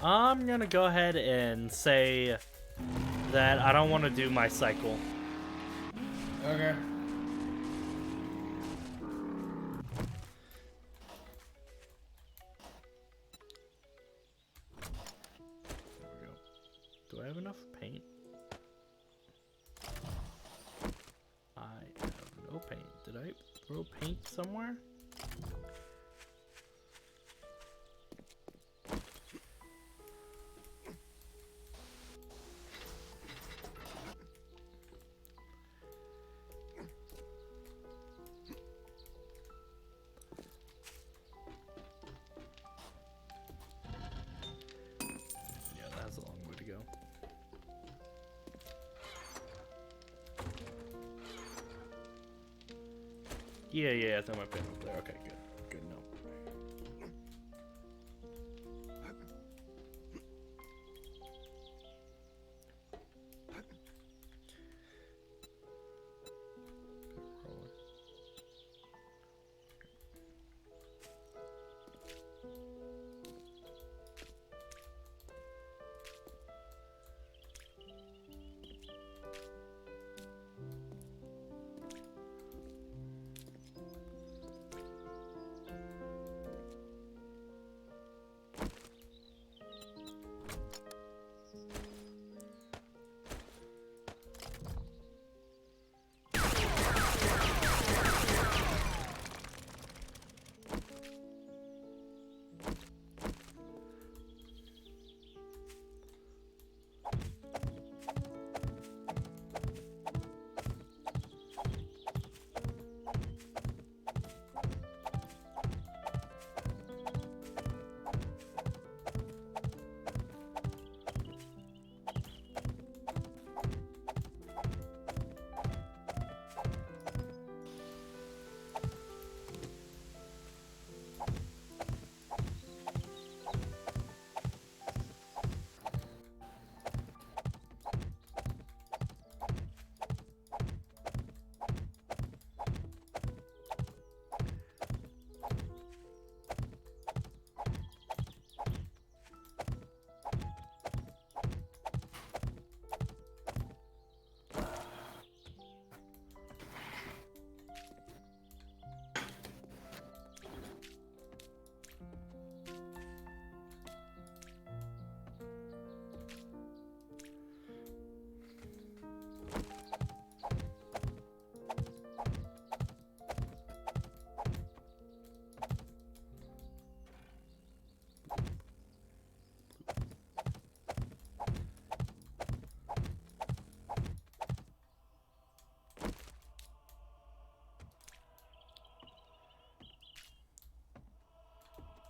I'm gonna go ahead and say that I don't want to do my cycle. Okay. I have enough paint? I have no paint. Did I throw paint somewhere? Yeah, that's a long way to go. Yeah, I threw my paint over there. Okay, good. Good, no.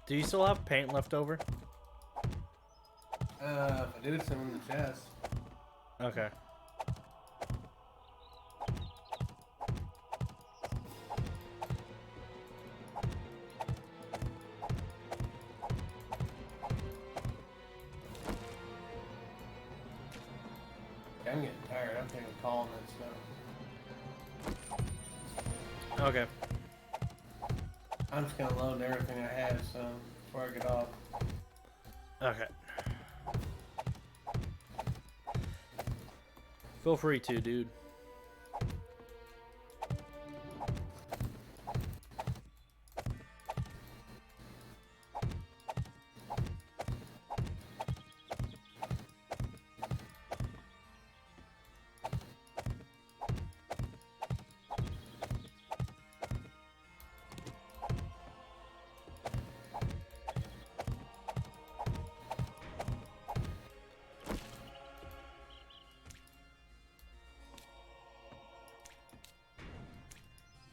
Do you still have paint left over? If I do, some in the chest. Okay. I'm getting tired. I'm thinking of calling that stuff. Okay. I'm just gonna load everything I have, so before I get off. Okay. Feel free to, dude.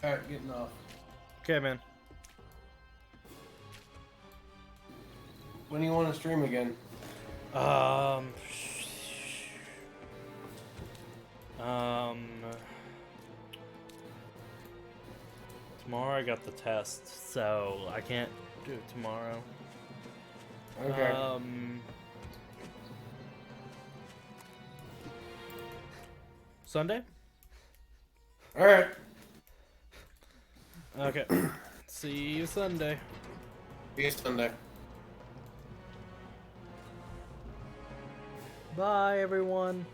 Alright, getting off. Okay, man. When do you want to stream again? Um, tomorrow I got the test, so I can't do it tomorrow. Okay. Sunday? Alright. Okay. See you Sunday. See you Sunday. Bye, everyone.